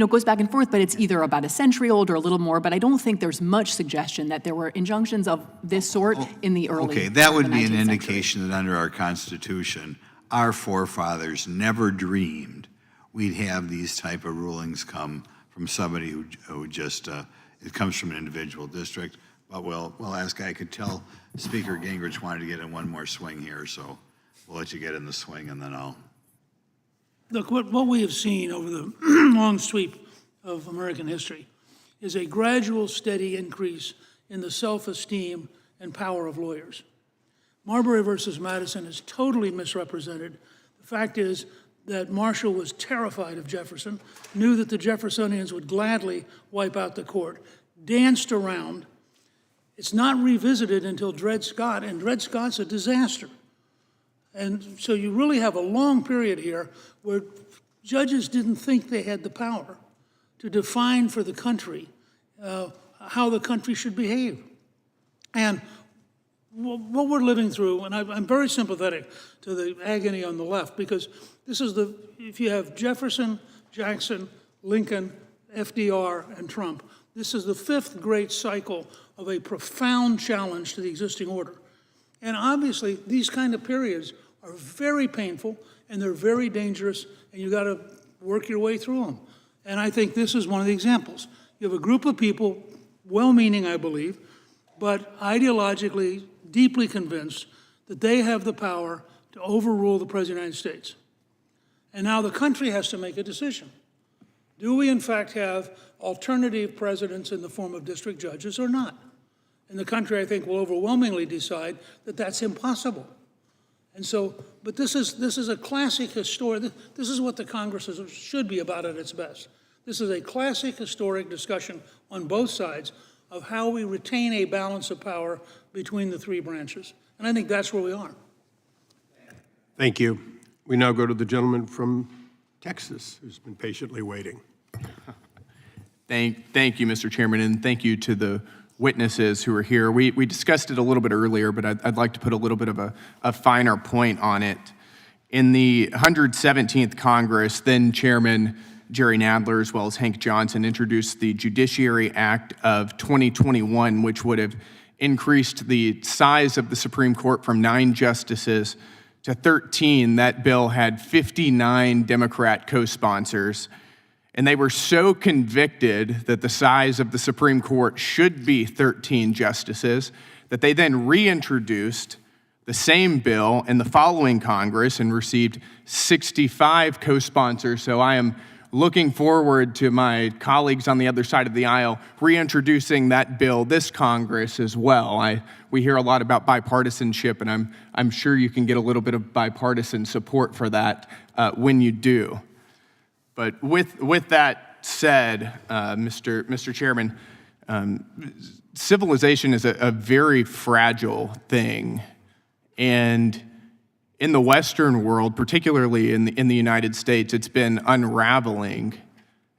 goes back and forth, but it's either about a century old or a little more, but I don't think there's much suggestion that there were injunctions of this sort in the early Okay, that would be an 19th indication century. that under our Constitution, our forefathers never dreamed we'd have these type of rulings come from somebody who just, it comes from an individual district. But we'll ask, I could tell Speaker Gingrich wanted to get in one more swing here, so we'll let you get in the swing and then I'll. Look, what we have seen over the long sweep of American history is a gradual, steady increase in the self-esteem and power of lawyers. Marbury versus Madison is totally misrepresented. The fact is that Marshall was terrified of Jefferson, knew that the Jeffersonians would gladly wipe out the court, danced around. It's not revisited until Dred Scott, and Dred Scott's a disaster. And so you really have a long period here where judges didn't think they had the power to define for the country how the country should behave. And what we're living through, and I'm very sympathetic to the agony on the left, because this is if you have Jefferson, Jackson, Lincoln, FDR, and Trump, this is the fifth great cycle of a profound challenge to the existing order. And obviously, these kind of periods are very painful, and they're very dangerous, and you gotta work your way through them. And I think this is one of the examples. You have a group of people, well-meaning, I believe, but ideologically deeply convinced that they have the power to overrule the President of the United States. And now the country has to make a decision. Do we, in fact, have alternative presidents in the form of district judges or not? And the country, I think, will overwhelmingly decide that that's impossible. And so, but this is a classic historic, this is what the Congress should be about at its best. This is a classic historic discussion on both sides of how we retain a balance of power between the three branches. And I think that's where we are. Thank you. We now go to the gentleman from Texas who's been patiently waiting. Thank you, Mr. Chairman, and thank you to the witnesses who are here. We discussed it a little bit earlier, but I'd like to put a little bit of a finer point on it. In the 117th Congress, then Chairman Jerry Nadler, as well as Hank Johnson, introduced the Judiciary Act of 2021, which would have increased the size of the Supreme Court from 9 justices to 13. That bill had 59 Democrat co-sponsors, and they were so convicted that the size of the Supreme Court should be 13 justices that they then reintroduced the same bill in the following Congress and received 65 co-sponsors. So I am looking forward to my colleagues on the other side of the aisle reintroducing that bill this Congress as well. We hear a lot about bipartisanship, and I'm sure you can get a little bit of bipartisan support for that when you do. But with that said, Mr. Chairman, civilization is a very fragile thing. And in the Western world, particularly in the United States, it's been unraveling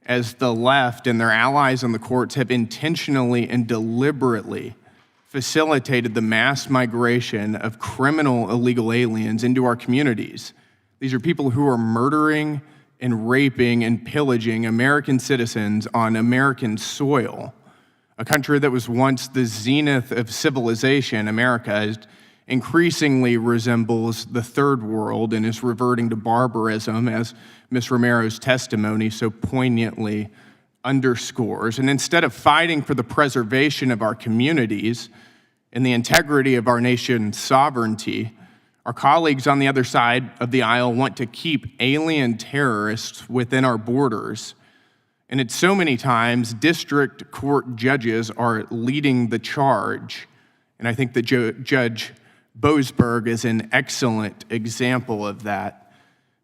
as the left and their allies in the courts have intentionally and deliberately facilitated the mass migration of criminal illegal aliens into our communities. These are people who are murdering and raping and pillaging American citizens on American soil, a country that was once the zenith of civilization. America increasingly resembles the third world and is reverting to barbarism, as Ms. Romero's testimony so poignantly underscores. And instead of fighting for the preservation of our communities and the integrity of our nation's sovereignty, our colleagues on the other side of the aisle want to keep alien terrorists within our borders. And it's so many times district court judges are leading the charge. And I think that Judge Boasberg is an excellent example of that.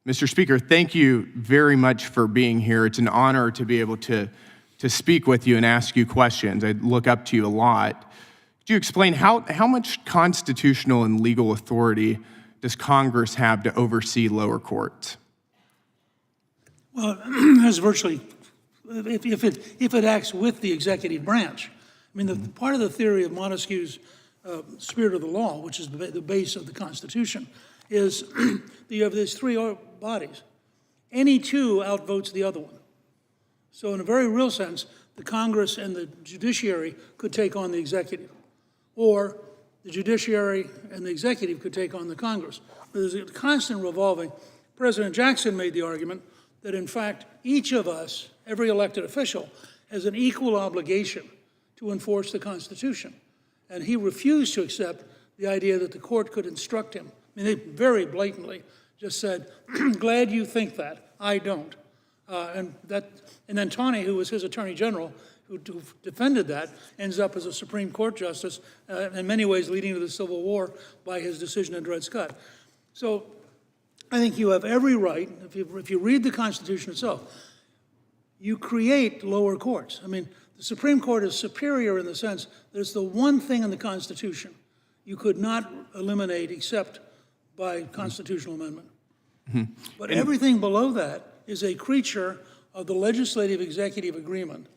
Mr. Speaker, thank you very much for being here. It's an honor to be able to speak with you and ask you questions. I look up to you a lot. Could you explain how much constitutional and legal authority does Congress have to oversee lower courts? Well, there's virtually, if it acts with the executive branch. I mean, the part of the theory of Montesquieu's spirit of the law, which is the base of the Constitution, is that you have these 3 bodies. Any two outvotes the other one. So in a very real sense, the Congress and the judiciary could take on the executive, or the judiciary and the executive could take on the Congress. But there's a constant revolving. President Jackson made the argument that, in fact, each of us, every elected official, has an equal obligation to enforce the Constitution. And he refused to accept the idea that the court could instruct him. I mean, they very blatantly just said, glad you think that, I don't. And then Taney, who was his attorney general, who defended that, ends up as a Supreme Court justice, in many ways leading to the Civil War by his decision in Dred Scott. So I think you have every right, if you read the Constitution itself, you create lower courts. I mean, the Supreme Court is superior in the sense that it's the one thing in the Constitution you could not eliminate except by constitutional amendment. Mm-hmm. But everything below that is a creature of the legislative-executive agreement.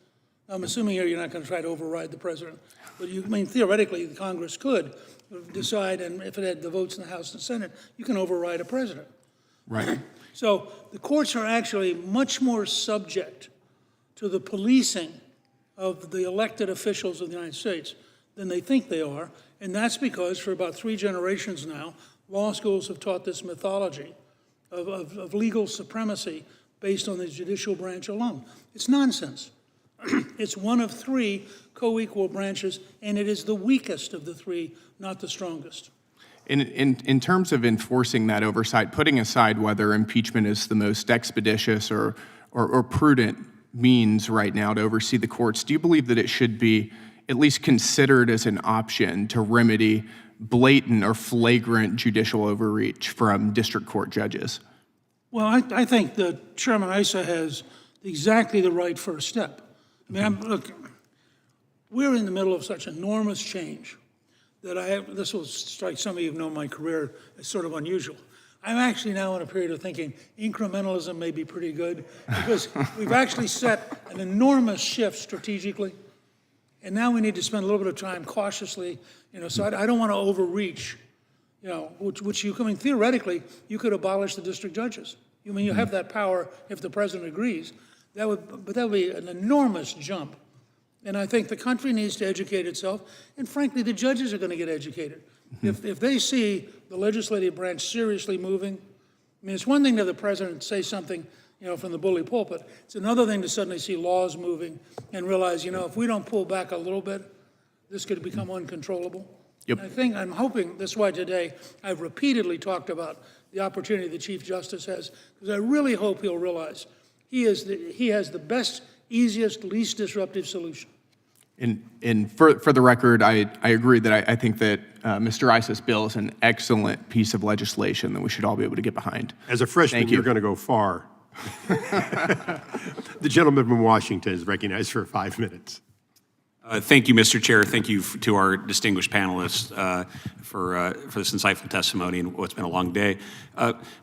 I'm assuming here you're not going to try to override the president, but theoretically, the Congress could decide, and if it had the votes in the House and Senate, you can override a president. Right. So the courts are actually much more subject to the policing of the elected officials of the United States than they think they are, and that's because for about 3 generations now, law schools have taught this mythology of legal supremacy based on the judicial branch alone. It's nonsense. It's one of 3 co-equal branches, and it is the weakest of the 3, not the strongest. In terms of enforcing that oversight, putting aside whether impeachment is the most expeditious or prudent means right now to oversee the courts, do you believe that it should be at least considered as an option to remedy blatant or flagrant judicial overreach from district court judges? Well, I think that Chairman Issa has exactly the right first step. I mean, look, we're in the middle of such enormous change that this will strike some of you who know my career as sort of unusual. I'm actually now in a period of thinking incrementalism may be pretty good because we've actually set an enormous shift strategically. And now we need to spend a little bit of time cautiously, so I don't want to overreach, which you, theoretically, you could abolish the district judges. You have that power if the president agrees. But that would be an enormous jump. And I think the country needs to educate itself, and frankly, the judges are going to get educated. If they see the legislative branch seriously moving, it's one thing to have the president say something, from the bully pulpit. It's another thing to suddenly see laws moving and realize, if we don't pull back a little bit, this could become uncontrollable. Yep. And I'm hoping, that's why today I've repeatedly talked about the opportunity the Chief Justice has, because I really hope he'll realize he has the best, easiest, least disruptive solution. And for the record, I agree that I think that Mr. Isa's bill is an excellent piece of legislation that we should all be able to get behind. As a freshman, you're going to go far. The gentleman from Washington is recognized for 5 minutes. Thank you, Mr. Chair. Thank you to our distinguished panelists for this insightful testimony and what's been a long day.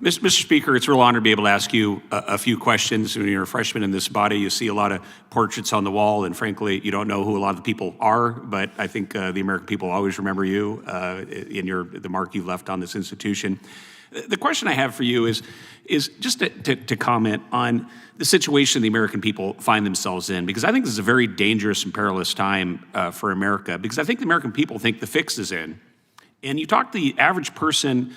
Mr. Speaker, it's a real honor to be able to ask you a few questions. When you're a freshman in this body, you see a lot of portraits on the wall, and frankly, you don't know who a lot of the people are, but I think the American people always remember you in the mark you've left on this institution. The question I have for you is just to comment on the situation the American people find themselves in, because I think this is a very dangerous and perilous time for America, because I think the American people think the fix is in. And you talk to the average person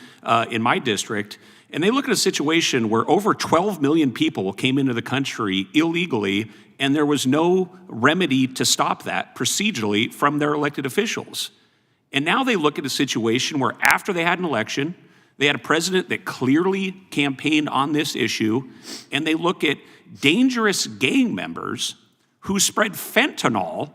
in my district, and they look at a situation where over 12 million people came into the country illegally, and there was no remedy to stop that procedurally from their elected officials. And now they look at a situation where after they had an election, they had a president that clearly campaigned on this issue, and they look at dangerous gang members who spread fentanyl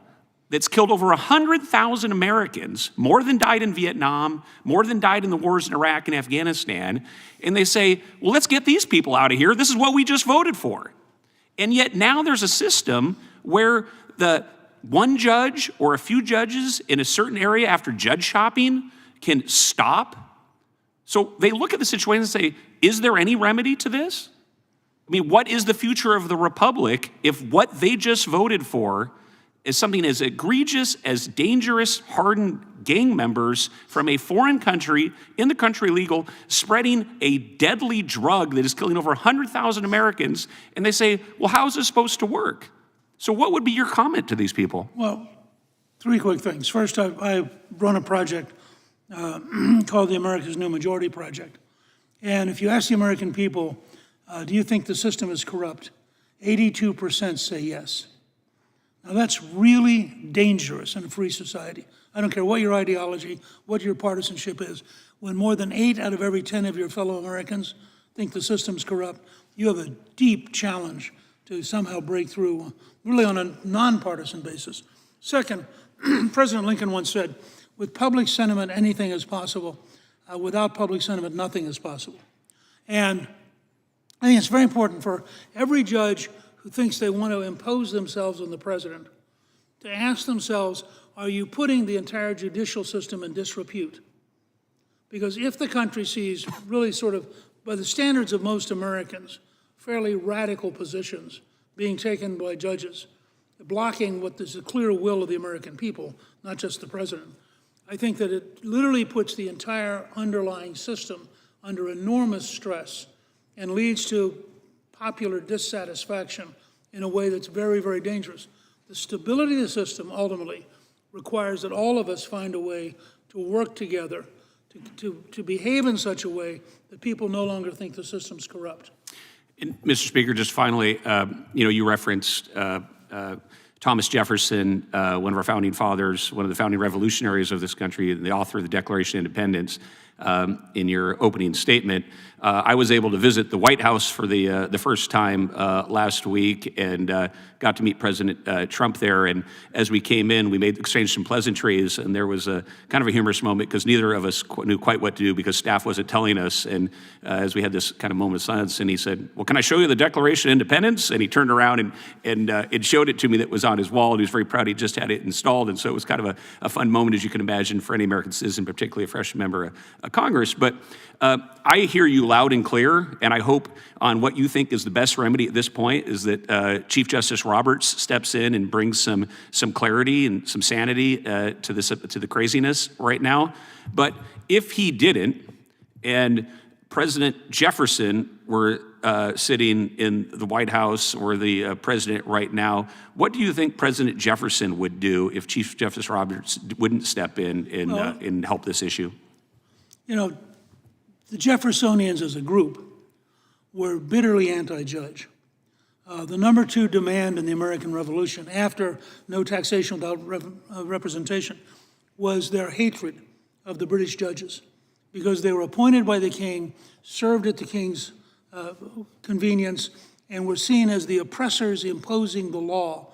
that's killed over 100,000 Americans, more than died in Vietnam, more than died in the wars in Iraq and Afghanistan, and they say, well, let's get these people out of here. This is what we just voted for. And yet now there's a system where the one judge or a few judges in a certain area after judge shopping can stop. So they look at the situation and say, is there any remedy to this? I mean, what is the future of the republic if what they just voted for is something as egregious as dangerous, hardened gang members from a foreign country, in the country legal, spreading a deadly drug that is killing over 100,000 Americans, and they say, well, how is this supposed to work? So what would be your comment to these people? Well, three quick things. First, I run a project called the America's New Majority Project. And if you ask the American people, do you think the system is corrupt? 82% say yes. Now that's really dangerous in a free society. I don't care what your ideology, what your partisanship is. When more than 8 out of every 10 of your fellow Americans think the system's corrupt, you have a deep challenge to somehow break through, really on a nonpartisan basis. Second, President Lincoln once said, with public sentiment, anything is possible. Without public sentiment, nothing is possible. And I think it's very important for every judge who thinks they want to impose themselves on the president to ask themselves, are you putting the entire judicial system in disrepute? Because if the country sees really sort of, by the standards of most Americans, fairly radical positions being taken by judges, blocking what is the clear will of the American people, not just the president, I think that it literally puts the entire underlying system under enormous stress and leads to popular dissatisfaction in a way that's very, very dangerous. The stability of the system ultimately requires that all of us find a way to work together, to behave in such a way that people no longer think the system's corrupt. And Mr. Speaker, just finally, you referenced Thomas Jefferson, one of our founding fathers, one of the founding revolutionaries of this country, the author of the Declaration of Independence, in your opening statement. I was able to visit the White House for the first time last week and got to meet President Trump there. And as we came in, we exchanged some pleasantries, and there was a kind of a humorous moment because neither of us knew quite what to do because staff wasn't telling us. And as we had this kind of moment of silence, and he said, well, can I show you the Declaration of Independence? And he turned around and it showed it to me that was on his wall, and he was very proud he just had it installed. And so it was kind of a fun moment, as you can imagine, for any American citizen, particularly a freshman member, a Congress. But I hear you loud and clear, and I hope on what you think is the best remedy at this point is that Chief Justice Roberts steps in and brings some clarity and some sanity to the craziness right now. But if he didn't, and President Jefferson were sitting in the White House or the president right now, what do you think President Jefferson would do if Chief Justice Roberts wouldn't step in and help this issue? You know, the Jeffersonians as a group were bitterly anti-judge. The number 2 demand in the American Revolution, after no taxation without representation, was their hatred of the British judges, because they were appointed by the king, served at the king's convenience, and were seen as the oppressors imposing the law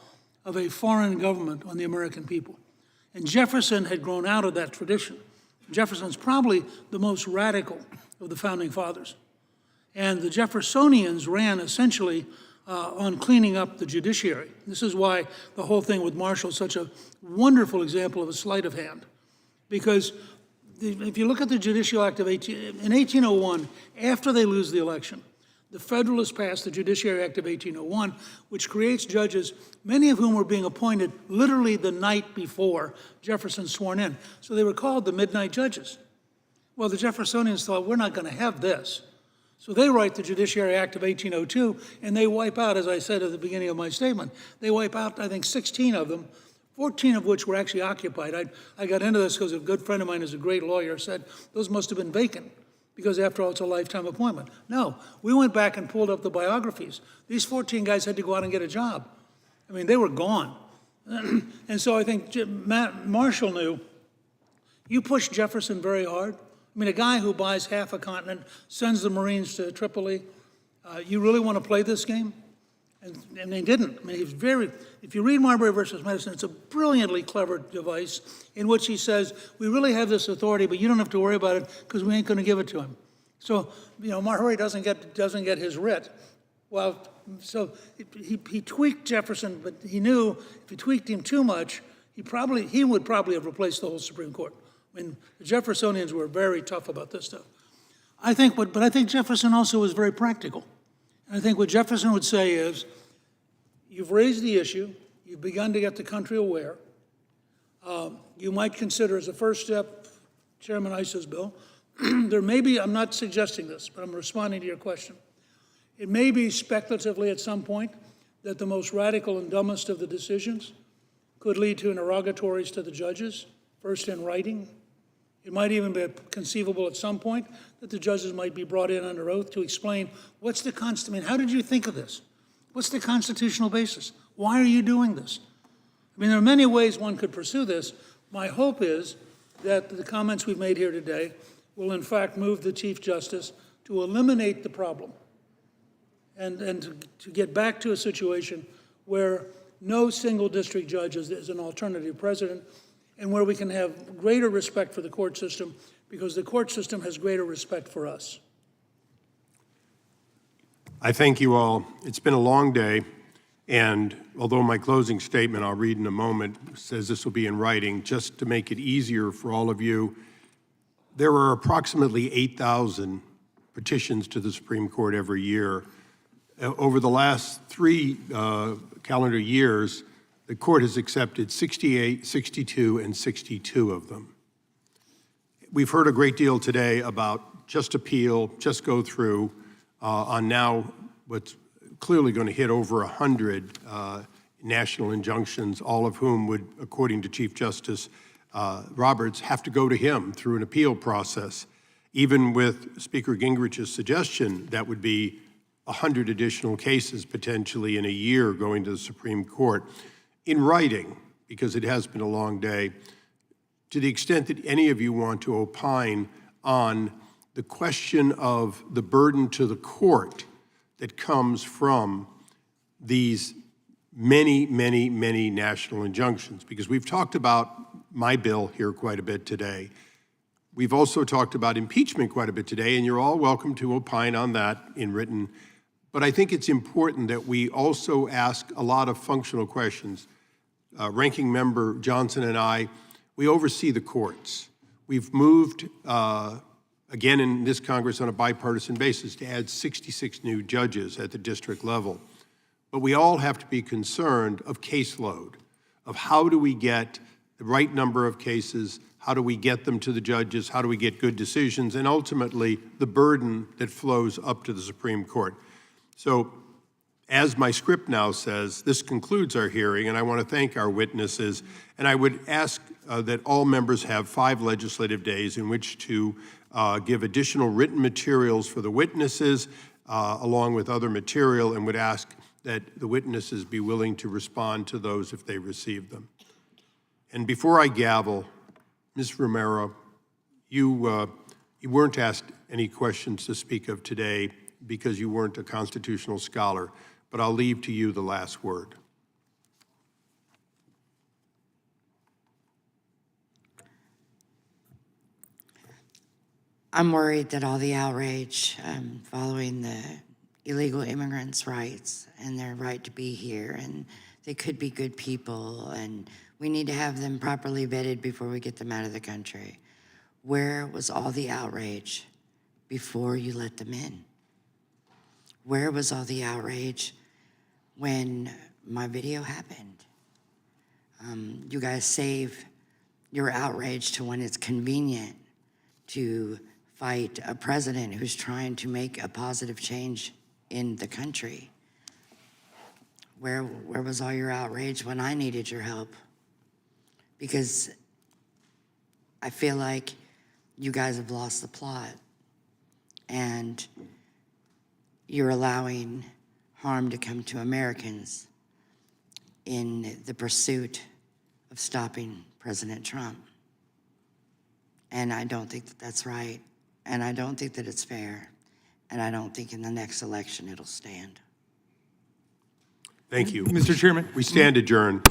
of a foreign government on the American people. And Jefferson had grown out of that tradition. Jefferson's probably the most radical of the founding fathers. And the Jeffersonians ran essentially on cleaning up the judiciary. This is why the whole thing with Marshall is such a wonderful example of a sleight of hand. Because if you look at the Judicial Act of in 1801, after they lose the election, the Federalists passed the Judiciary Act of 1801, which creates judges, many of whom were being appointed literally the night before Jefferson sworn in. So they were called the midnight judges. Well, the Jeffersonians thought, we're not going to have this. So they write the Judiciary Act of 1802, and they wipe out, as I said at the beginning of my statement, they wipe out, I think, 16 of them, 14 of which were actually occupied. I got into this because a good friend of mine who's a great lawyer said those must have been vacant, because after all, it's a lifetime appointment. No, we went back and pulled up the biographies. These 14 guys had to go out and get a job. I mean, they were gone. And so I think Marshall knew, you push Jefferson very hard. I mean, a guy who buys half a continent, sends the Marines to Tripoli, you really want to play this game? And they didn't. I mean, he's if you read Marbury versus Madison, it's a brilliantly clever device in which he says, we really have this authority, but you don't have to worry about it because we ain't going to give it to him. So, you know, Marbury doesn't get his writ. Well, so he tweaked Jefferson, but he knew if he tweaked him too much, he would probably have replaced the whole Supreme Court. I mean, the Jeffersonians were very tough about this stuff. I think Jefferson also was very practical. And I think what Jefferson would say is, you've raised the issue, you've begun to get the country aware. You might consider as a first step, Chairman Issa's bill, there may be, I'm not suggesting this, but I'm responding to your question. It may be speculatively at some point that the most radical and dumbest of the decisions could lead to interrogatories to the judges, first in writing. It might even be conceivable at some point that the judges might be brought in under oath to explain what's the I mean, how did you think of this? What's the constitutional basis? Why are you doing this? I mean, there are many ways one could pursue this. My hope is that the comments we've made here today will in fact move the Chief Justice to eliminate the problem and to get back to a situation where no single district judge is an alternative president, and where we can have greater respect for the court system, because the court system has greater respect for us. I thank you all. It's been a long day, and although my closing statement I'll read in a moment says this will be in writing, just to make it easier for all of you, there are approximately 8,000 petitions to the Supreme Court every year. Over the last 3 calendar years, the court has accepted 68, 62, and 62 of them. We've heard a great deal today about just appeal, just go through, on now what's clearly going to hit over 100 national injunctions, all of whom would, according to Chief Justice Roberts, have to go to him through an appeal process. Even with Speaker Gingrich's suggestion, that would be 100 additional cases potentially in a year going to the Supreme Court. In writing, because it has been a long day, to the extent that any of you want to opine on the question of the burden to the court that comes from these many, many, many national injunctions, because we've talked about my bill here quite a bit today. We've also talked about impeachment quite a bit today, and you're all welcome to opine on that in written. But I think it's important that we also ask a lot of functional questions. Ranking Member Johnson and I, we oversee the courts. We've moved again in this Congress on a bipartisan basis, to add 66 new judges at the district level. But we all have to be concerned of caseload, of how do we get the right number of cases, how do we get them to the judges, how do we get good decisions, and ultimately the burden that flows up to the Supreme Court. So, as my script now says, this concludes our hearing, and I want to thank our witnesses, and I would ask that all members have 5 legislative days in which to give additional written materials for the witnesses, along with other material, and would ask that the witnesses be willing to respond to those if they receive them. And before I gavel, Ms. Romero, you weren't asked any questions to speak of today because you weren't a constitutional scholar, but I'll leave to you the last word. I'm worried that all the outrage following the illegal immigrants' rights and their right to be here, and they could be good people, and we need to have them properly vetted before we get them out of the country. Where was all the outrage before you let them in? Where was all the outrage when my video happened? You guys save your outrage to when it's convenient to fight a president who's trying to make a positive change in the country. Where was all your outrage when I needed your help? Because I feel like you guys have lost the plot, and you're allowing harm to come to Americans in the pursuit of stopping President Trump. And I don't think that that's right, and I don't think that it's fair, and I don't think in the next election it'll stand. Thank you. Mr. Chairman. We stand adjourned.